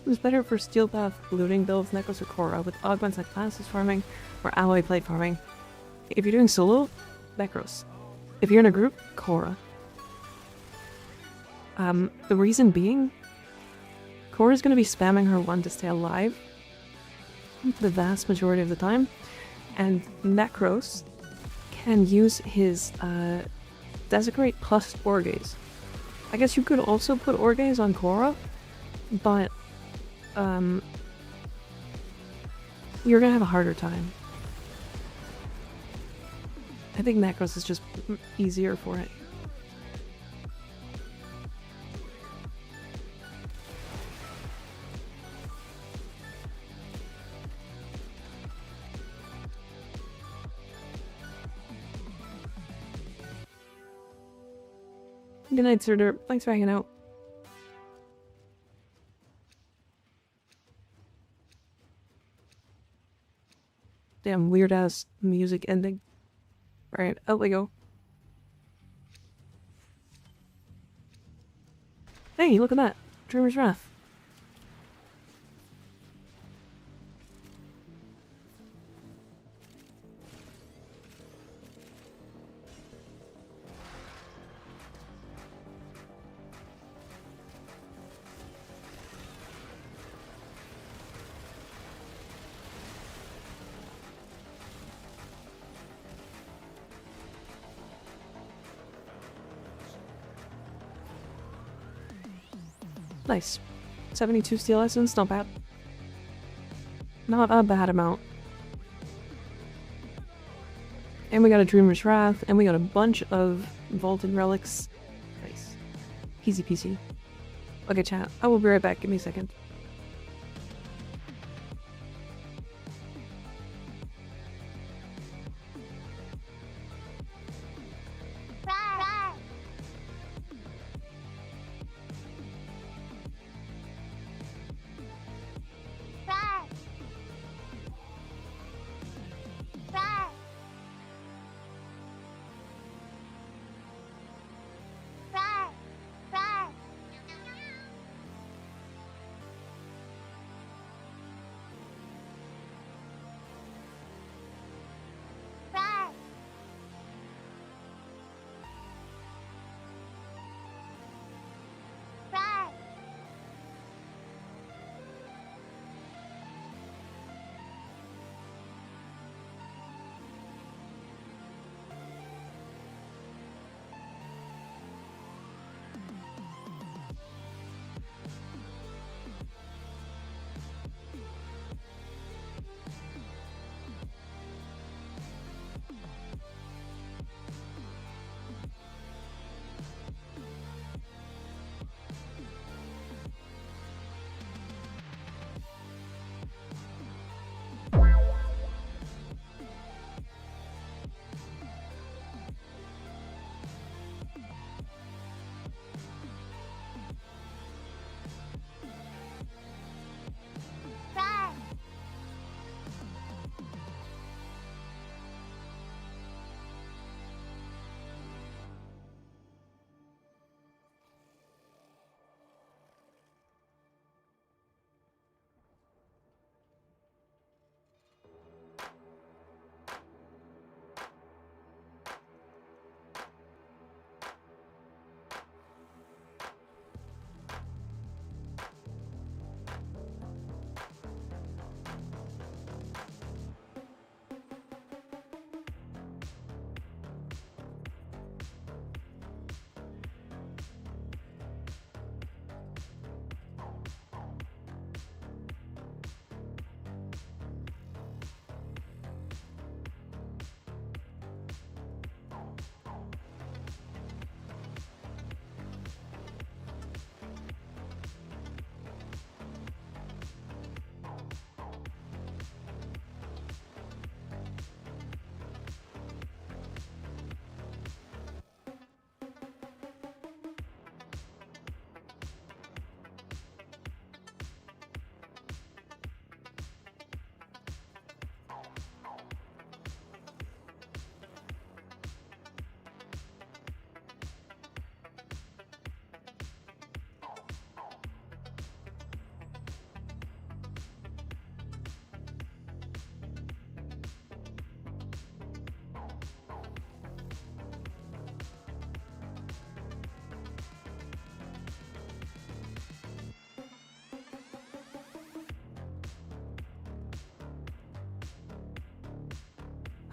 It was better for Steel Path looting builds, Necros or Korra, with augments like Classes farming or Alloy Plate farming. If you're doing solo, Necros. If you're in a group, Korra. The reason being, Korra's going to be spamming her one to stay alive the vast majority of the time, and Necros can use his Desecrate plus Orgaze. I guess you could also put Orgaze on Korra, but you're gonna have a harder time. I think Necros is just easier for it. Good night, Sir Derp. Thanks for hanging out. Damn weird ass music ending. Right, out we go. Hey, look at that. Dreamer's Wrath. Nice. 72 steel essence, not bad. Not a bad amount. And we got a Dreamer's Wrath, and we got a bunch of Vaulted Relics. Nice. Easy peasy. Okay, chat. I will be right back. Give me a second.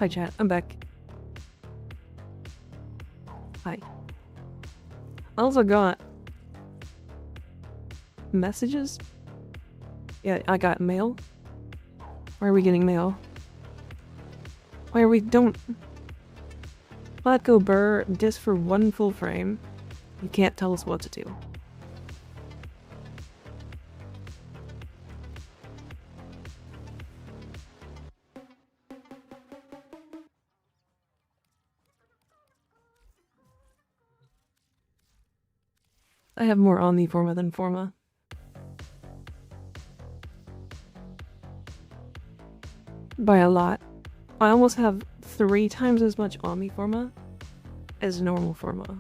Hi chat, I'm back. Hi. I also got messages. Yeah, I got mail. Why are we getting mail? Why are we don't Platco Burr disc for 1 full frame. You can't tell us what to do. I have more Omniforma than Forma. By a lot. I almost have 3 times as much Omniforma as normal Forma.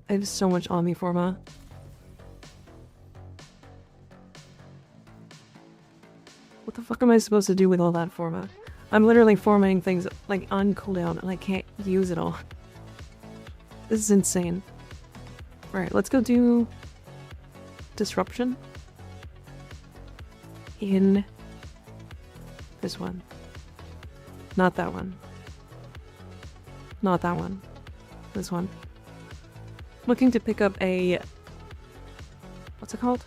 I have so much Omniforma. What the fuck am I supposed to do with all that Forma? I'm literally formatting things like on cooldown and I can't use it all. This is insane. Alright, let's go do Disruption in this one. Not that one. Not that one. This one. Looking to pick up a... what's it called?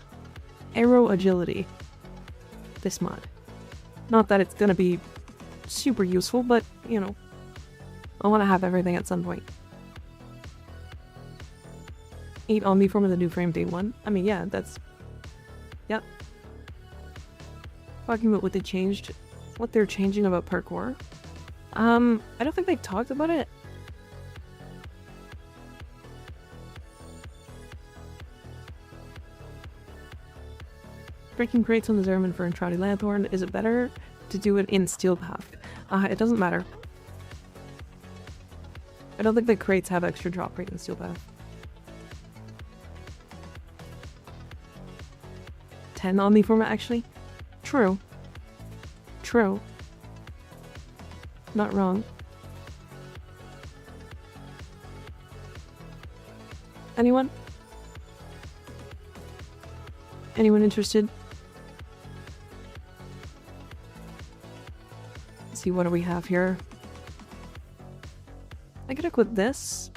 Arrow Agility. This mod. Not that it's gonna be super useful, but, you know, I want to have everything at some point. 8 Omniform of the new frame day 1. I mean, yeah, that's... yep. Talking about what they changed. What they're changing about parkour. I don't think they talked about it. Breaking crates on the Zerman for Entrati Lanthorn. Is it better to do it in Steel Path? It doesn't matter. I don't think the crates have extra drop rate in Steel Path. 10 Omniforma actually? True. True. Not wrong. Anyone? Anyone interested? Let's see, what do we have here? I could equip this.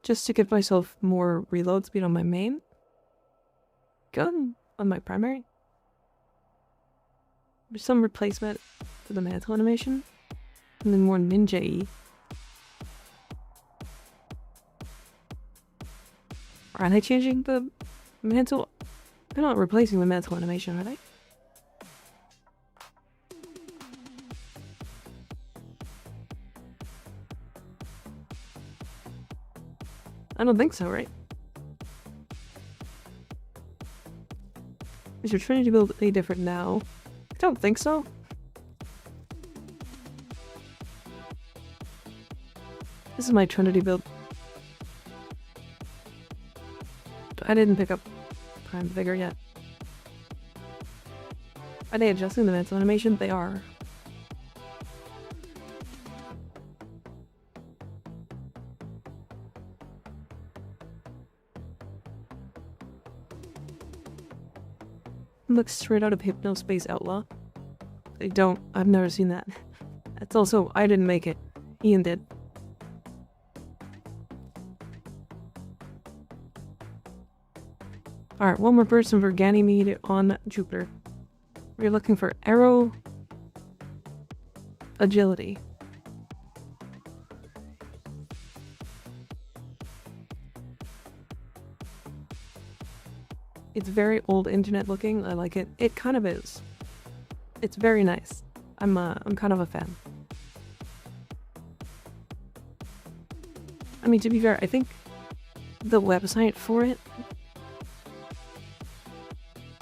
Just to give myself more reload speed on my main. Gun on my primary. There's some replacement for the mantle animation. And then more ninja-y. Are they changing the mantle? They're not replacing the mantle animation, are they? I don't think so, right? Is your Trinity build any different now? I don't think so. This is my Trinity build. I didn't pick up Prime Vigor yet. Are they adjusting the mantle animation? They are. Looks straight out of Hypnospace Outlaw. I've never seen that. That's also, I didn't make it. Ian did. Alright, one more person for Ganymede on Jupiter. We're looking for Arrow Agility. It's very old internet looking. I like it. It kind of is. It's very nice. I'm kind of a fan. I mean, to be fair, I think the website for it...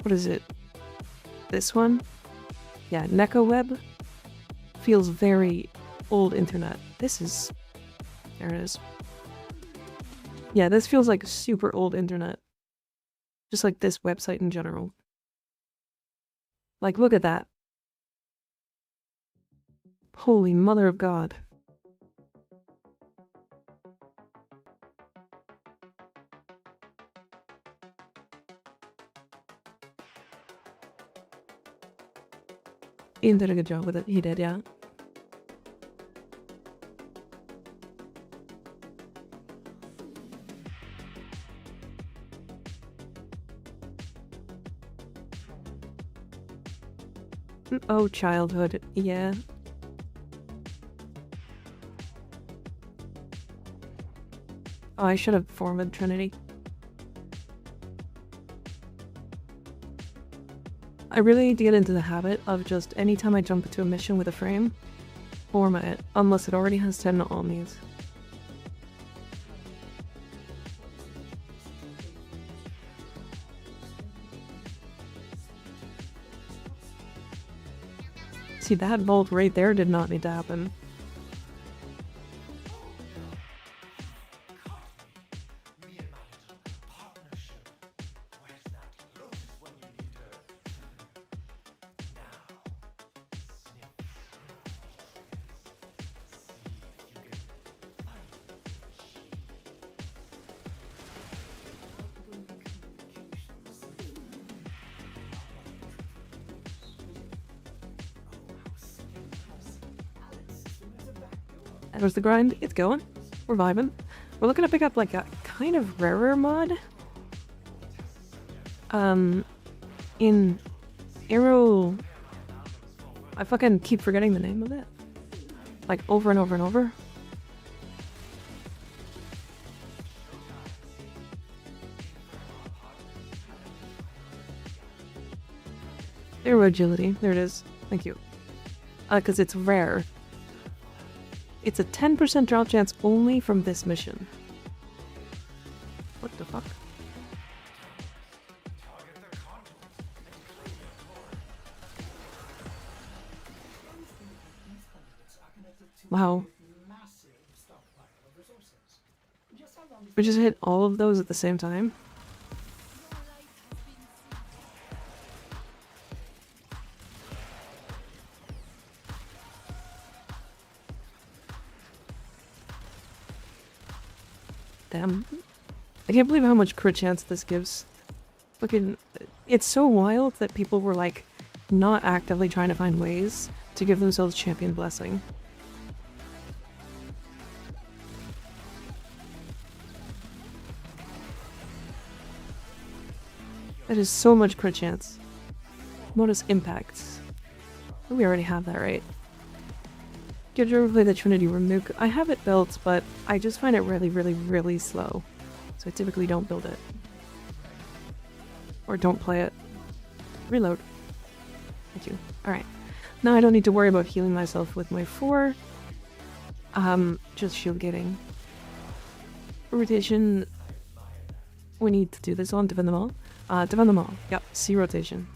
what is it? This one? Yeah, NecoWeb feels very old internet. This is... there it is. Yeah, this feels like super old internet. Just like this website in general. Like, look at that. Holy mother of God. Ian did a good job with it. He did, yeah. Oh, childhood. Yeah. Oh, I should have formed Trinity. I really need to get into the habit of just anytime I jump into a mission with a frame, format it, unless it already has 10 omnis. See, that bolt right there did not need to happen. There's the grind. It's going. We're vibing. We're looking to pick up like a kind of rarer mod. In Arrow... I fucking keep forgetting the name of it. Like over and over and over. Arrow agility. There it is. Thank you. Because it's rare. It's a 10% drop chance only from this mission. What the fuck? Wow. We just hit all of those at the same time. Damn. I can't believe how much crit chance this gives. Fucking, it's so wild that people were like not actively trying to find ways to give themselves champion blessing. That is so much crit chance. Modus impacts. Oh, we already have that, right? Did you ever play the Trinity Remoke? I have it built, but I just find it really slow. So I typically don't build it. Or don't play it. Reload. Thank you. Alright. Now I don't need to worry about healing myself with my 4. Just shield gating. Rotation. We need to do this on defend them all. Defend them all. Yep, C rotation.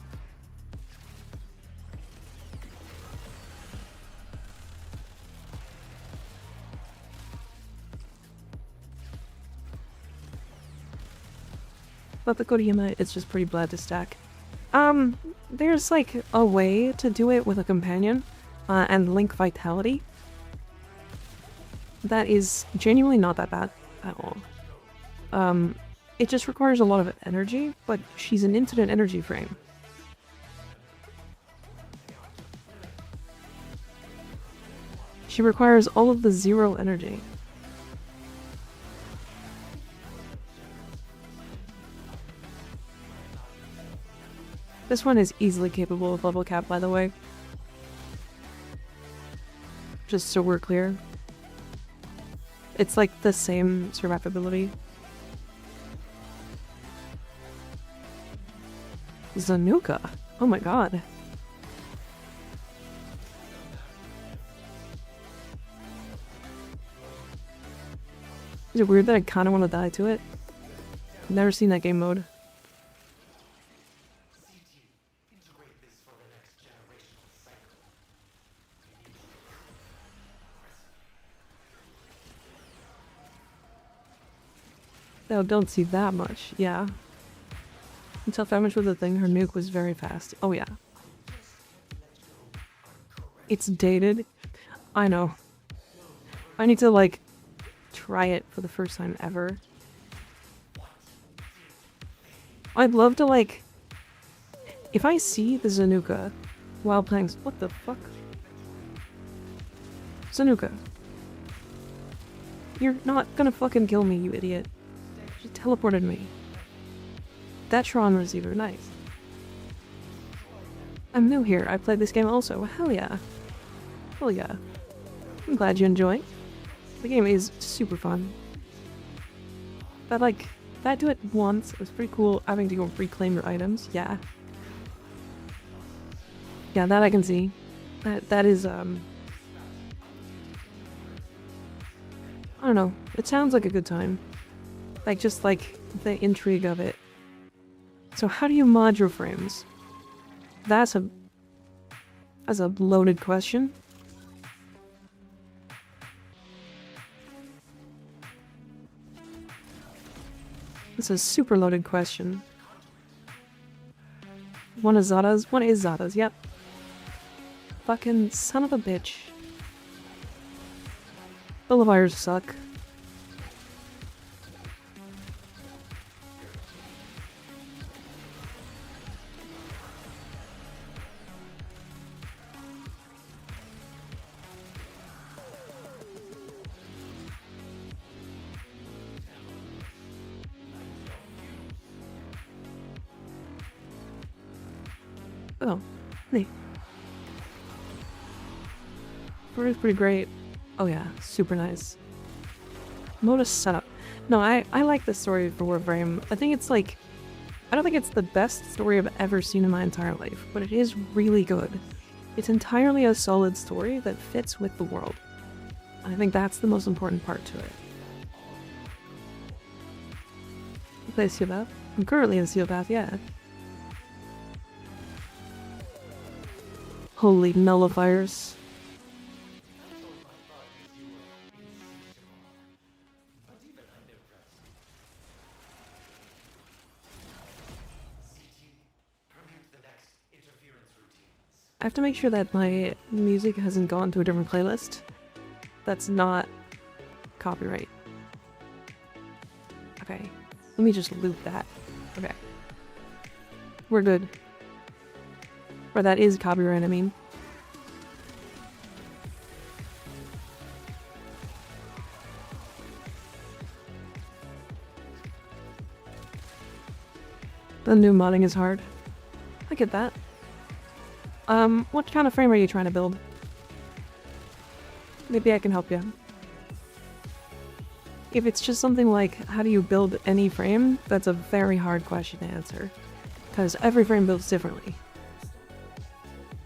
But the Kodiyama is just pretty bad to stack. There's like a way to do it with a companion and link vitality. That is genuinely not that bad at all. It just requires a lot of energy, but she's an infinite energy frame. She requires all of the 0 energy. This one is easily capable of level cap, by the way. Just so we're clear. It's like the same survivability. Zanuka. Oh my god. Is it weird that I kind of want to die to it? I've never seen that game mode. Though don't see that much, yeah. Until damage with the thing, her nuke was very fast. Oh yeah. It's dated. I know. I need to like try it for the first time ever. I'd love to like, if I see the Zanuka while playing. What the fuck? Zanuka. You're not gonna fucking kill me, you idiot. She teleported me. That Tron receiver, nice. I'm new here. I played this game also. Hell yeah. Hell yeah. I'm glad you enjoy. The game is super fun. But like, if I had to do it once, it was pretty cool having to go reclaim your items. Yeah. Yeah, that I can see. That is, I don't know. It sounds like a good time. Like, just like the intrigue of it. So how do you mod your frames? That's a loaded question. It's a super loaded question. One is Zada's? One is Zada's, yep. Fucking son of a bitch. Boulevires suck. Oh, neat. Story's pretty great. Oh yeah, super nice. Modus setup. No, I like the story for Warframe. I think it's like, I don't think it's the best story I've ever seen in my entire life, but it is really good. It's entirely a solid story that fits with the world. I think that's the most important part to it. You play Sealbath? I'm currently in Sealbath, yeah. Holy nullifiers. I have to make sure that my music hasn't gone to a different playlist. That's not copyright. Okay, let me just loop that. Okay. We're good. Or that is copyright, I mean. The new modding is hard. I get that. What kind of frame are you trying to build? Maybe I can help you. If it's just something like, how do you build any frame? That's a very hard question to answer. Because every frame builds differently.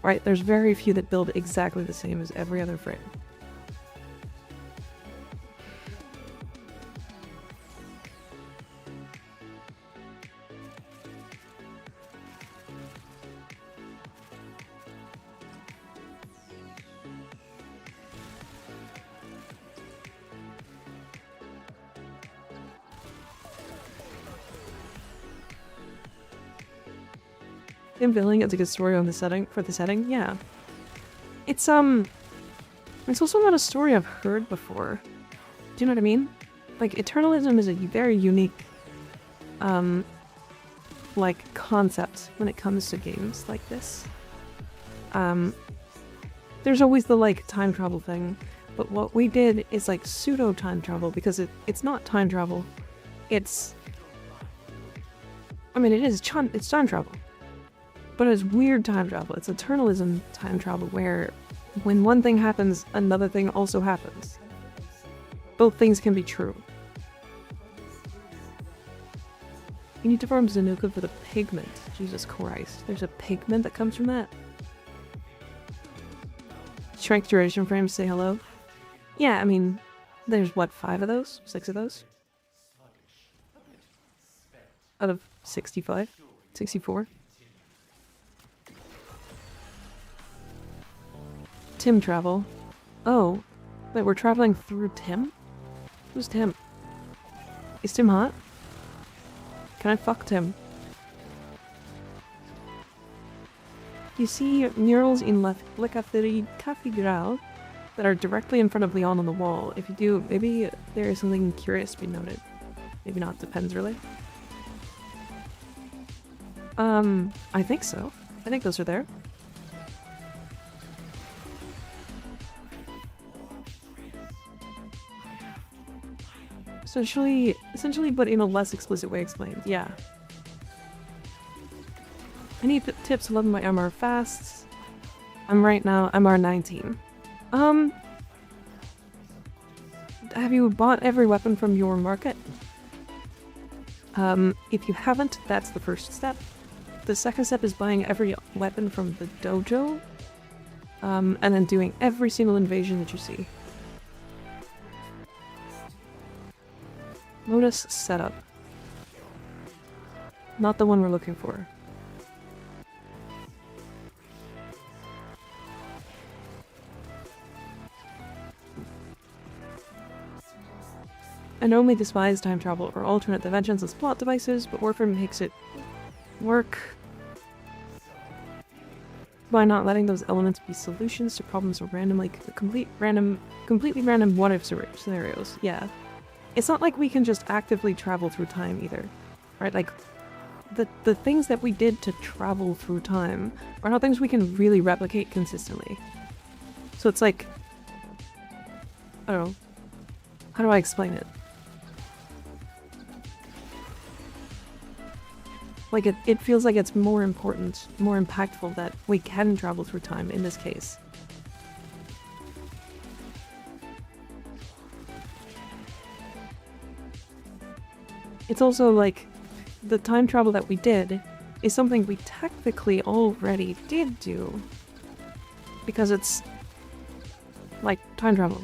Right? There's very few that build exactly the same as every other frame. Him feeling it's a good story on the setting for the setting, yeah. It's also not a story I've heard before. Do you know what I mean? Like, Eternalism is a very unique like concept when it comes to games like this. There's always the like time travel thing, but what we did is like pseudo time travel because it's not time travel. It's I mean it's time travel. But it's weird time travel. It's eternalism time travel where when one thing happens, another thing also happens. Both things can be true. You need to farm Zanuka for the pigment. Jesus Christ. There's a pigment that comes from that? Strength duration frames say hello? Yeah, I mean, there's what, 5 of those? 6 of those? Out of 65? 64? Tim travel. Oh. Wait, we're traveling through Tim? Who's Tim? Is Tim hot? Can I fuck Tim? You see murals in La Cathedral that are directly in front of Leon on the wall. If you do, maybe there is something curious to be noted. Maybe not, depends really. I think so. I think those are there. Essentially, but in a less explicit way explained, yeah. Any tips to level my MR fast? I'm right now MR 19. Have you bought every weapon from your market? If you haven't, that's the first step. The second step is buying every weapon from the dojo, and then doing every single invasion that you see. Lotus setup. Not the one we're looking for. I normally despise time travel or alternate dimensions as plot devices, but Warframe makes it work by not letting those elements be solutions to problems or randomly completely random what-if scenarios. Yeah. It's not like we can just actively travel through time either, right? Like, the things that we did to travel through time are not things we can really replicate consistently. So it's like, I don't know, how do I explain it? Like, it feels like it's more important, more impactful that we can travel through time in this case. It's also like, the time travel that we did is something we technically already did do. Because it's, like, time travel.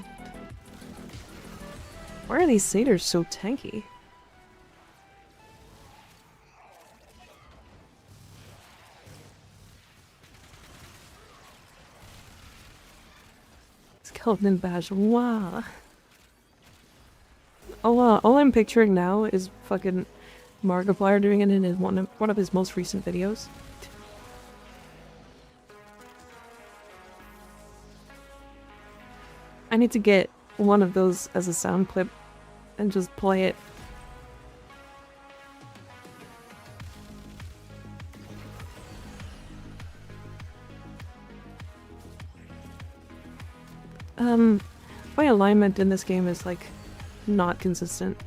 Why are these satyrs so tanky? Skeleton badge, wow. All I'm picturing now is fucking Markiplier doing it in one of his most recent videos. I need to get one of those as a sound clip and just play it. My alignment in this game is like not consistent.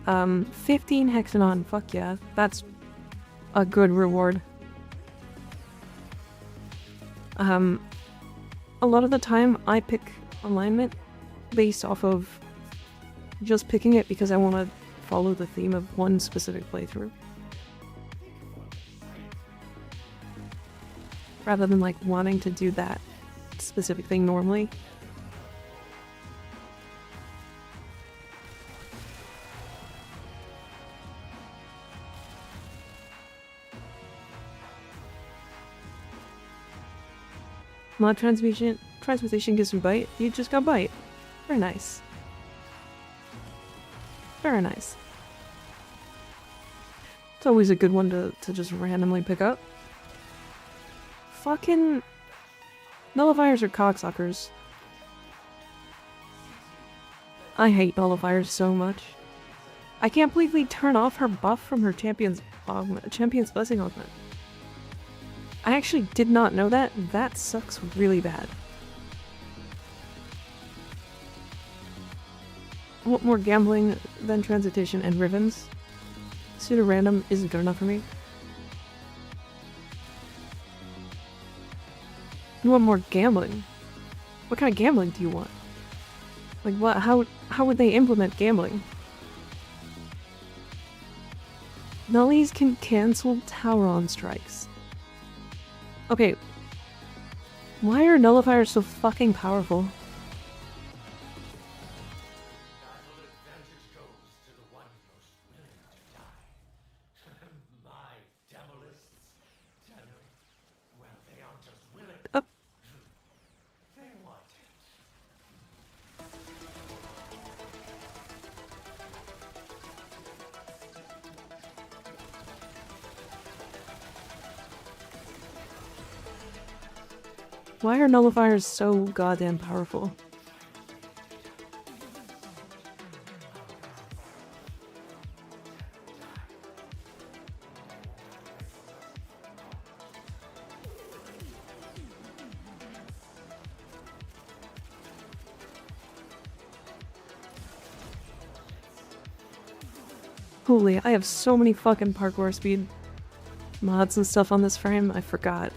15 hexagon, fuck yeah, that's a good reward. A lot of the time I pick alignment based off of just picking it because I want to follow the theme of one specific playthrough. Rather than like wanting to do that specific thing normally. Mod transmutation gives me bite. You just got bite. Very nice. Very nice. It's always a good one to just randomly pick up. Fucking nullifiers are cocksuckers. I hate nullifiers so much. I can't believe we turn off her buff from her champion's blessing augment. I actually did not know that. That sucks really bad. I want more gambling than transitation and Rivens. Pseudo-random isn't good enough for me. You want more gambling? What kind of gambling do you want? Like what? How would they implement gambling? Nullies can cancel Tauron strikes. Okay. Why are nullifiers so fucking powerful? Battle advantage goes to the one most willing to die. My Demolists. Well, they aren't just willing. They want it. Why are nullifiers so goddamn powerful? Holy, I have so many fucking parkour speed mods and stuff on this frame, I forgot.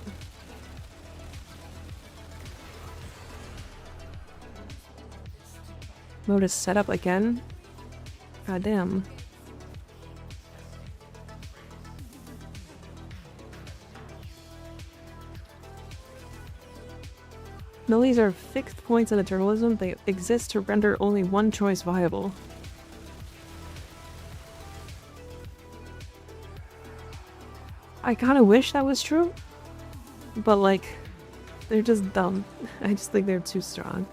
Mode is set up again? God damn. Millies are fixed points in eternalism. They exist to render only one choice viable. I kinda wish that was true, but like, they're just dumb. I just think they're too strong.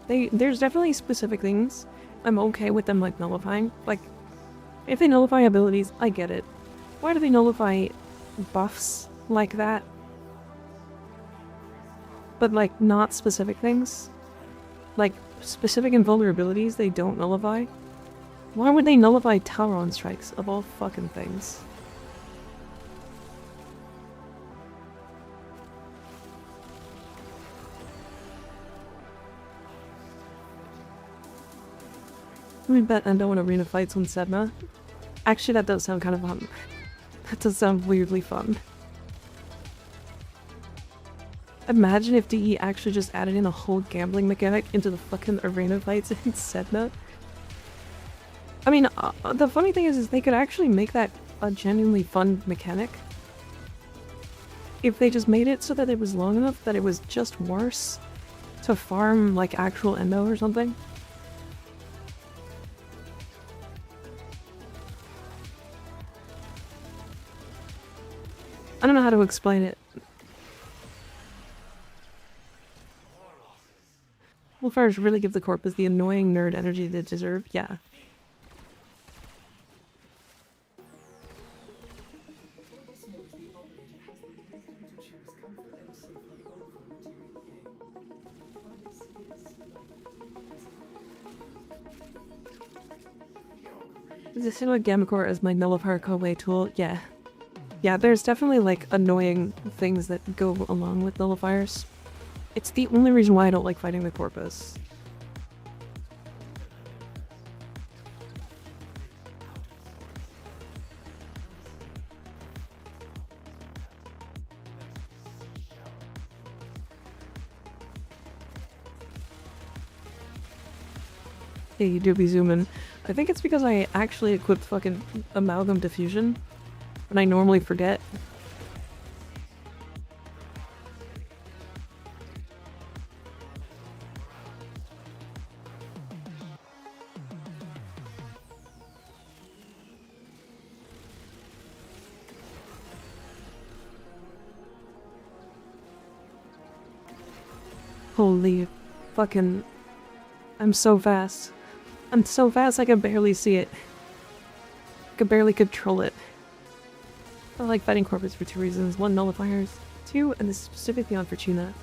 There's definitely specific things I'm okay with them like nullifying. Like, if they nullify abilities, I get it. Why do they nullify buffs like that? But like, not specific things? Like, specific invulnerabilities they don't nullify? Why would they nullify Talron strikes of all fucking things? I bet I don't want arena fights on Sedna. Actually, that does sound kind of fun. That does sound weirdly fun. Imagine if DE actually just added in a whole gambling mechanic into the fucking arena fights in Sedna. I mean, the funny thing is they could actually make that a genuinely fun mechanic. If they just made it so that it was long enough that it was just worse to farm like actual endo or something. I don't know how to explain it. Will Fires really give the corpus the annoying nerd energy they deserve? Yeah. Is this with Gammacore as my nullifier Koei tool? Yeah. Yeah, there's definitely like annoying things that go along with nullifiers. It's the only reason why I don't like fighting the corpus. Yeah, you do be zooming. I think it's because I actually equipped fucking Amalgam Diffusion, and I normally forget. Holy fucking... I'm so fast. I'm so fast I can barely see it. I can barely control it. I like fighting corpus for two reasons. One, nullifiers. Two, and this is specifically on Fortuna,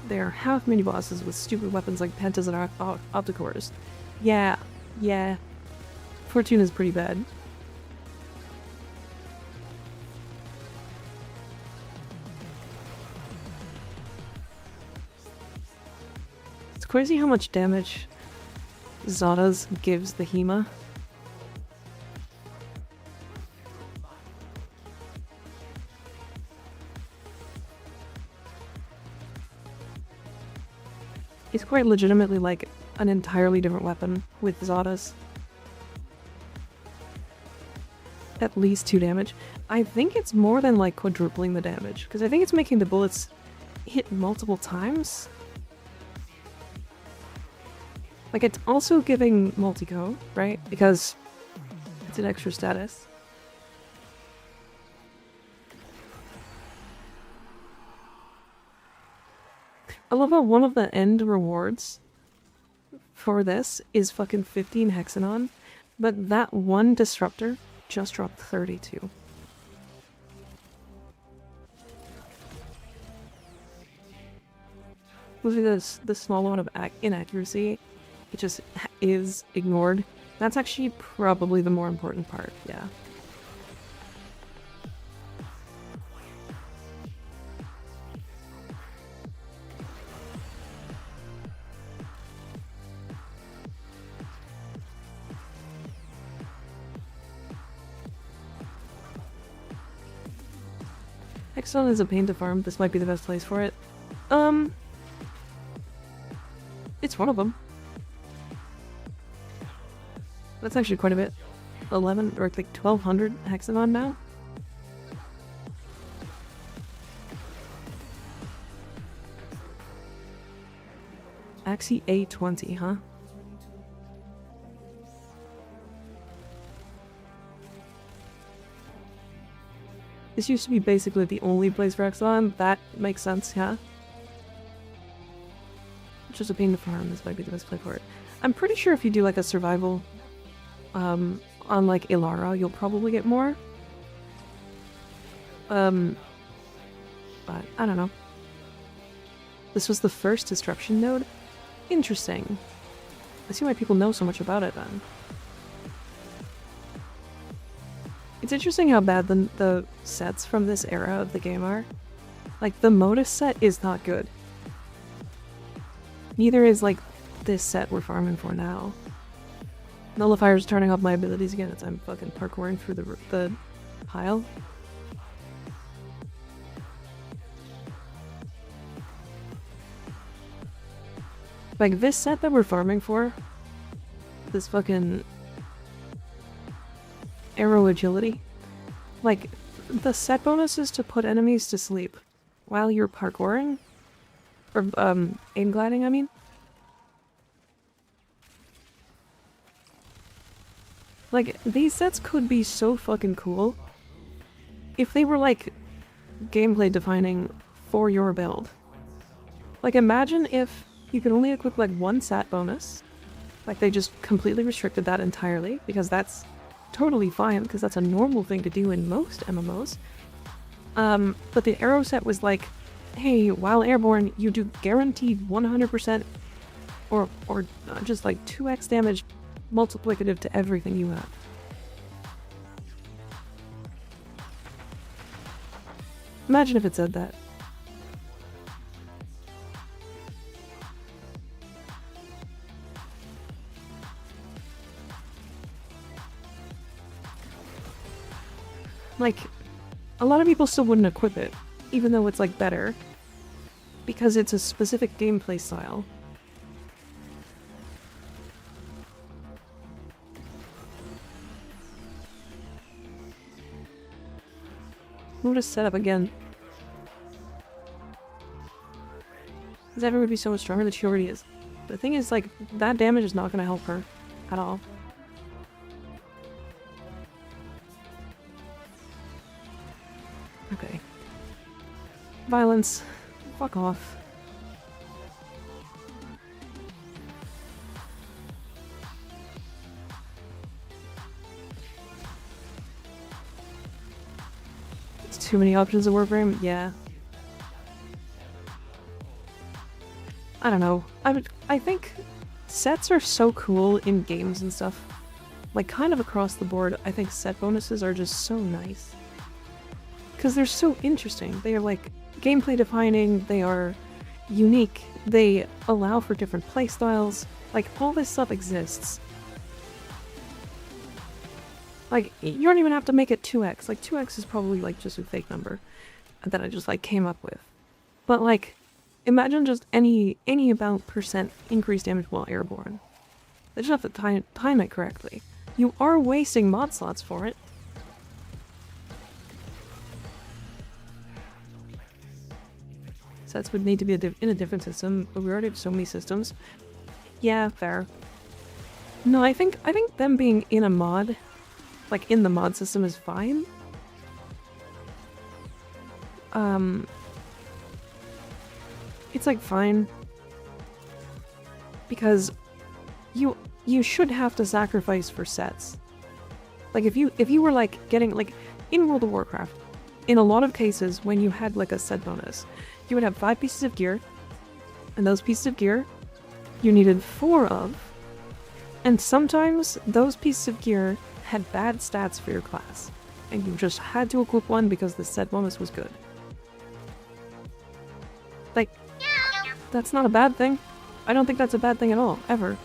they are half mini-bosses with stupid weapons like pentas and opticores. Yeah, yeah. Fortuna's pretty bad. It's crazy how much damage Zada's gives the Hema. It's quite legitimately like an entirely different weapon with Zada's. At least 2 damage. I think it's more than like quadrupling the damage, because I think it's making the bullets hit multiple times. Like, it's also giving multi-co, right? Because it's an extra status. I love how one of the end rewards for this is fucking 15 Hexanon, but that one disruptor just dropped 32. With the small amount of inaccuracy, it just is ignored. That's actually probably the more important part, yeah. Hexon is a pain to farm. This might be the best place for it. It's one of them. That's actually quite a bit. 11 or like 1200 hexagon now. Axie A20, huh? This used to be basically the only place for Hexagon. That makes sense, yeah. It's just a pain to farm. This might be the best play for it. I'm pretty sure if you do like a survival on like Ilara, you'll probably get more. But I don't know. This was the first disruption node? Interesting. I see why people know so much about it then. It's interesting how bad the sets from this era of the game are. Like, the Modus set is not good. Neither is, like, this set we're farming for now. Nullifier's turning off my abilities again as I'm fucking parkouring through the pile. Like, this set that we're farming for, this fucking arrow agility, like, the set bonus is to put enemies to sleep while you're parkouring, or, aim gliding, I mean. Like, these sets could be so fucking cool if they were, like, gameplay defining for your build. Like, imagine if you could only equip, like, one stat bonus. Like, they just completely restricted that entirely, because that's totally fine, because that's a normal thing to do in most MMOs. But the arrow set was like, hey, while airborne, you do guaranteed 100% or just like 2x damage multiplicative to everything you have. Imagine if it said that. Like, a lot of people still wouldn't equip it, even though it's, like, better, because it's a specific gameplay style. We'll just set up again. Zephyr would be so much stronger than she already is. The thing is, like, that damage is not gonna help her at all. Okay. Violence. Fuck off. It's too many options of Warframe? Yeah. I don't know. I think sets are so cool in games and stuff. Like, kind of across the board, I think set bonuses are just so nice. Because they're so interesting. They are like gameplay defining, they are unique, they allow for different playstyles. Like, all this stuff exists. Like, you don't even have to make it 2x. Like, 2x is probably like just a fake number that I just like came up with. But like, imagine just any amount percent increased damage while airborne. They just have to time it correctly. You are wasting mod slots for it. Sets would need to be in a different system, but we already have so many systems. Yeah, fair. No, I think them being in a mod, like in the mod system, is fine. It's like fine because you should have to sacrifice for sets. Like, if you were like getting, like, in World of Warcraft, in a lot of cases when you had like a set bonus, you would have 5 pieces of gear, and those pieces of gear you needed 4 of, and sometimes those pieces of gear had bad stats for your class, and you just had to equip one because the set bonus was good. Like, that's not a bad thing. I don't think that's a bad thing at all, ever.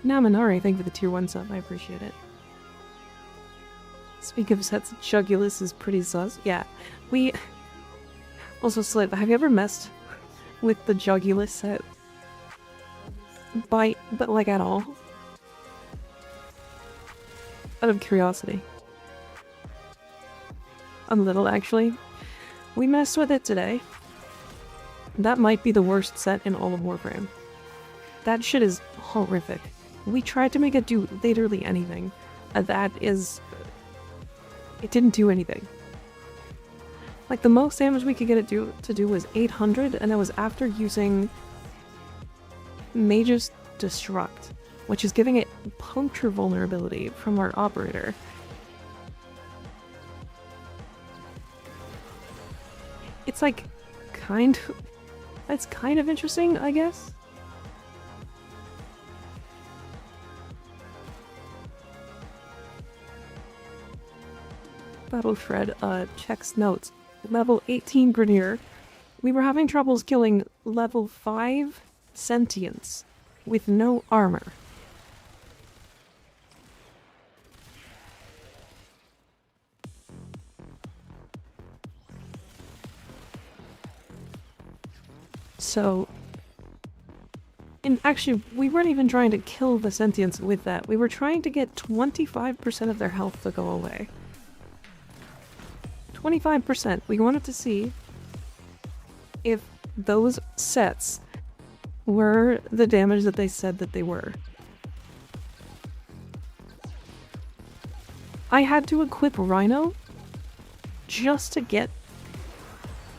Naminari, thank you for the tier 1 sub, I appreciate it. Speaking of sets, Jugulus is pretty sus. Yeah, we... Also, Slip, have you ever messed with the Jugulus set? But like at all? Out of curiosity. A little, actually. We messed with it today. That might be the worst set in all of Warframe. That shit is horrific. We tried to make it do literally anything. That is... It didn't do anything. Like, the most damage we could get it to do was 800, and that was after using Mage's Destruct, which is giving it puncture vulnerability from our operator. It's like, it's kind of interesting, I guess. Battle Shred checks notes. Level 18 Grenier. We were having troubles killing level 5 Sentients with no armor. So, and actually, we weren't even trying to kill the Sentients with that. We were trying to get 25% of their health to go away. 25%. We wanted to see if those sets were the damage that they said that they were. I had to equip Rhino just to get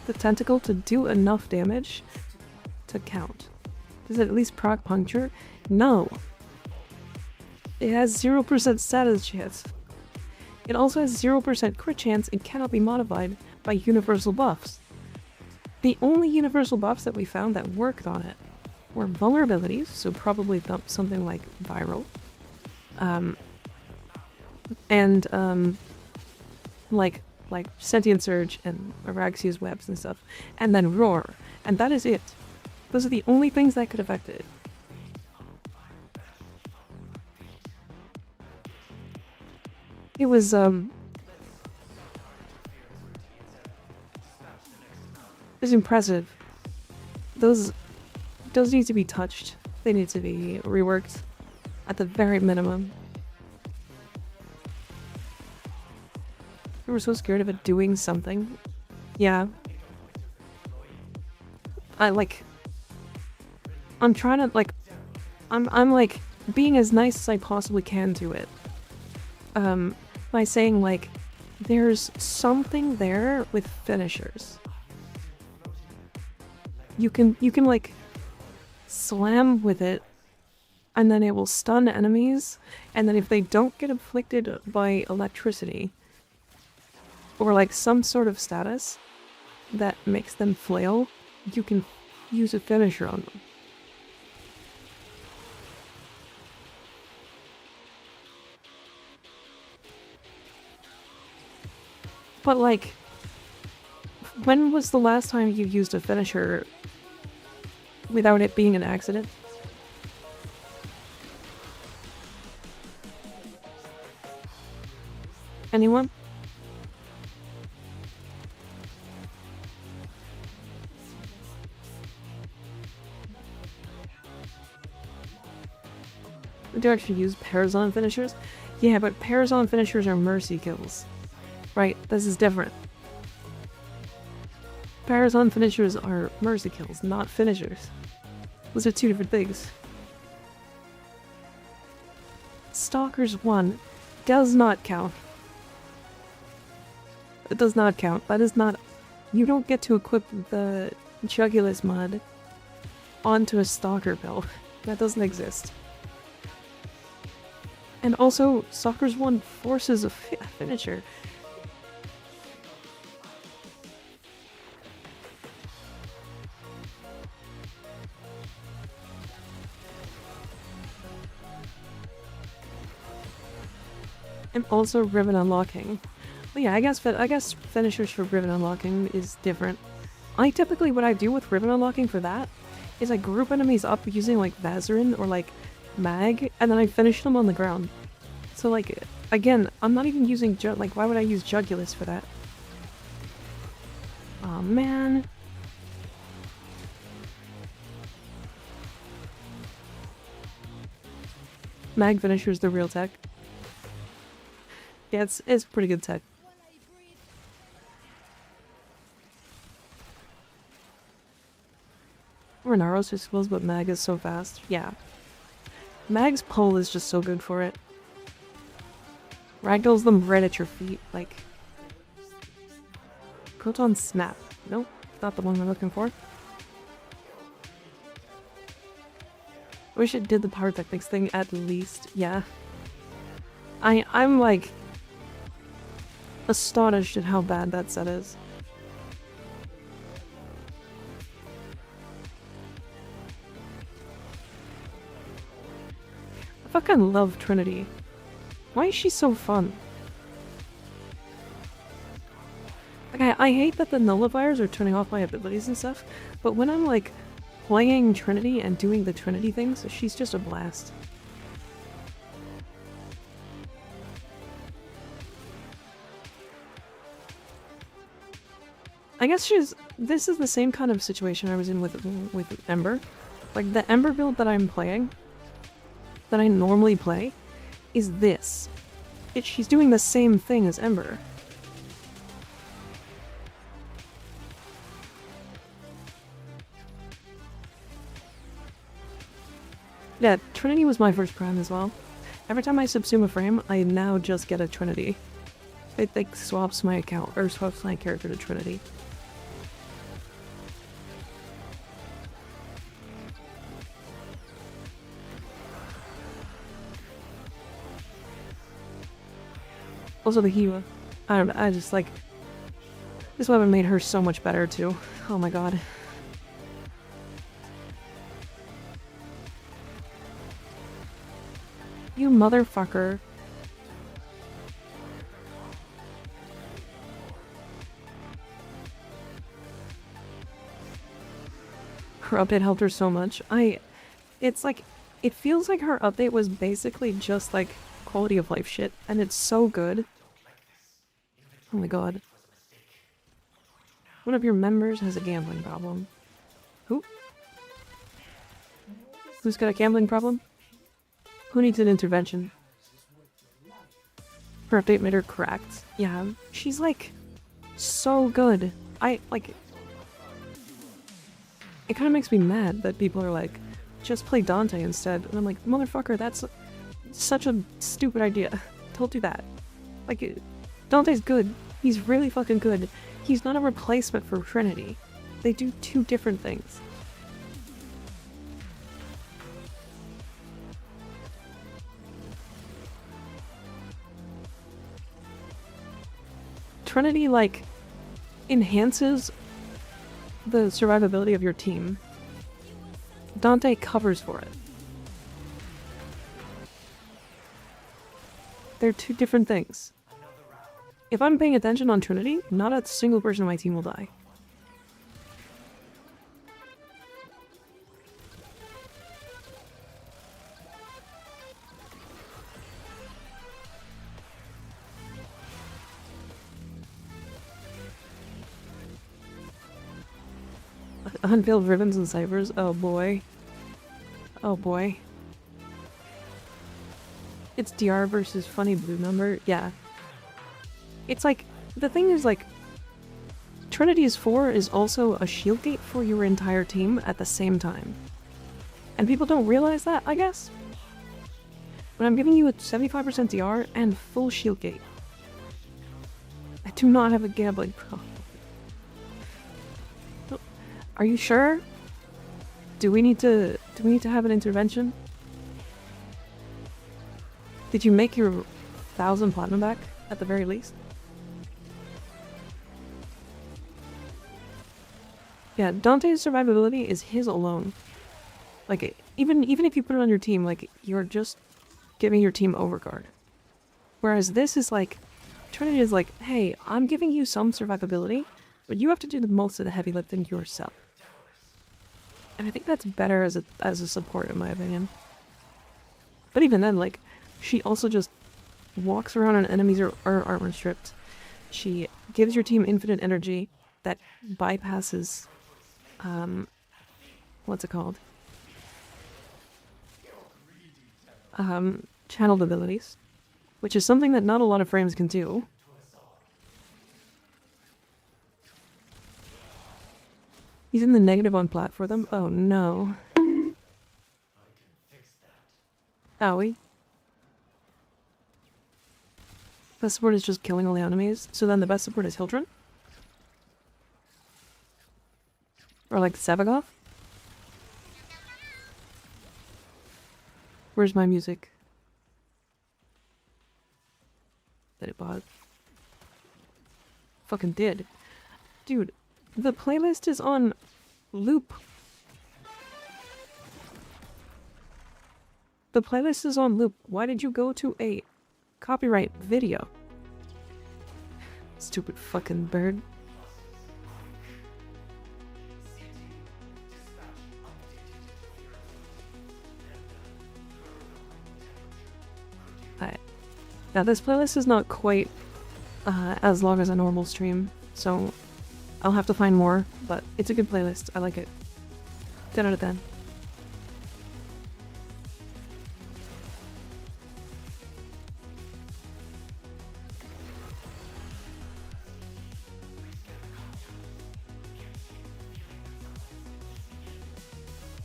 the tentacle to do enough damage to count. Does it at least proc puncture? No. It has 0% status chance. It also has 0% crit chance and cannot be modified by universal buffs. The only universal buffs that we found that worked on it were vulnerabilities, so probably something like viral, and like Sentient Surge and Araxia's webs and stuff, and then Roar, and that is it. Those are the only things that could affect it. It was, it's impressive. Those need to be touched. They need to be reworked at the very minimum. We were so scared of it doing something. Yeah. I'm trying to, like, I'm like, being as nice as I possibly can to it. By saying, like, there's something there with finishers. You can like slam with it, and then it will stun enemies, and then if they don't get afflicted by electricity or like some sort of status that makes them flail, you can use a finisher on them. But like, when was the last time you used a finisher without it being an accident? Anyone? We do actually use Parazon finishers? Yeah, but Parazon finishers are mercy kills. Right, this is different. Parazon finishers are mercy kills, not finishers. Those are two different things. Stalkers 1 does not count. It does not count. That is not... You don't get to equip the Jugulus mod onto a Stalker build. That doesn't exist. And also, Stalkers 1 forces a finisher. And also ribbon unlocking. But yeah, I guess finishers for ribbon unlocking is different. Typically what I do with ribbon unlocking for that is I group enemies up using like Vazarin or like Mag, and then I finish them on the ground. So like, Again, I'm not even using like, why would I use Jugulus for that? Aw, man. Mag Finisher's the real tech. Yeah, it's pretty good tech. Renaro's just skills, but Mag is so fast. Yeah. Mag's pull is just so good for it. Ragdolls them right at your feet, like... Proton Snap. Nope, not the one I'm looking for. I wish it did the pyrotechnics thing at least, yeah. I'm like... astonished at how bad that set is. I fucking love Trinity. Why is she so fun? Like, I hate that the nullifiers are turning off my abilities and stuff, but when I'm like playing Trinity and doing the Trinity things, she's just a blast. I guess this is the same kind of situation I was in with Ember. Like, the Ember build that I'm playing, that I normally play, is this. She's doing the same thing as Ember. Yeah, Trinity was my first prime as well. Every time I subsume a frame, I now just get a Trinity. It like swaps my account, or swaps my character to Trinity. Also the Hiwa. I don't know, I just like... This weapon made her so much better too. Oh my god. You motherfucker. Her update helped her so much. It's like, it feels like her update was basically just like quality of life shit, and it's so good. Oh my god. One of your members has a gambling problem. Who? Who's got a gambling problem? Who needs an intervention? Her update made her cracked. Yeah, she's like so good. It kind of makes me mad that people are like, just play Dante instead. And I'm like, motherfucker, that's such a stupid idea. Don't do that. Like, Dante's good. He's really fucking good. He's not a replacement for Trinity. They do two different things. Trinity, like, enhances the survivability of your team. Dante covers for it. They're two different things. If I'm paying attention on Trinity, not a single person on my team will die. Unveiled ribbons and ciphers. Oh boy. Oh boy. It's DR versus funny blue number. Yeah. It's like, the thing is like, Trinity's 4 is also a shield gate for your entire team at the same time. And people don't realize that, I guess. But I'm giving you a 75% DR and full shield gate. I do not have a gambling problem. Are you sure? Do we need to have an intervention? Did you make your 1,000 platinum back at the very least? Yeah, Dante's survivability is his alone. Like, even if you put it on your team, like, you're just giving your team overguard. Whereas this is like, Trinity is like, hey, I'm giving you some survivability, but you have to do the most of the heavy lifting yourself. And I think that's better as a support, in my opinion. But even then, like, she also just walks around and enemies are armor stripped. She gives your team infinite energy that bypasses, what's it called? Channeled abilities, which is something that not a lot of frames can do. He's in the negative on plat for them. Oh no. Owie. Best support is just killing all the enemies. So then the best support is Hildren? Or like Savagov? Where's my music? That it bought. Fucking did. Dude, the playlist is on loop. The playlist is on loop. Why did you go to a copyright video? Stupid fucking bird. Alright. Now this playlist is not quite as long as a normal stream, so I'll have to find more, but it's a good playlist. I like it. 10 out of 10.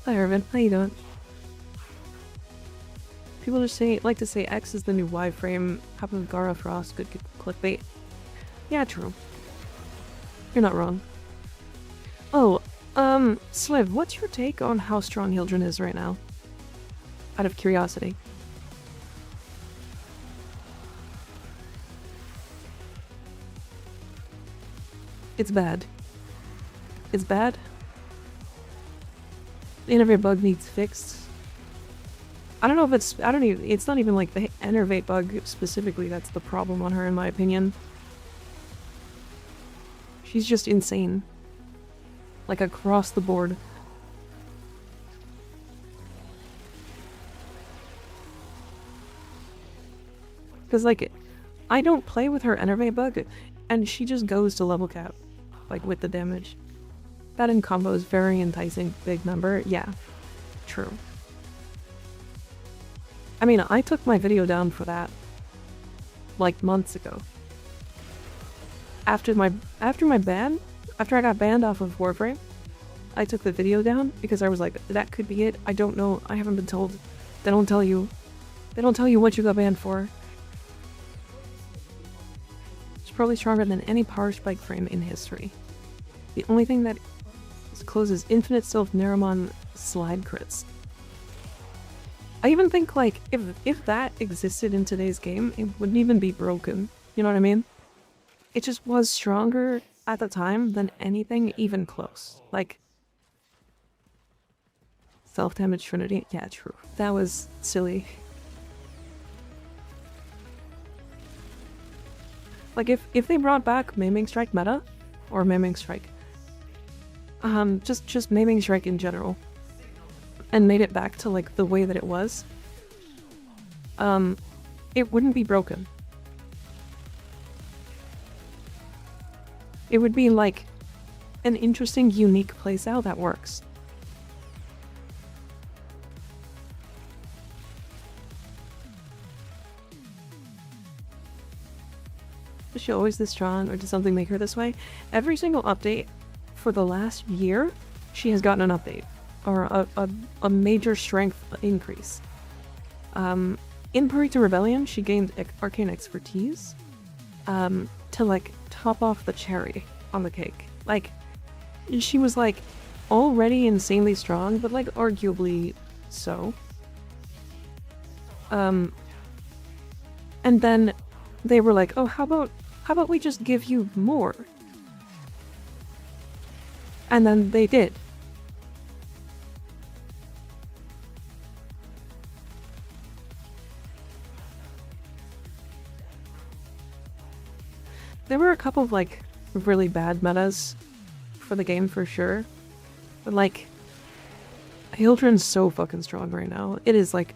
Hi Irvin, how you doing? People just like to say X is the new Warframe. Happened with Gara Frost, good clickbait. Yeah, true. You're not wrong. Oh, Sliv, what's your take on how strong Hildren is right now? Out of curiosity. It's bad. It's bad. The innervate bug needs fixed. I don't know if it's, it's not even like the innervate bug specifically that's the problem on her, in my opinion. She's just insane. Like, across the board. Because, like, I don't play with her innervate bug, and she just goes to level cap. Like, with the damage. That in combo is very enticing. Big number. Yeah. True. I mean, I took my video down for that. Like, months ago. After I got banned off of Warframe, I took the video down because I was like, that could be it. I don't know. I haven't been told. They don't tell you. They don't tell you what you got banned for. It's probably stronger than any power spike frame in history. The only thing that closes infinite self Naramon slide crits. I even think, like, if that existed in today's game, it wouldn't even be broken. You know what I mean? It just was stronger at the time than anything even close. Like, self-damage Trinity? Yeah, true. That was silly. Like, if they brought back Maiming Strike meta, or Maiming Strike, just Maiming Strike in general, and made it back to, like, the way that it was, it wouldn't be broken. It would be, like, an interesting, unique playstyle that works. Was she always this strong, or did something make her this way? Every single update for the last year, she has gotten an update. Or a major strength increase. In Burrito Rebellion, she gained arcane expertise to, like, top off the cherry on the cake. Like, she was, like, already insanely strong, but, like, arguably so. And then they were like, oh, how about we just give you more? And then they did. There were a couple of, like, really bad metas for the game for sure. But, like, Hildren's so fucking strong right now. It is, like,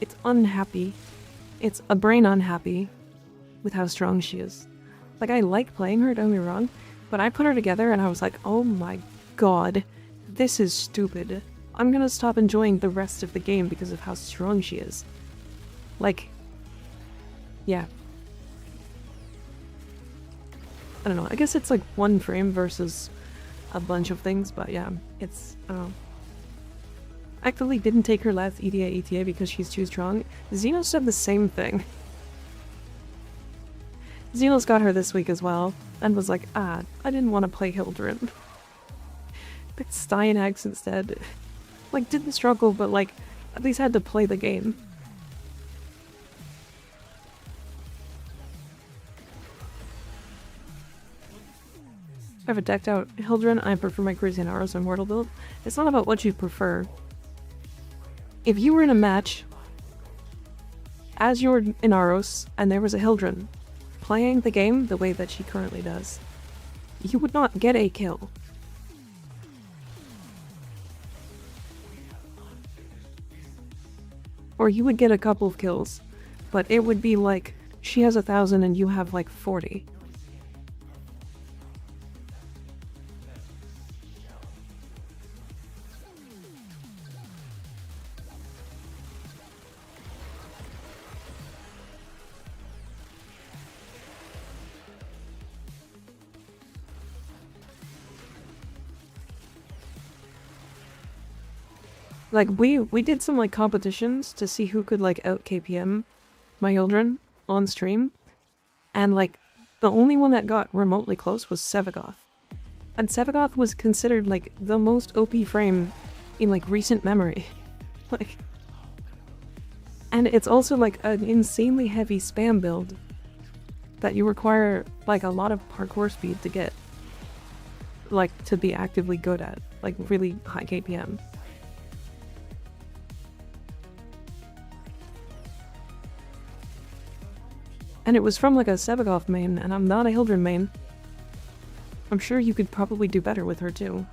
it's unhappy. it's a brain unhappy with how strong she is. Like, I like playing her, don't get me wrong, but I put her together and I was like, oh my god, this is stupid. I'm gonna stop enjoying the rest of the game because of how strong she is. Like, yeah. I don't know, I guess it's like one frame versus a bunch of things, but yeah, it's, I don't know. Actively didn't take her last ETA because she's too strong. Xeno said the same thing. Xeno's got her this week as well, and was like, I didn't want to play Hildren. Picked Steinax instead. Like, didn't struggle, but like, at least had to play the game. I have a decked out Hildren. I prefer my Crazy Naros Immortal build. It's not about what you prefer. If you were in a match as you were in Aros and there was a Hildren playing the game the way that she currently does, you would not get a kill. Or you would get a couple of kills, but it would be like she has 1,000 and you have like 40. Like, we did some, like, competitions to see who could, like, out KPM my Hildren on stream. And, like, the only one that got remotely close was Sevagoth. And Sevagoth was considered, like, the most OP frame in, like, recent memory. Like... And it's also, like, an insanely heavy spam build that you require, like, a lot of parkour speed to get. Like, to be actively good at. Like, really high KPM. And it was from like a Sevagoth main, and I'm not a Hildren main. I'm sure you could probably do better with her too.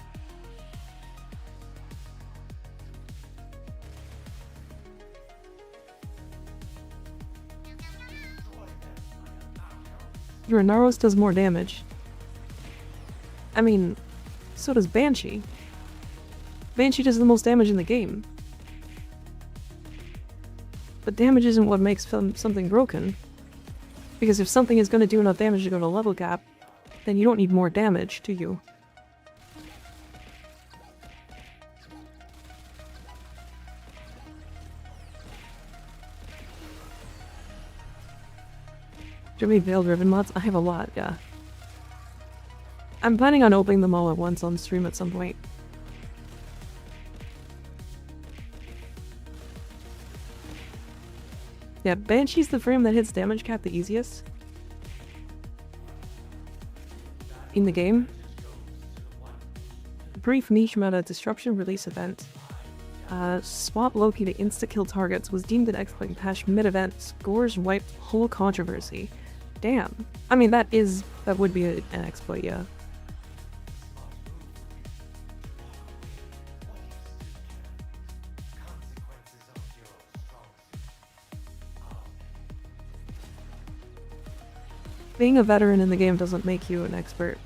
Your Naros does more damage. I mean, so does Banshee. Banshee does the most damage in the game. But damage isn't what makes something broken. Because if something is going to do enough damage to go to level cap, then you don't need more damage, do you? Do you have any Veiled Riven mods? I have a lot, yeah. I'm planning on opening them all at once on stream at some point. Yeah, Banshee's the frame that hits damage cap the easiest in the game. Brief niche meta disruption release event. Swap Loki to insta-kill targets was deemed an exploit patch mid-event. Scores wiped whole controversy. Damn. I mean, that would be an exploit, yeah. Being a veteran in the game doesn't make you an expert.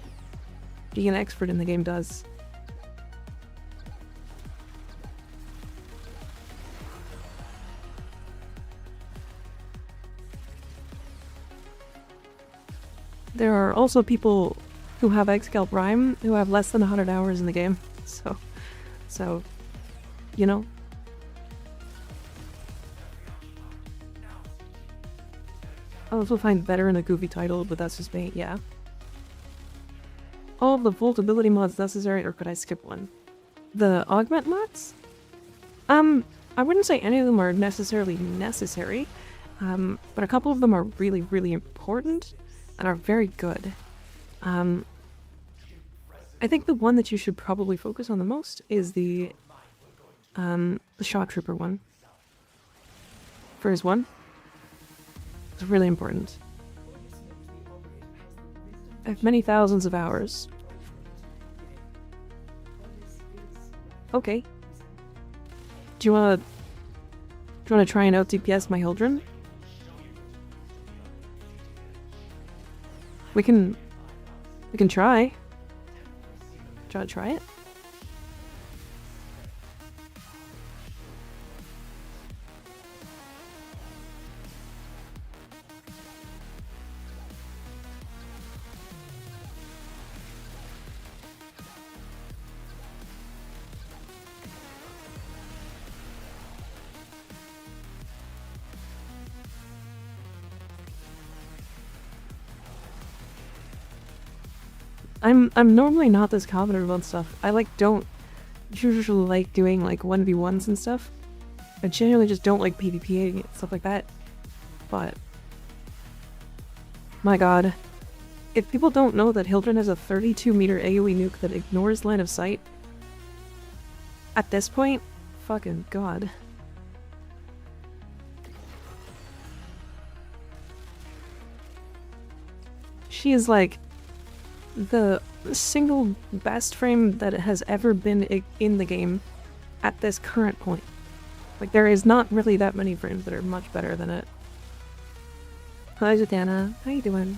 Being an expert in the game does. There are also people who have Eggscalp Rhyme who have less than 100 hours in the game, so, you know. I also find veteran a goofy title, but that's just me, yeah. All of the Volt ability mods necessary, or could I skip one? The augment mods? I wouldn't say any of them are necessarily necessary, but a couple of them are really, really important and are very good. I think the one that you should probably focus on the most is the Shot Trooper one. Phase 1. It's really important. I have many thousands of hours. Okay. Do you wanna try and out DPS my Hildren? We can try. Try it. I'm normally not this confident about stuff. I like don't usually like doing like 1v1s and stuff. I genuinely just don't like PvPing and stuff like that. But my god. If people don't know that Hildren has a 32-meter AoE nuke that ignores line of sight, at this point, fucking god. She is like the single best frame that has ever been in the game at this current point. Like, there is not really that many frames that are much better than it. Hi, Zatanna. How you doing?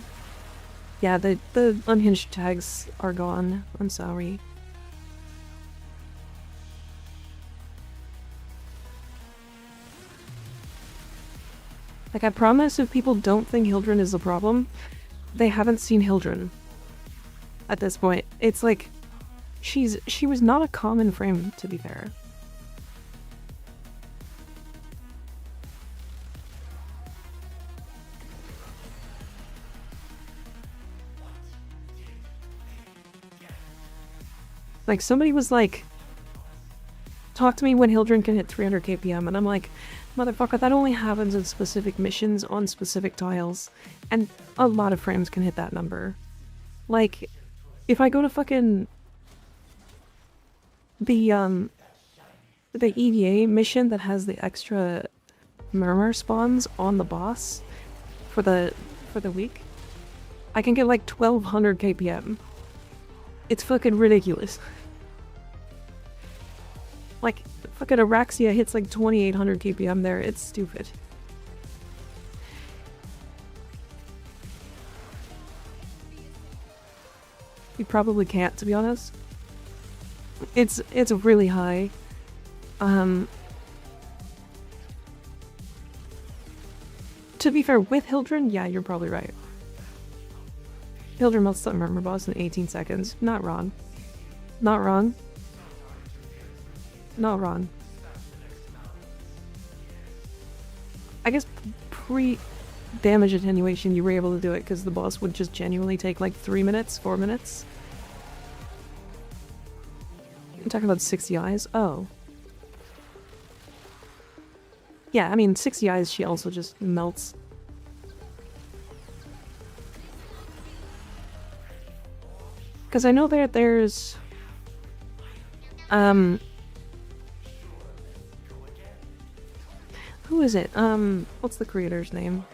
Yeah, the unhinged tags are gone. I'm sorry. Like, I promise if people don't think Hildren is the problem, they haven't seen Hildren. At this point, it's like she was not a common frame, to be fair. Like, somebody was like, talk to me when Hildren can hit 300 kpm, and I'm like, motherfucker, that only happens in specific missions on specific tiles, and a lot of frames can hit that number. Like, if I go to fucking the EVA mission that has the extra murmur spawns on the boss for the week, I can get like 1200 kpm. It's fucking ridiculous. Like, fucking Araxia hits like 2800 kpm there. It's stupid. You probably can't, to be honest. It's really high. To be fair, with Hildren, yeah, you're probably right. Hildren melts the murmur boss in 18 seconds. Not wrong. Not wrong. Not wrong. I guess pre-damage attenuation you were able to do it because the boss would just genuinely take like 3 minutes, 4 minutes. You're talking about 60 eyes? Oh. Yeah, I mean, 60 eyes she also just melts. Because I know there's... Who is it? What's the creator's name?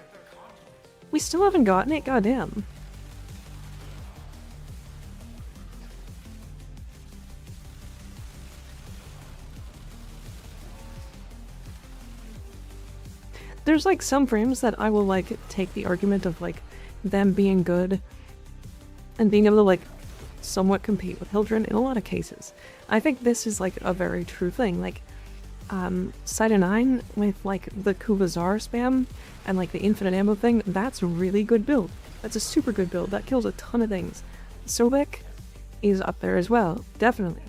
We still haven't gotten it? Goddamn. There's like some frames that I will like take the argument of like them being good and being able to like somewhat compete with Hildren in a lot of cases. I think this is like a very true thing. Like Side 9 with like the Kuvazar spam and like the infinite ammo thing, that's a really good build. That's a super good build. That kills a ton of things. Sobek is up there as well, definitely.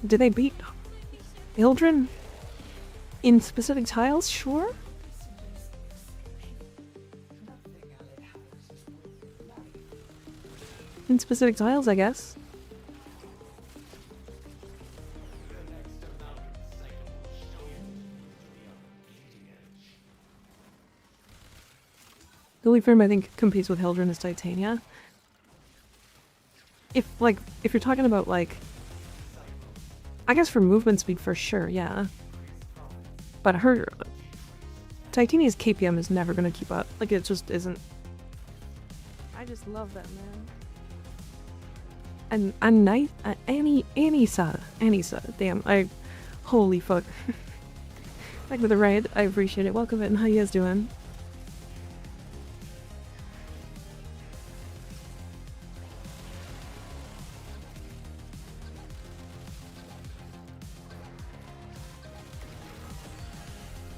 Did they beat Hildren in specific tiles? Sure. In specific tiles, I guess. The only frame I think competes with Hildren is Titania. If you're talking about like, I guess for movement speed for sure, yeah. But her Titania's KPM is never gonna keep up. Like, it just isn't. I just love that, man. And Anissa, damn, holy fuck. Back with the raid, I appreciate it. Welcome in, how you guys doing?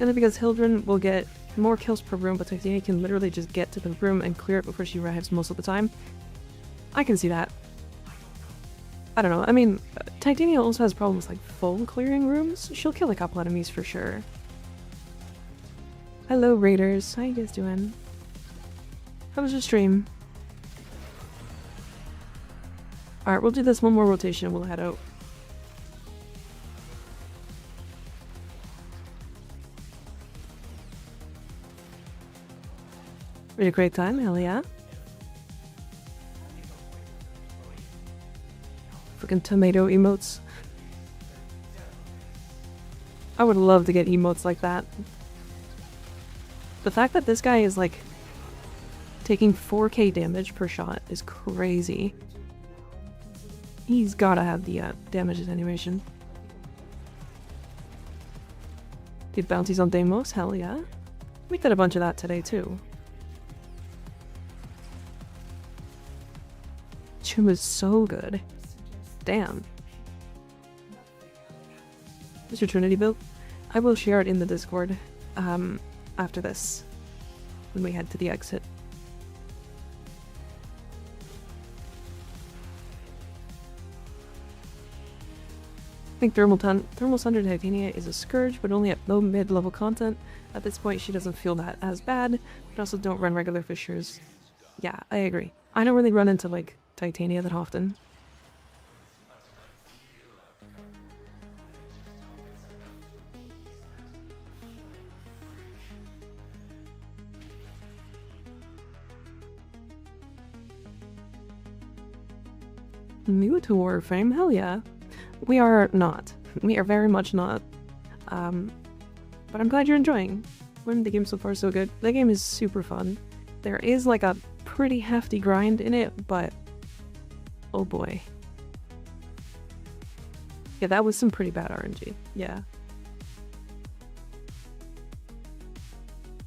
And then because Hildren will get more kills per room, but Titania can literally just get to the room and clear it before she arrives most of the time. I can see that. I don't know, I mean, Titania also has problems like full clearing rooms. She'll kill a couple enemies for sure. Hello Raiders, how you guys doing? How was your stream? Alright, we'll do this one more rotation and we'll head out. We had a great time, hell yeah. Freaking tomato emotes. I would love to get emotes like that. The fact that this guy is like taking 4k damage per shot is crazy. He's gotta have the damage attenuation. Did bounties on Deimos? Hell yeah. We did a bunch of that today too. Chum is so good. Damn. Mr. Trinity build? I will share it in the Discord after this, when we head to the exit. I think Thermal Thunder Titania is a scourge, but only at low mid-level content. At this point, she doesn't feel that as bad, but also don't run regular fissures. Yeah, I agree. I don't really run into, like, Titania that often. New to Warframe? Hell yeah. We are not. We are very much not. But I'm glad you're enjoying. When the game so far so good. The game is super fun. There is like a pretty hefty grind in it, but oh boy. Yeah, that was some pretty bad RNG. Yeah.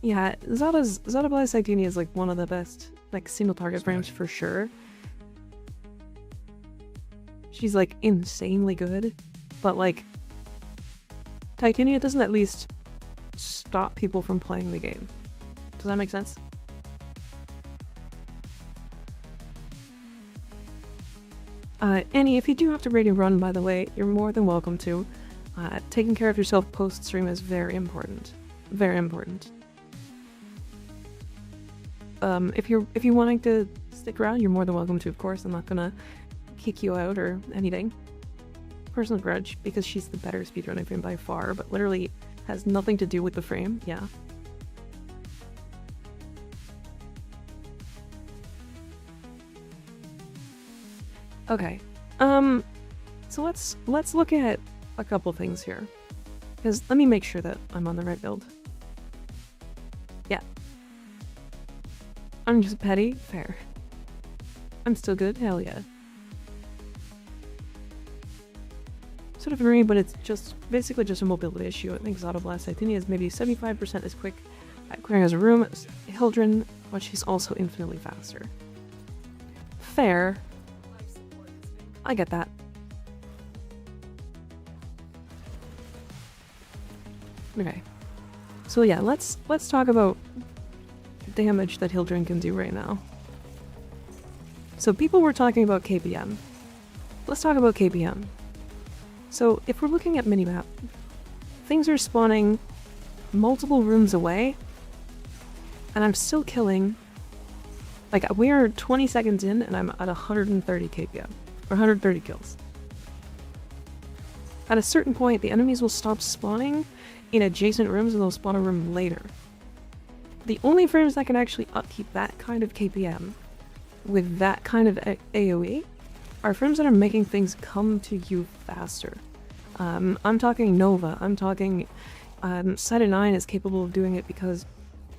Yeah, Zada Blast Titania is like one of the best like single target frames for sure. She's like insanely good, but like Titania doesn't at least stop people from playing the game. Does that make sense? Annie, if you do have to raid and run, by the way, you're more than welcome to. Taking care of yourself post-stream is very important. Very important. If you're wanting to stick around, you're more than welcome to, of course. I'm not gonna kick you out or anything. Personal grudge, because she's the better speedrunning frame by far, but literally has nothing to do with the frame, yeah. Okay, so let's look at a couple things here. Because let me make sure that I'm on the right build. Yeah. I'm just petty? Fair. I'm still good? Hell yeah. Sort of agree, but it's just basically just a mobility issue. I think Zada Blast Titania is maybe 75% as quick at clearing as a room as Hildren, but she's also infinitely faster. Fair. I get that. Okay. So yeah, let's talk about damage that Hildren can do right now. So people were talking about KPM. Let's talk about KPM. So if we're looking at minimap, things are spawning multiple rooms away, and I'm still killing. Like, we are 20 seconds in and I'm at 130 KPM, or 130 kills. At a certain point, the enemies will stop spawning in adjacent rooms and they'll spawn a room later. The only frames that can actually upkeep that kind of KPM with that kind of AoE are frames that are making things come to you faster. I'm talking Nova, I'm talking Side 9 is capable of doing it because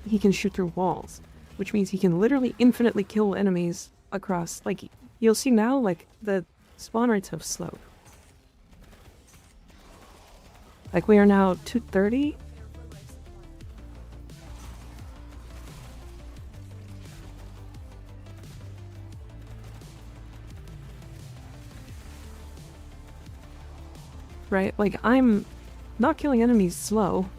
he can shoot through walls, which means he can literally infinitely kill enemies across, like, you'll see now, like, the spawn rates have slowed. Like, we are now 230. Right? Like, I'm not killing enemies slow.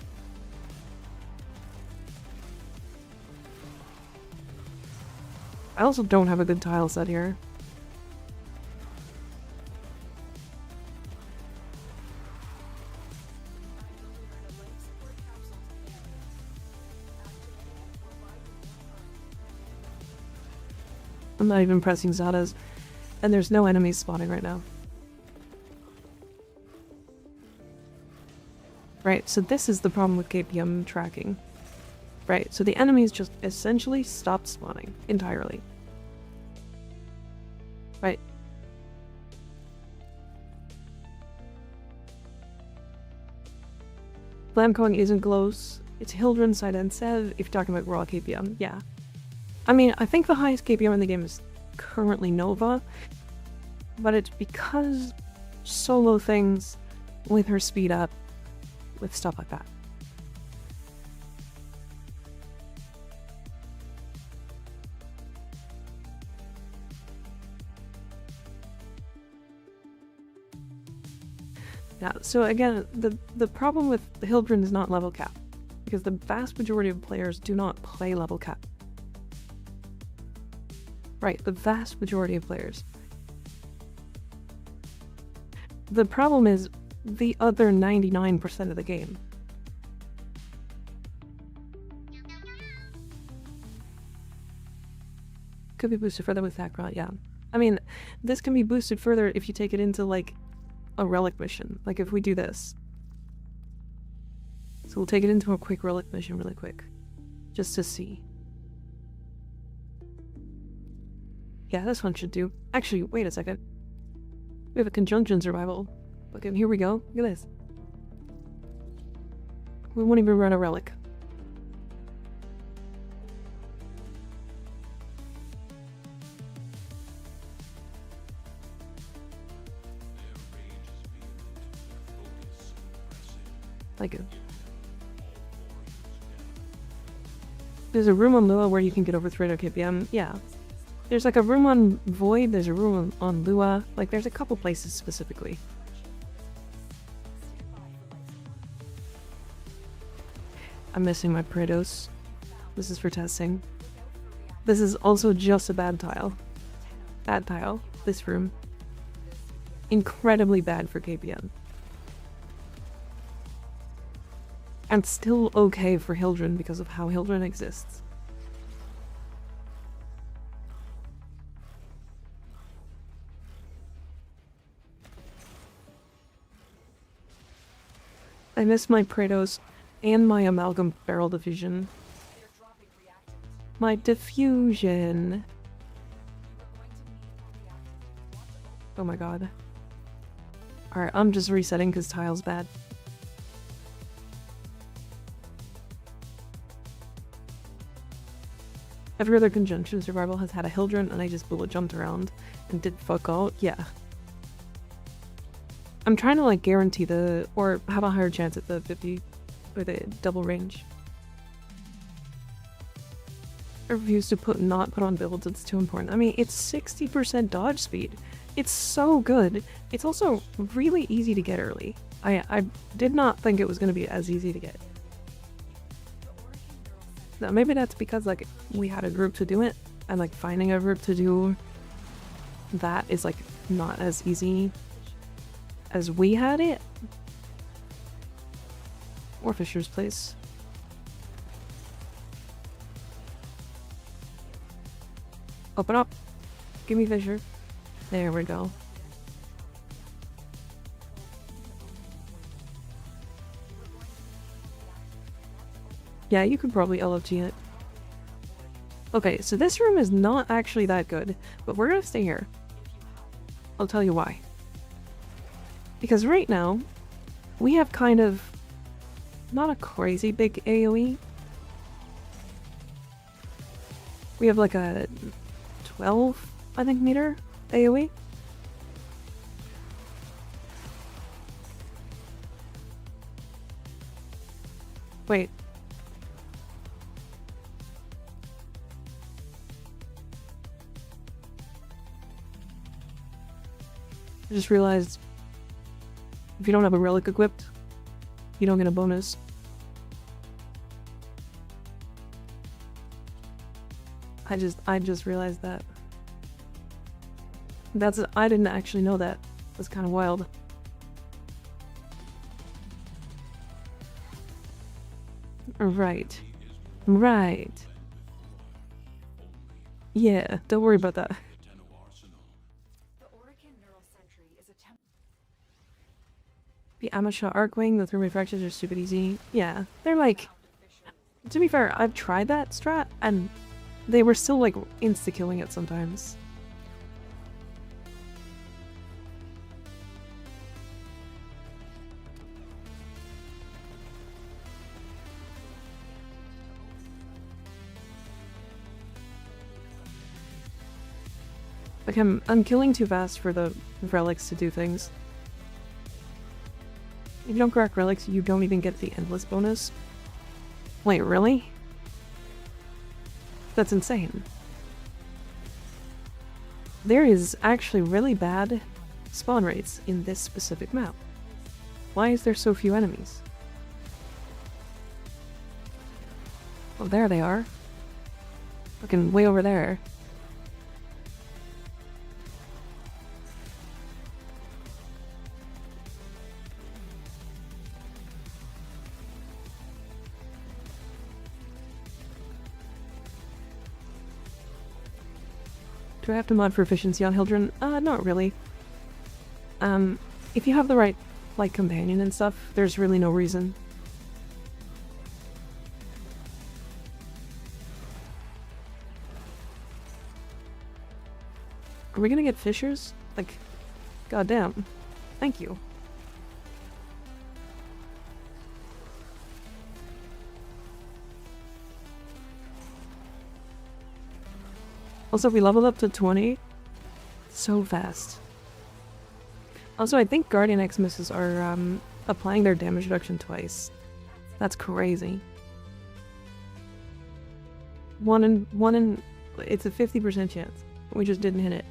I also don't have a good tile set here. I'm not even pressing Zadas, and there's no enemies spawning right now. Right, so this is the problem with KPM tracking. Right, so the enemies just essentially stopped spawning entirely. Right. Lamcoing isn't close. It's Hildren, Side, and Sev if you're talking about raw KPM, yeah. I mean, I think the highest KPM in the game is currently Nova, but it's because solo things with her speed up, with stuff like that. Yeah, so again, the problem with Hildren is not level cap, because the vast majority of players do not play level cap. Right, the vast majority of players. The problem is the other 99% of the game. Could be boosted further with Akrot, yeah. I mean, this can be boosted further if you take it into, like, a relic mission. Like, if we do this. So we'll take it into a quick relic mission really quick. Just to see. Yeah, this one should do. Actually, wait a second. We have a conjunction survival. Okay, here we go. Look at this. We won't even run a relic. Like it. There's a room on Lua where you can get over 300 KPM. Yeah. There's like a room on Void, there's a room on Lua. Like, there's a couple places specifically. I'm missing my Praetos. This is for testing. This is also just a bad tile. Bad tile. This room. Incredibly bad for KPM. And still okay for Hildren because of how Hildren exists. I miss my Praetos and my Amalgam Barrel Diffusion. My Diffusion. Oh my god. Alright, I'm just resetting because tile's bad. Every other conjunction survival has had a Hildren and I just bullet jumped around and did fuck all. Yeah. I'm trying to like guarantee or have a higher chance at the 50 or the double range. I refuse to not put on builds, it's too important. I mean, it's 60% dodge speed. It's so good. It's also really easy to get early. I did not think it was going to be as easy to get. Now, maybe that's because like we had a group to do it, and like finding a group to do that is like not as easy as we had it. Or Fisher's Place. Open up. Give me Fisher. There we go. Yeah, you could probably LFG it. Okay, so this room is not actually that good, but we're gonna stay here. I'll tell you why. Because right now, we have kind of not a crazy big AoE. We have like a 12, I think, meter AoE. Wait. I just realized if you don't have a relic equipped, you don't get a bonus. I just realized that. I didn't actually know that. That's kind of wild. Right. Right. Yeah, don't worry about that. The Orican Neural Sentry is a The Amasha Arcwing, the three fractures are stupid easy. Yeah, they're like... To be fair, I've tried that strat, and they were still like insta-killing it sometimes. Like I'm killing too fast for the relics to do things. If you don't crack relics, you don't even get the endless bonus. Wait, really? That's insane. There is actually really bad spawn rates in this specific map. Why is there so few enemies? Oh, there they are. Looking way over there. Do I have to mod for efficiency on Hildren? Not really. If you have the right, like, companion and stuff, there's really no reason. Are we gonna get fissures? Like, goddamn. Thank you. Also, we leveled up to 20 so fast. Also, I think Guardian Xmisses are applying their damage reduction twice. That's crazy. One in it's a 50% chance. We just didn't hit it.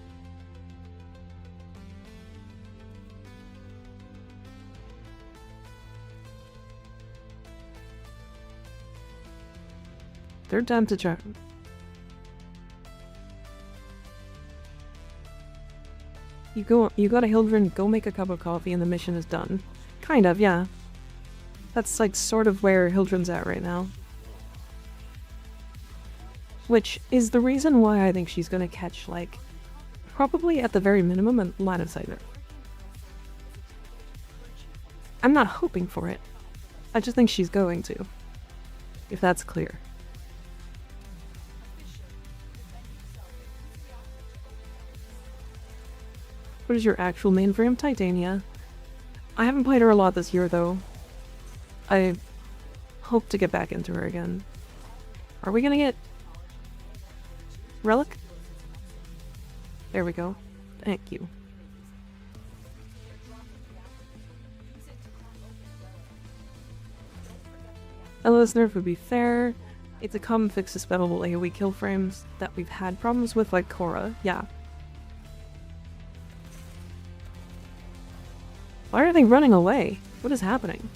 Third time to charm. You go to Hildren, go make a cup of coffee, and the mission is done. Kind of, yeah. That's like sort of where Hildren's at right now. Which is the reason why I think she's gonna catch, like, probably at the very minimum a line of sight there. I'm not hoping for it. I just think she's going to. If that's clear. What is your actual mainframe? Titania. I haven't played her a lot this year, though. I hope to get back into her again. Are we gonna get... Relic? There we go. Thank you. This nerf would be fair. It's a common fix to spammable AoE kill frames that we've had problems with, like Korra. Yeah. Why are they running away? What is happening?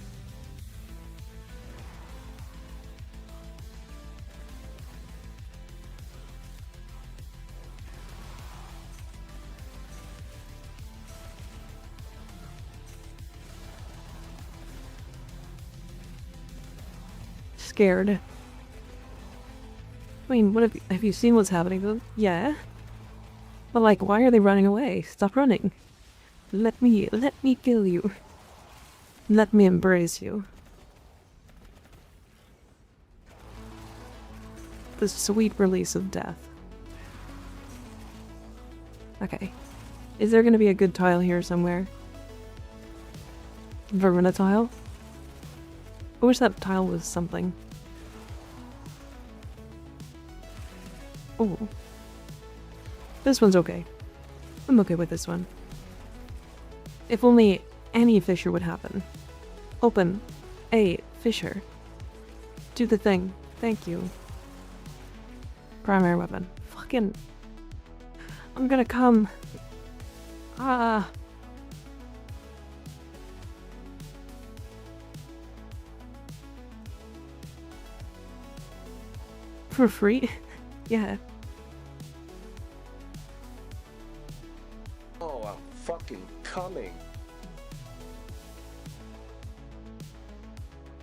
Scared. I mean, what have you seen what's happening to them? Yeah. But like, why are they running away? Stop running. Let me kill you. Let me embrace you. The sweet release of death. Okay. Is there gonna be a good tile here somewhere? Vermina tile? I wish that tile was something. Oh. This one's okay. I'm okay with this one. If only any fissure would happen. Open a fissure. Do the thing. Thank you. Primary weapon. Fucking... I'm gonna come. Ah. For free? Yeah. coming.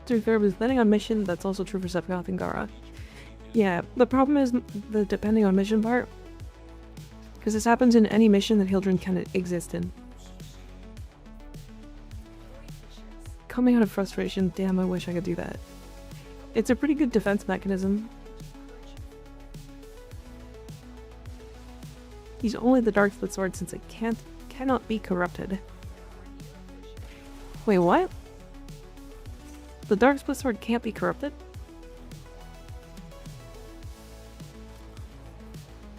To be fair, with depending on mission, that's also true for Sephiroth and Gara. Yeah, the problem is the depending on mission part. Because this happens in any mission that Hildren can exist in. Coming out of frustration, damn, I wish I could do that. It's a pretty good defense mechanism. He's only the Dark Split Sword since it cannot be corrupted. Wait, what? The Dark Split Sword can't be corrupted?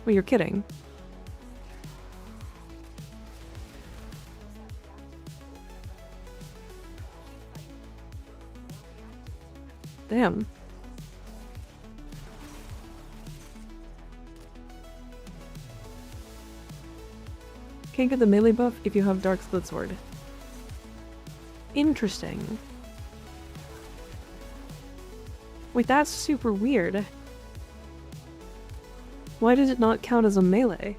Well, you're kidding. Damn. Can't get the melee buff if you have Dark Split Sword. Interesting. Wait, that's super weird. Why does it not count as a melee?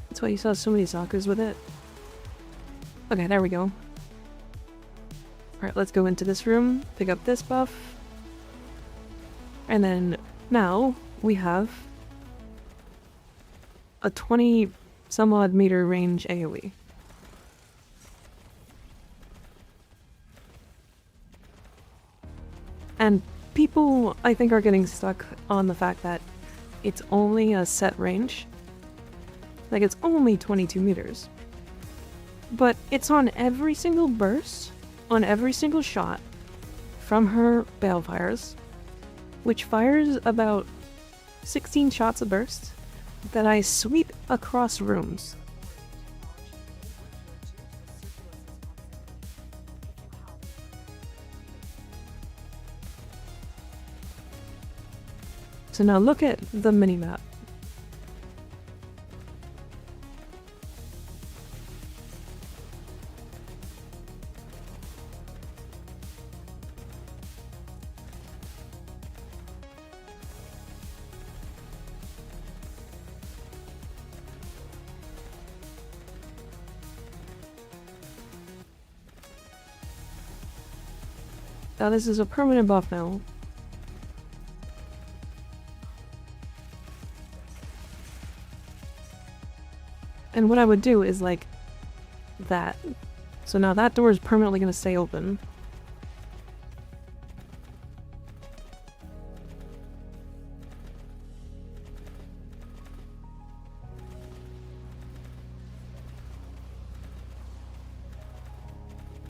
That's why you saw so many Sakuras with it. Okay, there we go. Alright, let's go into this room, pick up this buff. And then now we have a 20 some odd meter range AoE. And people, I think, are getting stuck on the fact that it's only a set range. Like, it's only 22 meters. But it's on every single burst, on every single shot from her balefires, which fires about 16 shots a burst that I sweep across rooms. So now look at the minimap. Now this is a permanent buff now. And what I would do is like that. So now that door is permanently going to stay open.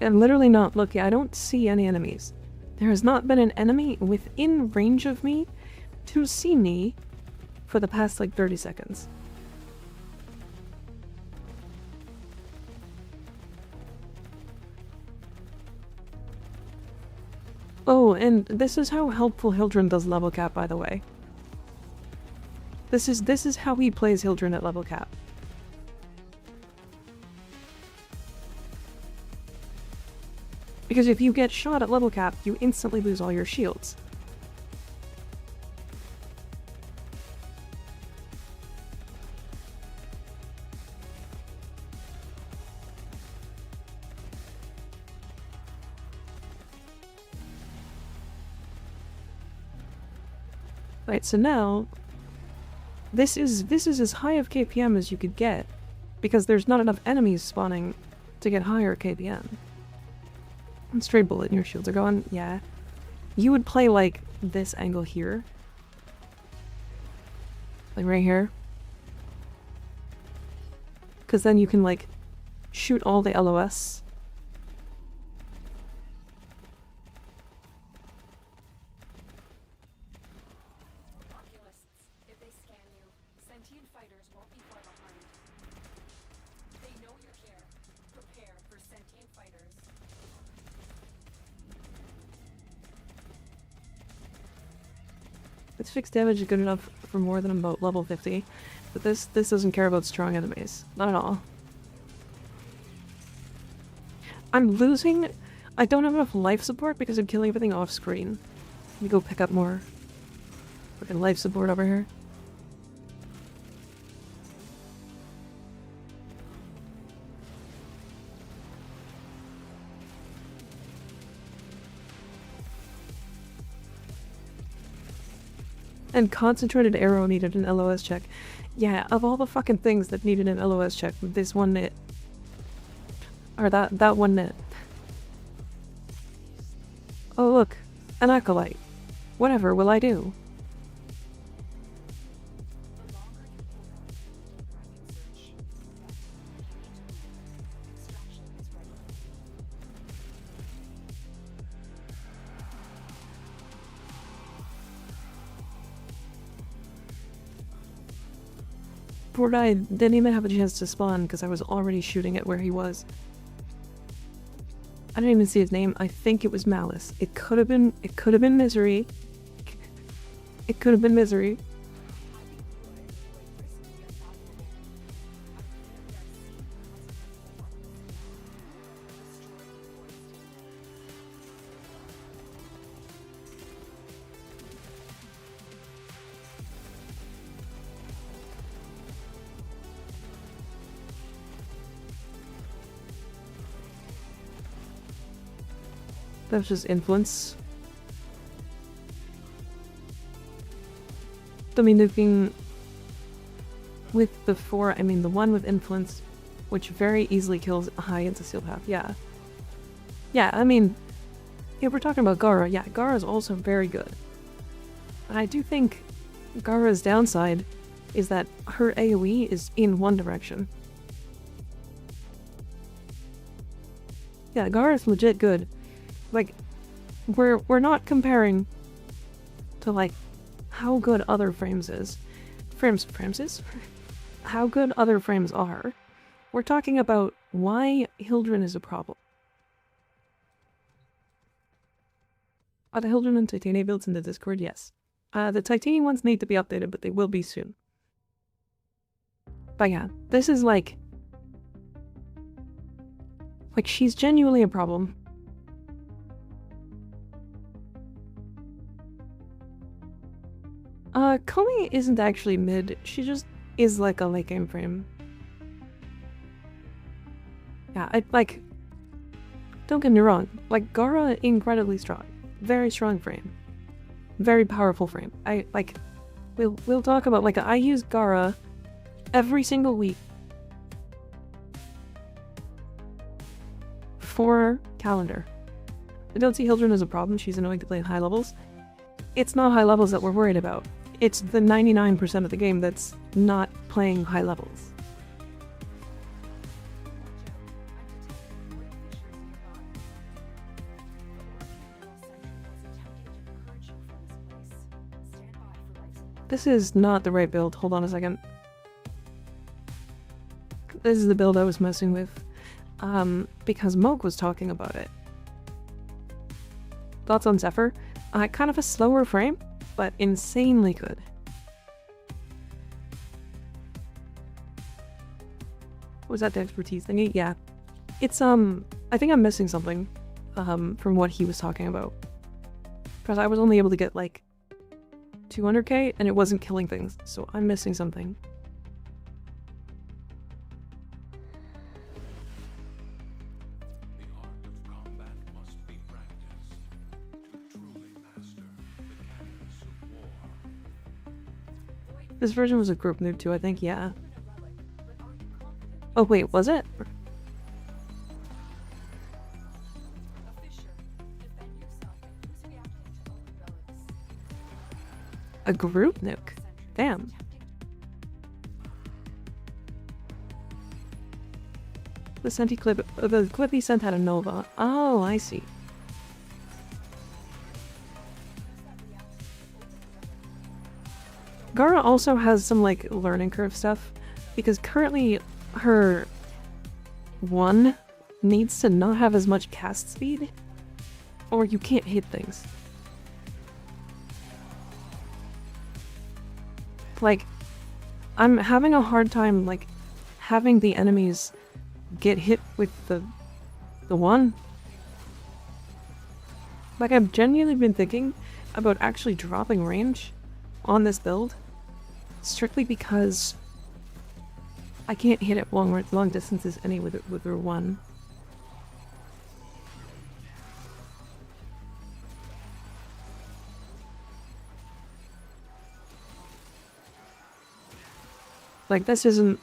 I'm literally not looking. I don't see any enemies. There has not been an enemy within range of me to see me for the past like 30 seconds. Oh, and this is how helpful Hildren does level cap, by the way. This is how he plays Hildren at level cap. Because if you get shot at level cap, you instantly lose all your shields. Right, so now this is as high of KPM as you could get, because there's not enough enemies spawning to get higher KPM. And straight bullet and your shields are going, yeah. You would play like this angle here. Like right here. Because then you can like shoot all the LOS. If they scan you, sentient fighters won't be far behind. They know your care. Prepare for sentient fighters. This fixed damage is good enough for more than about level 50, but this doesn't care about strong enemies. Not at all. I'm losing... I don't have enough life support because I'm killing everything off screen. Let me go pick up more fucking life support over here. And concentrated arrow needed an LOS check. Yeah, of all the fucking things that needed an LOS check, this one nit. Or that one nit. Oh look, an acolyte. Whatever will I do? Poor guy didn't even have a chance to spawn because I was already shooting at where he was. I didn't even see his name. I think it was Malice. It could have been Misery. It could have been Misery. That was just influence. I mean, looking with the 4, I mean the one with influence, which very easily kills a high into Sociopath. Yeah. Yeah, I mean, if we're talking about Gara, yeah, Gara is also very good. And I do think Gara's downside is that her AoE is in one direction. Yeah, Gara is legit good. Like, we're not comparing to, like, how good other frames is. Frames is? How good other frames are. We're talking about why Hildren is a problem. Are the Hildren and Titania builds in the Discord? Yes. The Titanium ones need to be updated, but they will be soon. But yeah, this is like she's genuinely a problem. Komi isn't actually mid, she just is like a late game frame. Yeah, don't get me wrong, like, Gara, incredibly strong. Very strong frame. Very powerful frame. We'll talk about, like, I use Gara every single week for calendar. I don't see Hildren as a problem, she's annoying to play at high levels. It's not high levels that we're worried about. It's the 99% of the game that's not playing high levels. This is not the right build. Hold on a second. This is the build I was messing with. Because Moke was talking about it. Thoughts on Zephyr? Kind of a slower frame, but insanely good. Was that the expertise thingy? Yeah. It's, I think I'm missing something, from what he was talking about. Because I was only able to get, like, 200k, and it wasn't killing things, so I'm missing something. This version was a group noob too, I think, yeah. Oh wait, was it? A group nuke? Damn. The sent clip, the clip he sent had a Nova. Oh, I see. Gara also has some, like, learning curve stuff, because currently her 1 needs to not have as much cast speed, or you can't hit things. Like, I'm having a hard time, like, having the enemies get hit with the The one. Like, I've genuinely been thinking about actually dropping range on this build, strictly because I can't hit it long distances with her one. Like, this isn't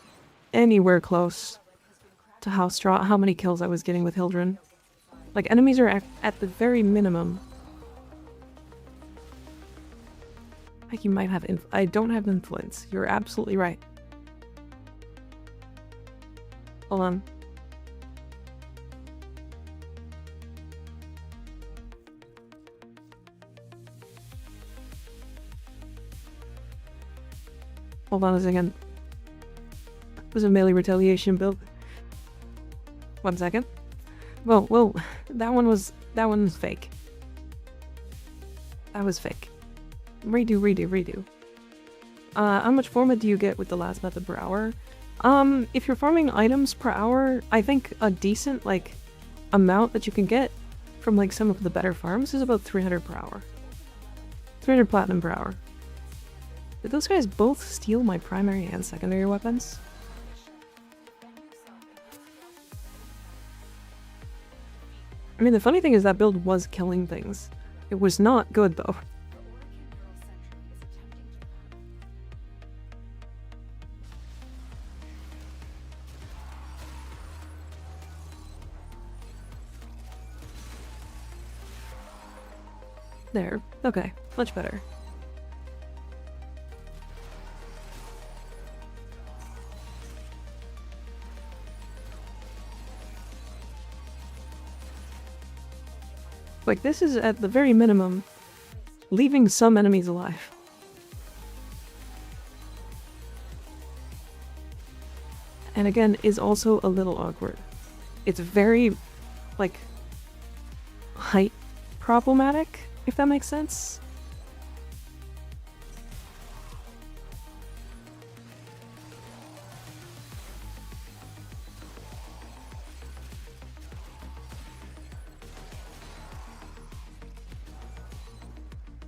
anywhere close to how many kills I was getting with Hildren. Like, enemies are at the very minimum. Like, you might have I don't have influence. You're absolutely right. Hold on. Hold on a second. It was a melee retaliation build. 1 second. Whoa, that one's fake. That was fake. Redo. How much format do you get with the last method per hour? If you're farming items per hour, I think a decent, like, amount that you can get from, like, some of the better farms is about 300 per hour. 300 platinum per hour. Did those guys both steal my primary and secondary weapons? I mean, the funny thing is that build was killing things. It was not good, though. There. Okay. Much better. Like, this is at the very minimum leaving some enemies alive. And again, is also a little awkward. It's very, like, height problematic, if that makes sense.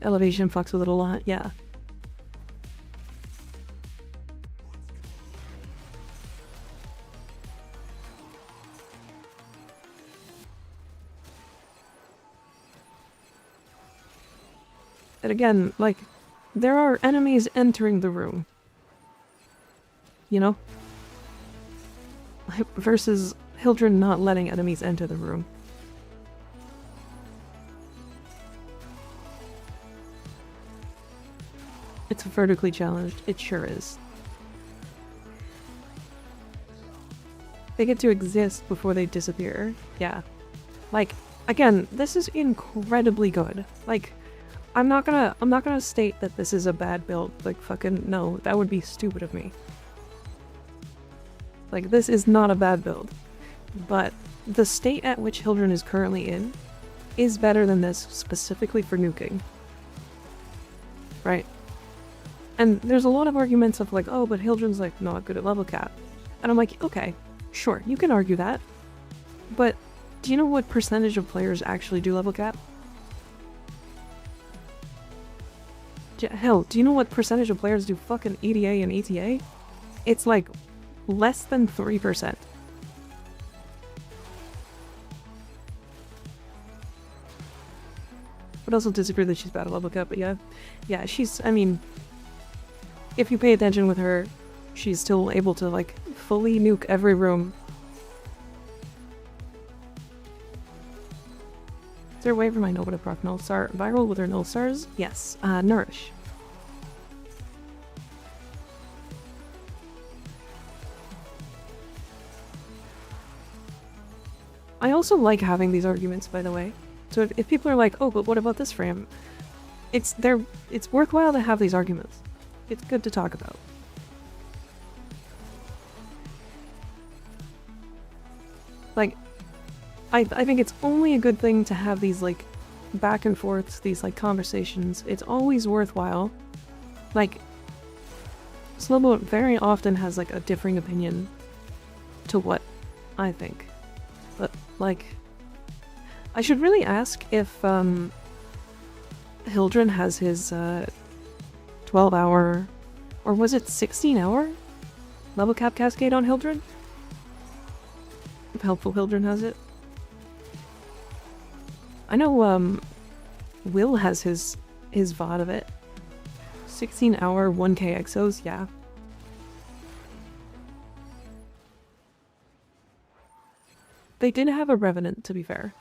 Elevation fucks with it a lot, yeah. And again, like, there are enemies entering the room. You know? Versus Hildren not letting enemies enter the room. It's vertically challenged. It sure is. They get to exist before they disappear. Yeah. Like, again, this is incredibly good. Like, I'm not gonna state that this is a bad build. Like, fucking no, that would be stupid of me. Like, this is not a bad build. But the state at which Hildren is currently in is better than this, specifically for nuking. Right? And there's a lot of arguments of like, oh, but Hildren's like not good at level cap. And I'm like, okay, sure, you can argue that. But do you know what percentage of players actually do level cap? Hell, do you know what percentage of players do fucking EDA and ETA? It's like less than 3%. Would also disagree that she's bad at level cap, but yeah, she's, I mean, if you pay attention with her, she's still able to, like, fully nuke every room. Is there a way for my Nova to proc null star viral with her null stars? Yes. Nourish. I also like having these arguments, by the way. So if people are like, oh, but what about this frame? It's worthwhile to have these arguments. It's good to talk about. Like, I think it's only a good thing to have these, like, back and forths, these, like, conversations. It's always worthwhile. Like, Slowbo very often has, like, a differing opinion to what I think. But, like, I should really ask if Hildren has his 12-hour, or was it 16-hour level cap cascade on Hildren? If Helpful Hildren has it. I know Will has his VOD of it. 16-hour 1k exos, yeah. They did have a Revenant, to be fair.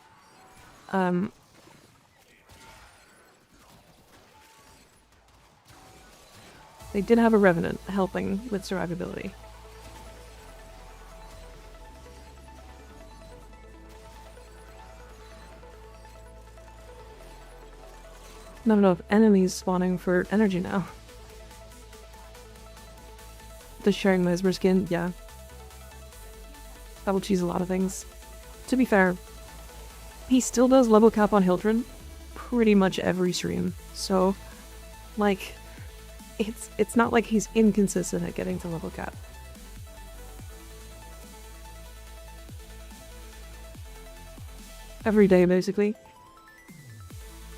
They did have a Revenant helping with survivability. Not enough enemies spawning for energy now. The sharing Mesmer skin, yeah. That will cheese a lot of things. To be fair, he still does level cap on Hildren pretty much every stream. So, like, it's not like he's inconsistent at getting to level cap. Every day, basically.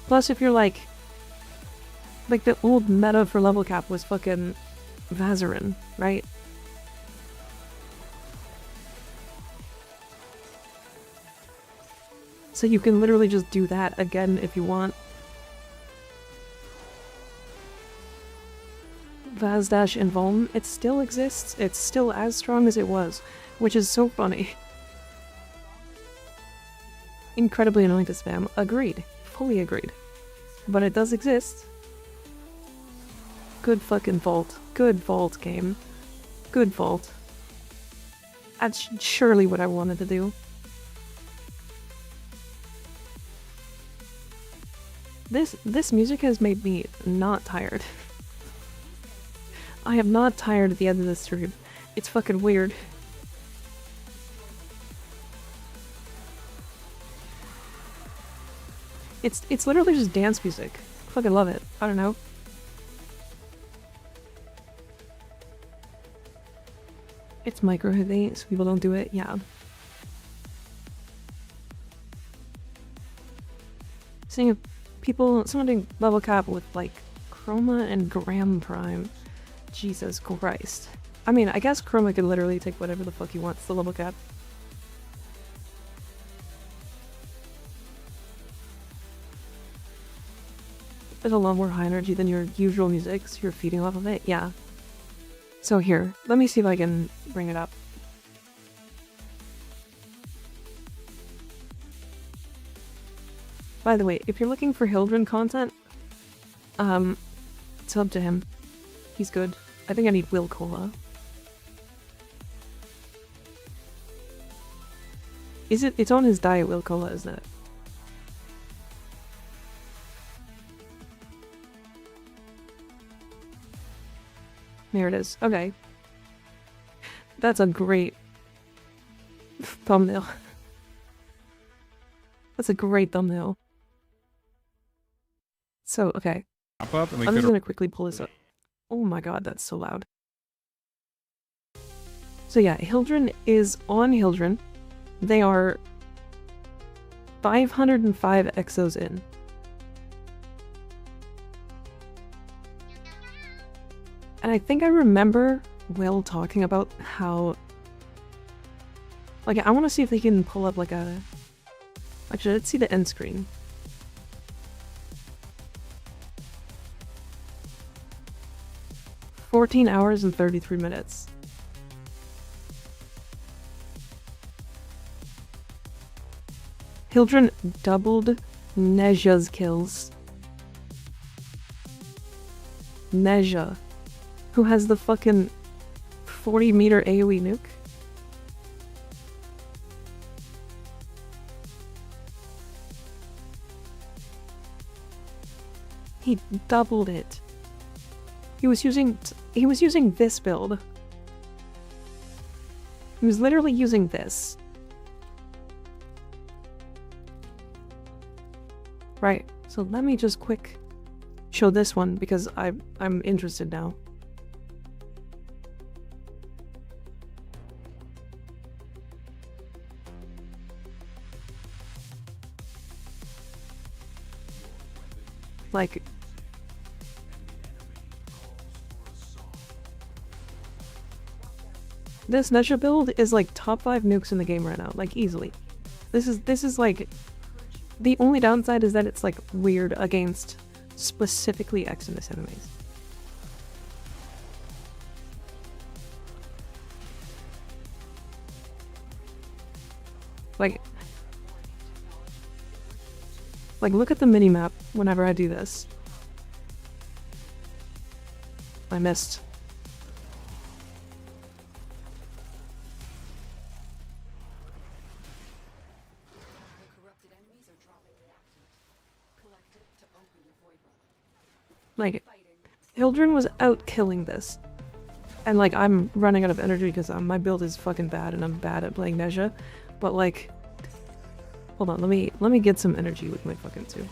Plus, if you're like the old meta for level cap was fucking Vazarin, right? So you can literally just do that again if you want. Vazdash and Vuln, it still exists. It's still as strong as it was, which is so funny. Incredibly annoying to spam. Agreed. Fully agreed. But it does exist. Good fucking vault. Good vault game. Good vault. That's surely what I wanted to do. This music has made me not tired. I am not tired at the end of this stream. It's fucking weird. It's literally just dance music. I fucking love it. I don't know. It's micro hitting, so people don't do it. Yeah. Seeing someone doing level cap with like Chroma and Gram Prime. Jesus Christ. I mean, I guess Chroma could literally take whatever the fuck he wants to level cap. There's a lot more high energy than your usual music, so you're feeding off of it. Yeah. So here, let me see if I can bring it up. By the way, if you're looking for Hildren content, sub to him. He's good. I think I need Will Cola. It's on his diet, Will Cola, isn't it? There it is. Okay. That's a great thumbnail. That's a great thumbnail. So, okay. Up and we I'm could just gonna quickly pull this up. Oh my god, that's so loud. So yeah, Hildren is on Hildren. They are 505 exos in. And I think I remember Will talking about how... Like, I want to see if they can pull up like a... Actually, let's see the end screen. "14 hours and 33 minutes. Hildren doubled Neja's kills. Neja, who has the fucking 40-meter AoE nuke. He doubled it. He was using this build. He was literally using this. Right, so let me just quick show this one because I'm interested now. Like, this Nesha build is like top 5 nukes in the game right now, like easily. This is like, the only downside is that it's like weird against specifically Exodus enemies. Like look at the mini-map whenever I do this. I missed. Like, Hildren was out killing this. And like, I'm running out of energy because my build is fucking bad and I'm bad at playing Nesha. But like, hold on, let me get some energy with my fucking 2.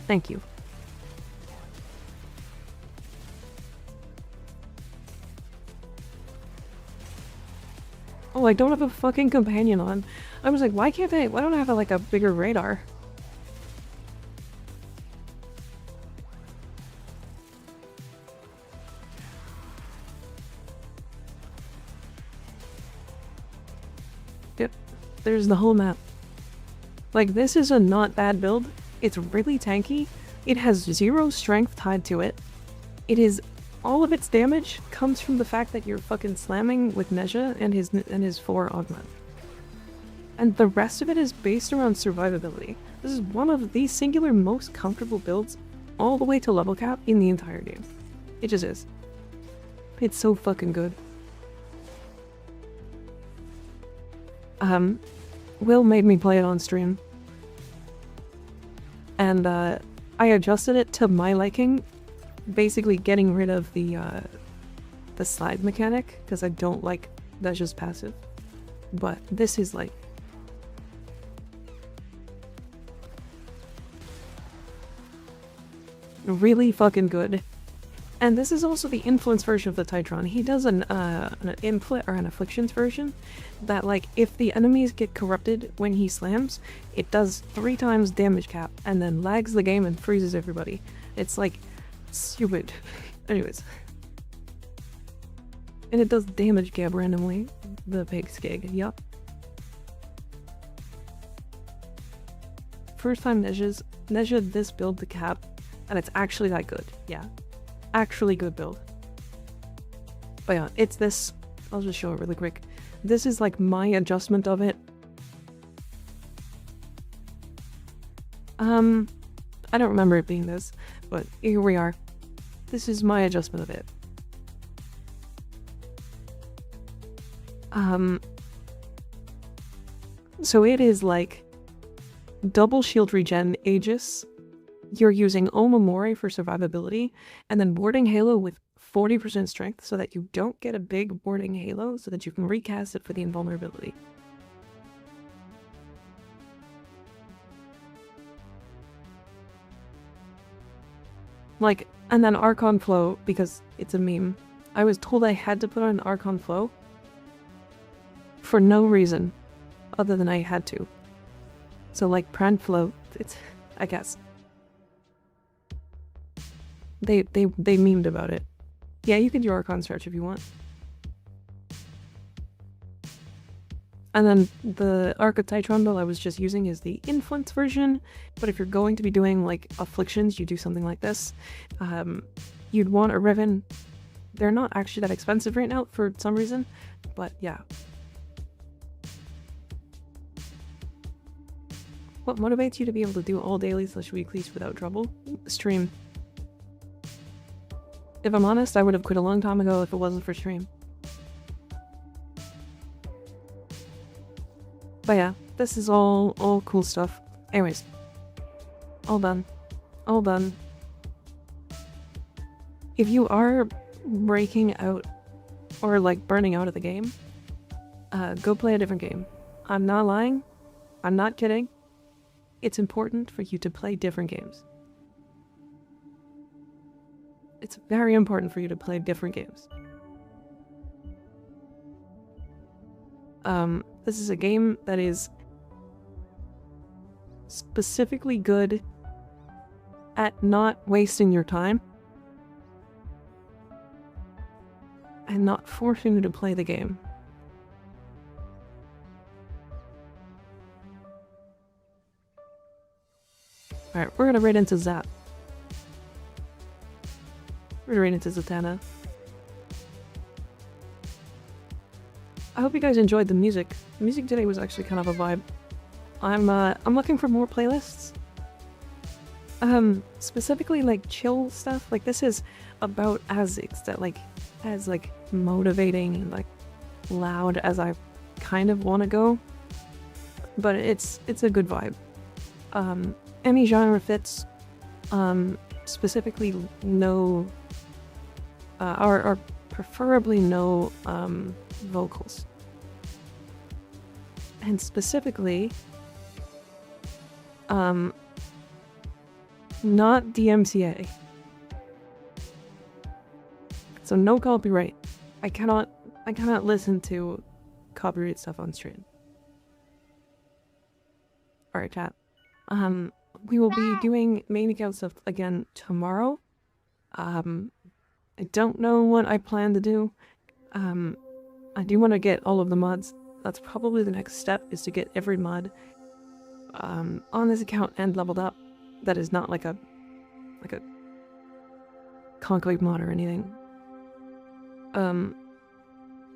Thank you. Oh, I don't have a fucking companion on. I was like, why don't I have like a bigger radar? Yep, there's the whole map. Like, this is a not bad build. It's really tanky. It has 0 strength tied to it. All of its damage comes from the fact that you're fucking slamming with Nesha and his 4 augment. And the rest of it is based around survivability. This is one of the singular most comfortable builds all the way to level cap in the entire game. It just is. It's so fucking good. Will made me play it on stream. And I adjusted it to my liking, basically getting rid of the slide mechanic, because I don't like that's just passive. But this is like really fucking good. And this is also the influence version of the Titron. He does an inflict or an afflictions version that, like, if the enemies get corrupted when he slams, it does 3 times damage cap and then lags the game and freezes everybody. It's like stupid. Anyways. And it does damage cap randomly. The pig's gig. Yup. First time Nesha this build the cap, and it's actually that good. Yeah. Actually good build. But yeah, it's this. I'll just show it really quick. This is like my adjustment of it. I don't remember it being this, but here we are. This is my adjustment of it. So it is like double shield regen Aegis. You're using Omamori for survivability, and then Warding Halo with 40% strength so that you don't get a big Warding Halo so that you can recast it for the invulnerability. Like, and then Archon Flow, because it's a meme. I was told I had to put on Archon Flow for no reason other than I had to. So like Pran Flow, it's, I guess. They memed about it. Yeah, you can do Archon Search if you want. And then the Archititron build I was just using is the Influence version, but if you're going to be doing like Afflictions, you do something like this. You'd want a Riven. They're not actually that expensive right now for some reason, but yeah. What motivates you to be able to do all dailies/weeklies without trouble? Stream. If I'm honest, I would have quit a long time ago if it wasn't for stream. But yeah, this is all cool stuff. Anyways. All done. All done. If you are breaking out or like burning out of the game, go play a different game. I'm not lying. I'm not kidding. It's important for you to play different games. It's very important for you to play different games. This is a game that is specifically good at not wasting your time and not forcing you to play the game. Alright, we're gonna raid into Zap. We're gonna raid into Zatanna. I hope you guys enjoyed the music. The music today was actually kind of a vibe. I'm looking for more playlists. Specifically like chill stuff. Like this is about ASICs that like as like motivating and like loud as I kind of want to go. But it's a good vibe. Any genre fits. Specifically no or preferably no vocals. And specifically not DMCA. So no copyright. I cannot listen to copyright stuff on stream. Alright, chat. We will be doing main account stuff again tomorrow. I don't know what I plan to do. I do want to get all of the mods. That's probably the next step, is to get every mod on this account and leveled up. That is not like a conclave mod or anything.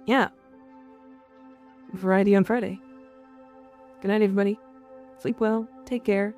Yeah. Variety on Friday. Good night, everybody. Sleep well. Take care.